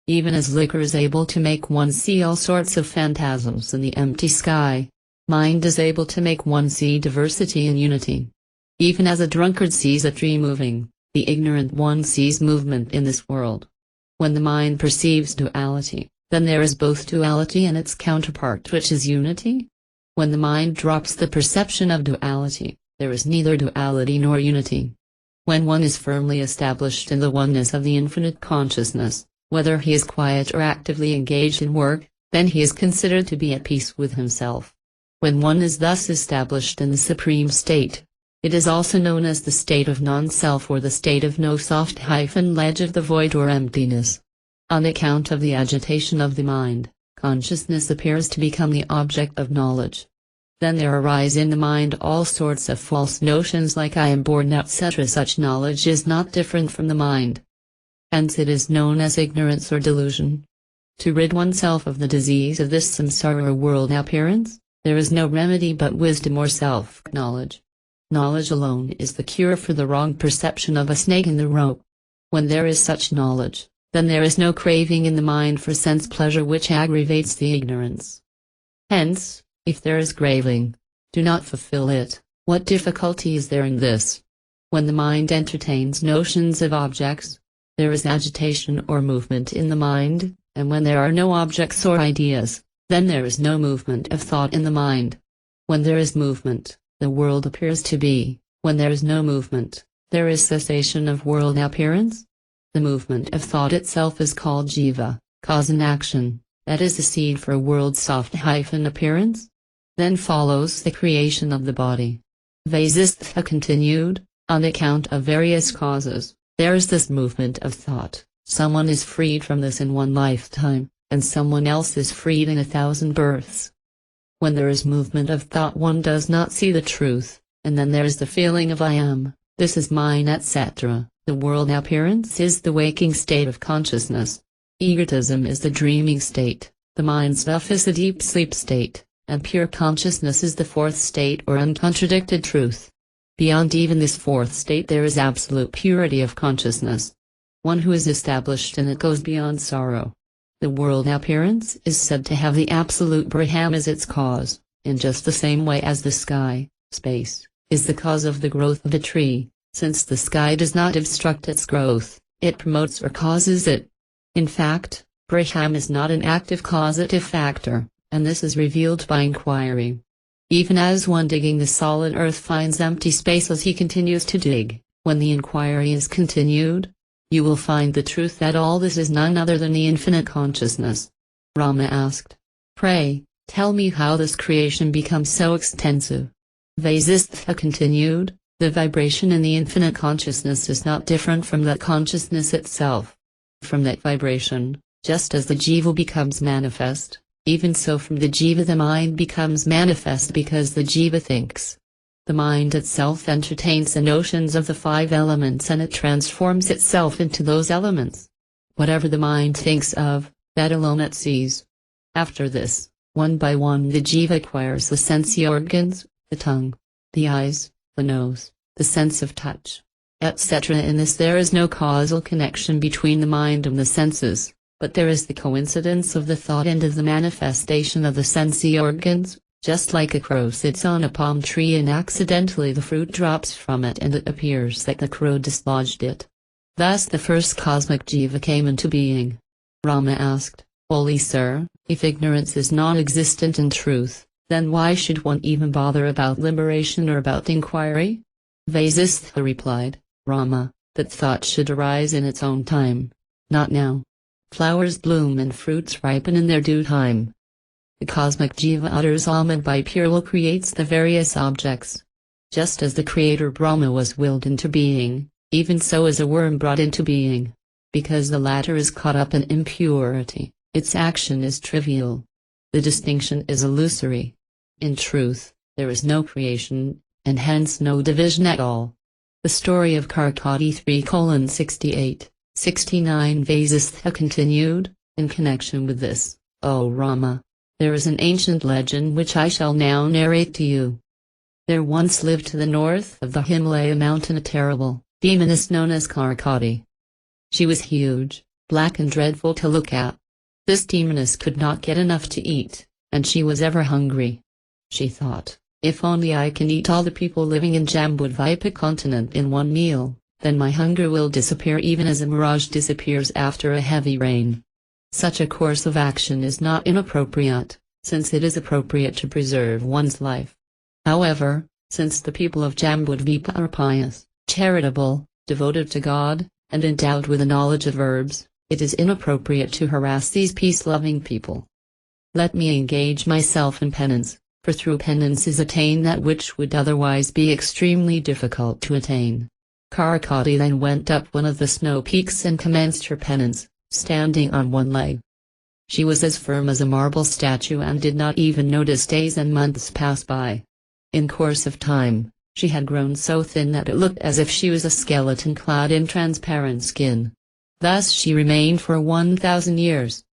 S1: Even as liquor is able to make one see all sorts of phantasms in the empty sky, mind is able to make one see diversity in unity. Even as a drunkard sees a tree moving, the ignorant one sees movement in this world. When the mind perceives duality, then there is both duality and its counterpart which is unity. When the mind drops the perception of duality, there is neither duality nor unity. When one is firmly established in the oneness of the infinite consciousness, whether he is quiet or actively engaged in work, then he is considered to be at peace with himself. When one is thus established in the supreme state, it is also known as the state of non-self or the state of no soft-ledge of the void or emptiness. On account of the agitation of the mind, consciousness appears to become the object of knowledge. Then there arise in the mind all sorts of false notions like I am born etc. Such knowledge is not different from the mind. Hence it is known as ignorance or delusion. To rid oneself of the disease of this samsara or world appearance, there is no remedy but wisdom or self-knowledge. Knowledge alone is the cure for the wrong perception of a snake in the rope. When there is such knowledge, then there is no craving in the mind for sense pleasure which aggravates the ignorance. Hence, if there is craving, do not fulfill it. What difficulty is there in this? When the mind entertains notions of objects, there is agitation or movement in the mind, and when there are no objects or ideas, then there is no movement of thought in the mind. When there is movement, the world appears to be. When there is no movement, there is cessation of world appearance. The movement of thought itself is called jiva, cause and action, that is the seed for a world soft-appearance. Then follows the creation of the body. Vasistha continued, on account of various causes, there is this movement of thought. Someone is freed from this in one lifetime, and someone else is freed in 1,000 births. When there is movement of thought one does not see the truth, and then there is the feeling of I am, this is mine etc. The world appearance is the waking state of consciousness. Egotism is the dreaming state, the mind stuff is the deep sleep state, and pure consciousness is the fourth state or uncontradicted truth. Beyond even this fourth state there is absolute purity of consciousness. One who is established in it goes beyond sorrow. The world appearance is said to have the absolute Brahman as its cause, in just the same way as the sky, space, is the cause of the growth of a tree. Since the sky does not obstruct its growth, it promotes or causes it. In fact, Brahman is not an active causative factor, and this is revealed by inquiry. Even as one digging the solid earth finds empty space as he continues to dig, when the inquiry is continued, you will find the truth that all this is none other than the infinite consciousness. Rama asked, "Pray, tell me how this creation becomes so extensive." Vasishtha continued, "The vibration in the infinite consciousness is not different from that consciousness itself. From that vibration, just as the jiva becomes manifest, even so from the jiva the mind becomes manifest because the jiva thinks. The mind itself entertains the notions of the 5 elements and it transforms itself into those elements. Whatever the mind thinks of, that alone it sees. After this, one by one the jiva acquires the sense organs, the tongue, the eyes, the nose, the sense of touch, etc. In this there is no causal connection between the mind and the senses, but there is the coincidence of the thought and of the manifestation of the sense organs, just like a crow sits on a palm tree and accidentally the fruit drops from it and it appears that the crow dislodged it. Thus the first cosmic jiva came into being." Rama asked, "Holy Sir, if ignorance is non-existent in truth, then why should one even bother about liberation or about inquiry?" Vasishtha replied, "Rama, that thought should arise in its own time, not now. Flowers bloom and fruits ripen in their due time. The cosmic jiva utters Ahmed by pure will creates the various objects. Just as the creator Brahma was willed into being, even so is a worm brought into being. Because the latter is caught up in impurity, its action is trivial. The distinction is illusory. In truth, there is no creation, and hence no division at all." The story of Karkati 3:68, 69 Vasishtha continued, "In connection with this, O Rama, there is an ancient legend which I shall now narrate to you. There once lived to the north of the Himalaya mountain a terrible demoness known as Karkati. She was huge, black and dreadful to look at. This demoness could not get enough to eat, and she was ever hungry. She thought, if only I can eat all the people living in Jambudvipa continent in one meal, then my hunger will disappear even as a mirage disappears after a heavy rain. Such a course of action is not inappropriate, since it is appropriate to preserve one's life. However, since the people of Jambudvipa are pious, charitable, devoted to God, and endowed with a knowledge of herbs, it is inappropriate to harass these peace-loving people. Let me engage myself in penance, for through penance is attained that which would otherwise be extremely difficult to attain." Karkati then went up one of the snow peaks and commenced her penance, standing on one leg. She was as firm as a marble statue and did not even notice days and months pass by. In course of time, she had grown so thin that it looked as if she was a skeleton clad in transparent skin. Thus she remained for 1,000 years.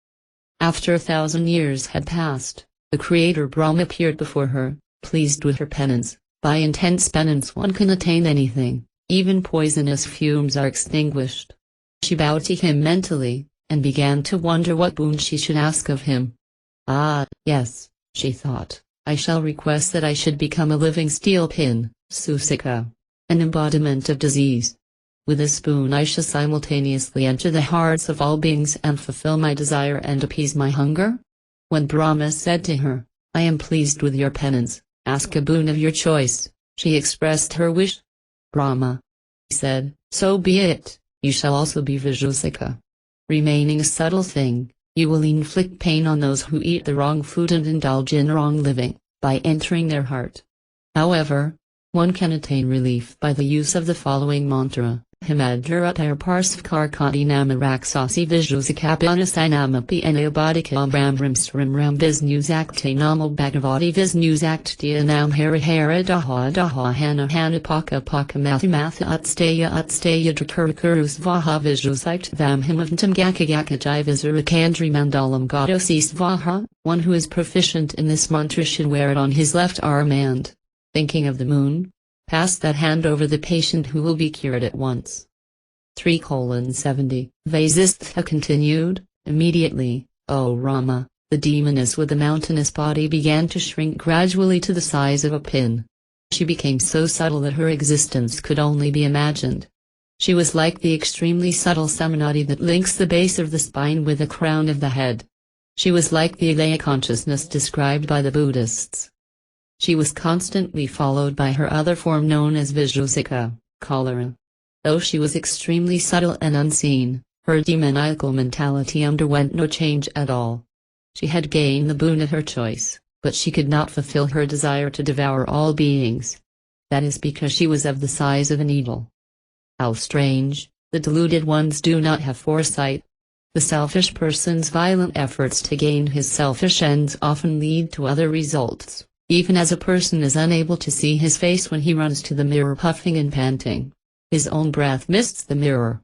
S1: After 1,000 years had passed, the Creator Brahma appeared before her, pleased with her penance. By intense penance one can attain anything, even poisonous fumes are extinguished. She bowed to him mentally, and began to wonder what boon she should ask of him. "Ah, yes," she thought, "I shall request that I should become a living steel pin, Susika, an embodiment of disease. With this boon I shall simultaneously enter the hearts of all beings and fulfill my desire and appease my hunger." When Brahma said to her, "I am pleased with your penance, ask a boon of your choice," she expressed her wish. Brahma said, "So be it, you shall also be Vijusika. Remaining a subtle thing, you will inflict pain on those who eat the wrong food and indulge in wrong living, by entering their heart. However, one can attain relief by the use of the following mantra, Himadharatar Parsav Karkati Nama Raksasi Vijusikapanasai Namapi Anayabadikam Ram Ram Ram Visnuzakte Namal Bhagavati Visnuzaktiya Nam Hara Hara Daha Hana Hana Paka Paka Matha Utstaya Drakurkurus Vaha Vijusaikt Vam Himavantam Gakagakajai Visarakandri Mandalam Gadosis Vaha. One who is proficient in this mantra should wear it on his left arm and, thinking of the moon, pass that hand over the patient who will be cured at once. 3:70 Vasishtha continued, "Immediately, O Rama, the demoness with the mountainous body began to shrink gradually to the size of a pin. She became so subtle that her existence could only be imagined. She was like the extremely subtle samanati that links the base of the spine with the crown of the head. She was like the Alaya consciousness described by the Buddhists. She was constantly followed by her other form known as Visuddhika, cholera. Though she was extremely subtle and unseen, her demoniacal mentality underwent no change at all. She had gained the boon of her choice, but she could not fulfill her desire to devour all beings. That is because she was of the size of a needle. How strange, the deluded ones do not have foresight. The selfish person's violent efforts to gain his selfish ends often lead to other results, even as a person is unable to see his face when he runs to the mirror puffing and panting. His own breath mists the mirror.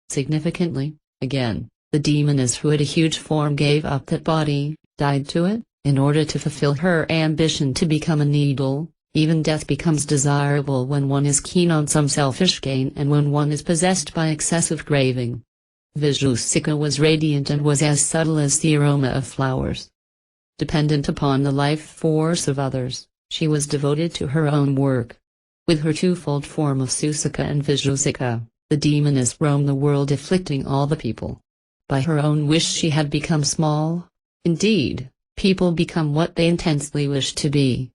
S1: Significantly, again, the demoness who had a huge form gave up that body, died to it, in order to fulfill her ambition to become a needle. Even death becomes desirable when one is keen on some selfish gain and when one is possessed by excessive craving. Visuddhika was radiant and was as subtle as the aroma of flowers. Dependent upon the life force of others, she was devoted to her own work. With her twofold form of Susika and Visuddhika, the demoness roamed the world afflicting all the people. By her own wish she had become small. Indeed, people become what they intensely wish to be.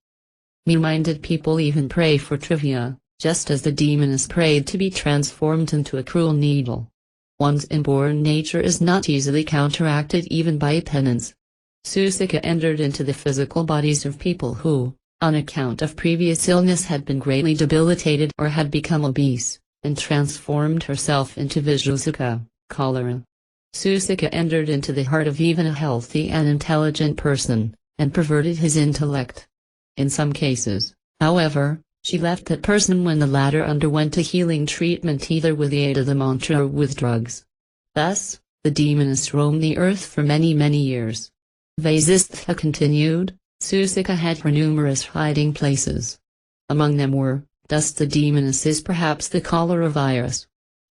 S1: Me-minded people even pray for trivia, just as the demoness prayed to be transformed into a cruel needle. One's inborn nature is not easily counteracted even by penance. Susika entered into the physical bodies of people who, on account of previous illness, had been greatly debilitated or had become obese, and transformed herself into Visuddhika, cholera. Susika entered into the heart of even a healthy and intelligent person, and perverted his intellect. In some cases, however, she left that person when the latter underwent a healing treatment either with the aid of the mantra or with drugs. Thus, the demoness roamed the earth for many years. Vasishtha continued, Susika had her numerous hiding places. Among them were, thus the demoness is perhaps the cholera virus.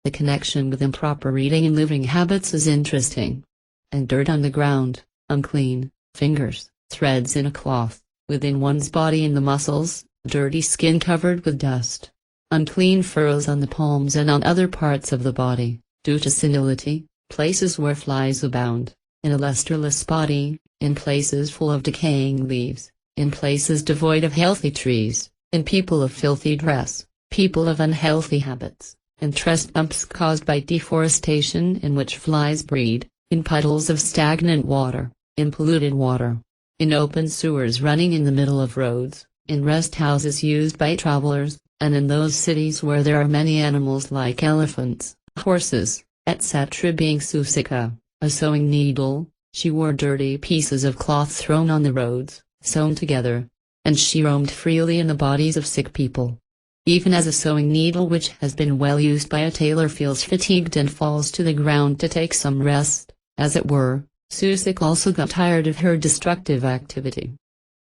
S1: The connection with improper eating and living habits is interesting. And dirt on the ground, unclean, fingers, threads in a cloth, within one's body and the muscles, dirty skin covered with dust, unclean furrows on the palms and on other parts of the body, due to senility, places where flies abound, in a lustreless body, in places full of decaying leaves, in places devoid of healthy trees, in people of filthy dress, people of unhealthy habits, in trust bumps caused by deforestation in which flies breed, in puddles of stagnant water, in polluted water, in open sewers running in the middle of roads, in rest houses used by travelers, and in those cities where there are many animals like elephants, horses, etc. Being Susika, a sewing needle, she wore dirty pieces of cloth thrown on the roads, sewn together, and she roamed freely in the bodies of sick people. Even as a sewing needle which has been well used by a tailor feels fatigued and falls to the ground to take some rest, as it were, Susika also got tired of her destructive activity.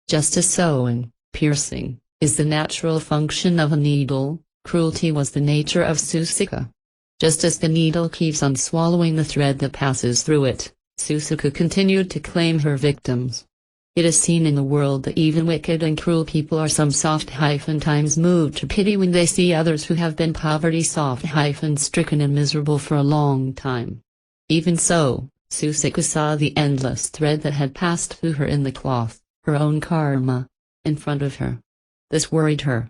S1: Just as sewing, piercing, is the natural function of a needle, cruelty was the nature of Susika. Just as the needle keeps on swallowing the thread that passes through it, Susika continued to claim her victims. It is seen in the world that even wicked and cruel people are times moved to pity when they see others who have been poverty-stricken and miserable for a long time. Even so, Susika saw the endless thread that had passed through her in the cloth, her own karma, in front of her. This worried her.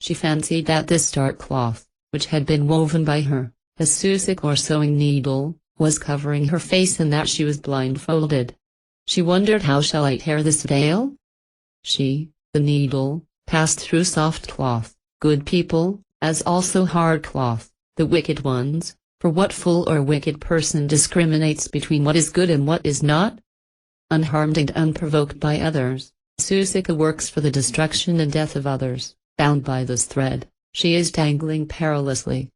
S1: She fancied that this dark cloth, which had been woven by her, a Susika or sewing needle, was covering her face and that she was blindfolded. She wondered, how shall I tear this veil? She, the needle, passed through soft cloth, good people, as also hard cloth, the wicked ones, for what fool or wicked person discriminates between what is good and what is not? Unharmed and unprovoked by others, Susika works for the destruction and death of others. Bound by this thread, she is tangling perilously.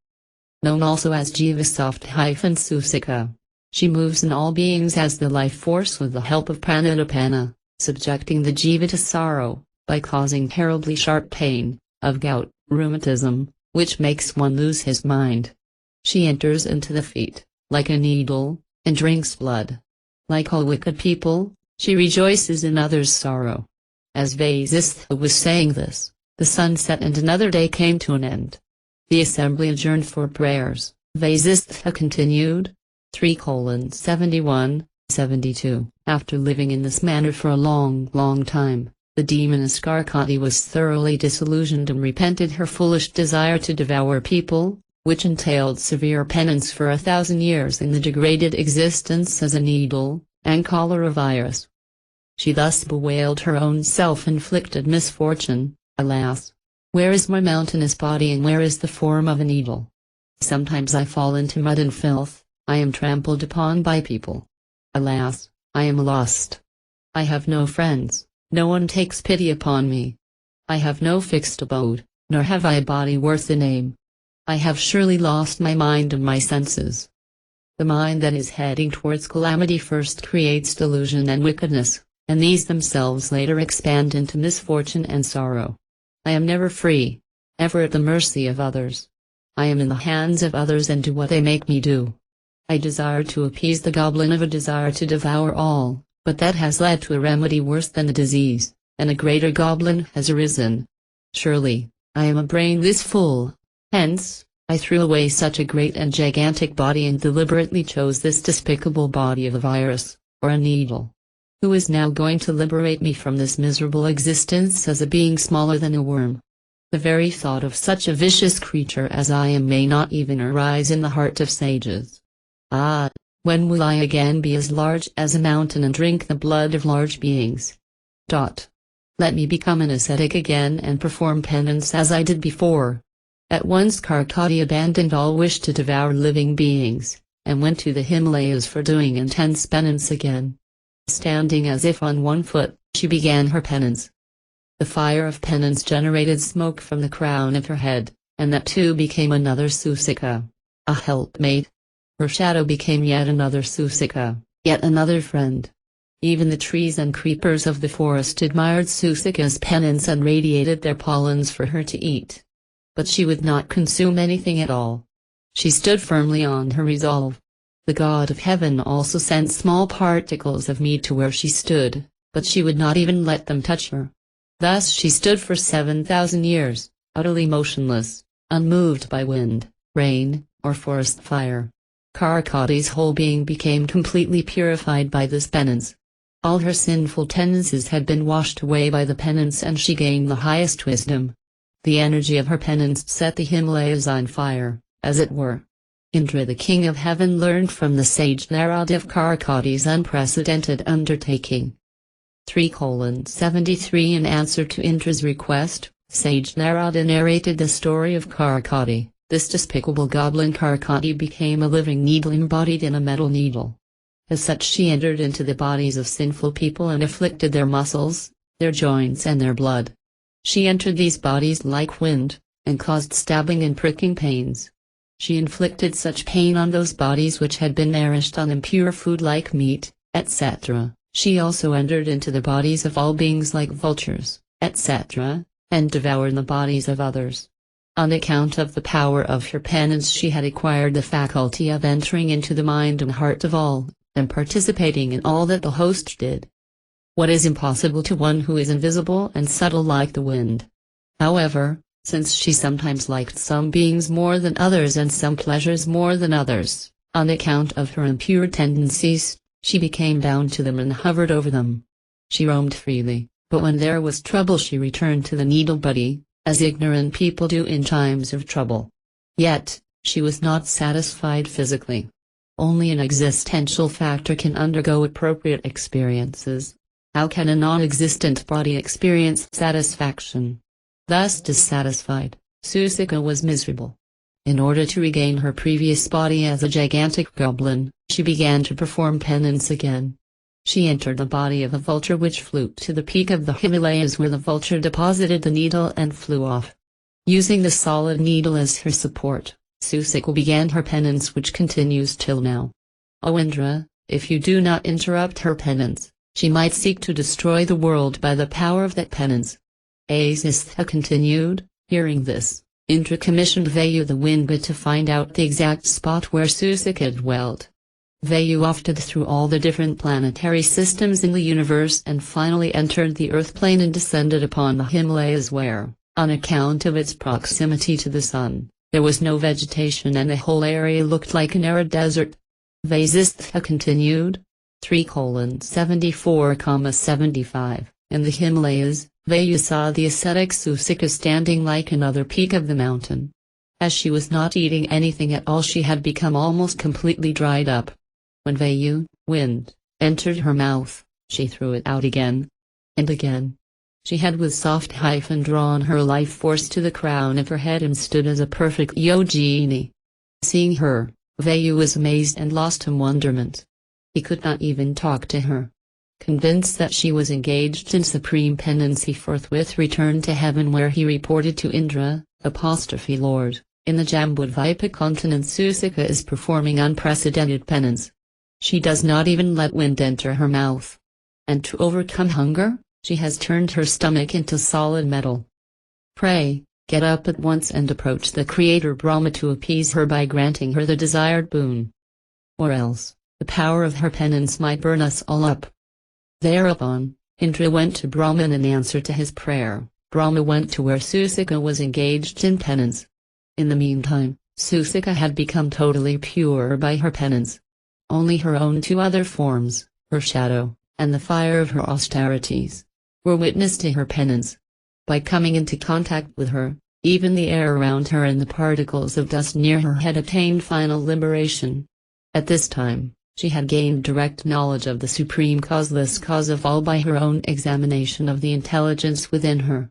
S1: Known also as Yogavasistha-Susika, she moves in all beings as the life force with the help of pranadapana, subjecting the jiva to sorrow, by causing terribly sharp pain, of gout, rheumatism, which makes one lose his mind. She enters into the feet, like a needle, and drinks blood. Like all wicked people, she rejoices in others' sorrow. As Vasistha was saying this, the sun set and another day came to an end. The assembly adjourned for prayers. Vasistha continued. 3:71 72. After living in this manner for a long time, the demoness Karkati was thoroughly disillusioned and repented her foolish desire to devour people, which entailed severe penance for 1,000 years in the degraded existence as a needle and cholera virus. She thus bewailed her own self-inflicted misfortune. Alas! Where is my mountainous body and where is the form of a needle? Sometimes I fall into mud and filth, I am trampled upon by people. Alas, I am lost. I have no friends, no one takes pity upon me. I have no fixed abode, nor have I a body worth the name. I have surely lost my mind and my senses. The mind that is heading towards calamity first creates delusion and wickedness, and these themselves later expand into misfortune and sorrow. I am never free, ever at the mercy of others. I am in the hands of others and do what they make me do. I desire to appease the goblin of a desire to devour all, but that has led to a remedy worse than the disease, and a greater goblin has arisen. Surely, I am a brain this full. Hence, I threw away such a great and gigantic body and deliberately chose this despicable body of a virus, or a needle. Who is now going to liberate me from this miserable existence as a being smaller than a worm? The very thought of such a vicious creature as I am may not even arise in the heart of sages. Ah, when will I again be as large as a mountain and drink the blood of large beings? Let me become an ascetic again and perform penance as I did before. At once Karkati abandoned all wish to devour living beings, and went to the Himalayas for doing intense penance again. Standing as if on one foot, she began her penance. The fire of penance generated smoke from the crown of her head, and that too became another Susika, a helpmate. Her shadow became yet another Susika, yet another friend. Even the trees and creepers of the forest admired Susika's penance and radiated their pollens for her to eat. But she would not consume anything at all. She stood firmly on her resolve. The god of heaven also sent small particles of meat to where she stood, but she would not even let them touch her. Thus she stood for 7,000 years, utterly motionless, unmoved by wind, rain, or forest fire. Karkati's whole being became completely purified by this penance. All her sinful tendencies had been washed away by the penance and she gained the highest wisdom. The energy of her penance set the Himalayas on fire, as it were. Indra the king of heaven learned from the sage Narada of Karkati's unprecedented undertaking. 3:73 In answer to Indra's request, sage Narada narrated the story of Karkati. This despicable goblin Karkati became a living needle embodied in a metal needle. As such she entered into the bodies of sinful people and afflicted their muscles, their joints and their blood. She entered these bodies like wind, and caused stabbing and pricking pains. She inflicted such pain on those bodies which had been nourished on impure food like meat, etc. She also entered into the bodies of all beings like vultures, etc., and devoured the bodies of others. On account of the power of her penance she had acquired the faculty of entering into the mind and heart of all, and participating in all that the host did. What is impossible to one who is invisible and subtle like the wind? However, since she sometimes liked some beings more than others and some pleasures more than others, on account of her impure tendencies, she became bound to them and hovered over them. She roamed freely, but when there was trouble she returned to the needle body, as ignorant people do in times of trouble. Yet, she was not satisfied physically. Only an existential factor can undergo appropriate experiences. How can a non-existent body experience satisfaction? Thus dissatisfied, Susika was miserable. In order to regain her previous body as a gigantic goblin, she began to perform penance again. She entered the body of a vulture which flew to the peak of the Himalayas where the vulture deposited the needle and flew off. Using the solid needle as her support, Susika began her penance which continues till now. O Indra, if you do not interrupt her penance, she might seek to destroy the world by the power of that penance. Vasishtha continued. Hearing this, Indra commissioned Vayu the wind god to find out the exact spot where Susika dwelt. Vayu wafted through all the different planetary systems in the universe and finally entered the earth plane and descended upon the Himalayas where, on account of its proximity to the sun, there was no vegetation and the whole area looked like an arid desert. Vasishtha continued. 3:74,75. In the Himalayas, Vayu saw the ascetic Susika standing like another peak of the mountain. As she was not eating anything at all, she had become almost completely dried up. When Vayu, wind, entered her mouth, she threw it out again and again. She had with soft hyphen drawn her life force to the crown of her head and stood as a perfect yogini. Seeing her, Vayu was amazed and lost in wonderment. He could not even talk to her. Convinced that she was engaged in supreme penance, he forthwith returned to heaven, where he reported to Indra, Lord, in the Jambudvipa continent Susika is performing unprecedented penance. She does not even let wind enter her mouth. And to overcome hunger, she has turned her stomach into solid metal. Pray, get up at once and approach the Creator Brahma to appease her by granting her the desired boon. Or else, the power of her penance might burn us all up. Thereupon, Indra went to Brahma, and in answer to his prayer, Brahma went to where Susika was engaged in penance. In the meantime, Susika had become totally pure by her penance. Only her own two other forms, her shadow, and the fire of her austerities, were witness to her penance. By coming into contact with her, even the air around her and the particles of dust near her had attained final liberation. At this time, she had gained direct knowledge of the supreme causeless cause of all by her own examination of the intelligence within her.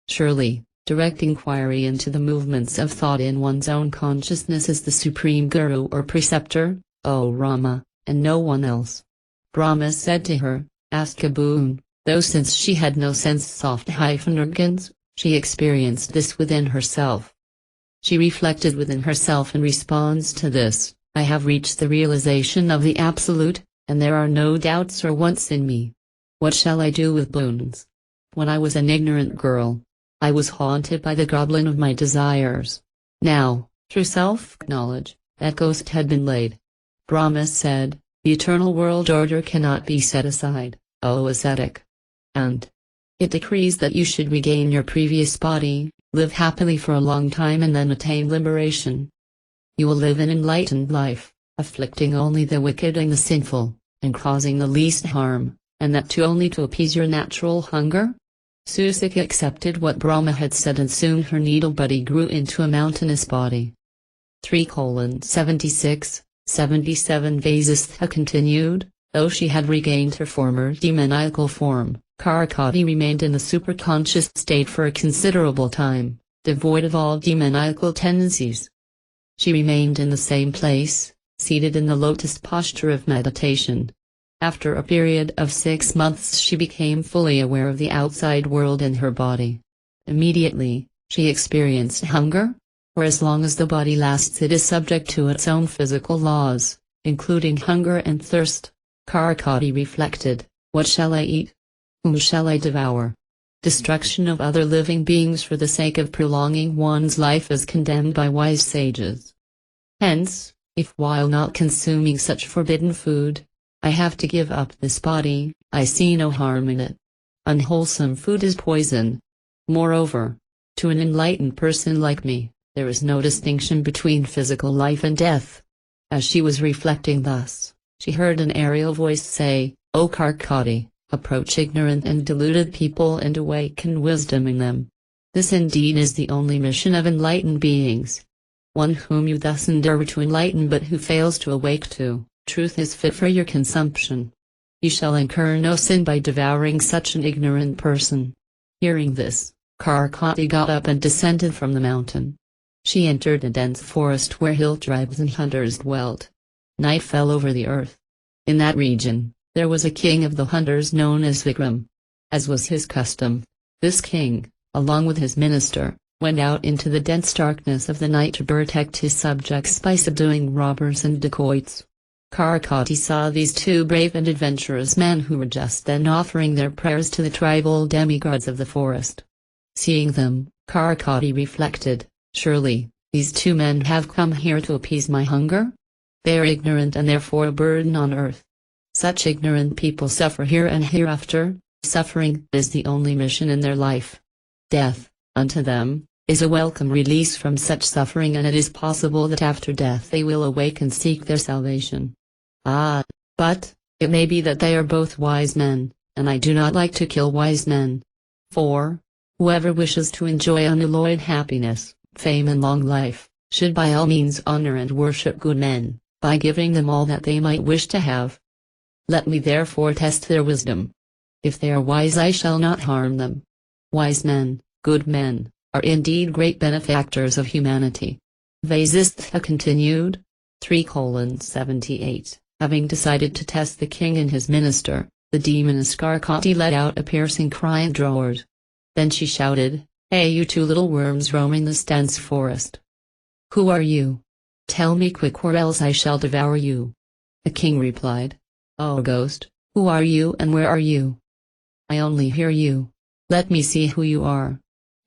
S1: Surely, direct inquiry into the movements of thought in one's own consciousness is the supreme guru or preceptor, O Rama, and no one else. Brahma said to her, ask a boon, though since she had no sense-soft organs, she experienced this within herself. She reflected within herself in response to this, I have reached the realization of the Absolute, and there are no doubts or wants in me. What shall I do with boons? When I was an ignorant girl, I was haunted by the goblin of my desires. Now, through self-knowledge, that ghost had been laid. Brahma said, the eternal world order cannot be set aside, O ascetic. And it decrees that you should regain your previous body, live happily for a long time, and then attain liberation. You will live an enlightened life, afflicting only the wicked and the sinful, and causing the least harm, and that too only to appease your natural hunger? Susika accepted what Brahma had said, and soon her needle body grew into a mountainous body. 3:76-77 Vasistha continued, though she had regained her former demoniacal form, Karakati remained in the superconscious state for a considerable time, devoid of all demoniacal tendencies. She remained in the same place, seated in the lotus posture of meditation. After a period of 6 months she became fully aware of the outside world and her body. Immediately, she experienced hunger, for as long as the body lasts it is subject to its own physical laws, including hunger and thirst. Karakati reflected, what shall I eat? Whom shall I devour? Destruction of other living beings for the sake of prolonging one's life is condemned by wise sages. Hence, if while not consuming such forbidden food, I have to give up this body, I see no harm in it. Unwholesome food is poison. Moreover, to an enlightened person like me, there is no distinction between physical life and death. As she was reflecting thus, she heard an aerial voice say, O Karakati, approach ignorant and deluded people and awaken wisdom in them. This indeed is the only mission of enlightened beings. One whom you thus endeavor to enlighten but who fails to awake to truth is fit for your consumption. You shall incur no sin by devouring such an ignorant person. Hearing this, Karakati got up and descended from the mountain. She entered a dense forest where hill tribes and hunters dwelt. Night fell over the earth. In that region, there was a king of the hunters known as Vikram. As was his custom, this king, along with his minister, went out into the dense darkness of the night to protect his subjects by subduing robbers and dacoits. Karakati saw these two brave and adventurous men who were just then offering their prayers to the tribal demigods of the forest. Seeing them, Karakati reflected, surely, these two men have come here to appease my hunger? They are ignorant and therefore a burden on earth. Such ignorant people suffer here and hereafter. Suffering is the only mission in their life. Death, unto them, is a welcome release from such suffering, and it is possible that after death they will awake and seek their salvation. Ah, but, It may be that they are both wise men, and I do not like to kill wise men. 4. Whoever wishes to enjoy unalloyed happiness, fame and long life, should by all means honor and worship good men, by giving them all that they might wish to have. Let me therefore test their wisdom. If they are wise, I shall not harm them. Wise men, good men, are indeed great benefactors of humanity. Vasishtha continued. 3:78 Having decided to test the king and his minister, the demoness Karkati let out a piercing cry and roared. Then she shouted, "Hey, you two little worms roaming this dense forest! Who are you? Tell me quick, or else I shall devour you." The king replied, "Oh ghost, who are you and where are you? I only hear you. Let me see who you are."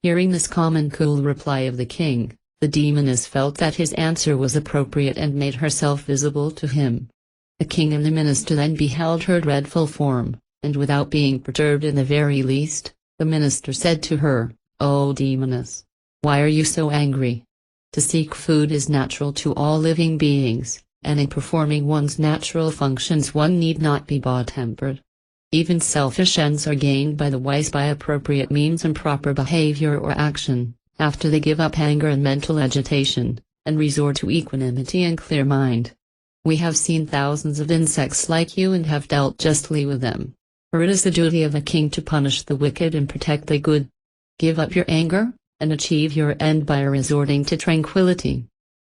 S1: Hearing this calm and cool reply of the king, the demoness felt that his answer was appropriate and made herself visible to him. The king and the minister then beheld her dreadful form, and without being perturbed in the very least, the minister said to her, "O demoness, why are you so angry? To seek food is natural to all living beings, and in performing one's natural functions one need not be bad-tempered. Even selfish ends are gained by the wise by appropriate means and proper behavior or action, after they give up anger and mental agitation, and resort to equanimity and clear mind. We have seen thousands of insects like you and have dealt justly with them. For it is the duty of a king to punish the wicked and protect the good. Give up your anger, and achieve your end by resorting to tranquility.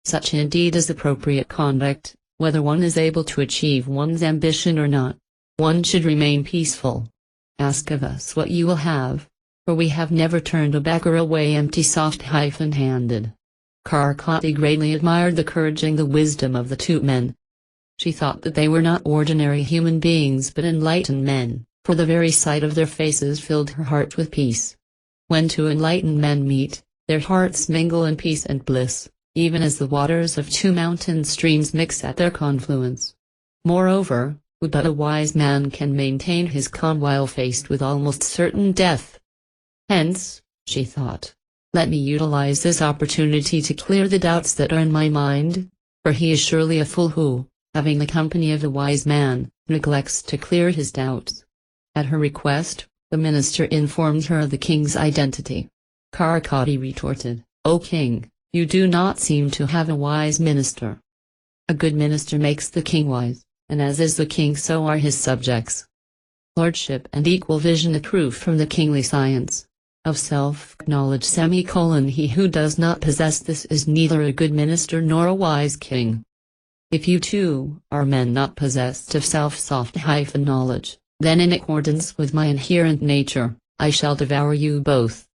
S1: Such indeed is appropriate conduct, whether one is able to achieve one's ambition or not. One should remain peaceful. Ask of us what you will have, for we have never turned a beggar away empty soft-handed." Karkati greatly admired the courage and the wisdom of the two men. She thought that they were not ordinary human beings but enlightened men, for the very sight of their faces filled her heart with peace. When two enlightened men meet, their hearts mingle in peace and bliss, even as the waters of two mountain streams mix at their confluence. Moreover, but a wise man can maintain his calm while faced with almost certain death. Hence, she thought, let me utilize this opportunity to clear the doubts that are in my mind, for he is surely a fool who, having the company of a wise man, neglects to clear his doubts. At her request, the minister informed her of the king's identity. Karkati retorted, "O king, you do not seem to have a wise minister. A good minister makes the king wise, and as is the king so are his subjects. Lordship and equal vision accrue from the kingly science of self-knowledge. He who does not possess this is neither a good minister nor a wise king. If you too are men not possessed of self-knowledge, then in accordance with my inherent nature, I shall devour you both.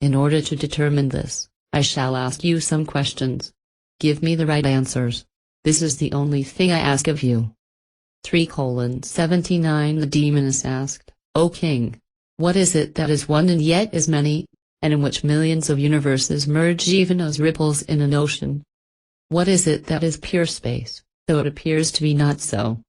S1: In order to determine this, I shall ask you some questions. Give me the right answers. This is the only thing I ask of you." 3:79 The demoness asked, "O king, what is it that is one and yet is many, and in which millions of universes merge even as ripples in an ocean? What is it that is pure space, though it appears to be not so?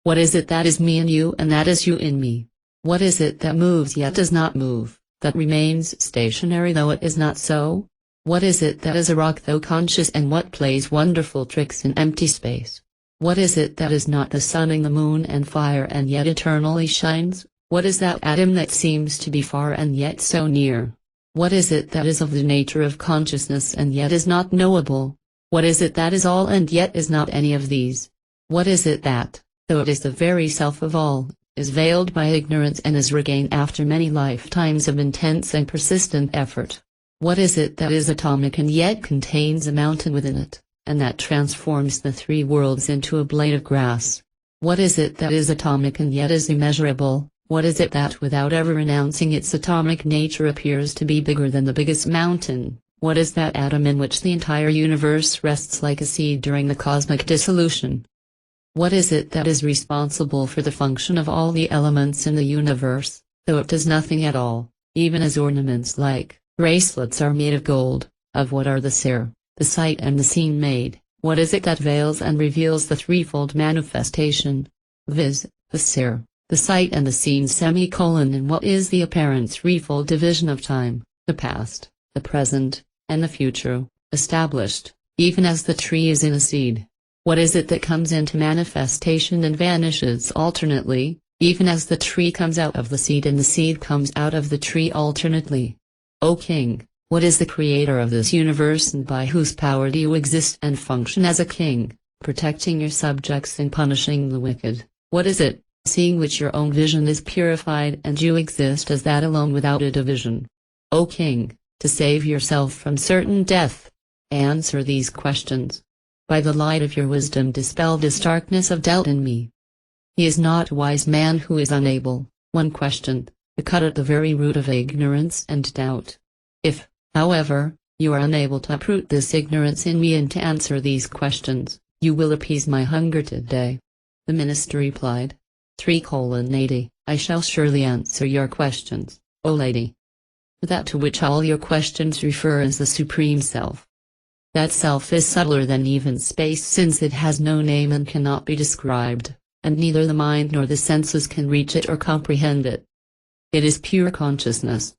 S1: What is it that is me in you and that is you in me? What is it that moves yet does not move, that remains stationary though it is not so? What is it that is a rock though conscious and what plays wonderful tricks in empty space? What is it that is not the sun and the moon and fire and yet eternally shines? What is that atom that seems to be far and yet so near? What is it that is of the nature of consciousness and yet is not knowable? What is it that is all and yet is not any of these? What is it that, though it is the very self of all, is veiled by ignorance and is regained after many lifetimes of intense and persistent effort? What is it that is atomic and yet contains a mountain within it, and that transforms the three worlds into a blade of grass? What is it that is atomic and yet is immeasurable? What is it that without ever renouncing its atomic nature appears to be bigger than the biggest mountain? What is that atom in which the entire universe rests like a seed during the cosmic dissolution? What is it that is responsible for the function of all the elements in the universe, though it does nothing at all, even as ornaments like bracelets are made of gold? Of what are the seer, the sight and the seen made? What is it that veils and reveals the threefold manifestation, viz., the seer, the sight and the seen? And what is the apparent threefold division of time, the past, the present, and the future, established, even as the tree is in a seed? What is it that comes into manifestation and vanishes alternately, even as the tree comes out of the seed and the seed comes out of the tree alternately? O king, what is the creator of this universe and by whose power do you exist and function as a king, protecting your subjects and punishing the wicked? What is it, seeing which your own vision is purified and you exist as that alone without a division? O king, to save yourself from certain death, answer these questions. By the light of your wisdom dispel this darkness of doubt in me. He is not a wise man who is unable, one questioned, to cut at the very root of ignorance and doubt. If, however, you are unable to uproot this ignorance in me and to answer these questions, you will appease my hunger today. The minister replied. 3:80 I shall surely answer your questions, O lady. That to which all your questions refer is the Supreme Self. That Self is subtler than even space since it has no name and cannot be described, and neither the mind nor the senses can reach it or comprehend it. It is pure consciousness.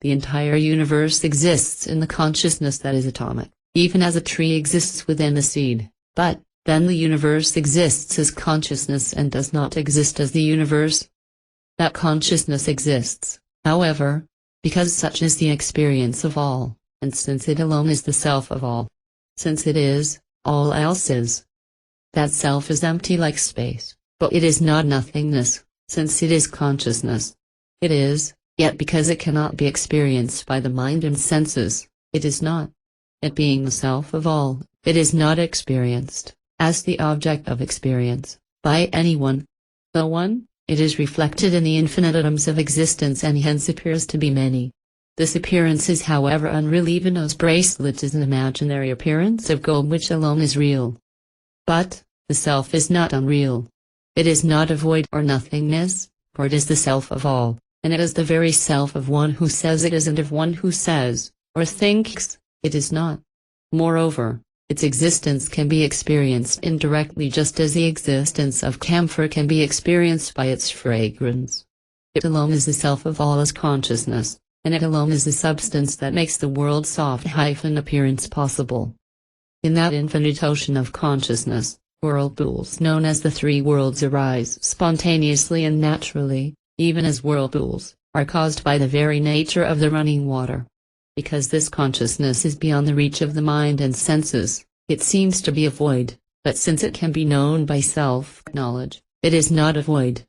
S1: The entire universe exists in the consciousness that is atomic, even as a tree exists within a seed, but, then the universe exists as consciousness and does not exist as the universe. That consciousness exists, however, because such is the experience of all, and since it alone is the self of all. Since it is, all else is. That self is empty like space, but it is not nothingness, since it is consciousness. It is, yet because it cannot be experienced by the mind and senses, it is not. It being the self of all, it is not experienced, as the object of experience, by anyone. Though one, it is reflected in the infinite atoms of existence and hence appears to be many. This appearance is however unreal, even as bracelet is an imaginary appearance of gold which alone is real. But, the self is not unreal. It is not a void or nothingness, for it is the self of all, and it is the very self of one who says it is and of one who says, or thinks, it is not. Moreover, its existence can be experienced indirectly just as the existence of camphor can be experienced by its fragrance. It alone is the self of all as consciousness, and it alone is the substance that makes the world's soft appearance possible. In that infinite ocean of consciousness, whirlpools known as the three worlds arise spontaneously and naturally, even as whirlpools are caused by the very nature of the running water. Because this consciousness is beyond the reach of the mind and senses, it seems to be a void, but since it can be known by self-knowledge, it is not a void.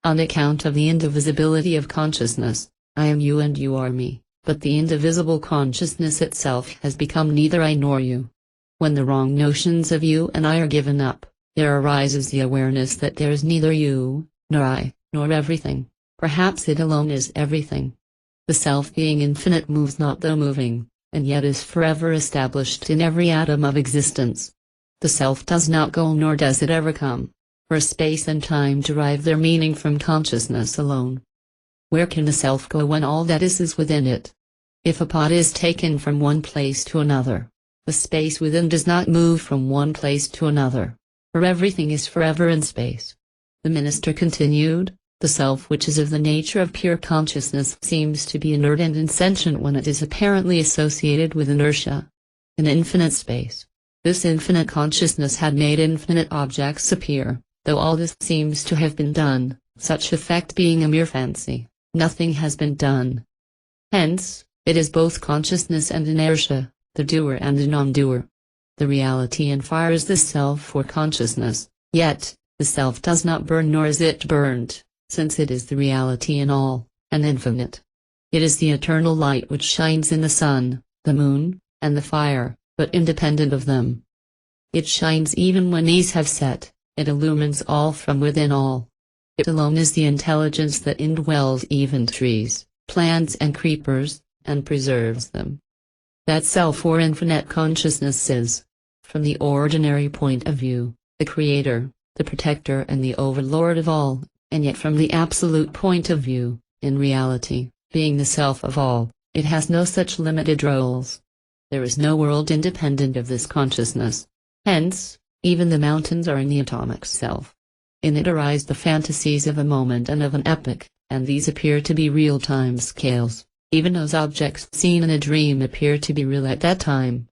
S1: On account of the indivisibility of consciousness, I am you and you are me, but the indivisible consciousness itself has become neither I nor you. When the wrong notions of you and I are given up, there arises the awareness that there is neither you, nor I, nor everything. Perhaps it alone is everything. The self being infinite moves not though moving, and yet is forever established in every atom of existence. The self does not go nor does it ever come, for space and time derive their meaning from consciousness alone. Where can the self go when all that is within it? If a pot is taken from one place to another, the space within does not move from one place to another, for everything is forever in space. The minister continued. The self which is of the nature of pure consciousness seems to be inert and insentient when it is apparently associated with inertia. In infinite space, this infinite consciousness had made infinite objects appear, though all this seems to have been done, such effect being a mere fancy, nothing has been done. Hence, it is both consciousness and inertia, the doer and the non-doer. The reality and fire is the self for consciousness, yet, the self does not burn nor is it burned, since it is the reality in all, and infinite. It is the eternal light which shines in the sun, the moon, and the fire, but independent of them. It shines even when these have set, it illumines all from within all. It alone is the intelligence that indwells even trees, plants and creepers, and preserves them. That self or infinite consciousness is, from the ordinary point of view, the creator, the protector and the overlord of all. And yet from the absolute point of view, in reality, being the self of all, it has no such limited roles. There is no world independent of this consciousness. Hence, even the mountains are in the atomic self. In it arise the fantasies of a moment and of an epoch, and these appear to be real time scales. Even those objects seen in a dream appear to be real at that time.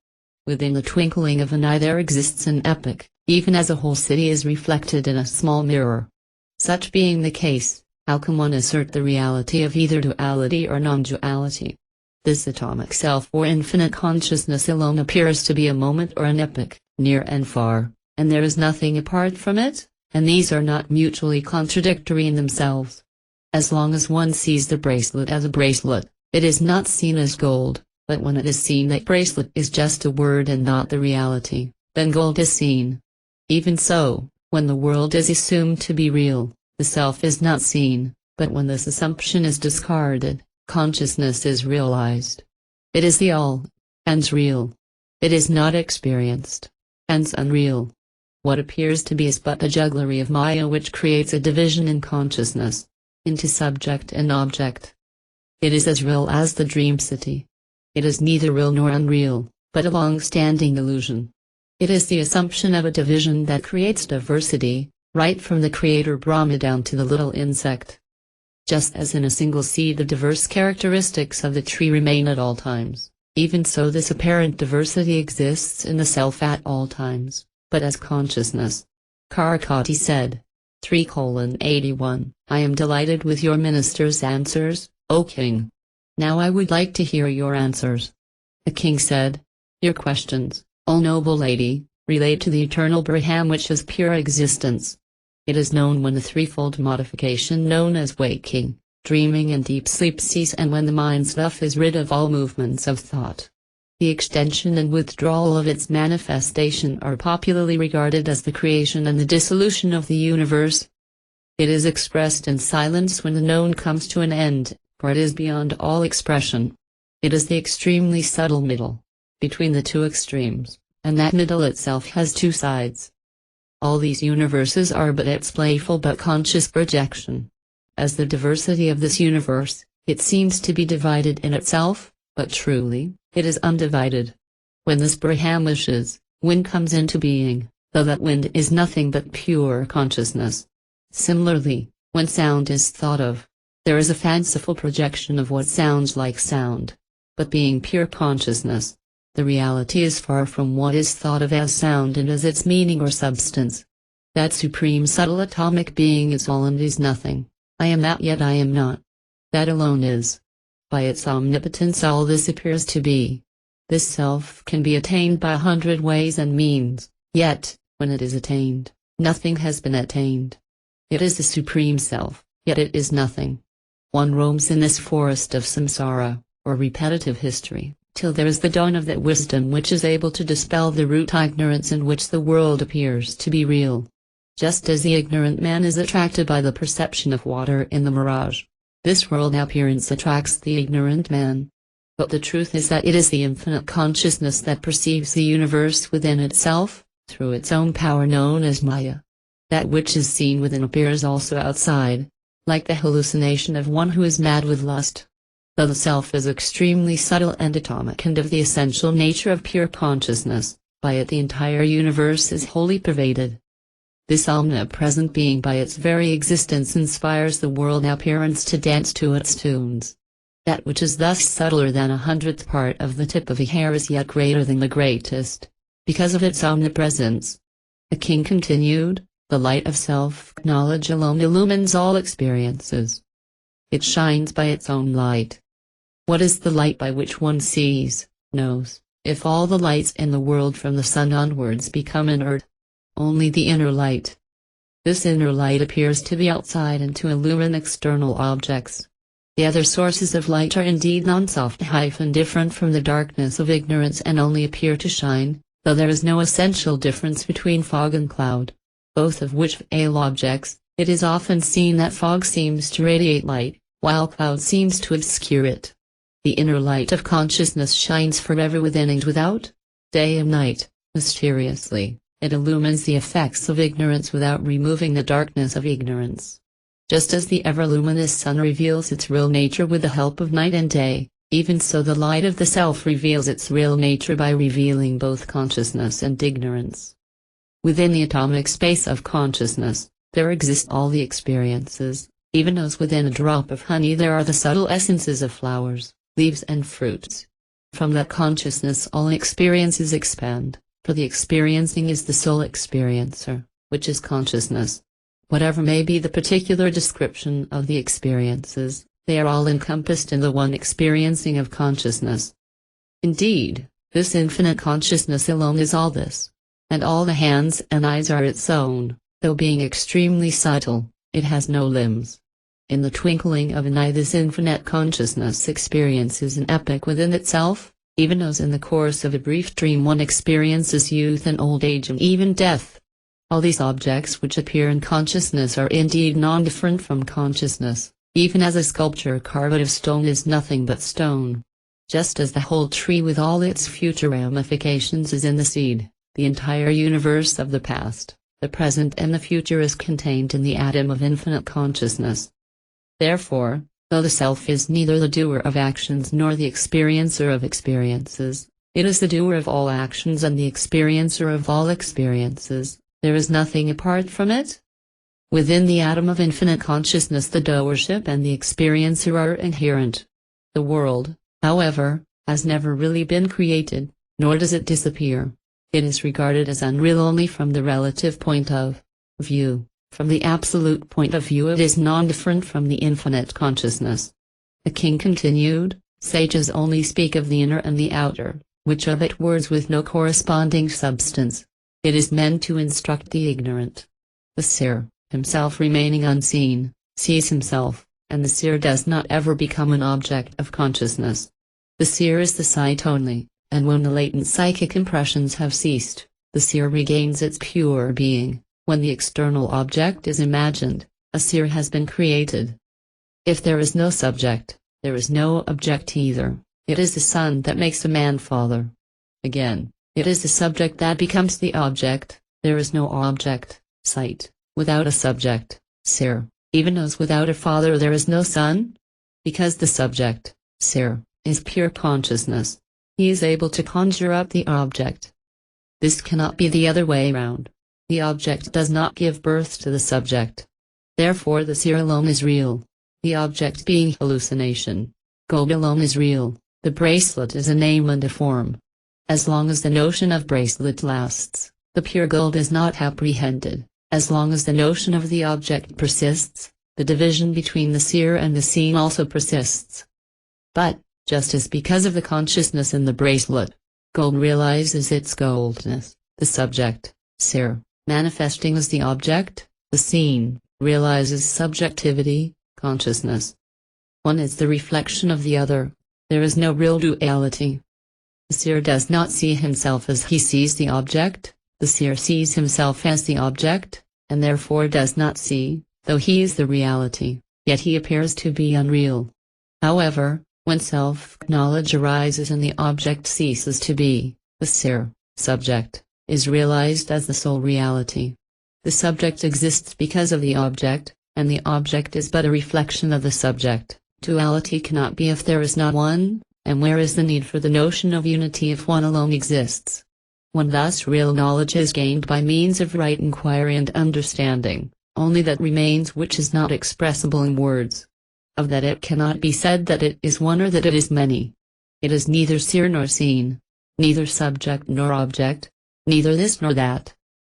S1: Within the twinkling of an eye there exists an epoch, even as a whole city is reflected in a small mirror. Such being the case, how can one assert the reality of either duality or non-duality? This atomic self or infinite consciousness alone appears to be a moment or an epoch, near and far, and there is nothing apart from it, and these are not mutually contradictory in themselves. As long as one sees the bracelet as a bracelet, it is not seen as gold, but when it is seen that bracelet is just a word and not the reality, then gold is seen. Even so, when the world is assumed to be real, the self is not seen, but when this assumption is discarded, consciousness is realized. It is the all, hence real. It is not experienced, hence unreal. What appears to be is but a jugglery of Maya which creates a division in consciousness, into subject and object. It is as real as the dream city. It is neither real nor unreal, but a long-standing illusion. It is the assumption of a division that creates diversity, right from the creator Brahma down to the little insect. Just as in a single seed the diverse characteristics of the tree remain at all times, even so this apparent diversity exists in the self at all times, but as consciousness. Karakati said. 3:81 I am delighted with your minister's answers, O king. Now I would like to hear your answers. The king said, your questions, O noble lady, relate to the eternal Brahman which is pure existence. It is known when the threefold modification known as waking, dreaming and deep sleep cease and when the mind's stuff is rid of all movements of thought. The extension and withdrawal of its manifestation are popularly regarded as the creation and the dissolution of the universe. It is expressed in silence when the known comes to an end, for it is beyond all expression. It is the extremely subtle middle, between the two extremes, and that middle itself has two sides. All these universes are but its playful but conscious projection. As the diversity of this universe, it seems to be divided in itself, but truly, it is undivided. When this Brahman wishes, wind comes into being, though that wind is nothing but pure consciousness. Similarly, when sound is thought of, there is a fanciful projection of what sounds like sound. But being pure consciousness, the reality is far from what is thought of as sound and as its meaning or substance. That supreme subtle atomic being is all and is nothing. I am that yet I am not. That alone is. By its omnipotence all this appears to be. This self can be attained by 100 ways and means, yet, when it is attained, nothing has been attained. It is the supreme self, yet it is nothing. One roams in this forest of samsara, or repetitive history, till there is the dawn of that wisdom which is able to dispel the root ignorance in which the world appears to be real. Just as the ignorant man is attracted by the perception of water in the mirage, this world appearance attracts the ignorant man. But the truth is that it is the infinite consciousness that perceives the universe within itself, through its own power known as Maya. That which is seen within appears also outside, like the hallucination of one who is mad with lust. Though the self is extremely subtle and atomic and of the essential nature of pure consciousness, by it the entire universe is wholly pervaded. This omnipresent being by its very existence inspires the world appearance to dance to its tunes. That which is thus subtler than 100th part of the tip of a hair is yet greater than the greatest, because of its omnipresence. The king continued, the light of self-knowledge alone illumines all experiences. It shines by its own light. What is the light by which one sees, knows, if all the lights in the world from the sun onwards become inert? Only the inner light. This inner light appears to be outside and to illumine external objects. The other sources of light are indeed non-soft different from the darkness of ignorance and only appear to shine, though there is no essential difference between fog and cloud, both of which veil objects. It is often seen that fog seems to radiate light, while cloud seems to obscure it. The inner light of consciousness shines forever within and without, day and night, mysteriously. It illumines the effects of ignorance without removing the darkness of ignorance. Just as the ever-luminous sun reveals its real nature with the help of night and day, even so the light of the self reveals its real nature by revealing both consciousness and ignorance. Within the atomic space of consciousness, there exist all the experiences, even as within a drop of honey there are the subtle essences of flowers, leaves and fruits. From that consciousness all experiences expand, for the experiencing is the sole experiencer, which is consciousness. Whatever may be the particular description of the experiences, they are all encompassed in the one experiencing of consciousness. Indeed, this infinite consciousness alone is all this, and all the hands and eyes are its own, though being extremely subtle, it has no limbs. In the twinkling of an eye this infinite consciousness experiences an epoch within itself, even as in the course of a brief dream one experiences youth and old age and even death. All these objects which appear in consciousness are indeed non-different from consciousness, even as a sculpture carved out of stone is nothing but stone. Just as the whole tree with all its future ramifications is in the seed, the entire universe of the past, the present and the future is contained in the atom of infinite consciousness. Therefore, though the self is neither the doer of actions nor the experiencer of experiences, it is the doer of all actions and the experiencer of all experiences, there is nothing apart from it. Within the atom of infinite consciousness the doership and the experiencer are inherent. The world, however, has never really been created, nor does it disappear. It is regarded as unreal only from the relative point of view. From the absolute point of view it is non-different from the infinite consciousness. The king continued, sages only speak of the inner and the outer, which of it words with no corresponding substance. It is meant to instruct the ignorant. The seer, himself remaining unseen, sees himself, and the seer does not ever become an object of consciousness. The seer is the sight only, and when the latent psychic impressions have ceased, the seer regains its pure being. When the external object is imagined, a seer has been created. If there is no subject, there is no object either. It is the sun that makes a man father. Again, it is the subject that becomes the object. There is no object, sight, without a subject, seer, even as without a father there is no son. Because the subject, seer, is pure consciousness, he is able to conjure up the object. This cannot be the other way round. The object does not give birth to the subject. Therefore the seer alone is real, the object being hallucination. Gold alone is real, the bracelet is a name and a form. As long as the notion of bracelet lasts, the pure gold is not apprehended. As long as the notion of the object persists, the division between the seer and the seen also persists. But, just as because of the consciousness in the bracelet, gold realizes its goldness, the subject, seer, manifesting as the object, the seen, realizes subjectivity, consciousness. One is the reflection of the other. There is no real duality. The seer does not see himself as he sees the object, the seer sees himself as the object, and therefore does not see, though he is the reality, yet he appears to be unreal. However, when self-knowledge arises and the object ceases to be, the seer, subject, is realized as the sole reality. The subject exists because of the object, and the object is but a reflection of the subject. Duality cannot be if there is not one, and where is the need for the notion of unity if one alone exists? When thus real knowledge is gained by means of right inquiry and understanding, only that remains which is not expressible in words. Of that it cannot be said that it is one or that it is many. It is neither seer nor seen, neither subject nor object, neither this nor that.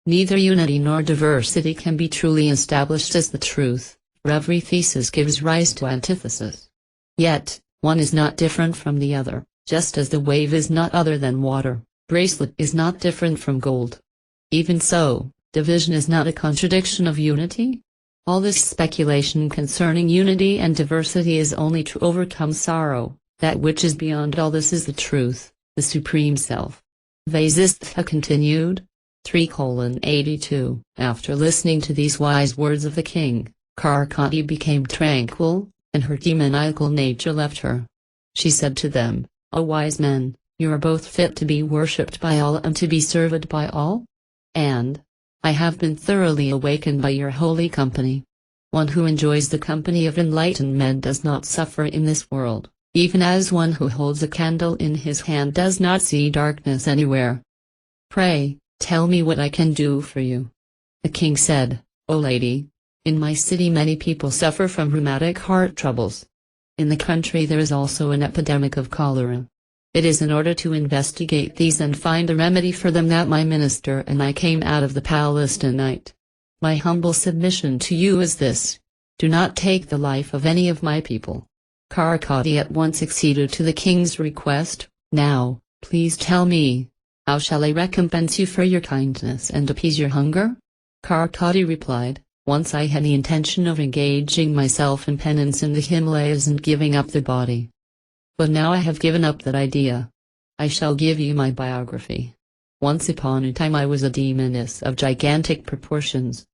S1: Neither unity nor diversity can be truly established as the truth, for every thesis gives rise to antithesis. Yet, one is not different from the other, just as the wave is not other than water, bracelet is not different from gold. Even so, division is not a contradiction of unity. All this speculation concerning unity and diversity is only to overcome sorrow. That which is beyond all this is the truth, the Supreme Self. Vasishtha continued. 3:82 After listening to these wise words of the king, Karkati became tranquil, and her demoniacal nature left her. She said to them, O wise men, you are both fit to be worshipped by all and to be served by all? And I have been thoroughly awakened by your holy company. One who enjoys the company of enlightened men does not suffer in this world, even as one who holds a candle in his hand does not see darkness anywhere. Pray, tell me what I can do for you. The king said, O lady, in my city many people suffer from rheumatic heart troubles. In the country there is also an epidemic of cholera. It is in order to investigate these and find a remedy for them that my minister and I came out of the palace tonight. My humble submission to you is this: do not take the life of any of my people." Karkati at once acceded to the king's request. "Now, please tell me, how shall I recompense you for your kindness and appease your hunger?" Karkati replied, "Once I had the intention of engaging myself in penance in the Himalayas and giving up the body. But now I have given up that idea. I shall give you my biography. Once upon a time I was a demoness of gigantic proportions.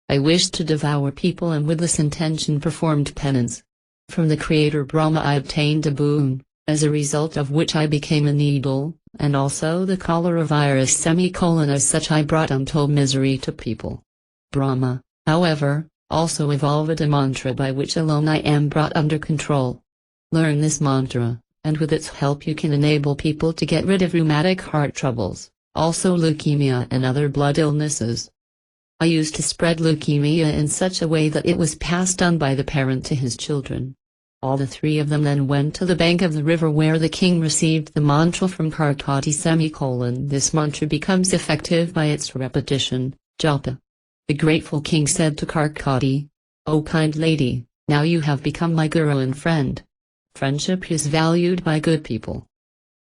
S1: I wished to devour people and with this intention performed penance. From the creator Brahma I obtained a boon, as a result of which I became a needle, and also the cholera virus as such I brought untold misery to people. Brahma, however, also evolved a mantra by which alone I am brought under control. Learn this mantra, and with its help you can enable people to get rid of rheumatic heart troubles, also leukemia and other blood illnesses. I used to spread leukemia in such a way that it was passed on by the parent to his children. All the three of them then went to the bank of the river where the king received the mantra from Karkati. This mantra becomes effective by its repetition, japa. The grateful king said to Karkati, "O kind lady, now you have become my guru and friend. Friendship is valued by good people.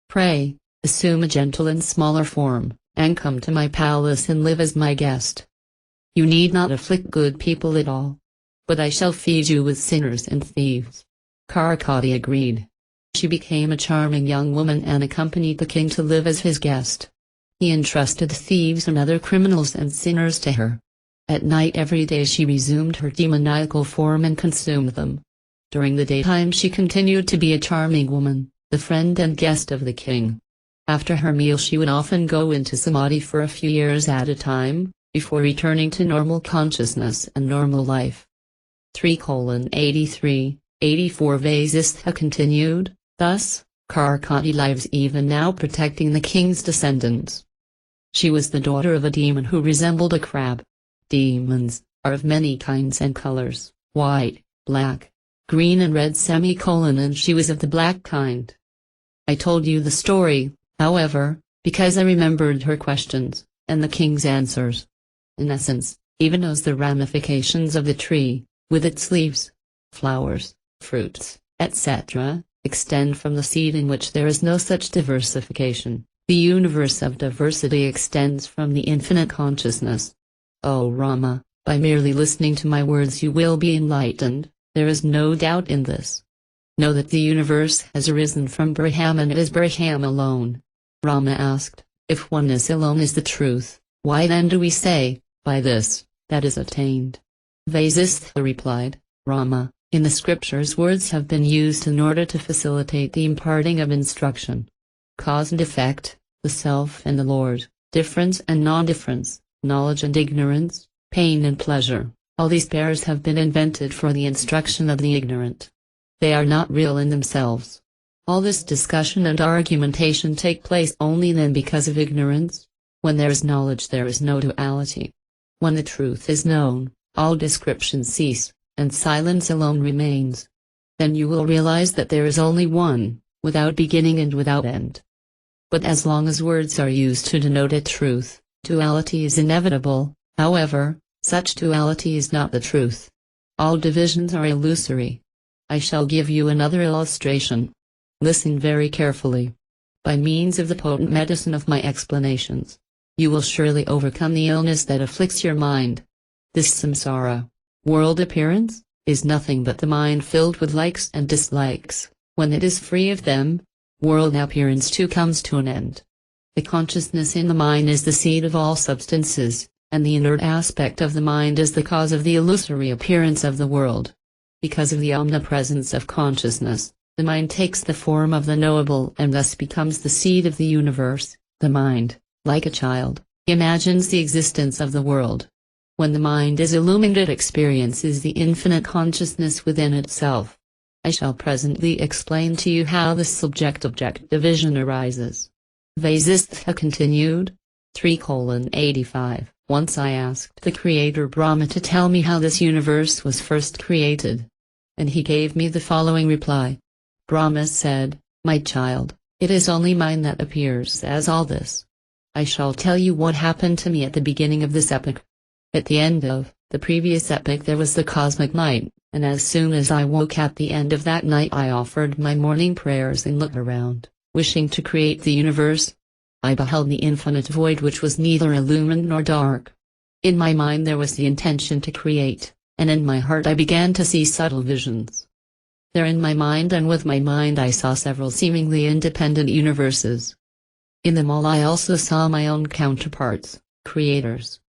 S1: Pray, assume a gentle and smaller form, and come to my palace and live as my guest. You need not afflict good people at all. But I shall feed you with sinners and thieves." Karkati agreed. She became a charming young woman and accompanied the king to live as his guest. He entrusted thieves and other criminals and sinners to her. At night every day she resumed her demoniacal form and consumed them. During the daytime she continued to be a charming woman, the friend and guest of the king. After her meal she would often go into samadhi for a few years at a time, before returning to normal consciousness and normal life. 3:83-84 Vasistha continued, thus, Karkati lives even now protecting the king's descendants. She was the daughter of a demon who resembled a crab. Demons are of many kinds and colors, white, black, green and red and she was of the black kind. I told you the story, however, because I remembered her questions, and the king's answers. In essence, even as the ramifications of the tree, with its leaves, flowers, fruits, etc., extend from the seed in which there is no such diversification, the universe of diversity extends from the infinite consciousness. O Rama, by merely listening to my words you will be enlightened, there is no doubt in this. Know that the universe has arisen from Brahman and it is Brahman alone. Rama asked, if oneness alone is the truth, why then do we say, by this, that is attained? Vasishtha replied, Rama, in the scriptures words have been used in order to facilitate the imparting of instruction. Cause and effect, the self and the Lord, difference and non-difference, knowledge and ignorance, pain and pleasure, all these pairs have been invented for the instruction of the ignorant. They are not real in themselves. All this discussion and argumentation take place only then because of ignorance. When there is knowledge there is no duality. When the truth is known, all descriptions cease, and silence alone remains. Then you will realize that there is only one, without beginning and without end. But as long as words are used to denote a truth, duality is inevitable. However, such duality is not the truth. All divisions are illusory. I shall give you another illustration. Listen very carefully. By means of the potent medicine of my explanations, you will surely overcome the illness that afflicts your mind. This samsara, world appearance, is nothing but the mind filled with likes and dislikes. When it is free of them, world appearance too comes to an end. The consciousness in the mind is the seed of all substances, and the inert aspect of the mind is the cause of the illusory appearance of the world. Because of the omnipresence of consciousness, the mind takes the form of the knowable and thus becomes the seed of the universe. The mind, like a child, imagines the existence of the world. When the mind is illumined it experiences the infinite consciousness within itself. I shall presently explain to you how this subject-object division arises. Vasistha continued. 3:85 Once I asked the Creator Brahma to tell me how this universe was first created. And he gave me the following reply. Brahma said, my child, It is only mind that appears as all this. I shall tell you what happened to me at the beginning of this epoch. At the end of the previous epoch there was the cosmic night, and as soon as I woke at the end of that night I offered my morning prayers and looked around, wishing to create the universe. I beheld the infinite void which was neither illumined nor dark. In my mind there was the intention to create, and in my heart I began to see subtle visions. There in my mind and with my mind I saw several seemingly independent universes. In them all I also saw my own counterparts, creators.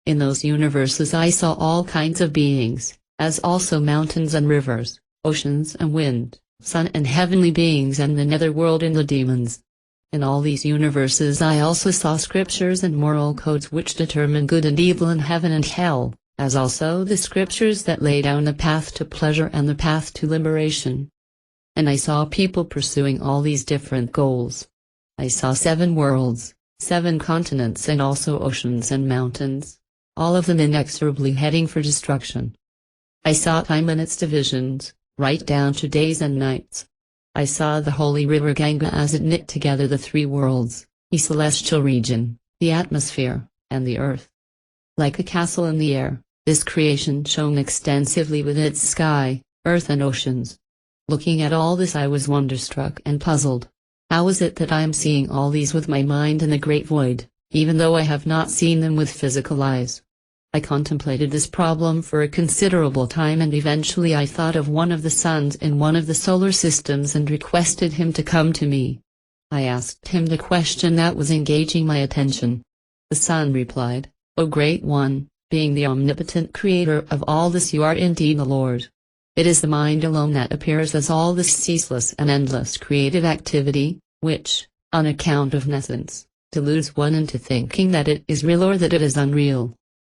S1: In those universes I saw all kinds of beings, as also mountains and rivers, oceans and wind, sun and heavenly beings and the netherworld and the demons. In all these universes I also saw scriptures and moral codes which determine good and evil in heaven and hell, as also the scriptures that lay down the path to pleasure and the path to liberation. And I saw people pursuing all these different goals. I saw 7 worlds, 7 continents and also oceans and mountains, all of them inexorably heading for destruction. I saw time and its divisions, right down to days and nights. I saw the holy river Ganga as it knit together the 3 worlds, the celestial region, the atmosphere, and the earth. Like a castle in the air, this creation shone extensively with its sky, earth and oceans. Looking at all this I was wonderstruck and puzzled. How is it that I am seeing all these with my mind in the great void, even though I have not seen them with physical eyes? I contemplated this problem for a considerable time and eventually I thought of one of the suns in one of the solar systems and requested him to come to me. I asked him the question that was engaging my attention. The sun replied, "O Great One, being the omnipotent creator of all this you are indeed the Lord. It is the mind alone that appears as all this ceaseless and endless creative activity, which, on account of nescience, deludes one into thinking that it is real or that it is unreal.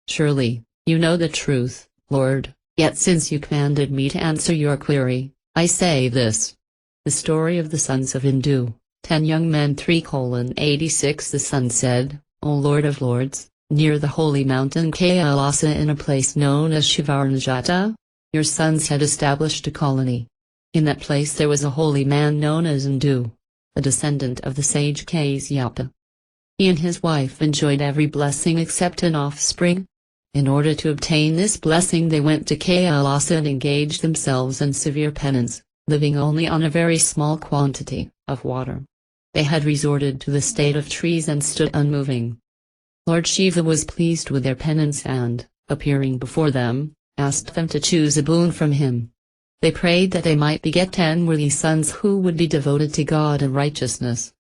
S1: Surely, you know the truth, Lord, yet since you commanded me to answer your query, I say this." The story of the sons of Hindu, 10 young men 3:86 The son said, "O Lord of Lords, near the holy mountain Kailasa in a place known as Shivarnajata, your sons had established a colony. In that place there was a holy man known as Hindu, a descendant of the sage Kasyapa. He and his wife enjoyed every blessing except an offspring. In order to obtain this blessing they went to Kailasa and engaged themselves in severe penance, living only on a very small quantity of water. They had resorted to the state of trees and stood unmoving. Lord Shiva was pleased with their penance and, appearing before them, asked them to choose a boon from him. They prayed that they might beget 10 worthy sons who would be devoted to God and righteousness.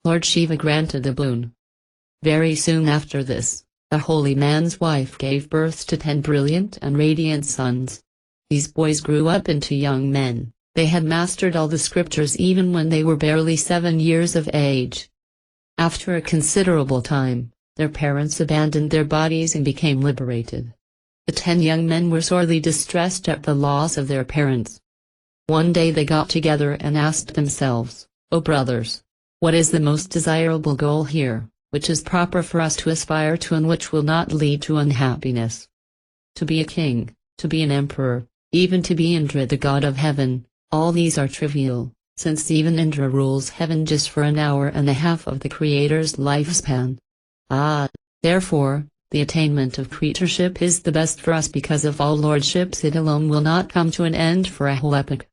S1: Lord Shiva granted the boon. Very soon after this, the holy man's wife gave birth to 10 brilliant and radiant sons. These boys grew up into young men. They had mastered all the scriptures even when they were barely 7 years of age. After a considerable time, their parents abandoned their bodies and became liberated. The 10 young men were sorely distressed at the loss of their parents. One day they got together and asked themselves, "O brothers, what is the most desirable goal here, which is proper for us to aspire to and which will not lead to unhappiness? To be a king, to be an emperor, even to be Indra the god of heaven, all these are trivial, since even Indra rules heaven just for an hour and a half of the Creator's lifespan. Therefore, the attainment of creatureship is the best for us because of all lordships it alone will not come to an end for a whole epoch."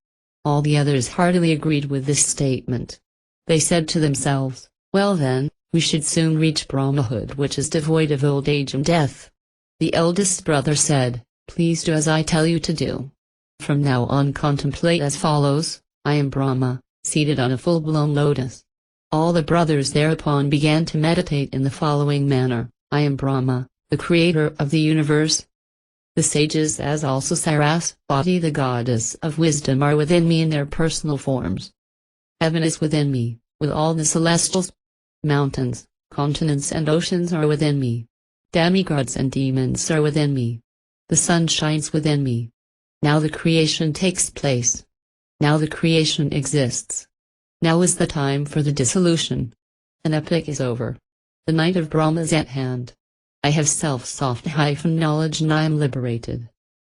S1: All the others heartily agreed with this statement. They said to themselves, "Well then, we should soon reach Brahmahood which is devoid of old age and death." The eldest brother said, "Please do as I tell you to do. From now on contemplate as follows: I am Brahma, seated on a full-blown lotus." All the brothers thereupon began to meditate in the following manner: I am Brahma, the creator of the universe. The sages as also Saraswati the goddess of wisdom are within me in their personal forms. Heaven is within me, with all the celestials. Mountains, continents and oceans are within me. Demigods and demons are within me. The sun shines within me. Now the creation takes place. Now the creation exists. Now is the time for the dissolution. An epoch is over. The night of Brahma is at hand. I have self-soft knowledge and I am liberated.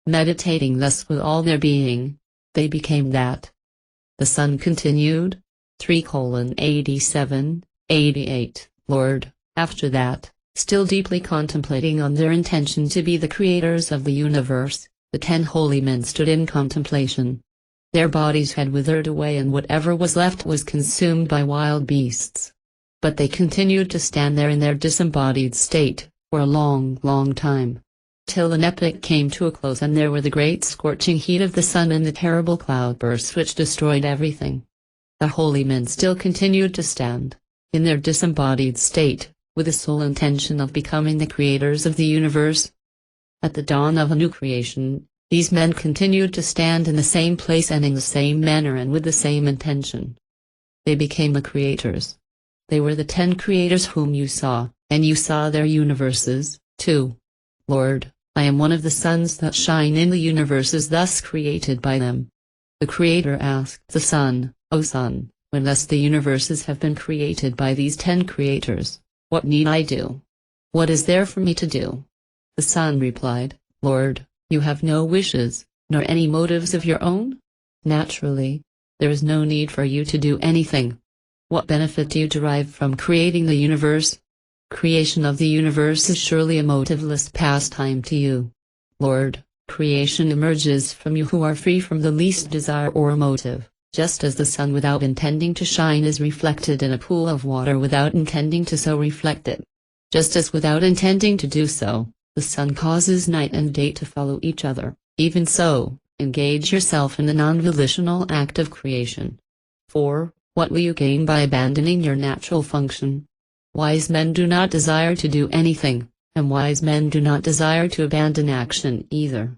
S1: Meditating thus with all their being, they became that. The sun continued, 3:87, 88. Lord, after that, still deeply contemplating on their intention to be the creators of the universe, the 10 holy men stood in contemplation. Their bodies had withered away and whatever was left was consumed by wild beasts. But they continued to stand there in their disembodied state, for a long, long time. Till an epoch came to a close and there were the great scorching heat of the sun and the terrible cloudbursts which destroyed everything. The holy men still continued to stand, in their disembodied state, with the sole intention of becoming the creators of the universe. At the dawn of a new creation, these men continued to stand in the same place and in the same manner and with the same intention. They became the creators. They were the 10 creators whom you saw, and you saw their universes, too. Lord, I am one of the suns that shine in the universes thus created by them. The Creator asked the sun, O sun, when thus the universes have been created by these 10 creators, what need I do? What is there for me to do? The sun replied, Lord, you have no wishes, nor any motives of your own? Naturally, there is no need for you to do anything. What benefit do you derive from creating the universe? Creation of the universe is surely a motiveless pastime to you. Lord, creation emerges from you who are free from the least desire or motive, just as the sun without intending to shine is reflected in a pool of water without intending to so reflect it. Just as without intending to do so, the sun causes night and day to follow each other, even so, engage yourself in the non-volitional act of creation. For, what will you gain by abandoning your natural function? Wise men do not desire to do anything, and wise men do not desire to abandon action either.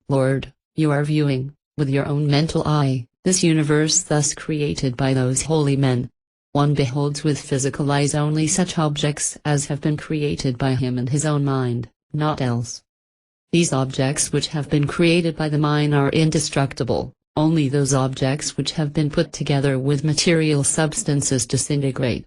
S1: Lord, you are viewing, with your own mental eye, this universe thus created by those holy men. One beholds with physical eyes only such objects as have been created by him in his own mind, not else. These objects which have been created by the mind are indestructible, only those objects which have been put together with material substances disintegrate.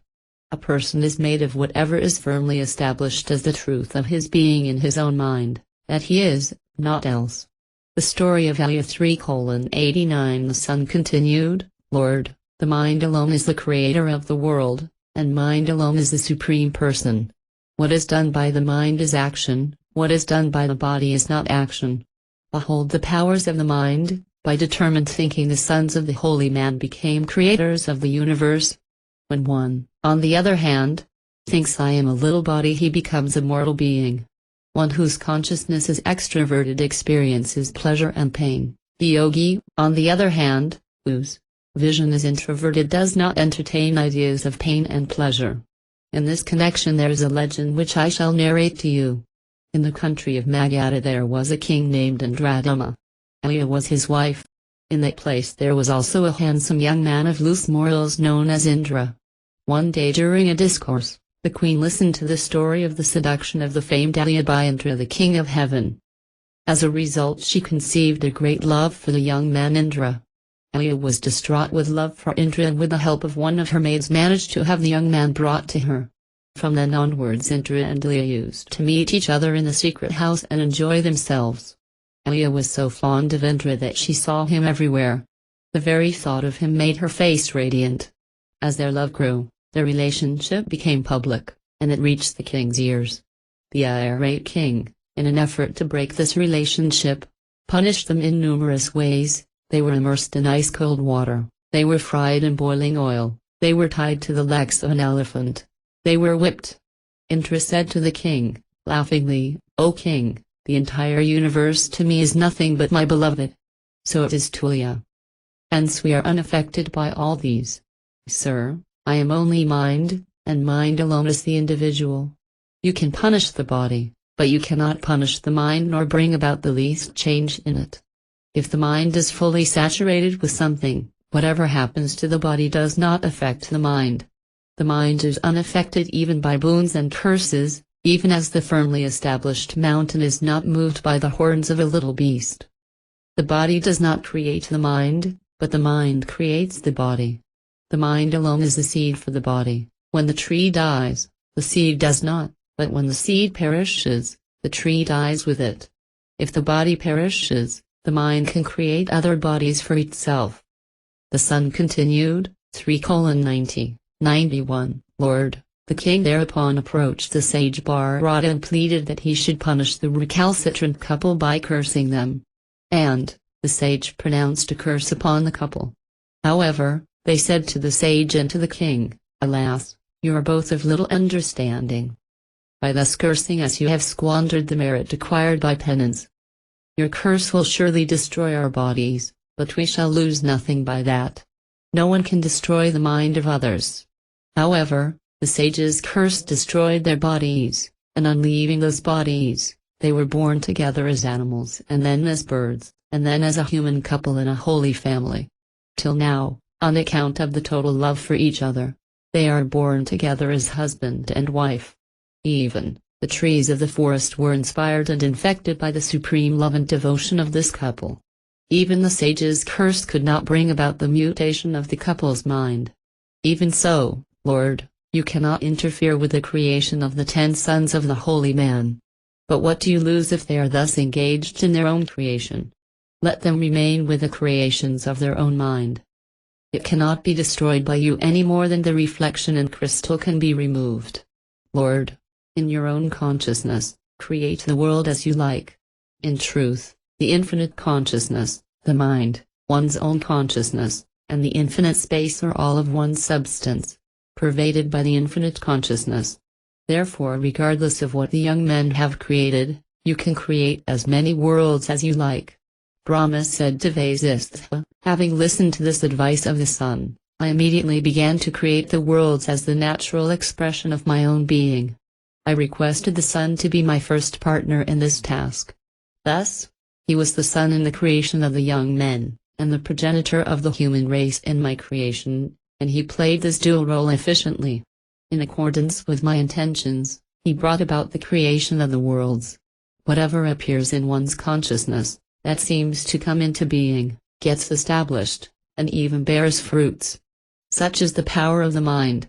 S1: A person is made of whatever is firmly established as the truth of his being in his own mind, that he is, not else. The story of Adi 3:89. The sun continued, Lord, the mind alone is the creator of the world, and mind alone is the supreme person. What is done by the mind is action, what is done by the body is not action. Behold the powers of the mind, by determined thinking the sons of the holy man became creators of the universe. When one, on the other hand, thinks I am a little body, he becomes a mortal being. One whose consciousness is extroverted experiences pleasure and pain. The yogi, on the other hand, whose vision is introverted does not entertain ideas of pain and pleasure. In this connection there is a legend which I shall narrate to you. In the country of Magadha there was a king named Indraduma. Aya was his wife. In that place there was also a handsome young man of loose morals known as Indra. One day during a discourse, the queen listened to the story of the seduction of the famed Aya by Indra, the king of heaven. As a result she conceived a great love for the young man Indra. Aya was distraught with love for Indra and with the help of one of her maids managed to have the young man brought to her. From then onwards Indra and Aya used to meet each other in the secret house and enjoy themselves. Aya was so fond of Indra that she saw him everywhere. The very thought of him made her face radiant. As their love grew, their relationship became public, and it reached the king's ears. The irate king, in an effort to break this relationship, punished them in numerous ways. They were immersed in ice-cold water, they were fried in boiling oil, they were tied to the legs of an elephant. They were whipped. Indra said to the king, laughingly, O king, the entire universe to me is nothing but my beloved. So it is to Aya. Hence we are unaffected by all these. Sir, I am only mind, and mind alone is the individual. You can punish the body, but you cannot punish the mind nor bring about the least change in it. If the mind is fully saturated with something, whatever happens to the body does not affect the mind. The mind is unaffected even by boons and curses, even as the firmly established mountain is not moved by the horns of a little beast. The body does not create the mind, but the mind creates the body. The mind alone is the seed for the body. When the tree dies, the seed does not, but when the seed perishes, the tree dies with it. If the body perishes, the mind can create other bodies for itself. The sun continued, 3:90, 91. Lord, the king thereupon approached the sage Bharata and pleaded that he should punish the recalcitrant couple by cursing them. And the sage pronounced a curse upon the couple. However, they said to the sage and to the king, "Alas, you are both of little understanding. By thus cursing us you have squandered the merit acquired by penance. Your curse will surely destroy our bodies, but we shall lose nothing by that. No one can destroy the mind of others." However, the sage's curse destroyed their bodies, and on leaving those bodies, they were born together as animals and then as birds, and then as a human couple in a holy family. Till now, on account of the total love for each other, they are born together as husband and wife. Even the trees of the forest were inspired and infected by the supreme love and devotion of this couple. Even the sage's curse could not bring about the mutation of the couple's mind. Even so, Lord, you cannot interfere with the creation of the 10 sons of the holy man. But what do you lose if they are thus engaged in their own creation? Let them remain with the creations of their own mind. It cannot be destroyed by you any more than the reflection in crystal can be removed. Lord, in your own consciousness, create the world as you like. In truth, the infinite consciousness, the mind, one's own consciousness, and the infinite space are all of one substance, pervaded by the infinite consciousness. Therefore, regardless of what the young men have created, you can create as many worlds as you like. Brahma said to Vasishtha, having listened to this advice of the sun, I immediately began to create the worlds as the natural expression of my own being. I requested the sun to be my first partner in this task. Thus, he was the sun in the creation of the young men, and the progenitor of the human race in my creation, and he played this dual role efficiently. In accordance with my intentions, he brought about the creation of the worlds. Whatever appears in one's consciousness, that seems to come into being, gets established, and even bears fruits. Such is the power of the mind.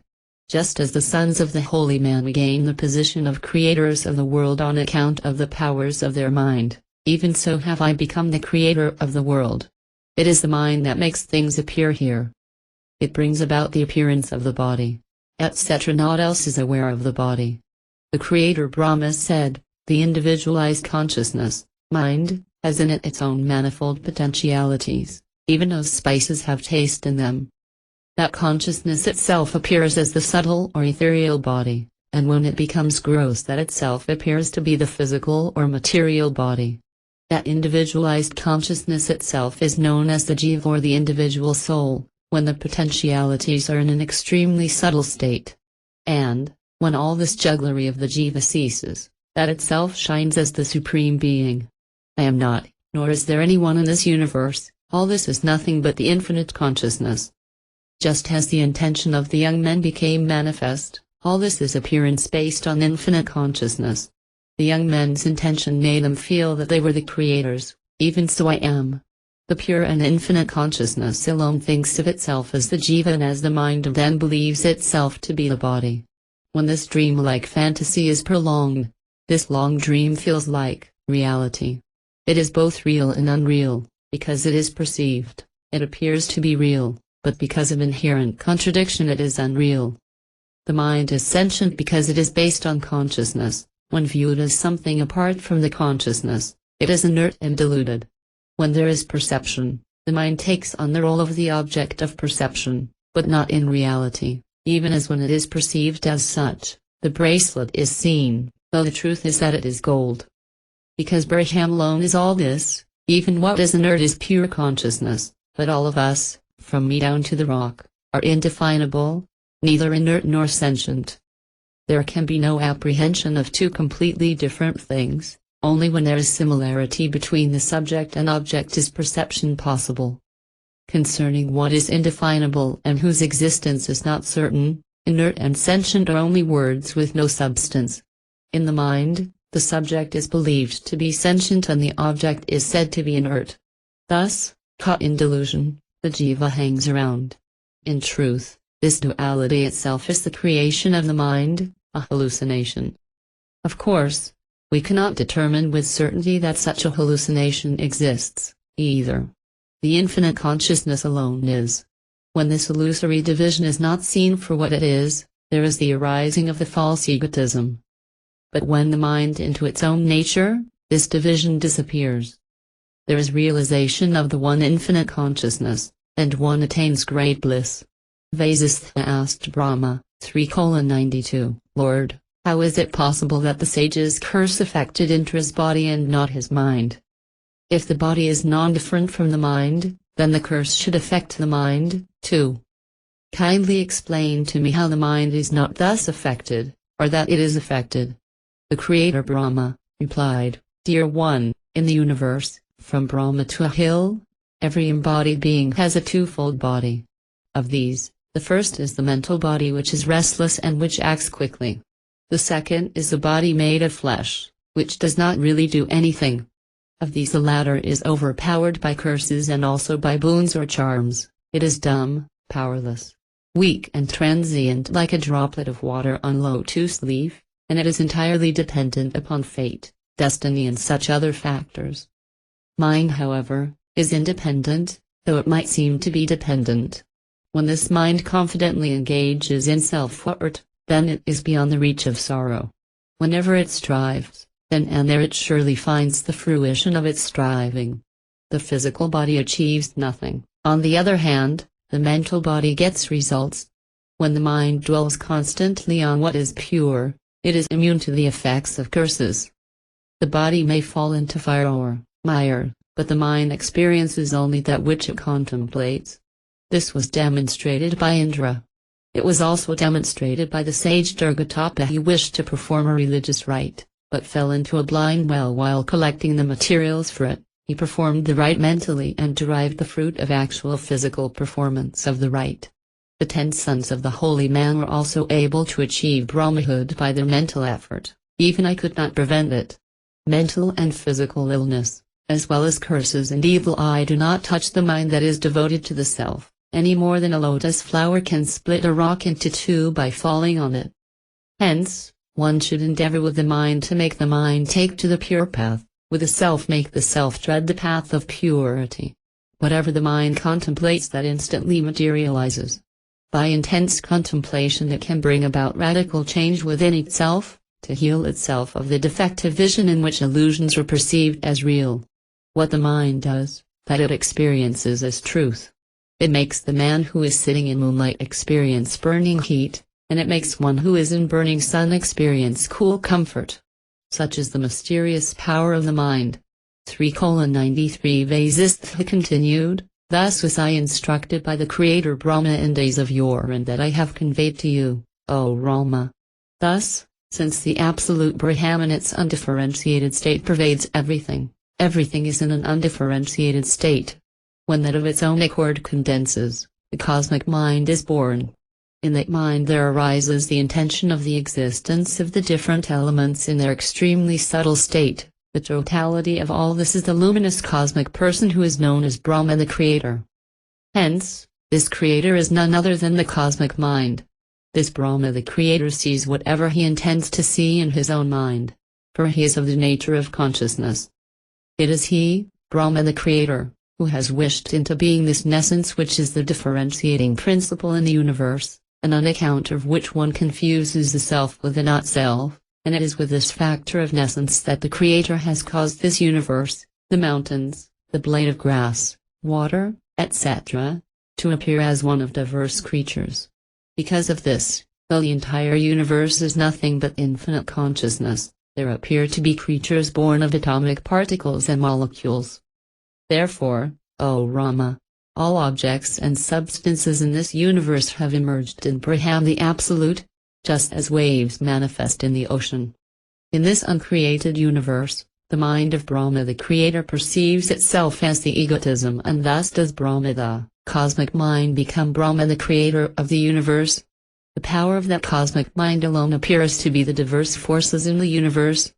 S1: Just as the sons of the holy man gain the position of creators of the world on account of the powers of their mind, even so have I become the creator of the world. It is the mind that makes things appear here. It brings about the appearance of the body, etc. Naught else is aware of the body. The creator Brahma said, the individualized consciousness, mind, has in it its own manifold potentialities, even those spices have taste in them. That consciousness itself appears as the subtle or ethereal body, and when it becomes gross that itself appears to be the physical or material body. That individualized consciousness itself is known as the jiva or the individual soul, when the potentialities are in an extremely subtle state. And, when all this jugglery of the jiva ceases, that itself shines as the supreme being. I am not, nor is there anyone in this universe, all this is nothing but the infinite consciousness. Just as the intention of the young men became manifest, all this is appearance based on infinite consciousness. The young men's intention made them feel that they were the creators, even so I am. The pure and infinite consciousness alone thinks of itself as the jiva and as the mind and then believes itself to be the body. When this dream-like fantasy is prolonged, this long dream feels like reality. It is both real and unreal, because it is perceived, it appears to be real, but because of inherent contradiction it is unreal. The mind is sentient because it is based on consciousness. When viewed as something apart from the consciousness, it is inert and deluded. When there is perception, the mind takes on the role of the object of perception, but not in reality, even as when it is perceived as such, the bracelet is seen, though the truth is that it is gold. Because Brahman alone is all this, even what is inert is pure consciousness, but all of us, from me down to the rock, are indefinable, neither inert nor sentient. There can be no apprehension of two completely different things, only when there is similarity between the subject and object is perception possible. Concerning what is indefinable and whose existence is not certain, inert and sentient are only words with no substance. In the mind, the subject is believed to be sentient and the object is said to be inert. Thus, caught in delusion, the jiva hangs around. In truth, this duality itself is the creation of the mind, a hallucination. Of course, we cannot determine with certainty that such a hallucination exists, either. The infinite consciousness alone is. When this illusory division is not seen for what it is, there is the arising of the false egotism. But when the mind into its own nature, this division disappears. There is realization of the one infinite consciousness, and one attains great bliss. Vasistha asked Brahma, 3:92, Lord, how is it possible that the sage's curse affected Indra's body and not his mind? If the body is non-different from the mind, then the curse should affect the mind, too. Kindly explain to me how the mind is not thus affected, or that it is affected. The Creator Brahma replied, Dear one, in the universe, from Brahma to a hill, every embodied being has a twofold body. Of these, the first is the mental body which is restless and which acts quickly. The second is the body made of flesh, which does not really do anything. Of these the latter is overpowered by curses and also by boons or charms. It is dumb, powerless, weak and transient like a droplet of water on lotus leaf, and it is entirely dependent upon fate, destiny and such other factors. Mind, however, is independent, though it might seem to be dependent. When this mind confidently engages in self-effort, then it is beyond the reach of sorrow. Whenever it strives, then and there it surely finds the fruition of its striving. The physical body achieves nothing. On the other hand, the mental body gets results. When the mind dwells constantly on what is pure, it is immune to the effects of curses. The body may fall into fire or mire, but the mind experiences only that which it contemplates. This was demonstrated by Indra. It was also demonstrated by the sage Durgatapa. He wished to perform a religious rite, but fell into a blind well while collecting the materials for it. He performed the rite mentally and derived the fruit of actual physical performance of the rite. The 10 sons of the holy man were also able to achieve Brahmahood by their mental effort. Even I could not prevent it. Mental and physical illness, as well as curses and evil eye, do not touch the mind that is devoted to the self, any more than a lotus flower can split a rock into two by falling on it. Hence, one should endeavor with the mind to make the mind take to the pure path, with the self make the self tread the path of purity. Whatever the mind contemplates that instantly materializes. By intense contemplation it can bring about radical change within itself, to heal itself of the defective vision in which illusions are perceived as real. What the mind does, that it experiences as truth. It makes the man who is sitting in moonlight experience burning heat, and it makes one who is in burning sun experience cool comfort. Such is the mysterious power of the mind. 3:93 Vasistha continued, Thus was I instructed by the Creator Brahma in days of yore, and that I have conveyed to you, O Rama. Thus, since the absolute Brahman in its undifferentiated state pervades everything, everything is in an undifferentiated state. When that of its own accord condenses, the cosmic mind is born. In that mind there arises the intention of the existence of the different elements in their extremely subtle state. The totality of all this is the luminous cosmic person who is known as Brahma the Creator. Hence, this Creator is none other than the cosmic mind. This Brahma the Creator sees whatever he intends to see in his own mind, for he is of the nature of consciousness. It is he, Brahma the Creator, who has wished into being this essence which is the differentiating principle in the universe, and on account of which one confuses the self with the not-self, and it is with this factor of essence that the Creator has caused this universe, the mountains, the blade of grass, water, etc., to appear as one of diverse creatures. Because of this, though the entire universe is nothing but infinite consciousness, there appear to be creatures born of atomic particles and molecules. Therefore, O Rama, all objects and substances in this universe have emerged in Brahman the Absolute, just as waves manifest in the ocean. In this uncreated universe, the mind of Brahma the Creator perceives itself as the egotism, and thus does Brahma the cosmic mind become Brahma the Creator of the universe. The power of that cosmic mind alone appears to be the diverse forces in the universe.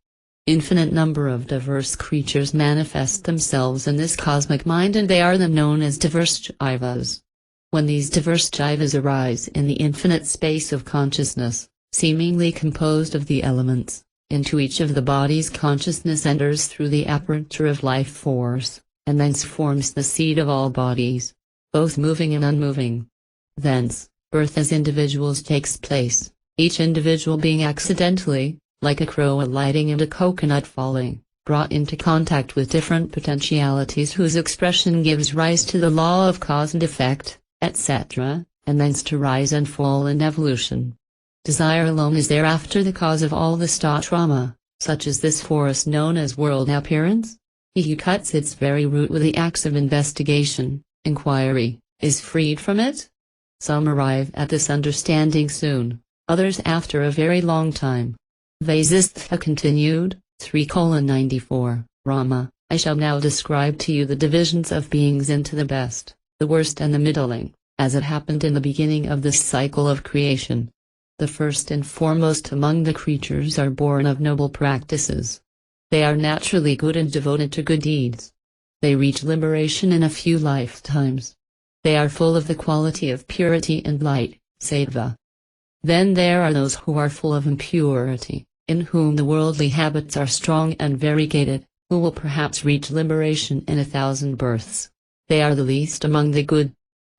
S1: Infinite number of diverse creatures manifest themselves in this cosmic mind, and they are then known as diverse jivas. When these diverse jivas arise in the infinite space of consciousness, seemingly composed of the elements, into each of the bodies consciousness enters through the aperture of life force, and thence forms the seed of all bodies, both moving and unmoving. Thence, birth as individuals takes place, each individual being accidentally, like a crow alighting and a coconut falling, brought into contact with different potentialities whose expression gives rise to the law of cause and effect, etc., and thence to rise and fall in evolution. Desire alone is thereafter the cause of all the trauma, such as this forest known as world appearance. He who cuts its very root with the axe of investigation, inquiry, is freed from it. Some arrive at this understanding soon, others after a very long time. Vasishtha continued, 3:94, Rama, I shall now describe to you the divisions of beings into the best, the worst and the middling, as it happened in the beginning of this cycle of creation. The first and foremost among the creatures are born of noble practices. They are naturally good and devoted to good deeds. They reach liberation in a few lifetimes. They are full of the quality of purity and light, sattva. Then there are those who are full of impurity, in whom the worldly habits are strong and variegated, who will perhaps reach liberation in 1,000 births. They are the least among the good.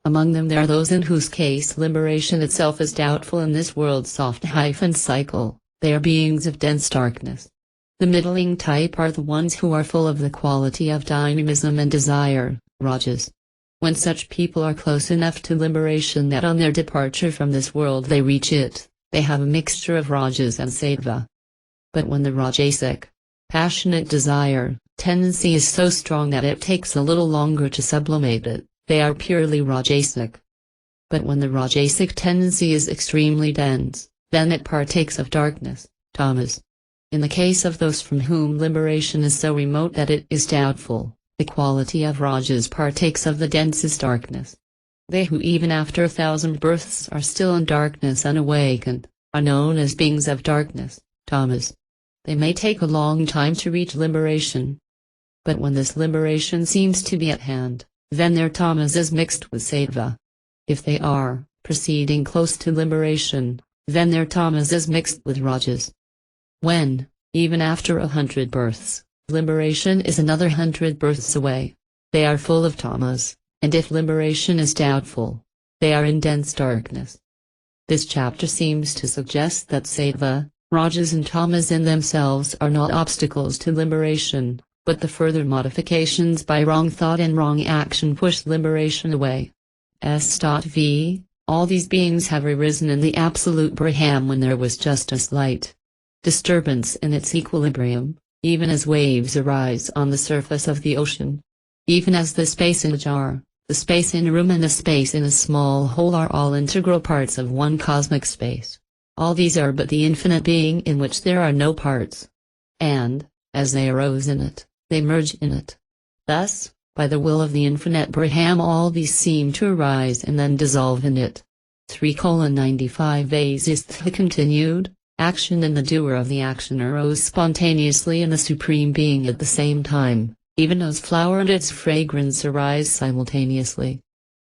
S1: Among them there are those in whose case liberation itself is doubtful in this world's cycle. They are beings of dense darkness. The middling type are the ones who are full of the quality of dynamism and desire, rajas. When such people are close enough to liberation that on their departure from this world they reach it, they have a mixture of rajas and sattva. But when the rajasic, passionate desire, tendency is so strong that it takes a little longer to sublimate it, they are purely rajasic. But when the rajasic tendency is extremely dense, then it partakes of darkness, tamas. In the case of those from whom liberation is so remote that it is doubtful, the quality of rajas partakes of the densest darkness. They who even after 1,000 births are still in darkness unawakened, are known as beings of darkness, tamas. They may take a long time to reach liberation. But when this liberation seems to be at hand, then their tamas is mixed with sattva. If they are proceeding close to liberation, then their tamas is mixed with rajas. When, even after 100 births, liberation is another 100 births away, they are full of tamas, and if liberation is doubtful, they are in dense darkness. This chapter seems to suggest that sattva, rajas and tamas in themselves are not obstacles to liberation, but the further modifications by wrong thought and wrong action push liberation away. V. All these beings have arisen in the absolute Brahman when there was just a slight disturbance in its equilibrium, even as waves arise on the surface of the ocean. Even as the space in a jar, the space in a room and the space in a small hole are all integral parts of one cosmic space. All these are but the infinite being in which there are no parts. And, as they arose in it, they merge in it. Thus, by the will of the infinite Brahman all these seem to arise and then dissolve in it. 3:95 Vasishtha continued, action and the doer of the action arose spontaneously in the Supreme Being at the same time, even as flower and its fragrance arise simultaneously.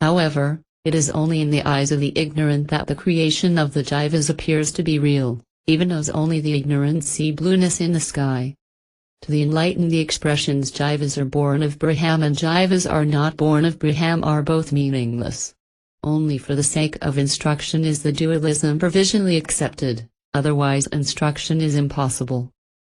S1: However, it is only in the eyes of the ignorant that the creation of the jivas appears to be real, even as only the ignorant see blueness in the sky. To the enlightened the expressions jivas are born of Brahman and jivas are not born of Brahman are both meaningless. Only for the sake of instruction is the dualism provisionally accepted, otherwise instruction is impossible.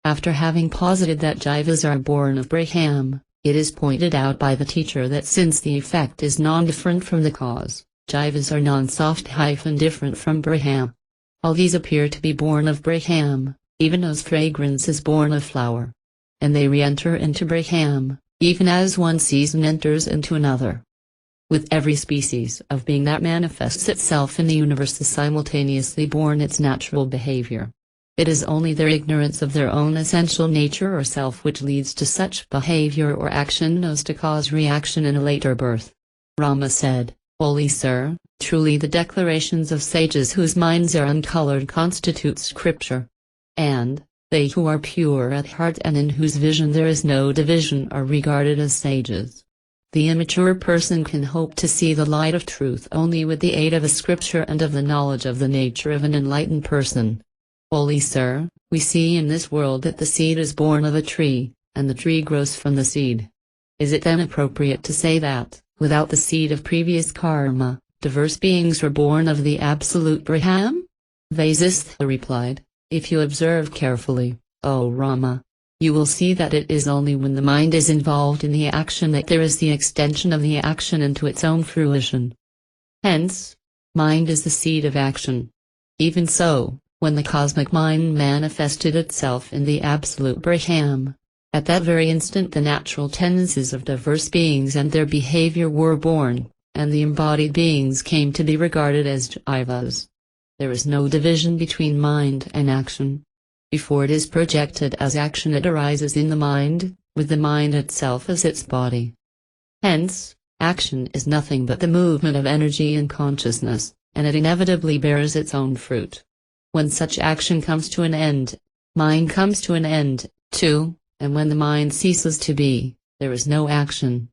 S1: After having posited that jivas are born of Brahman, it is pointed out by the teacher that since the effect is non-different from the cause, jivas are non-different from Brahman. All these appear to be born of Brahman, even as fragrance is born of flower. And they re-enter into Brahman, even as one season enters into another. With every species of being that manifests itself in the universe is simultaneously born its natural behavior. It is only their ignorance of their own essential nature or self which leads to such behavior or action as to cause reaction in a later birth. Rama said, Holy Sir, truly the declarations of sages whose minds are uncolored constitute scripture. And, they who are pure at heart and in whose vision there is no division are regarded as sages. The immature person can hope to see the light of truth only with the aid of a scripture and of the knowledge of the nature of an enlightened person. Holy Sir, we see in this world that the seed is born of a tree, and the tree grows from the seed. Is it then appropriate to say that, without the seed of previous karma, diverse beings were born of the absolute Brahman? Vasishtha replied, if you observe carefully, O Rama, you will see that it is only when the mind is involved in the action that there is the extension of the action into its own fruition. Hence, mind is the seed of action. Even so, when the cosmic mind manifested itself in the absolute Brahman, at that very instant the natural tendencies of diverse beings and their behavior were born, and the embodied beings came to be regarded as jivas. There is no division between mind and action. Before it is projected as action, it arises in the mind, with the mind itself as its body. Hence, action is nothing but the movement of energy and consciousness, and it inevitably bears its own fruit. When such action comes to an end, mind comes to an end, too, and when the mind ceases to be, there is no action.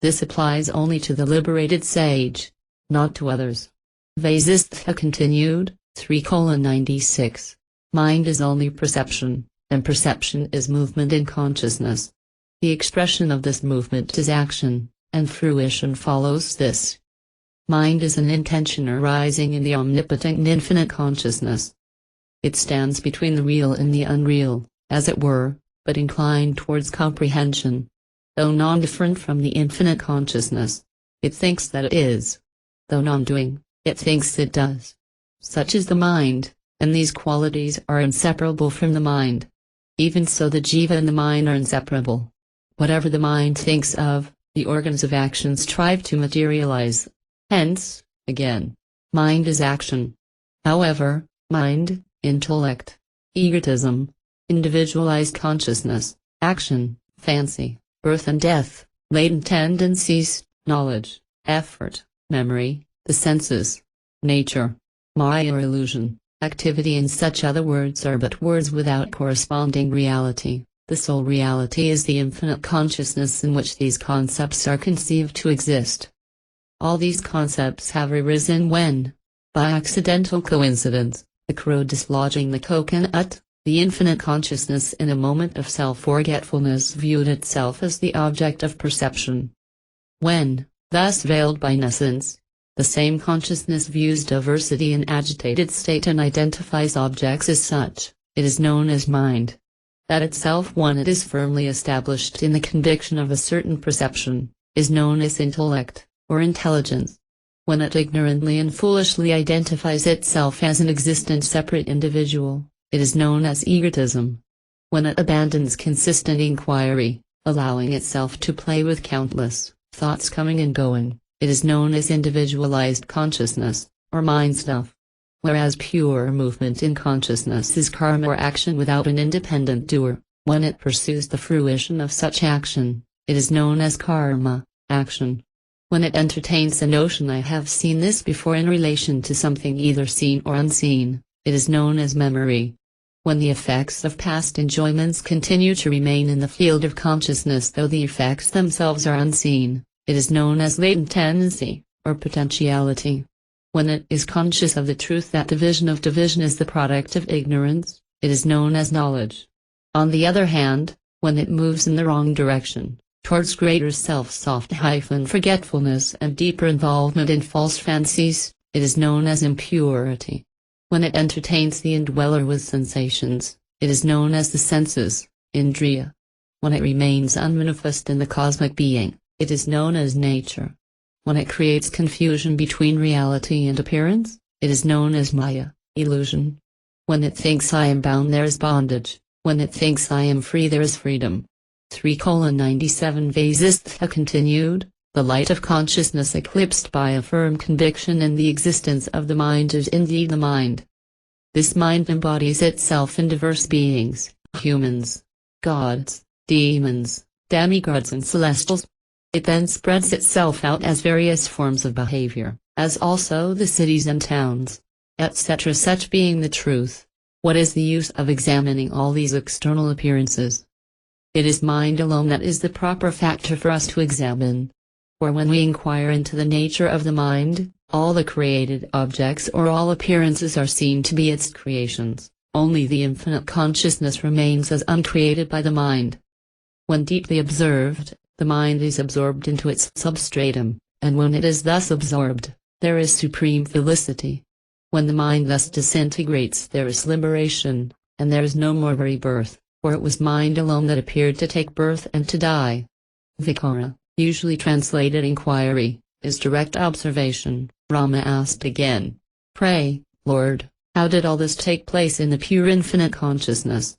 S1: This applies only to the liberated sage, not to others. Vasishtha continued, 3:96. Mind is only perception, and perception is movement in consciousness. The expression of this movement is action, and fruition follows this. Mind is an intention arising in the omnipotent and infinite consciousness. It stands between the real and the unreal, as it were, but inclined towards comprehension. Though non-different from the infinite consciousness, it thinks that it is. Though non-doing, it thinks it does. Such is the mind, and these qualities are inseparable from the mind. Even so, the jiva and the mind are inseparable. Whatever the mind thinks of, the organs of action strive to materialize. Hence, again, mind is action. However, mind, intellect, egotism, individualized consciousness, action, fancy, birth and death, latent tendencies, knowledge, effort, memory, the senses, nature, maya or illusion, activity and such other words are but words without corresponding reality. The sole reality is the infinite consciousness in which these concepts are conceived to exist. All these concepts have arisen when, by accidental coincidence, the crow dislodging the coconut, the infinite consciousness in a moment of self-forgetfulness viewed itself as the object of perception. When, thus veiled by nescience, the same consciousness views diversity in agitated state and identifies objects as such, it is known as mind. That itself, when it is firmly established in the conviction of a certain perception, is known as intellect, or intelligence. When it ignorantly and foolishly identifies itself as an existent separate individual, it is known as egotism. When it abandons consistent inquiry, allowing itself to play with countless thoughts coming and going, it is known as individualized consciousness, or mind stuff. Whereas pure movement in consciousness is karma or action without an independent doer, when it pursues the fruition of such action, it is known as karma, action. When it entertains the notion I have seen this before in relation to something either seen or unseen, it is known as memory. When the effects of past enjoyments continue to remain in the field of consciousness though the effects themselves are unseen, it is known as latent tendency, or potentiality. When it is conscious of the truth that division of division is the product of ignorance, it is known as knowledge. On the other hand, when it moves in the wrong direction, towards greater self-forgetfulness and deeper involvement in false fancies, it is known as impurity. When it entertains the indweller with sensations, it is known as the senses, indriya. When it remains unmanifest in the cosmic being, it is known as nature. When it creates confusion between reality and appearance, it is known as maya, illusion. When it thinks I am bound, there is bondage. When it thinks I am free, there is freedom. 3:97 Vasishtha continued, the light of consciousness eclipsed by a firm conviction in the existence of the mind is indeed the mind. This mind embodies itself in diverse beings, humans, gods, demons, demigods and celestials. It then spreads itself out as various forms of behavior, as also the cities and towns, etc. Such being the truth, what is the use of examining all these external appearances? It is mind alone that is the proper factor for us to examine. For when we inquire into the nature of the mind, all the created objects or all appearances are seen to be its creations, only the infinite consciousness remains as uncreated by the mind. When deeply observed, the mind is absorbed into its substratum, and when it is thus absorbed, there is supreme felicity. When the mind thus disintegrates, there is liberation, and there is no more rebirth, for it was mind alone that appeared to take birth and to die. Vikara, usually translated inquiry, is direct observation. Rama asked again, "Pray, Lord, how did all this take place in the pure infinite consciousness?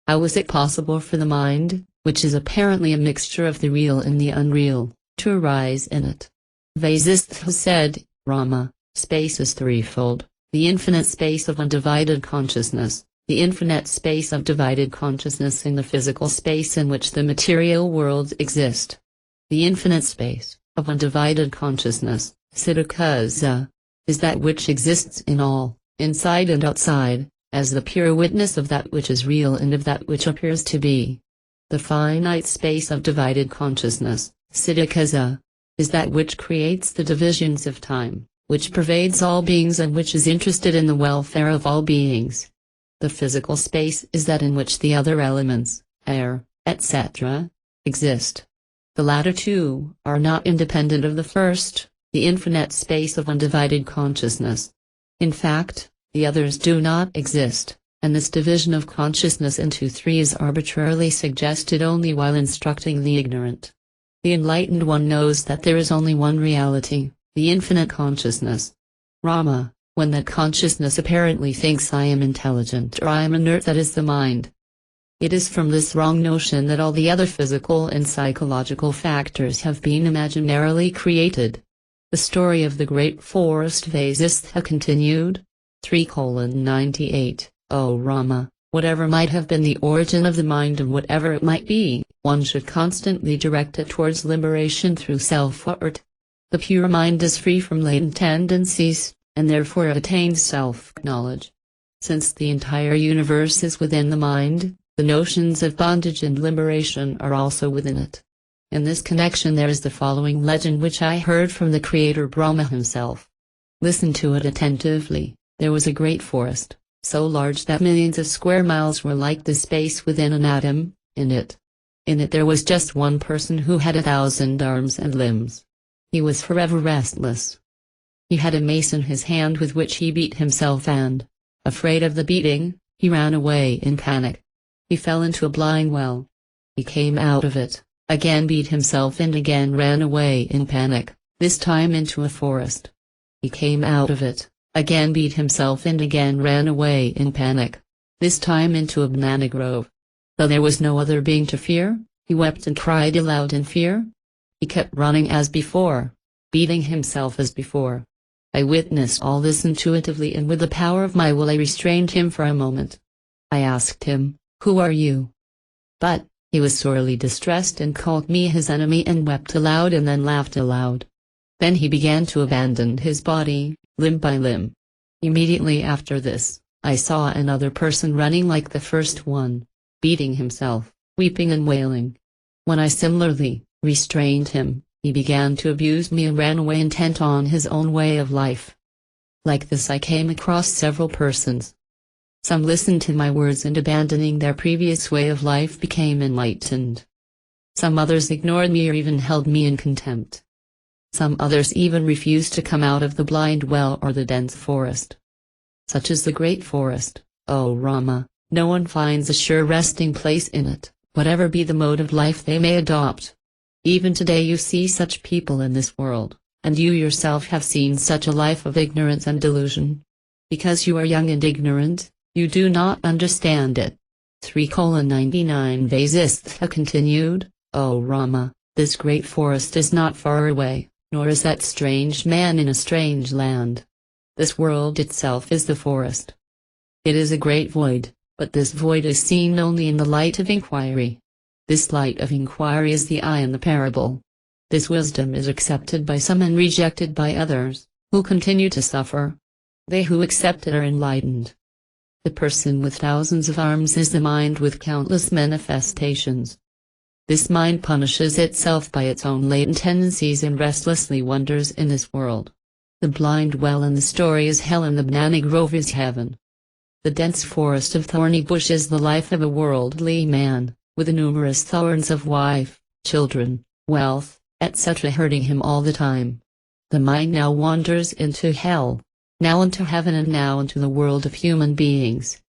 S1: How was it possible for the mind, which is apparently a mixture of the real and the unreal, to arise in it?" Vasishtha said, "Rama, space is threefold: the infinite space of undivided consciousness, the infinite space of divided consciousness in the physical space in which the material worlds exist. The infinite space of undivided consciousness, Siddhakaza, is that which exists in all, inside and outside, as the pure witness of that which is real and of that which appears to be. The finite space of divided consciousness, Siddhakaza, is that which creates the divisions of time, which pervades all beings and which is interested in the welfare of all beings. The physical space is that in which the other elements, air, etc., exist. The latter two are not independent of the first, the infinite space of undivided consciousness. In fact, the others do not exist, and this division of consciousness into three is arbitrarily suggested only while instructing the ignorant. The enlightened one knows that there is only one reality, the infinite consciousness. Rama, when that consciousness apparently thinks I am intelligent or I am inert, that is the mind. It is from this wrong notion that all the other physical and psychological factors have been imaginarily created. The story of the great forest Vasistha continued. 3:98 O Rama, whatever might have been the origin of the mind and whatever it might be, one should constantly direct it towards liberation through self-effort. The pure mind is free from latent tendencies, and therefore it attains self-knowledge. Since the entire universe is within the mind, the notions of bondage and liberation are also within it. In this connection there is the following legend which I heard from the Creator Brahma himself. Listen to it attentively. There was a great forest, so large that millions of square miles were like the space within an atom. In it there was just one person who had 1,000 arms and limbs. He was forever restless. He had a mace in his hand with which he beat himself and, afraid of the beating, he ran away in panic. He fell into a blind well. He came out of it, again beat himself and again ran away in panic, this time into a forest. He came out of it, again beat himself and again ran away in panic, this time into a banana grove. Though there was no other being to fear, he wept and cried aloud in fear. He kept running as before, beating himself as before. I witnessed all this intuitively, and with the power of my will I restrained him for a moment. I asked him, "Who are you?" But he was sorely distressed and called me his enemy and wept aloud and then laughed aloud. Then he began to abandon his body, limb by limb. Immediately after this, I saw another person running like the first one, beating himself, weeping and wailing. When I similarly restrained him, he began to abuse me and ran away intent on his own way of life. Like this I came across several persons. Some listened to my words and abandoning their previous way of life became enlightened. Some others ignored me or even held me in contempt. Some others even refused to come out of the blind well or the dense forest. Such is the great forest, O Rama. No one finds a sure resting place in it, whatever be the mode of life they may adopt. Even today you see such people in this world, and you yourself have seen such a life of ignorance and delusion. Because you are young and ignorant, you do not understand it. 3:99 Vasistha continued, O Rama, this great forest is not far away, nor is that strange man in a strange land. This world itself is the forest. It is a great void, but this void is seen only in the light of inquiry. This light of inquiry is the eye in the parable. This wisdom is accepted by some and rejected by others, who continue to suffer. They who accept it are enlightened. The person with thousands of arms is the mind with countless manifestations. This mind punishes itself by its own latent tendencies and restlessly wanders in this world. The blind well in the story is hell and the banana grove is heaven. The dense forest of thorny bush is the life of a worldly man, with the numerous thorns of wife, children, wealth, etc. hurting him all the time. the mind now wanders into hell, now into heaven, and now into the world of human beings.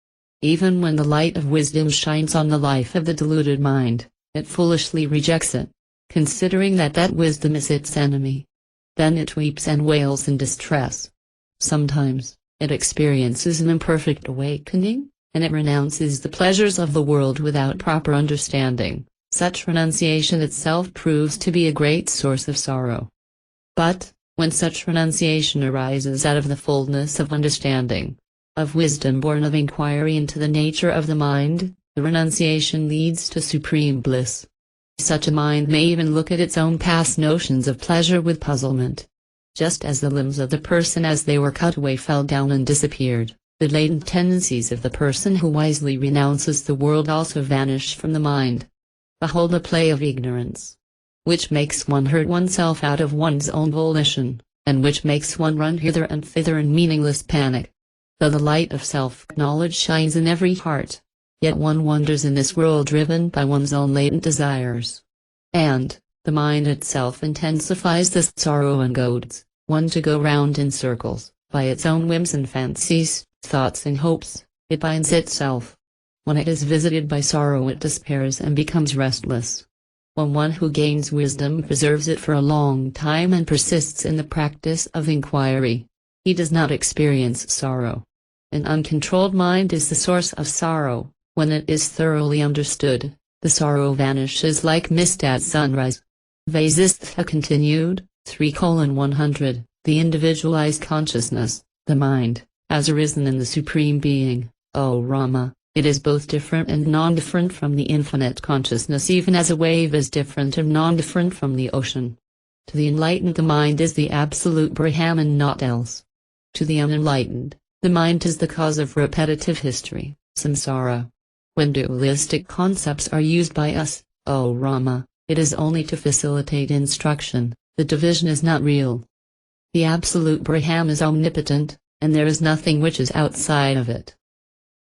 S1: Even when the light of wisdom shines on the life of the deluded mind, it foolishly rejects it, considering that wisdom is its enemy. Then it weeps and wails in distress. Sometimes, it experiences an imperfect awakening, and it renounces the pleasures of the world without proper understanding. Such renunciation itself proves to be a great source of sorrow. But, when such renunciation arises out of the fullness of understanding, of wisdom born of inquiry into the nature of the mind, the renunciation leads to supreme bliss. Such a mind may even look at its own past notions of pleasure with puzzlement. Just as the limbs of the person as they were cut away fell down and disappeared, the latent tendencies of the person who wisely renounces the world also vanish from the mind. Behold the play of ignorance, which makes one hurt oneself out of one's own volition, and which makes one run hither and thither in meaningless panic. Though the light of self-knowledge shines in every heart, yet one wanders in this world driven by one's own latent desires. And, the mind itself intensifies this sorrow and goads one to go round in circles, by its own whims and fancies, thoughts and hopes. It binds itself. When it is visited by sorrow it despairs and becomes restless. When one who gains wisdom preserves it for a long time and persists in the practice of inquiry, he does not experience sorrow. An uncontrolled mind is the source of sorrow. When it is thoroughly understood, the sorrow vanishes like mist at sunrise. Vasishtha continued, 3:100, the individualized consciousness, the mind, has arisen in the Supreme Being, O Rama. It is both different and non-different from the infinite consciousness, even as a wave is different and non-different from the ocean. To the enlightened the mind is the absolute Brahman and naught else. To the unenlightened, the mind is the cause of repetitive history, samsara. When dualistic concepts are used by us, O Rama, it is only to facilitate instruction. The division is not real. The absolute Brahman is omnipotent, and there is nothing which is outside of it.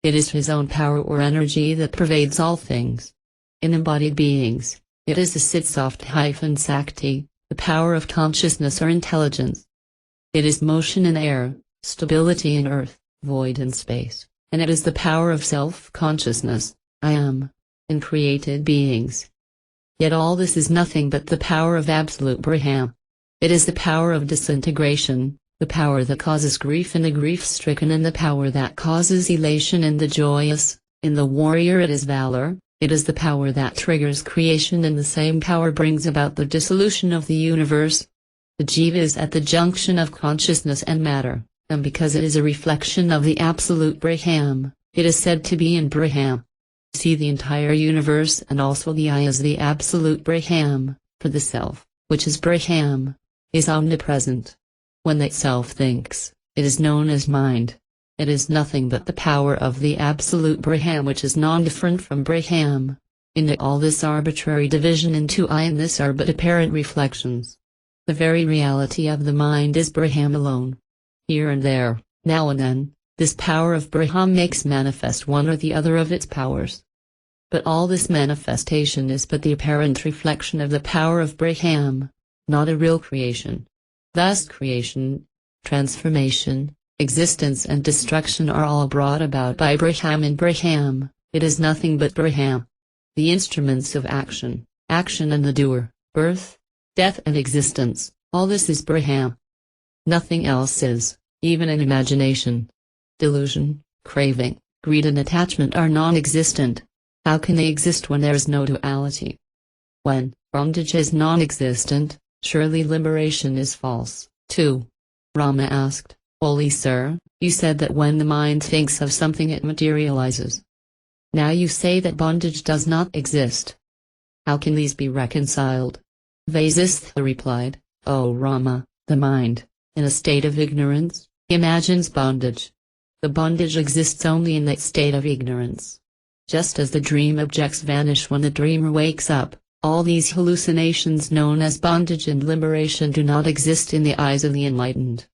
S1: It is his own power or energy that pervades all things. In embodied beings, it is the Sit-Soft-Sakti, the power of consciousness or intelligence. It is motion in air, stability in earth, void in space, and it is the power of self-consciousness, I am, in created beings. Yet all this is nothing but the power of absolute Brahman. It is the power of disintegration, the power that causes grief in the grief-stricken, and the power that causes elation in the joyous. In the warrior it is valor. It is the power that triggers creation, and the same power brings about the dissolution of the universe. The jiva is at the junction of consciousness and matter, and because it is a reflection of the absolute Brahman, it is said to be in Brahman. See the entire universe, and also the I as the absolute Brahman, for the self, which is Brahman, is omnipresent. When that self thinks, it is known as mind. It is nothing but the power of the absolute Brahman, which is non-different from Brahman. In all this arbitrary division into I and this are but apparent reflections. The very reality of the mind is Brahman alone. Here and there, now and then, this power of Brahman makes manifest one or the other of its powers. But all this manifestation is but the apparent reflection of the power of Brahman, not a real creation. Thus creation, transformation, existence and destruction are all brought about by Brahman and Brahman. It is nothing but Brahman. The instruments of action, action and the doer, birth, death and existence, all this is Brahman. Nothing else is, even in imagination. Delusion, craving, greed and attachment are non-existent. How can they exist when there is no duality? When bondage is non-existent, surely liberation is false, too. Rama asked, Holy Sir, you said that when the mind thinks of something it materializes. Now you say that bondage does not exist. How can these be reconciled? Vasishtha replied, O Rama, the mind, in a state of ignorance, imagines bondage. The bondage exists only in that state of ignorance. Just as the dream objects vanish when the dreamer wakes up, all these hallucinations known as bondage and liberation do not exist in the eyes of the enlightened.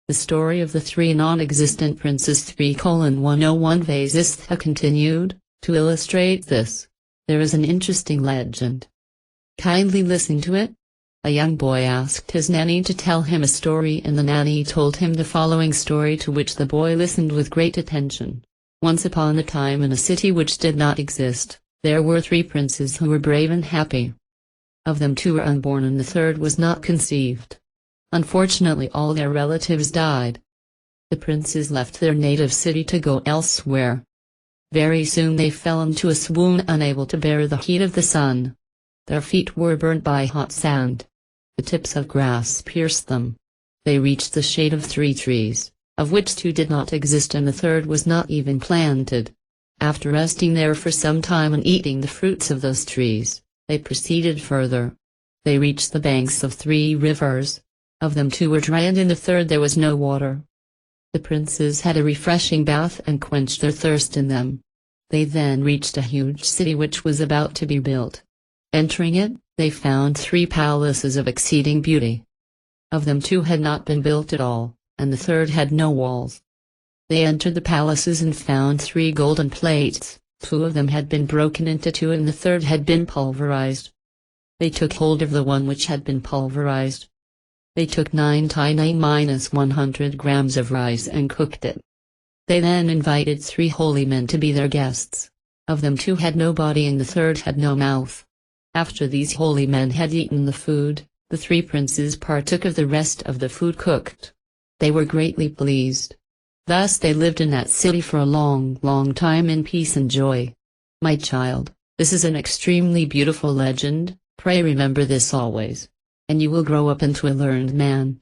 S1: The story of the three non-existent princes 3:101 Vasistha continued, to illustrate this. There is an interesting legend. Kindly listen to it. A young boy asked his nanny to tell him a story, and the nanny told him the following story, to which the boy listened with great attention. Once upon a time, in a city which did not exist, there were 3 princes who were brave and happy. Of them 2 were unborn and the third was not conceived. Unfortunately, all their relatives died. The princes left their native city to go elsewhere. Very soon they fell into a swoon, unable to bear the heat of the sun. Their feet were burnt by hot sand. The tips of grass pierced them. They reached the shade of 3 trees, of which 2 did not exist and the third was not even planted. After resting there for some time and eating the fruits of those trees, they proceeded further. They reached the banks of 3 rivers. Of them 2 were dry and in the third there was no water. The princes had a refreshing bath and quenched their thirst in them. They then reached a huge city which was about to be built. Entering it, they found 3 palaces of exceeding beauty. Of them 2 had not been built at all, and the third had no walls. They entered the palaces and found 3 golden plates. 2 of them had been broken into 2 and the third had been pulverized. They took hold of the one which had been pulverized. They took 99-100 grams of rice and cooked it. They then invited 3 holy men to be their guests. Of them 2 had no body and the third had no mouth. After these holy men had eaten the food, the 3 princes partook of the rest of the food cooked. They were greatly pleased. Thus they lived in that city for a long, long time in peace and joy. My child, this is an extremely beautiful legend. Pray remember this always, and you will grow up into a learned man.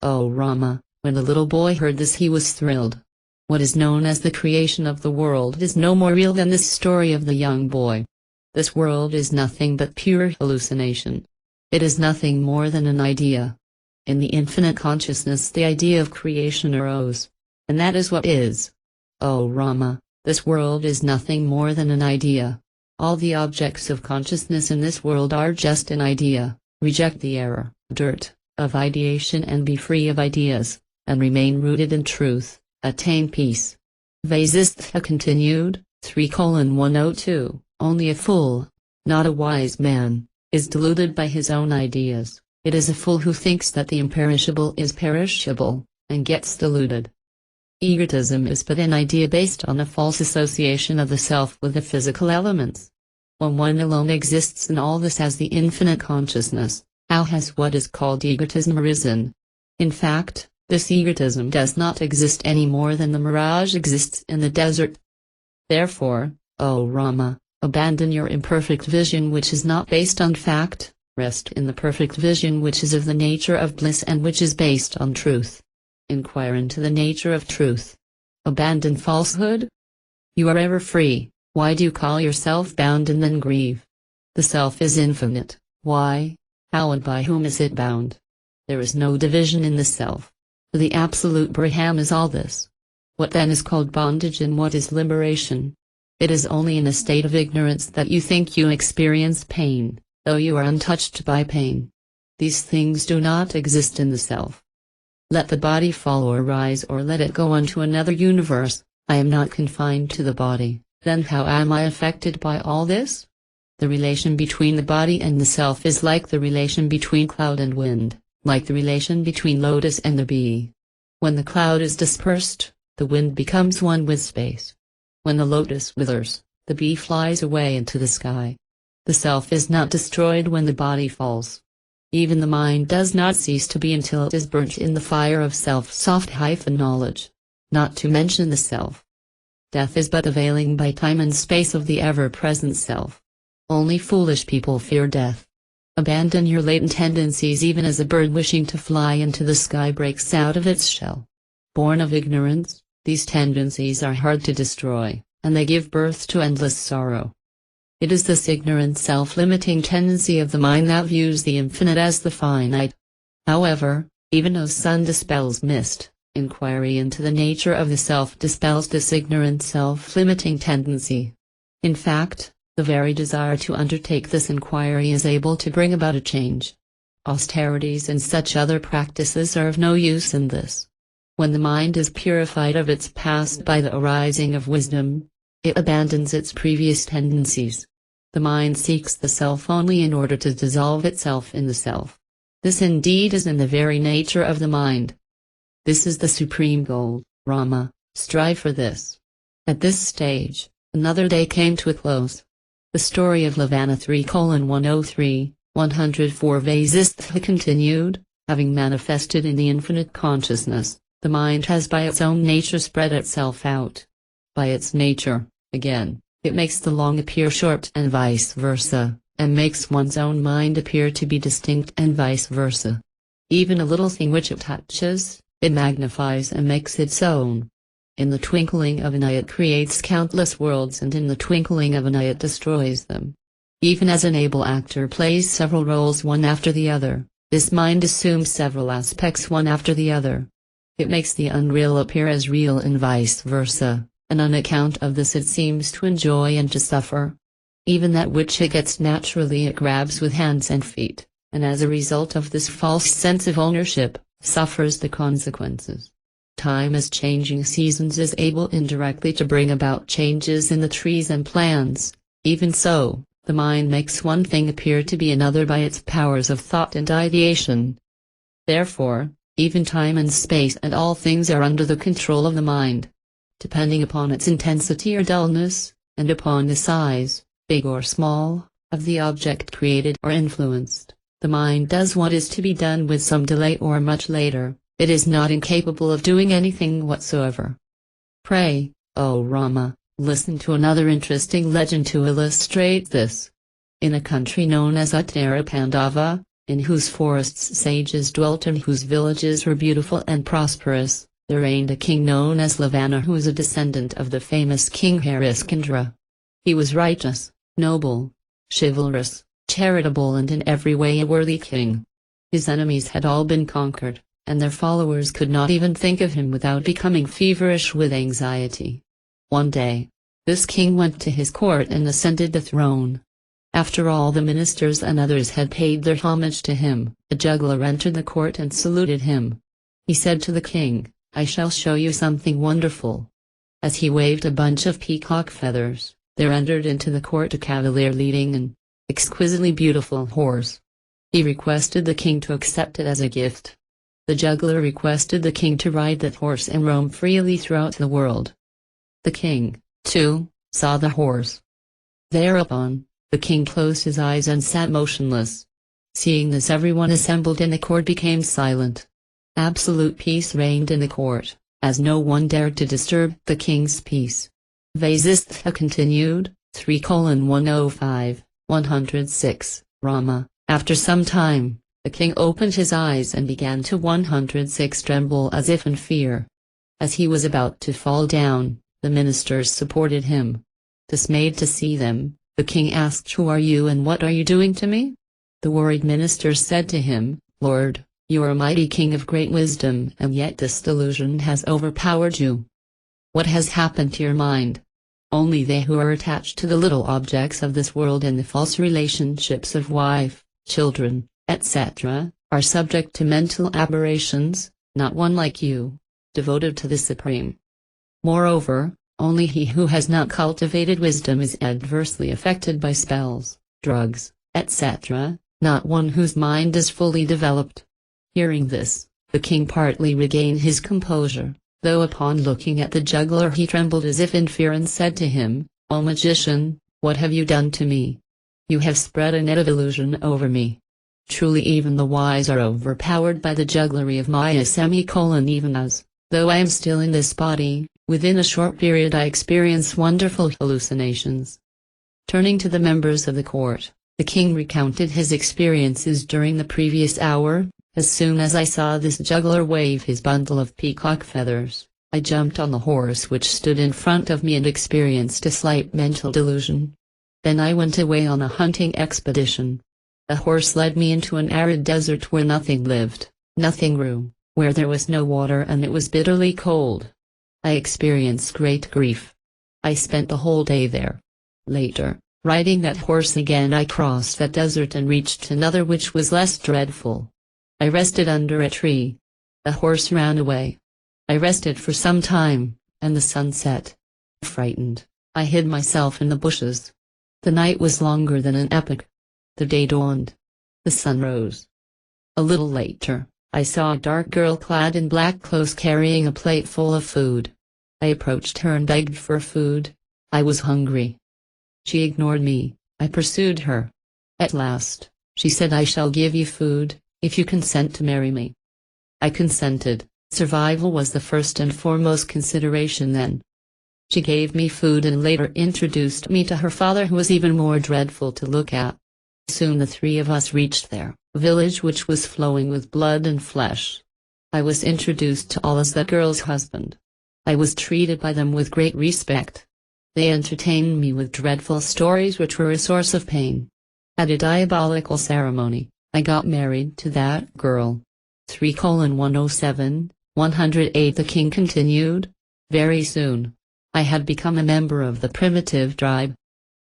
S1: O Rama, when the little boy heard this he was thrilled. What is known as the creation of the world is no more real than this story of the young boy. This world is nothing but pure hallucination. It is nothing more than an idea. In the infinite consciousness the idea of creation arose. And that is what is. O Rama, this world is nothing more than an idea. All the objects of consciousness in this world are just an idea. Reject the error, dirt, of ideation and be free of ideas, and remain rooted in truth, attain peace. Vasishtha continued, 3:102, only a fool, not a wise man, is deluded by his own ideas. It is a fool who thinks that the imperishable is perishable, and gets deluded. Egotism is but an idea based on a false association of the self with the physical elements. When one alone exists in all this as the infinite consciousness, how has what is called egotism arisen? In fact, this egotism does not exist any more than the mirage exists in the desert. Therefore, O Rama, abandon your imperfect vision which is not based on fact, rest in the perfect vision which is of the nature of bliss and which is based on truth. Inquire into the nature of truth. Abandon falsehood. You are ever free. Why do you call yourself bound and then grieve? The self is infinite. Why, how and by whom is it bound? There is no division in the self. The absolute Brahman is all this. What then is called bondage and what is liberation? It is only in a state of ignorance that you think you experience pain, though you are untouched by pain. These things do not exist in the self. Let the body fall or rise or let it go on to another universe. I am not confined to the body, then how am I affected by all this? The relation between the body and the self is like the relation between cloud and wind, like the relation between lotus and the bee. When the cloud is dispersed, the wind becomes one with space. When the lotus withers, the bee flies away into the sky. The self is not destroyed when the body falls. Even the mind does not cease to be until it is burnt in the fire of self-knowledge, not to mention the self. Death is but a veiling by time and space of the ever-present self. Only foolish people fear death. Abandon your latent tendencies even as a bird wishing to fly into the sky breaks out of its shell. Born of ignorance, these tendencies are hard to destroy, and they give birth to endless sorrow. It is this ignorant self-limiting tendency of the mind that views the infinite as the finite. However, even as sun dispels mist, inquiry into the nature of the self dispels this ignorant self-limiting tendency. In fact, the very desire to undertake this inquiry is able to bring about a change. Austerities and such other practices are of no use in this. When the mind is purified of its past by the arising of wisdom, it abandons its previous tendencies. The mind seeks the self only in order to dissolve itself in the self. This indeed is in the very nature of the mind. This is the supreme goal, Rama, strive for this. At this stage, another day came to a close. The story of Lavana 3:103, 104 Vasistha continued, having manifested in the infinite consciousness, the mind has by its own nature spread itself out. By its nature, again, it makes the long appear short and vice versa, and makes one's own mind appear to be distinct and vice versa. Even a little thing which it touches, it magnifies and makes its own. In the twinkling of an eye it creates countless worlds, and in the twinkling of an eye it destroys them. Even as an able actor plays several roles one after the other, this mind assumes several aspects one after the other. It makes the unreal appear as real and vice versa, and on account of this it seems to enjoy and to suffer. Even that which it gets naturally it grabs with hands and feet, and as a result of this false sense of ownership, suffers the consequences. Time as changing seasons is able indirectly to bring about changes in the trees and plants, even so, the mind makes one thing appear to be another by its powers of thought and ideation. Therefore, even time and space and all things are under the control of the mind. Depending upon its intensity or dullness, and upon the size, big or small, of the object created or influenced, the mind does what is to be done with some delay or much later. It is not incapable of doing anything whatsoever. Pray, O Rama, listen to another interesting legend to illustrate this. In a country known as Uttara Pandava, in whose forests sages dwelt and whose villages were beautiful and prosperous, there reigned a king known as Lavana, who was a descendant of the famous king Harishcandra. He was righteous, noble, chivalrous, charitable, and in every way a worthy king. His enemies had all been conquered, and their followers could not even think of him without becoming feverish with anxiety. One day, this king went to his court and ascended the throne. After all the ministers and others had paid their homage to him, a juggler entered the court and saluted him. He said to the king, "I shall show you something wonderful." As he waved a bunch of peacock feathers, there entered into the court a cavalier leading an exquisitely beautiful horse. He requested the king to accept it as a gift. The juggler requested the king to ride that horse and roam freely throughout the world. The king, too, saw the horse. Thereupon, the king closed his eyes and sat motionless. Seeing this, everyone assembled in the court became silent. Absolute peace reigned in the court, as no one dared to disturb the king's peace. Vasistha continued, 3:105, 106, Rama, after some time, the king opened his eyes and began to 106 tremble as if in fear. As he was about to fall down, the ministers supported him. Dismayed to see them, the king asked, "Who are you and what are you doing to me?" The worried ministers said to him, "Lord, you are a mighty king of great wisdom, and yet this delusion has overpowered you. What has happened to your mind? Only they who are attached to the little objects of this world and the false relationships of wife, children, etc., are subject to mental aberrations, not one like you, devoted to the Supreme. Moreover, only he who has not cultivated wisdom is adversely affected by spells, drugs, etc., not one whose mind is fully developed." Hearing this, the king partly regained his composure, though upon looking at the juggler he trembled as if in fear and said to him, "O magician, what have you done to me? You have spread a net of illusion over me. Truly even the wise are overpowered by the jugglery of Maya. Even as, though I am still in this body, within a short period I experience wonderful hallucinations." Turning to the members of the court, the king recounted his experiences during the previous hour. "As soon as I saw this juggler wave his bundle of peacock feathers, I jumped on the horse which stood in front of me and experienced a slight mental delusion. Then I went away on a hunting expedition. The horse led me into an arid desert where nothing lived, nothing grew, where there was no water and it was bitterly cold. I experienced great grief. I spent the whole day there. Later, riding that horse again, I crossed that desert and reached another which was less dreadful. I rested under a tree. The horse ran away. I rested for some time, and the sun set. Frightened, I hid myself in the bushes. The night was longer than an epoch. The day dawned. The sun rose. A little later, I saw a dark girl clad in black clothes carrying a plate full of food. I approached her and begged for food. I was hungry. She ignored me. I pursued her. At last, she said, "I shall give you food, if you consent to marry me." I consented. Survival was the first and foremost consideration then. She gave me food and later introduced me to her father, who was even more dreadful to look at. Soon the three of us reached their village, which was flowing with blood and flesh. I was introduced to all as the girl's husband. I was treated by them with great respect. They entertained me with dreadful stories which were a source of pain. At a diabolical ceremony, I got married to that girl. 3:107, 108. The king continued. Very soon, I had become a member of the primitive tribe.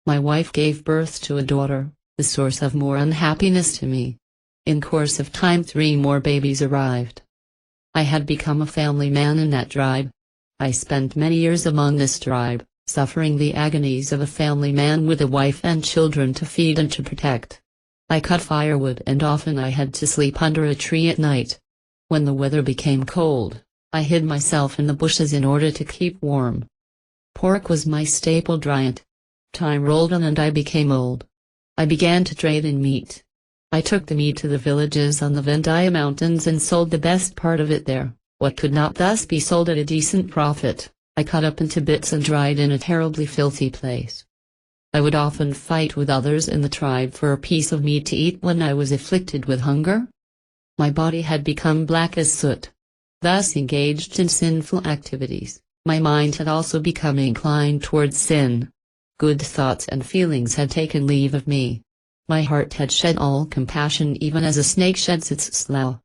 S1: My wife gave birth to a daughter, the source of more unhappiness to me. In course of time 3 more babies arrived. I had become a family man in that tribe. I spent many years among this tribe, suffering the agonies of a family man with a wife and children to feed and to protect. I cut firewood and often I had to sleep under a tree at night. When the weather became cold, I hid myself in the bushes in order to keep warm. Pork was my staple diet. Time rolled on and I became old. I began to trade in meat. I took the meat to the villages on the Vindhya mountains and sold the best part of it there. What could not thus be sold at a decent profit, I cut up into bits and dried in a terribly filthy place. I would often fight with others in the tribe for a piece of meat to eat when I was afflicted with hunger. My body had become black as soot. Thus engaged in sinful activities, my mind had also become inclined towards sin. Good thoughts and feelings had taken leave of me. My heart had shed all compassion, even as a snake sheds its slough.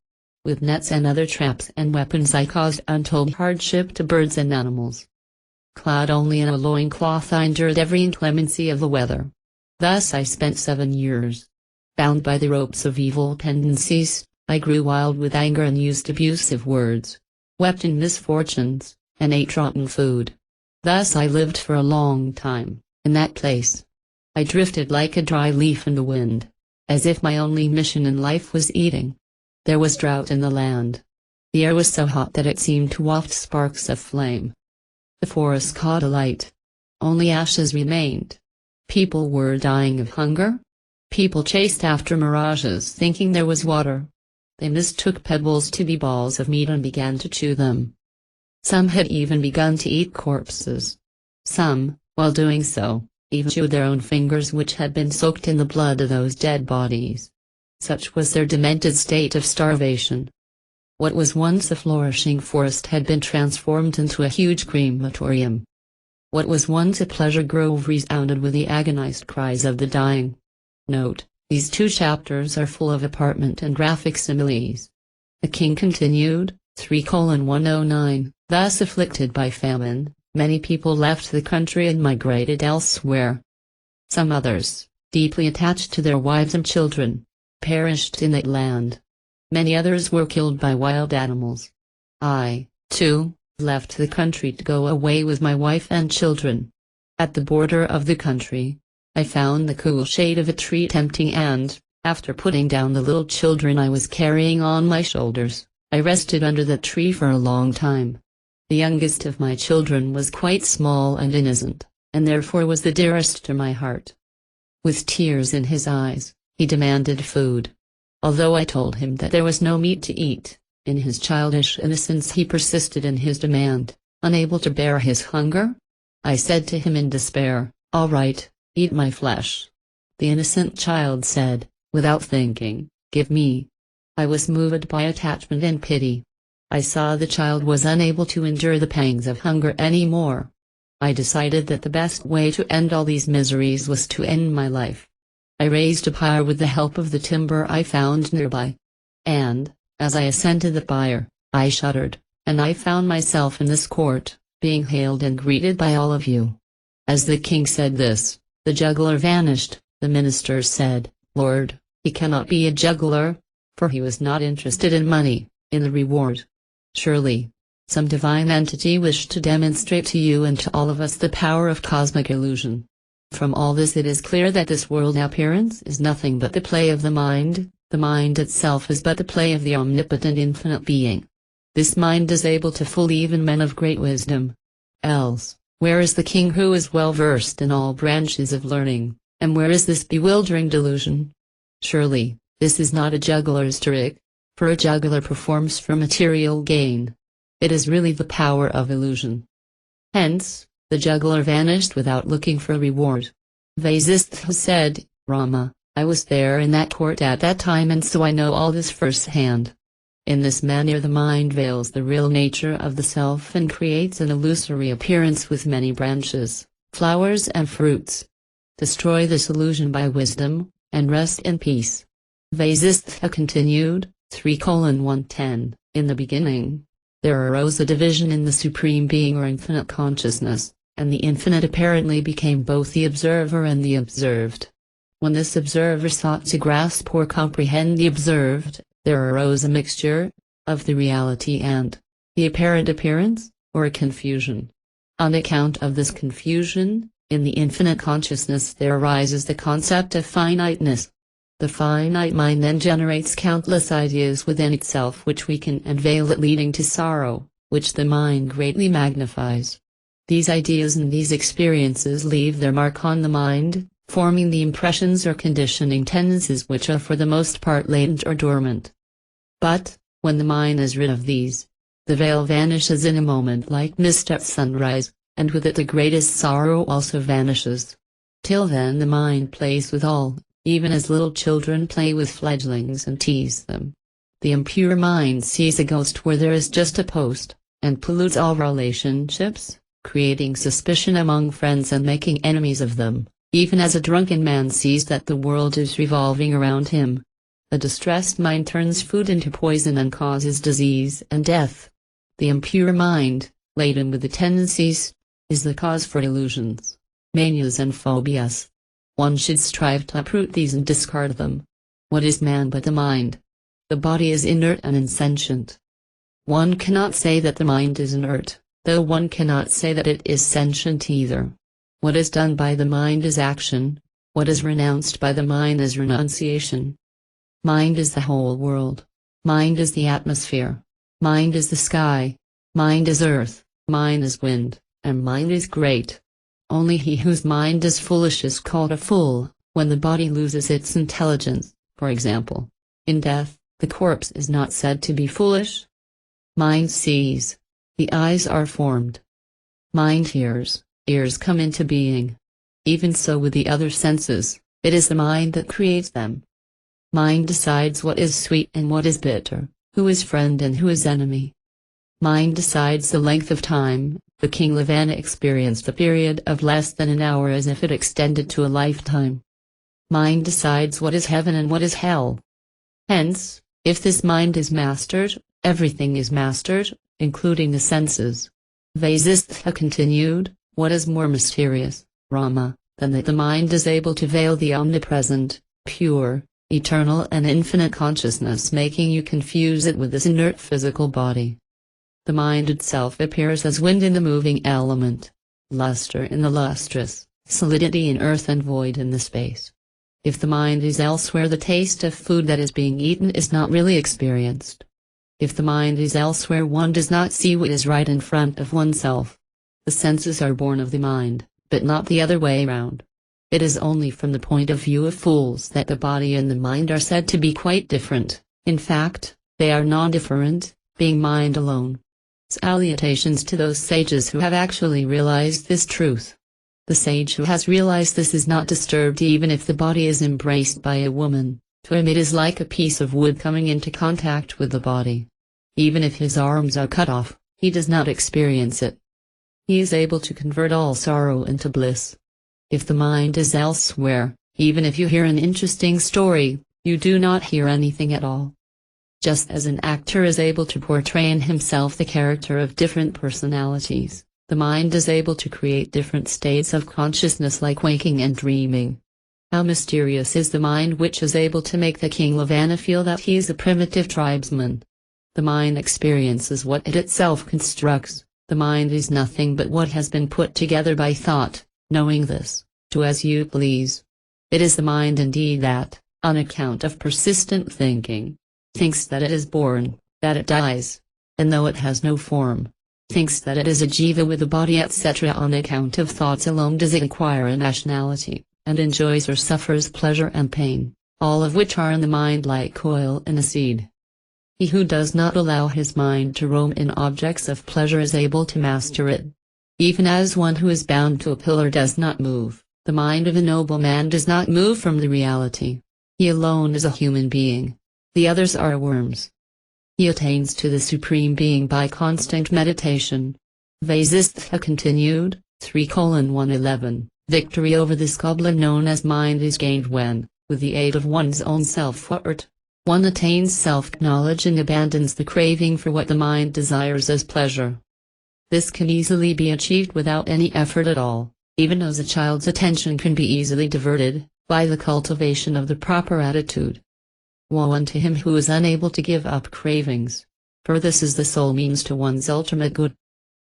S1: With nets and other traps and weapons I caused untold hardship to birds and animals. Clad only in a loincloth, I endured every inclemency of the weather. Thus I spent 7 years. Bound by the ropes of evil tendencies, I grew wild with anger and used abusive words, wept in misfortunes, and ate rotten food. Thus I lived for a long time, in that place. I drifted like a dry leaf in the wind, as if my only mission in life was eating. There was drought in the land. The air was so hot that it seemed to waft sparks of flame. The forest caught alight. Only ashes remained. People were dying of hunger. People chased after mirages thinking there was water. They mistook pebbles to be balls of meat and began to chew them. Some had even begun to eat corpses. Some, while doing so, even chewed their own fingers, which had been soaked in the blood of those dead bodies. Such was their demented state of starvation. What was once a flourishing forest had been transformed into a huge crematorium. What was once a pleasure grove resounded with the agonized cries of the dying. Note, these 2 chapters are full of apartment and graphic similes. The king continued. 3:109, thus afflicted by famine, many people left the country and migrated elsewhere. Some others, deeply attached to their wives and children, perished in that land. Many others were killed by wild animals. I, too, left the country to go away with my wife and children. At the border of the country, I found the cool shade of a tree tempting and, after putting down the little children I was carrying on my shoulders, I rested under the tree for a long time. The youngest of my children was quite small and innocent, and therefore was the dearest to my heart. With tears in his eyes, he demanded food. Although I told him that there was no meat to eat, in his childish innocence he persisted in his demand, unable to bear his hunger. I said to him in despair, "All right, eat my flesh." The innocent child said, without thinking, "Give me." I was moved by attachment and pity. I saw the child was unable to endure the pangs of hunger any more. I decided that the best way to end all these miseries was to end my life. I raised a pyre with the help of the timber I found nearby. And, as I ascended the pyre, I shuddered, and I found myself in this court, being hailed and greeted by all of you. As the king said this, the juggler vanished. The ministers said, "Lord, he cannot be a juggler," for he was not interested in money, in the reward. Surely, some divine entity wished to demonstrate to you and to all of us the power of cosmic illusion. From all this it is clear that this world appearance is nothing but the play of the mind, The mind itself is but the play of the omnipotent infinite being. This mind is able to fool even men of great wisdom. Else, where is the king who is well versed in all branches of learning, and where is this bewildering delusion? Surely, this is not a juggler's trick, for a juggler performs for material gain. It is really the power of illusion. Hence, the juggler vanished without looking for reward. Vasishtha said, Rama, I was there in that court at that time, and so I know all this firsthand. In this manner the mind veils the real nature of the self and creates an illusory appearance with many branches, flowers and fruits. Destroy this illusion by wisdom, and rest in peace. Vasishtha continued, 3:110, In the beginning, there arose a division in the Supreme Being or infinite consciousness, and the infinite apparently became both the observer and the observed. When this observer sought to grasp or comprehend the observed, there arose a mixture of the reality and the apparent appearance, or a confusion. On account of this confusion, in the infinite consciousness there arises the concept of finiteness. The finite mind then generates countless ideas within itself which weaken and veil it, leading to sorrow, which the mind greatly magnifies. These ideas and these experiences leave their mark on the mind, forming the impressions or conditioning tendencies which are for the most part latent or dormant. But, when the mind is rid of these, the veil vanishes in a moment like mist at sunrise, and with it the greatest sorrow also vanishes. Till then the mind plays with all, even as little children play with fledglings and tease them. The impure mind sees a ghost where there is just a post, and pollutes all relationships, creating suspicion among friends and making enemies of them, even as a drunken man sees that the world is revolving around him. A distressed mind turns food into poison and causes disease and death. The impure mind, laden with the tendencies, is the cause for illusions, manias and phobias. One should strive to uproot these and discard them. What is man but the mind? The body is inert and insentient. One cannot say that the mind is inert, though one cannot say that it is sentient either. What is done by the mind is action, what is renounced by the mind is renunciation. Mind is the whole world. Mind is the atmosphere. Mind is the sky. Mind is earth. Mind is wind, and mind is great. Only he whose mind is foolish is called a fool, when the body loses its intelligence, for example. In death, the corpse is not said to be foolish. Mind sees. The eyes are formed. Mind hears, ears come into being. Even so with the other senses, it is the mind that creates them. Mind decides what is sweet and what is bitter, who is friend and who is enemy. Mind decides the length of time. The king Ravana experienced a period of less than an hour as if it extended to a lifetime. Mind decides what is heaven and what is hell. Hence, if this mind is mastered, everything is mastered, including the senses. Vasishtha continued, what is more mysterious, Rama, than that the mind is able to veil the omnipresent, pure, eternal and infinite consciousness, making you confuse it with this inert physical body. The mind itself appears as wind in the moving element, luster in the lustrous, solidity in earth and void in the space. If the mind is elsewhere, the taste of food that is being eaten is not really experienced. If the mind is elsewhere, one does not see what is right in front of oneself. The senses are born of the mind, but not the other way around. It is only from the point of view of fools that the body and the mind are said to be quite different. In fact, they are non-different, being mind alone. Salutations to those sages who have actually realized this truth. The sage who has realized this is not disturbed even if the body is embraced by a woman. To him it is like a piece of wood coming into contact with the body. Even if his arms are cut off, he does not experience it. He is able to convert all sorrow into bliss. If the mind is elsewhere, even if you hear an interesting story, you do not hear anything at all. Just as an actor is able to portray in himself the character of different personalities, the mind is able to create different states of consciousness like waking and dreaming. How mysterious is the mind which is able to make the king Ravana feel that he is a primitive tribesman. The mind experiences what it itself constructs. The mind is nothing but what has been put together by thought. Knowing this, do as you please. It is the mind indeed that, on account of persistent thinking. Thinks that it is born, that it dies. And though it has no form, thinks that it is a jiva with a body etc. On account of thoughts alone does it acquire a nationality, and enjoys or suffers pleasure and pain, all of which are in the mind like oil in a seed. He who does not allow his mind to roam in objects of pleasure is able to master it. Even as one who is bound to a pillar does not move, the mind of a noble man does not move from the reality. He alone is a human being. The others are worms. He attains to the Supreme Being by constant meditation. Vasishtha continued, 3:111. Victory over this goblin known as mind is gained when, with the aid of one's own self-effort, one attains self-knowledge and abandons the craving for what the mind desires as pleasure. This can easily be achieved without any effort at all, even as a child's attention can be easily diverted, by the cultivation of the proper attitude. Woe unto him who is unable to give up cravings, for this is the sole means to one's ultimate good.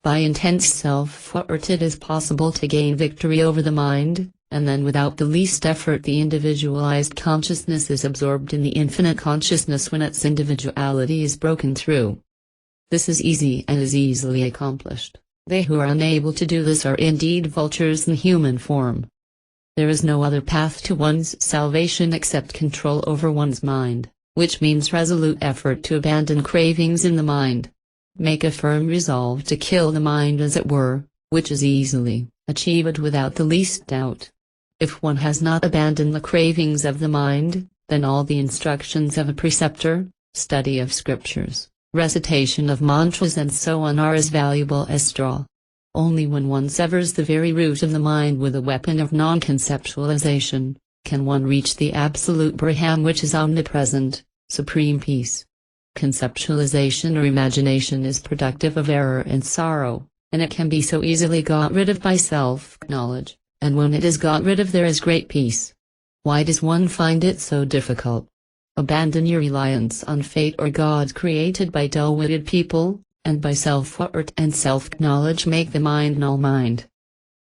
S1: By intense self-effort it is possible to gain victory over the mind, and then without the least effort the individualized consciousness is absorbed in the infinite consciousness when its individuality is broken through. This is easy and is easily accomplished. They who are unable to do this are indeed vultures in human form. There is no other path to one's salvation except control over one's mind, which means resolute effort to abandon cravings in the mind. Make a firm resolve to kill the mind as it were, which is easily achieved without the least doubt. If one has not abandoned the cravings of the mind, then all the instructions of a preceptor, study of scriptures, recitation of mantras and so on are as valuable as straw. Only when one severs the very root of the mind with a weapon of non-conceptualization, can one reach the absolute Brahman which is omnipresent, supreme peace. Conceptualization or imagination is productive of error and sorrow, and it can be so easily got rid of by self-knowledge, and when it is got rid of there is great peace. Why does one find it so difficult? Abandon your reliance on fate or God created by dull-witted people, and by self-effort and self-knowledge make the mind null mind.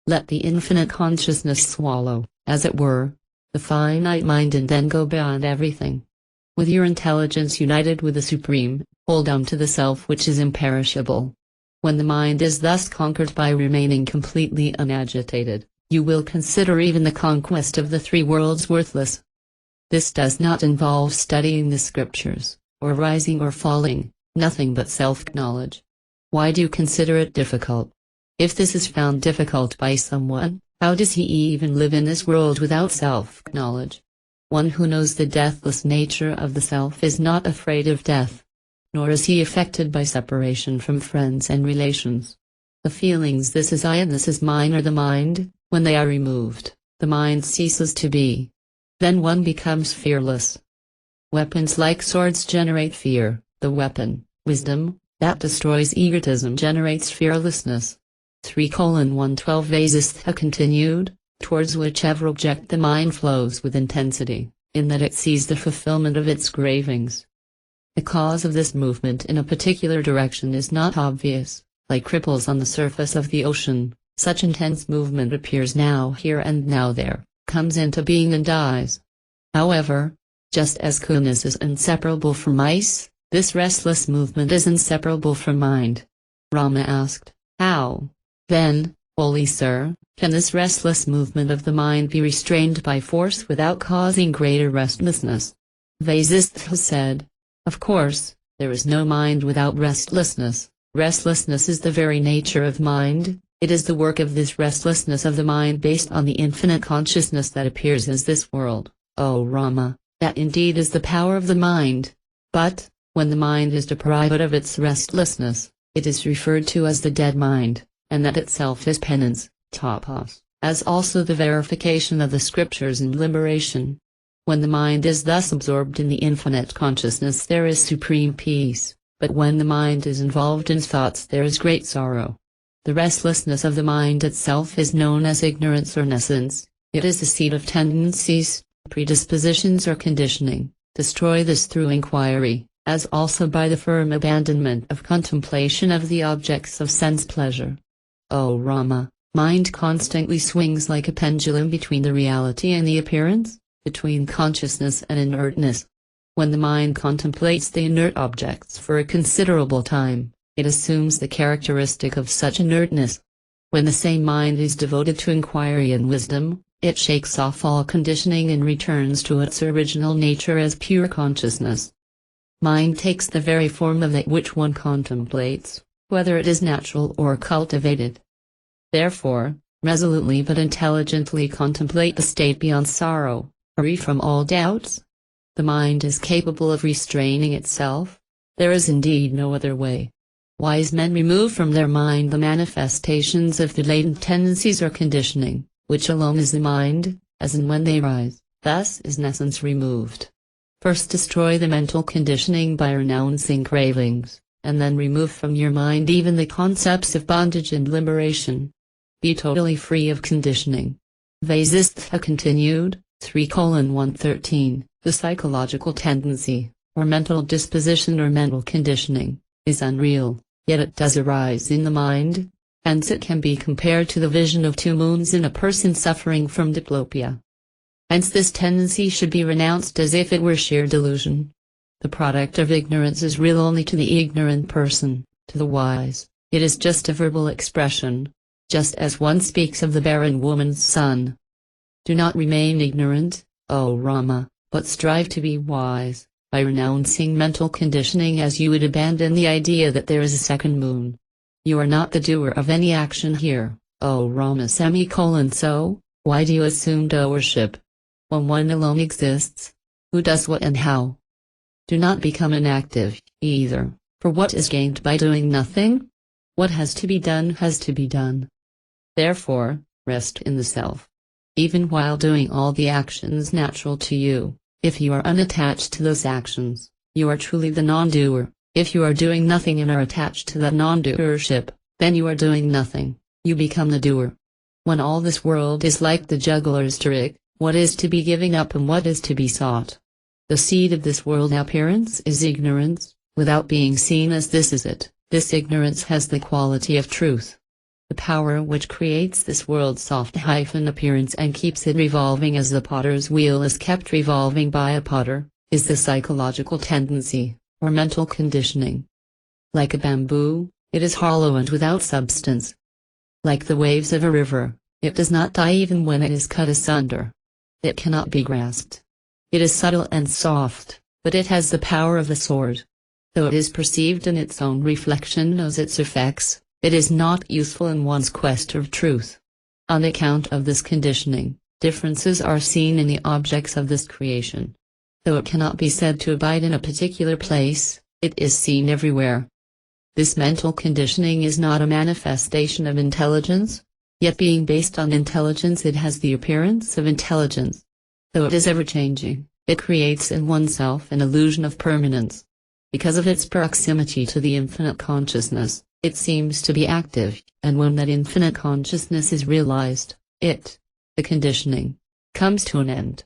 S1: Let the infinite consciousness swallow, as it were, the finite mind and then go beyond everything. With your intelligence united with the Supreme, hold on to the self which is imperishable. When the mind is thus conquered by remaining completely unagitated, you will consider even the conquest of the three worlds worthless. This does not involve studying the scriptures, or rising or falling, nothing but self-knowledge. Why do you consider it difficult? If this is found difficult by someone, how does he even live in this world without self-knowledge? One who knows the deathless nature of the self is not afraid of death. Nor is he affected by separation from friends and relations. The feelings this is I and this is mine are the mind. When they are removed, the mind ceases to be. Then one becomes fearless. Weapons like swords generate fear. The weapon, wisdom, that destroys egotism generates fearlessness. 3:112 Vasistha continued, towards whichever object the mind flows with intensity, in that it sees the fulfillment of its cravings. The cause of this movement in a particular direction is not obvious, like ripples on the surface of the ocean. Such intense movement appears now here and now there, comes into being and dies. However, just as coolness is inseparable from ice, this restless movement is inseparable from mind. Rama asked, how, then, holy sir, can this restless movement of the mind be restrained by force without causing greater restlessness? Vasishtha said, of course, there is no mind without restlessness. Restlessness is the very nature of mind. It is the work of this restlessness of the mind based on the infinite consciousness that appears as this world, O Rama, that indeed is the power of the mind. But, when the mind is deprived of its restlessness, it is referred to as the dead mind, and that itself is penance, tapas, as also the verification of the scriptures and liberation. When the mind is thus absorbed in the infinite consciousness there is supreme peace, but when the mind is involved in thoughts there is great sorrow. The restlessness of the mind itself is known as ignorance or nescience. It is the seat of tendencies, predispositions or conditioning. Destroy this through inquiry, as also by the firm abandonment of contemplation of the objects of sense pleasure. O Rama, mind constantly swings like a pendulum between the reality and the appearance. between consciousness and inertness. When the mind contemplates the inert objects for a considerable time, it assumes the characteristic of such inertness. When the same mind is devoted to inquiry and wisdom, it shakes off all conditioning and returns to its original nature as pure consciousness. Mind takes the very form of that which one contemplates, whether it is natural or cultivated. Therefore, resolutely but intelligently contemplate the state beyond sorrow, free from all doubts. The mind is capable of restraining itself. There is indeed no other way. Wise men remove from their mind the manifestations of the latent tendencies or conditioning, which alone is the mind, as and when they rise. Thus is in essence removed. First destroy the mental conditioning by renouncing cravings, and then remove from your mind even the concepts of bondage and liberation. Be totally free of conditioning. Vasishtha continued, 3:113. The psychological tendency, or mental disposition or mental conditioning, is unreal, yet it does arise in the mind. Hence it can be compared to the vision of two moons in a person suffering from diplopia. Hence this tendency should be renounced as if it were sheer delusion. The product of ignorance is real only to the ignorant person. To the wise, it is just a verbal expression, just as one speaks of the barren woman's son. Do not remain ignorant, O Rama, but strive to be wise, by renouncing mental conditioning as you would abandon the idea that there is a second moon. You are not the doer of any action here, O Rama. So, why do you assume doership? When one alone exists, who does what and how? Do not become inactive, either, for what is gained by doing nothing? What has to be done has to be done. Therefore, rest in the self. Even while doing all the actions natural to you, if you are unattached to those actions, you are truly the non-doer. If you are doing nothing and are attached to that non-doership, then you are doing nothing, you become the doer. When all this world is like the juggler's trick, what is to be given up and what is to be sought? The seed of this world appearance is ignorance, without being seen as this is it. This ignorance has the quality of truth. The power which creates this world's soft appearance and keeps it revolving as the potter's wheel is kept revolving by a potter, is the psychological tendency, or mental conditioning. Like a bamboo, it is hollow and without substance. Like the waves of a river, it does not die even when it is cut asunder. It cannot be grasped. It is subtle and soft, but it has the power of the sword. Though it is perceived in its own reflection knows its effects, it is not useful in one's quest of truth. On account of this conditioning, differences are seen in the objects of this creation. Though it cannot be said to abide in a particular place, it is seen everywhere. This mental conditioning is not a manifestation of intelligence, yet being based on intelligence it has the appearance of intelligence. Though it is ever-changing, it creates in oneself an illusion of permanence. Because of its proximity to the infinite consciousness, it seems to be active, and when that infinite consciousness is realized, it, the conditioning, comes to an end.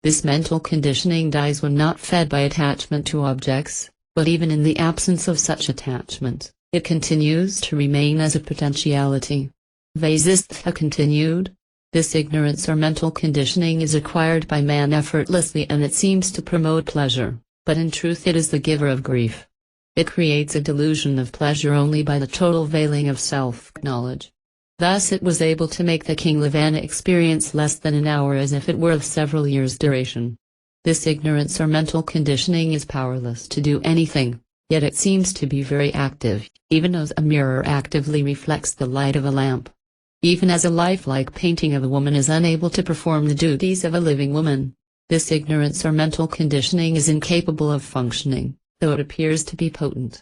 S1: This mental conditioning dies when not fed by attachment to objects, but even in the absence of such attachment, it continues to remain as a potentiality. Vasishtha continued, this ignorance or mental conditioning is acquired by man effortlessly and it seems to promote pleasure, but in truth it is the giver of grief. It creates a delusion of pleasure only by the total veiling of self-knowledge. Thus it was able to make the king Lavana experience less than an hour as if it were of several years' duration. This ignorance or mental conditioning is powerless to do anything, yet it seems to be very active, even as a mirror actively reflects the light of a lamp. Even as a lifelike painting of a woman is unable to perform the duties of a living woman, this ignorance or mental conditioning is incapable of functioning, though it appears to be potent.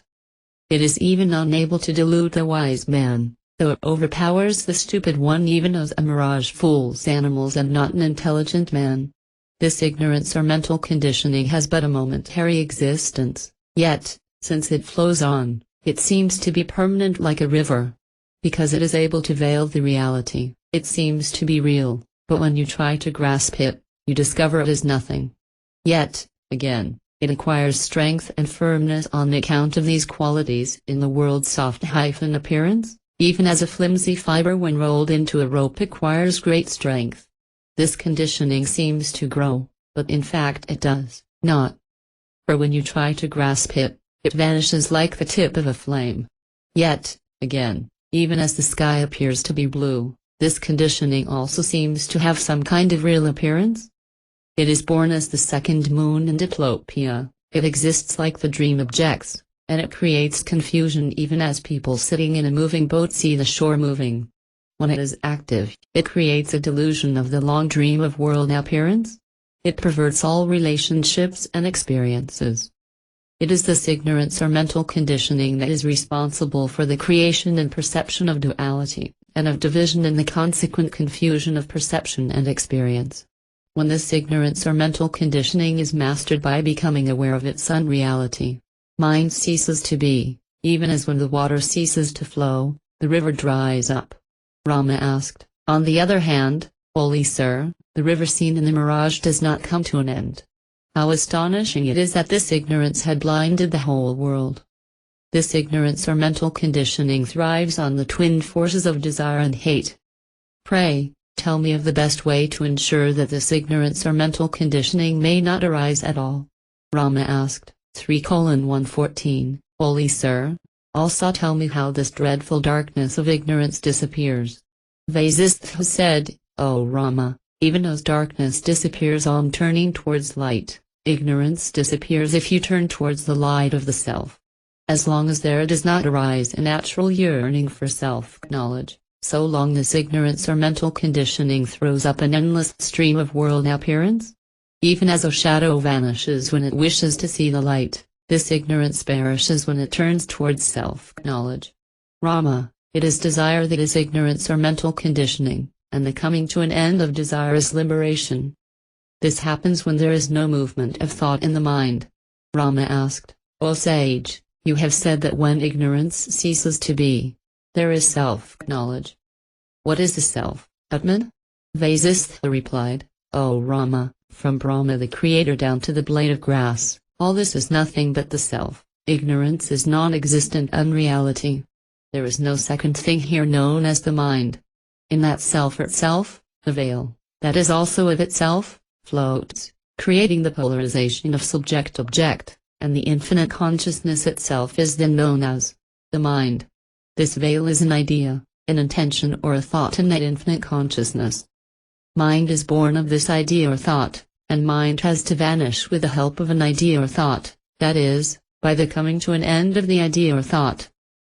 S1: It is even unable to delude the wise man, though it overpowers the stupid one even as a mirage fools animals and not an intelligent man. This ignorance or mental conditioning has but a momentary existence, yet, since it flows on, it seems to be permanent like a river. Because it is able to veil the reality, it seems to be real, but when you try to grasp it, you discover it is nothing. Yet, again, it acquires strength and firmness on account of these qualities in the world's soft appearance, even as a flimsy fiber when rolled into a rope acquires great strength. This conditioning seems to grow, but in fact it does not. For when you try to grasp it, it vanishes like the tip of a flame. Yet, again, even as the sky appears to be blue, this conditioning also seems to have some kind of real appearance. It is born as the second moon in diplopia, it exists like the dream objects, and it creates confusion even as people sitting in a moving boat see the shore moving. When it is active, it creates a delusion of the long dream of world appearance. It perverts all relationships and experiences. It is this ignorance or mental conditioning that is responsible for the creation and perception of duality, and of division and the consequent confusion of perception and experience. When this ignorance or mental conditioning is mastered by becoming aware of its unreality, mind ceases to be, even as when the water ceases to flow, the river dries up. Rama asked, on the other hand, holy sir, the river seen in the mirage does not come to an end. How astonishing it is that this ignorance had blinded the whole world. This ignorance or mental conditioning thrives on the twin forces of desire and hate. Pray, tell me of the best way to ensure that this ignorance or mental conditioning may not arise at all. Rama asked, 3:114, holy sir, also tell me how this dreadful darkness of ignorance disappears. Vasishtha said, O Rama, even as darkness disappears on turning towards light, ignorance disappears if you turn towards the light of the self. As long as there does not arise a natural yearning for self-knowledge, so long this ignorance or mental conditioning throws up an endless stream of world appearance. Even as a shadow vanishes when it wishes to see the light, this ignorance perishes when it turns towards self-knowledge. Rama, it is desire that is ignorance or mental conditioning, and the coming to an end of desire is liberation. This happens when there is no movement of thought in the mind. Rama asked, O sage, you have said that when ignorance ceases to be, there is self-knowledge. What is the self, Atman? Vasishtha replied, O Rama, from Brahma the creator down to the blade of grass, all this is nothing but the self. Ignorance is non-existent unreality. There is no second thing here known as the mind. In that self itself, the veil, that is also of itself, floats, creating the polarization of subject-object, and the infinite consciousness itself is then known as the mind. This veil is an idea, an intention or a thought in that infinite consciousness. Mind is born of this idea or thought, and mind has to vanish with the help of an idea or thought, that is, by the coming to an end of the idea or thought.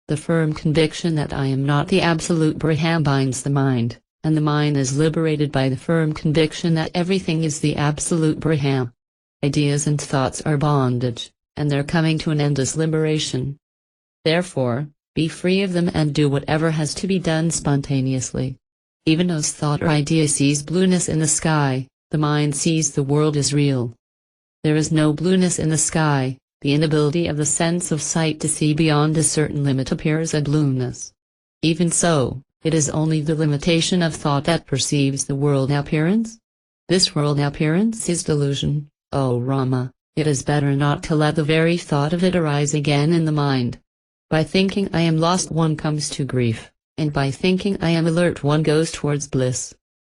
S1: The firm conviction that I am not the absolute Brahman binds the mind, and the mind is liberated by the firm conviction that everything is the absolute Brahman. Ideas and thoughts are bondage, and their coming to an end is liberation. Therefore, be free of them and do whatever has to be done spontaneously. Even as thought or idea sees blueness in the sky, the mind sees the world as real. There is no blueness in the sky. The inability of the sense of sight to see beyond a certain limit appears as blueness. Even so, it is only the limitation of thought that perceives the world appearance. This world appearance is delusion, O Rama. It is better not to let the very thought of it arise again in the mind. By thinking I am lost one comes to grief, and by thinking I am alert one goes towards bliss.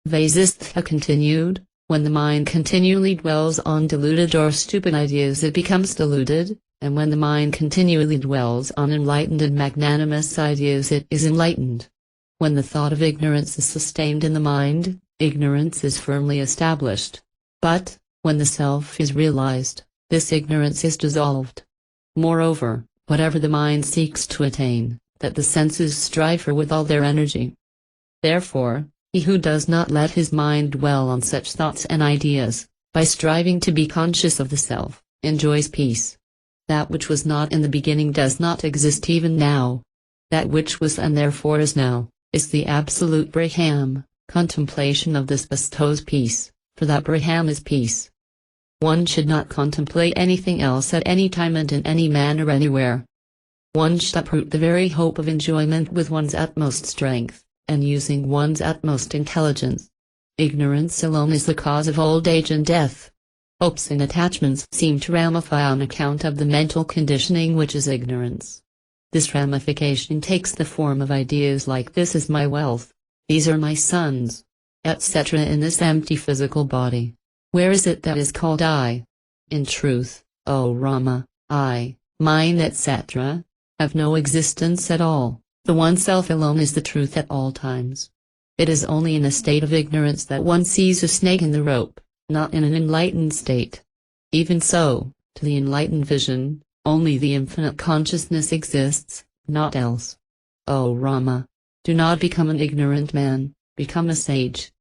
S1: Vasishtha continued, when the mind continually dwells on deluded or stupid ideas it becomes deluded, and when the mind continually dwells on enlightened and magnanimous ideas it is enlightened. When the thought of ignorance is sustained in the mind, ignorance is firmly established. But, when the self is realized, this ignorance is dissolved. Moreover, whatever the mind seeks to attain, that the senses strive for with all their energy. Therefore, he who does not let his mind dwell on such thoughts and ideas, by striving to be conscious of the self, enjoys peace. That which was not in the beginning does not exist even now. That which was and therefore is now, is the absolute Brahman. Contemplation of this bestows peace, for that Brahman is peace. One should not contemplate anything else at any time and in any manner anywhere. One should uproot the very hope of enjoyment with one's utmost strength, and using one's utmost intelligence. Ignorance alone is the cause of old age and death. Hopes and attachments seem to ramify on account of the mental conditioning which is ignorance. This ramification takes the form of ideas like this is my wealth, these are my sons, etc. in this empty physical body. Where is it that is called I? In truth, O Rama, I, mine etc., have no existence at all. The One Self alone is the truth at all times. It is only in a state of ignorance that one sees a snake in the rope, not in an enlightened state. Even so, to the enlightened vision, only the infinite consciousness exists, not else. O Rama, do not become an ignorant man, become a sage.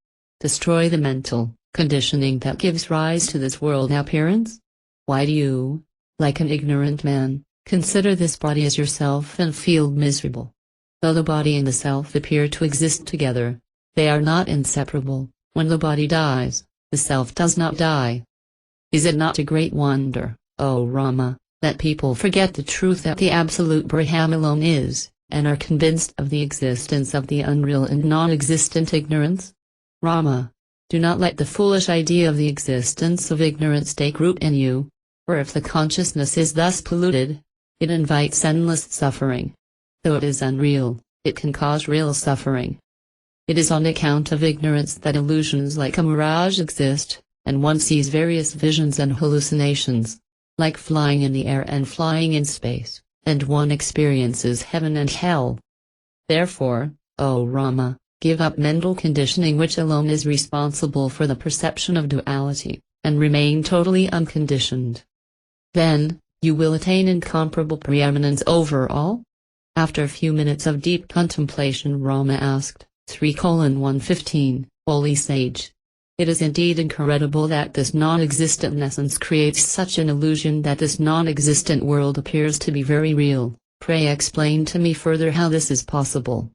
S1: Destroy the mental conditioning that gives rise to this world appearance. Why do you, like an ignorant man, consider this body as yourself and feel miserable? Though the body and the self appear to exist together, they are not inseparable. When the body dies, the self does not die. Is it not a great wonder, O Rama, that people forget the truth that the absolute Brahman alone is, and are convinced of the existence of the unreal and non-existent ignorance? Rama, do not let the foolish idea of the existence of ignorance take root in you, for if the consciousness is thus polluted, it invites endless suffering. Though it is unreal, it can cause real suffering. It is on account of ignorance that illusions like a mirage exist, and one sees various visions and hallucinations, like flying in the air and flying in space, and one experiences heaven and hell. Therefore, O Rama, give up mental conditioning which alone is responsible for the perception of duality, and remain totally unconditioned. Then, you will attain incomparable preeminence over all. After a few minutes of deep contemplation, Rama asked, 3:115, Holy Sage, it is indeed incredible that this non-existent essence creates such an illusion that this non-existent world appears to be very real. Pray explain to me further how this is possible.